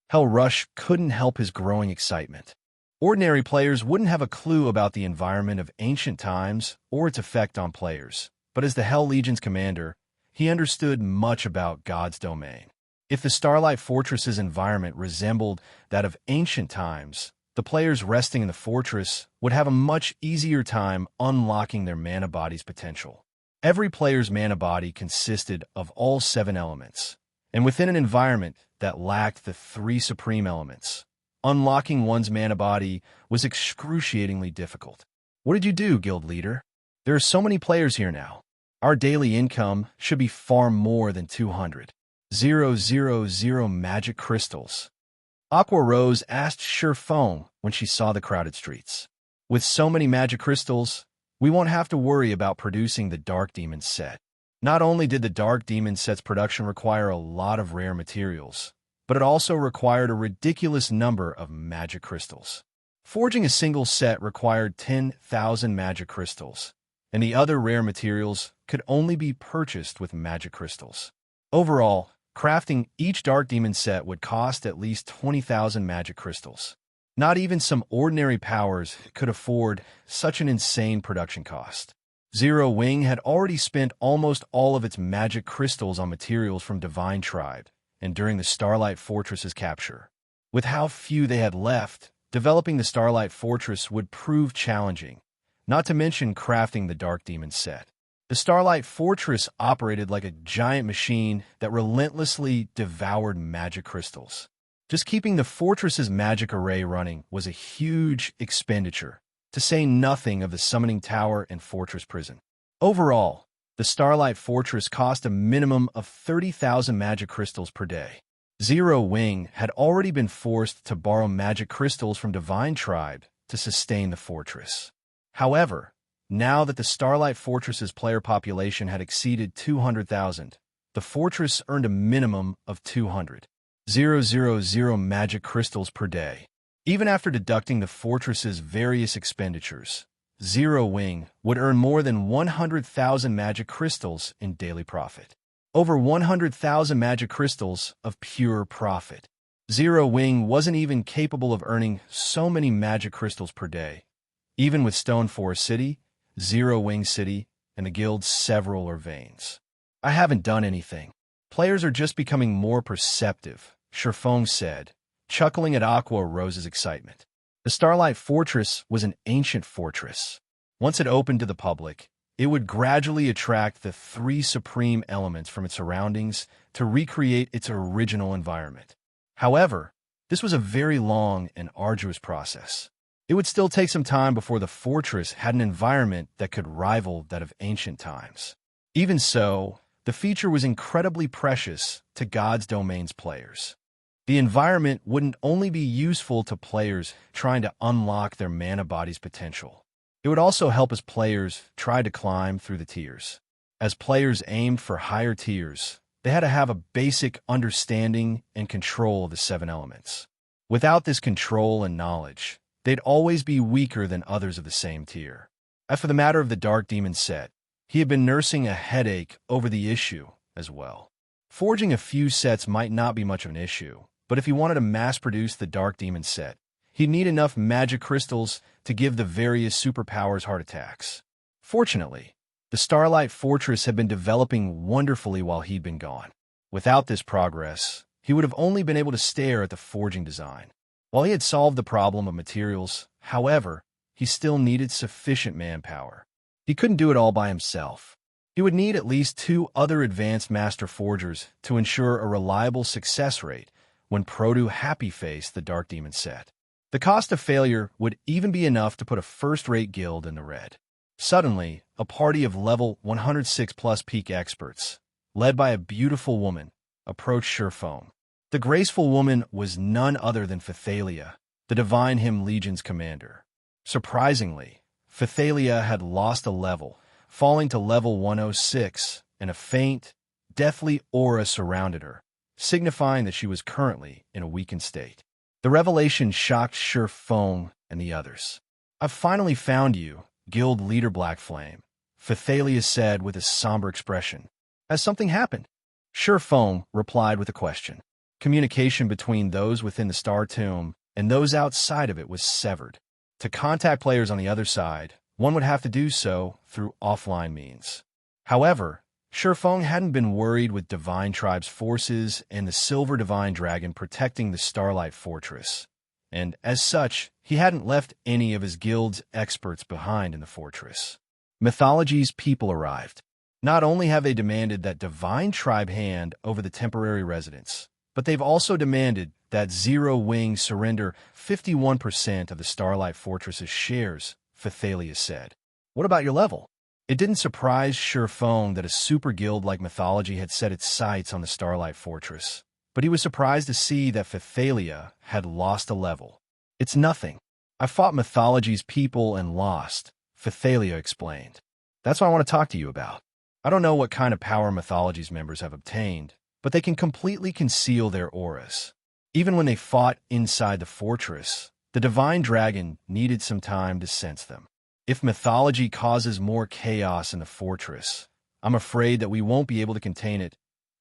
Hellrush couldn't help his growing excitement. Ordinary players wouldn't have a clue about the environment of ancient times or its effect on players, but as the Hell Legion's commander, he understood much about God's domain. If the Starlight Fortress's environment resembled that of ancient times, the players resting in the fortress would have a much easier time unlocking their mana body's potential. Every player's mana body consisted of all 7 elements, and within an environment that lacked the 3 supreme elements, unlocking one's mana body was excruciatingly difficult. What did you do, guild leader? There are so many players here now. Our daily income should be far more than 200,000 magic crystals. Aqua Rose asked Shi Feng when she saw the crowded streets. With so many magic crystals, we won't have to worry about producing the Dark Demon set. Not only did the Dark Demon set's production require a lot of rare materials, but it also required a ridiculous number of magic crystals. Forging a single set required 10,000 magic crystals, and the other rare materials could only be purchased with magic crystals. Overall, crafting each Dark Demon set would cost at least 20,000 magic crystals. Not even some ordinary powers could afford such an insane production cost. Zero Wing had already spent almost all of its magic crystals on materials from Divine Tribe and during the Starlight Fortress's capture. With how few they had left, developing the Starlight Fortress would prove challenging, not to mention crafting the Dark Demon set. The Starlight Fortress operated like a giant machine that relentlessly devoured magic crystals. Just keeping the fortress's magic array running was a huge expenditure, to say nothing of the summoning tower and fortress prison. Overall, the Starlight Fortress cost a minimum of 30,000 magic crystals per day. Zero Wing had already been forced to borrow magic crystals from Divine Tribe to sustain the fortress. However, now that the Starlight Fortress's player population had exceeded 200,000, the fortress earned a minimum of 200,000 magic crystals per day. Even after deducting the fortress's various expenditures, Zero Wing would earn more than 100,000 magic crystals in daily profit. Over 100,000 magic crystals of pure profit. Zero Wing wasn't even capable of earning so many magic crystals per day. Even with Stone Forest City, Zero Wing City, and the guild's several veins. I haven't done anything. Players are just becoming more perceptive, Shi Feng said, chuckling at Aqua Rose's excitement. The Starlight Fortress was an ancient fortress. Once it opened to the public, it would gradually attract the three supreme elements from its surroundings to recreate its original environment. However, this was a very long and arduous process. It would still take some time before the fortress had an environment that could rival that of ancient times. Even so, the feature was incredibly precious to God's Domain's players. The environment wouldn't only be useful to players trying to unlock their mana body's potential. It would also help as players try to climb through the tiers. As players aimed for higher tiers, they had to have a basic understanding and control of the seven elements. Without this control and knowledge, they'd always be weaker than others of the same tier. As for the matter of the Dark Demon set, he had been nursing a headache over the issue as well. Forging a few sets might not be much of an issue, but if he wanted to mass-produce the Dark Demon set, he'd need enough magic crystals to give the various superpowers heart attacks. Fortunately, the Starlight Fortress had been developing wonderfully while he'd been gone. Without this progress, he would have only been able to stare at the forging design. While he had solved the problem of materials, however, he still needed sufficient manpower. He couldn't do it all by himself. He would need at least 2 other advanced master forgers to ensure a reliable success rate when Produ happy-faced the Dark Demon set. The cost of failure would even be enough to put a first-rate guild in the red. Suddenly, a party of level 106+ peak experts, led by a beautiful woman, approached Shi Feng. The graceful woman was none other than Phythalia, the Divine Hymn Legion's commander. Surprisingly, Phythalia had lost a level, falling to level 106, and a faint, deathly aura surrounded her, signifying that she was currently in a weakened state. The revelation shocked Shi Feng and the others. "I've finally found you, Guild Leader Black Flame," Phythalia said with a somber expression. "Has something happened?" Shi Feng replied with a question. Communication between those within the Star Tomb and those outside of it was severed. To contact players on the other side, one would have to do so through offline means. However, Shi Feng hadn't been worried with Divine Tribe's forces and the Silver Divine Dragon protecting the Starlight Fortress, and as such, he hadn't left any of his guild's experts behind in the fortress. Mythology's people arrived. Not only have they demanded that Divine Tribe hand over the temporary residents, but they've also demanded that Zero Wing surrender 51% of the Starlight Fortress's shares, Phythalia said. "What about your level?" It didn't surprise Shi Feng that a super guild like Mythology had set its sights on the Starlight Fortress, but he was surprised to see that Phythalia had lost a level. "It's nothing. I fought Mythology's people and lost," Phythalia explained. "That's what I want to talk to you about. I don't know what kind of power Mythology's members have obtained, but they can completely conceal their auras. Even when they fought inside the fortress, the Divine Dragon needed some time to sense them. If Mythology causes more chaos in the fortress, I'm afraid that we won't be able to contain it.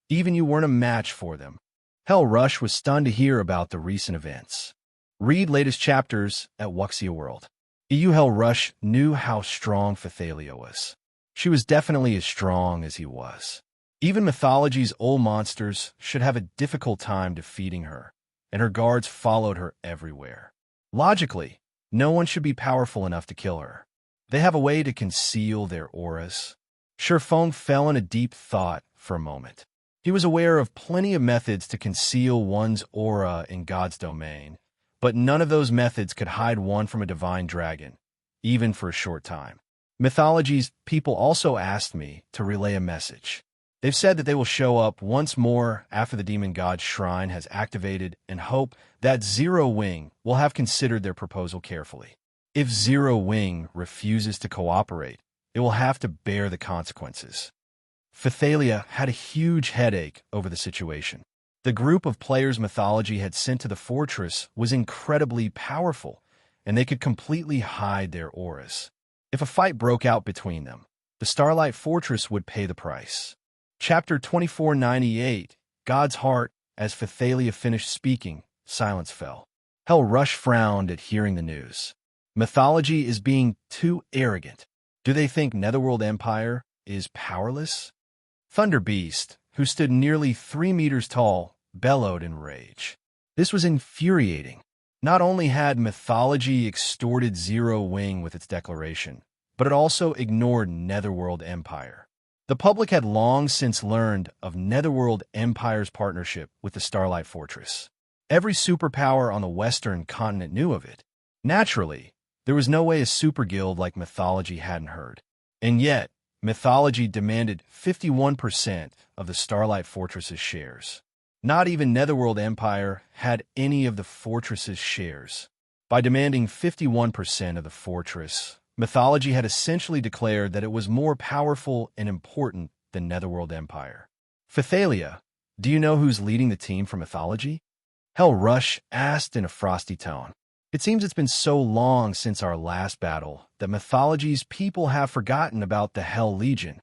Even you weren't a match for them." Hell Rush was stunned to hear about the recent events. Read latest chapters at Wuxia World. EU Hell Rush knew how strong Phythalia was. She was definitely as strong as he was. Even Mythology's old monsters should have a difficult time defeating her, and her guards followed her everywhere. Logically, no one should be powerful enough to kill her. They have a way to conceal their auras. Shi Feng fell in a deep thought for a moment. He was aware of plenty of methods to conceal one's aura in God's domain, but none of those methods could hide one from a divine dragon, even for a short time. Mythology's people also asked me to relay a message. They've said that they will show up once more after the demon god's shrine has activated and hope that Zero Wing will have considered their proposal carefully. If Zero Wing refuses to cooperate, it will have to bear the consequences. Phythalia had a huge headache over the situation. The group of players Mythology had sent to the fortress was incredibly powerful, and they could completely hide their auras. If a fight broke out between them, the Starlight Fortress would pay the price. Chapter 2498, God's Heart. As Phythalia finished speaking, silence fell. Hell Rush frowned at hearing the news. Mythology is being too arrogant. Do they think Netherworld Empire is powerless? Thunder Beast, who stood nearly 3 meters tall, bellowed in rage. This was infuriating. Not only had Mythology extorted Zero Wing with its declaration, but it also ignored Netherworld Empire. The public had long since learned of Netherworld Empire's partnership with the Starlight Fortress. Every superpower on the western continent knew of it. Naturally, there was no way a super guild like Mythology hadn't heard. And yet, Mythology demanded 51% of the Starlight Fortress's shares. Not even Netherworld Empire had any of the fortress's shares. By demanding 51% of the fortress, Mythology had essentially declared that it was more powerful and important than Netherworld Empire. Phythalia, do you know who's leading the team for Mythology? Hell Rush asked in a frosty tone. It seems it's been so long since our last battle that Mythology's people have forgotten about the Hell Legion.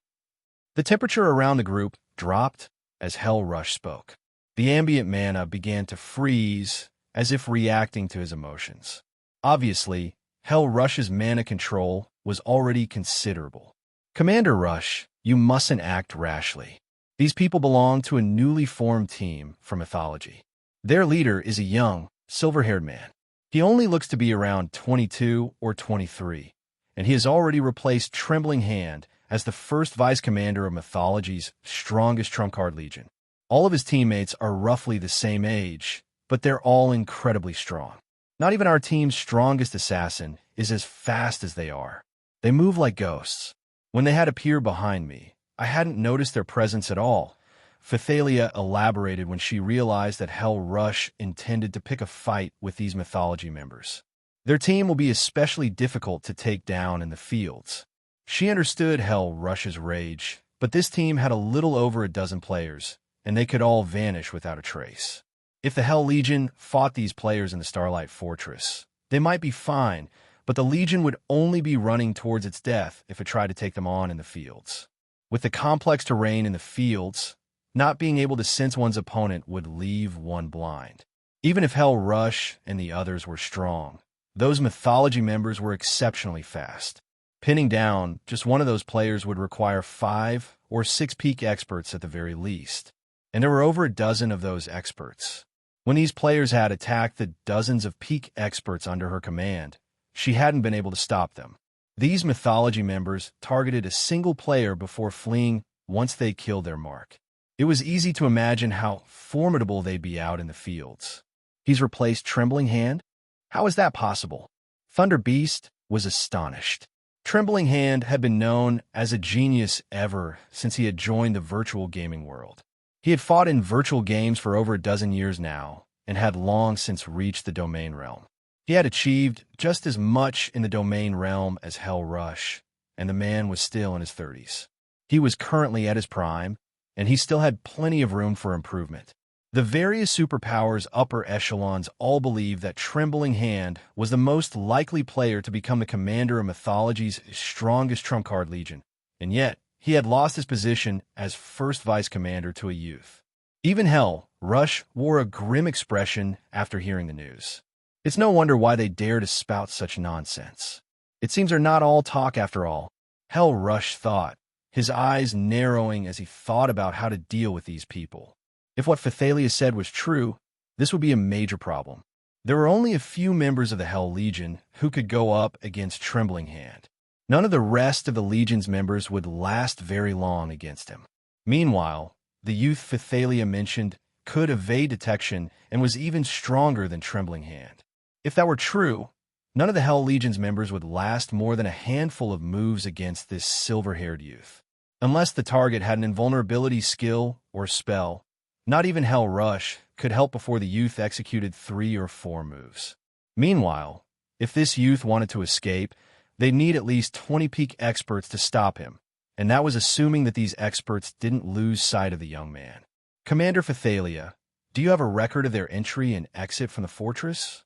The temperature around the group dropped as Hell Rush spoke. The ambient mana began to freeze as if reacting to his emotions. Obviously, Hell Rush's mana control was already considerable. Commander Rush, you mustn't act rashly. These people belong to a newly formed team for Mythology. Their leader is a young, silver-haired man. He only looks to be around 22 or 23, and he has already replaced Trembling Hand as the first vice commander of Mythology's strongest trump card legion. All of his teammates are roughly the same age, but they're all incredibly strong. Not even our team's strongest assassin is as fast as they are. They move like ghosts. When they had appeared behind me, I hadn't noticed their presence at all. Phythalia elaborated when she realized that Hell Rush intended to pick a fight with these Mythology members. Their team will be especially difficult to take down in the fields. She understood Hell Rush's rage, but this team had a little over a dozen players, and they could all vanish without a trace. If the Hell Legion fought these players in the Starlight Fortress, they might be fine, but the Legion would only be running towards its death if it tried to take them on in the fields. With the complex terrain in the fields, not being able to sense one's opponent would leave one blind. Even if Hell Rush and the others were strong, those Mythology members were exceptionally fast. Pinning down just one of those players would require 5 or 6 peak experts at the very least, and there were over a dozen of those experts. When these players had attacked the dozens of peak experts under her command, she hadn't been able to stop them. These Mythology members targeted a single player before fleeing once they killed their mark. It was easy to imagine how formidable they'd be out in the fields. He's replaced Trembling Hand? How is that possible? Thunder Beast was astonished. Trembling Hand had been known as a genius ever since he had joined the virtual gaming world. He had fought in virtual games for over a dozen years now, and had long since reached the domain realm. He had achieved just as much in the domain realm as Hell Rush, and the man was still in his 30s. He was currently at his prime, and he still had plenty of room for improvement. The various superpowers upper echelons all believed that Trembling Hand was the most likely player to become the commander of Mythology's strongest trump card legion, and yet he had lost his position as first vice commander to a youth. Even Hell Rush wore a grim expression after hearing the news. It's no wonder why they dare to spout such nonsense. It seems they're not all talk after all, Hell Rush thought, his eyes narrowing as he thought about how to deal with these people. If what Phythalia said was true, this would be a major problem. There were only a few members of the Hell Legion who could go up against Trembling Hand. None of the rest of the Legion's members would last very long against him. Meanwhile, The youth Phythalia mentioned could evade detection and was even stronger than Trembling Hand. If that were true, none of the Hell Legion's members would last more than a handful of moves against this silver-haired youth. Unless the target had an invulnerability skill or spell, not even Hell Rush could help before the youth executed 3 or 4 moves. Meanwhile, if this youth wanted to escape, they'd need at least 20 peak experts to stop him, and that was assuming that these experts didn't lose sight of the young man. Commander Phythalia, do you have a record of their entry and exit from the fortress?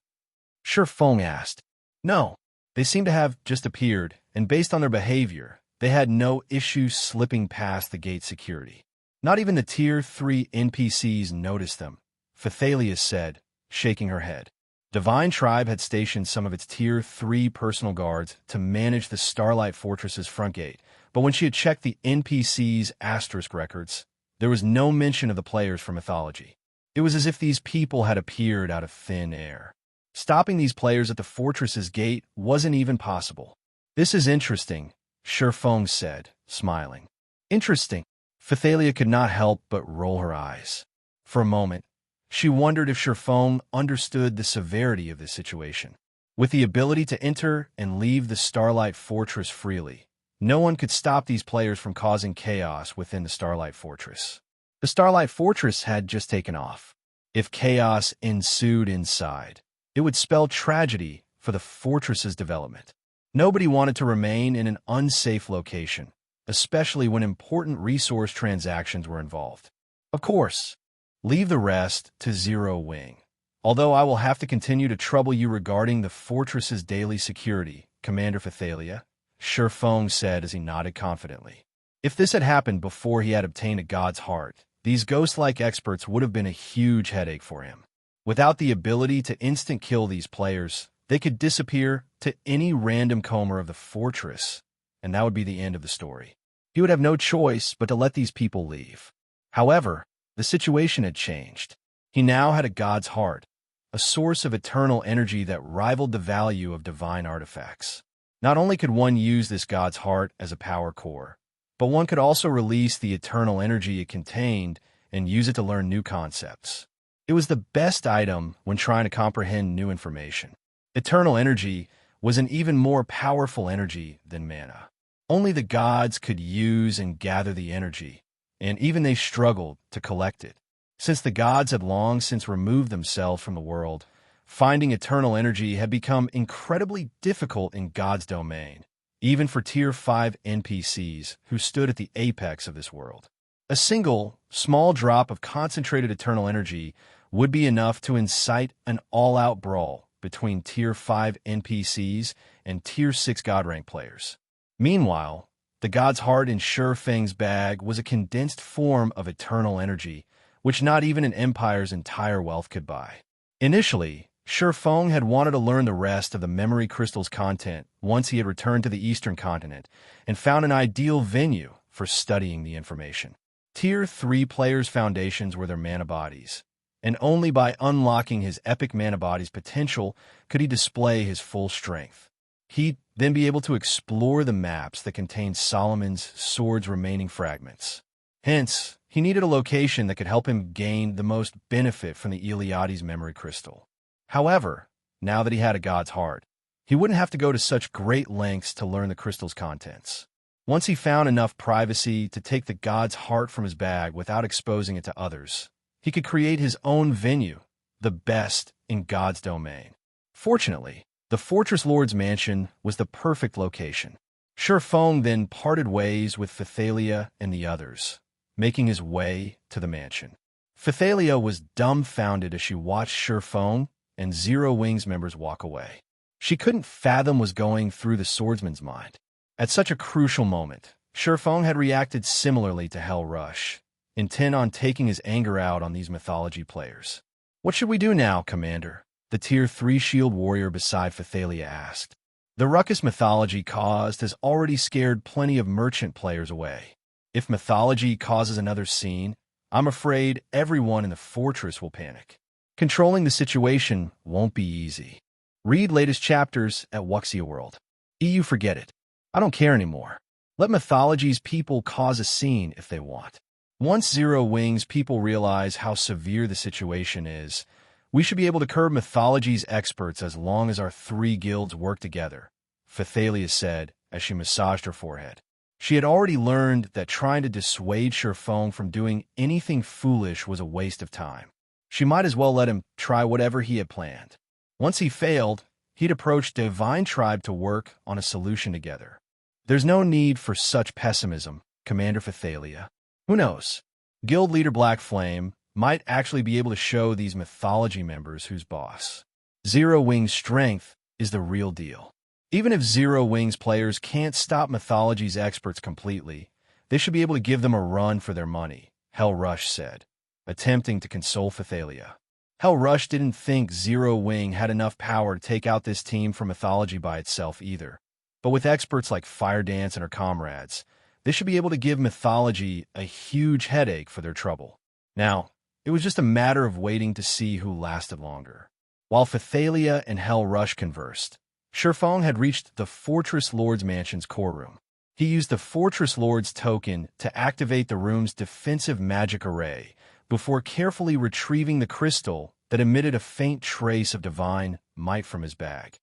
Shi Feng asked. No, they seem to have just appeared, and based on their behavior, they had no issue slipping past the gate security. Not even the Tier 3 NPCs noticed them, Phythalia said, shaking her head. Divine Tribe had stationed some of its Tier 3 personal guards to manage the Starlight Fortress's front gate, but when she had checked the NPC's asterisk records, there was no mention of the players from mythology. It was as if these people had appeared out of thin air. Stopping these players at the fortress's gate wasn't even possible. This is interesting, Shi Feng said, smiling. Interesting. Phythalia could not help but roll her eyes. For a moment, she wondered if Shi Feng understood the severity of this situation. With the ability to enter and leave the Starlight Fortress freely, no one could stop these players from causing chaos within the Starlight Fortress. The Starlight Fortress had just taken off. If chaos ensued inside, it would spell tragedy for the fortress's development. Nobody wanted to remain in an unsafe location, especially when important resource transactions were involved. Of course, leave the rest to Zero Wing. Although I will have to continue to trouble you regarding the fortress's daily security, Commander Phythalia, Shi Feng said as he nodded confidently. If this had happened before he had obtained a god's heart, these ghost-like experts would have been a huge headache for him. Without the ability to instant kill these players, they could disappear to any random comer of the fortress, and that would be the end of the story. He would have no choice but to let these people leave. However, the situation had changed. He now had a god's heart, a source of eternal energy that rivaled the value of divine artifacts. Not only could one use this god's heart as a power core, but one could also release the eternal energy it contained and use it to learn new concepts. It was the best item when trying to comprehend new information. Eternal energy was an even more powerful energy than mana. Only the gods could use and gather the energy, and even they struggled to collect it. Since the gods had long since removed themselves from the world, finding eternal energy had become incredibly difficult in God's domain, even for Tier 5 NPCs who stood at the apex of this world. A single, small drop of concentrated eternal energy would be enough to incite an all-out brawl between Tier 5 NPCs and Tier 6 God rank players. Meanwhile, the God's Heart in Shi Feng's bag was a condensed form of eternal energy, which not even an empire's entire wealth could buy. Initially, Shi Feng had wanted to learn the rest of the memory crystal's content once he had returned to the Eastern continent and found an ideal venue for studying the information. Tier 3 players' foundations were their mana bodies, and only by unlocking his epic mana body's potential could he display his full strength. He'd then be able to explore the maps that contained Solomon's sword's remaining fragments. Hence, he needed a location that could help him gain the most benefit from the Iliades memory crystal. However, now that he had a god's heart, he wouldn't have to go to such great lengths to learn the crystal's contents. Once he found enough privacy to take the god's heart from his bag without exposing it to others, he could create his own venue, the best in God's domain. Fortunately, the Fortress Lord's mansion was the perfect location. Shi Feng then parted ways with Phythalia and the others, making his way to the mansion. Phythalia was dumbfounded as she watched Shi Feng and Zero Wing's members walk away. She couldn't fathom what was going through the swordsman's mind. At such a crucial moment, Shi Feng had reacted similarly to Hell Rush, intent on taking his anger out on these mythology players. "What should we do now, Commander?" the Tier 3 shield warrior beside Phythalia asked. The ruckus mythology caused has already scared plenty of merchant players away. If mythology causes another scene, I'm afraid everyone in the fortress will panic. Controlling the situation won't be easy. Read latest chapters at Wuxia World. EU forget it. I don't care anymore. Let mythology's people cause a scene if they want. Once Zero Wings people realize how severe the situation is, we should be able to curb mythology's experts as long as our 3 guilds work together, Phythalia said as she massaged her forehead. She had already learned that trying to dissuade Shi Feng from doing anything foolish was a waste of time. She might as well let him try whatever he had planned. Once he failed, he'd approach the Divine Tribe to work on a solution together. There's no need for such pessimism, Commander Phythalia. Who knows? Guild leader Black Flame might actually be able to show these mythology members who's boss. Zero Wing's strength is the real deal. Even if Zero Wings players can't stop mythology's experts completely, they should be able to give them a run for their money, Hell Rush said, attempting to console Phythalia. Hell Rush didn't think Zero Wing had enough power to take out this team from mythology by itself either. But with experts like Fire Dance and her comrades, they should be able to give mythology a huge headache for their trouble. Now, it was just a matter of waiting to see who lasted longer. While Phythalia and Hell Rush conversed, Shi Feng had reached the Fortress Lord's Mansion's core room. He used the Fortress Lord's token to activate the room's defensive magic array before carefully retrieving the crystal that emitted a faint trace of divine might from his bag.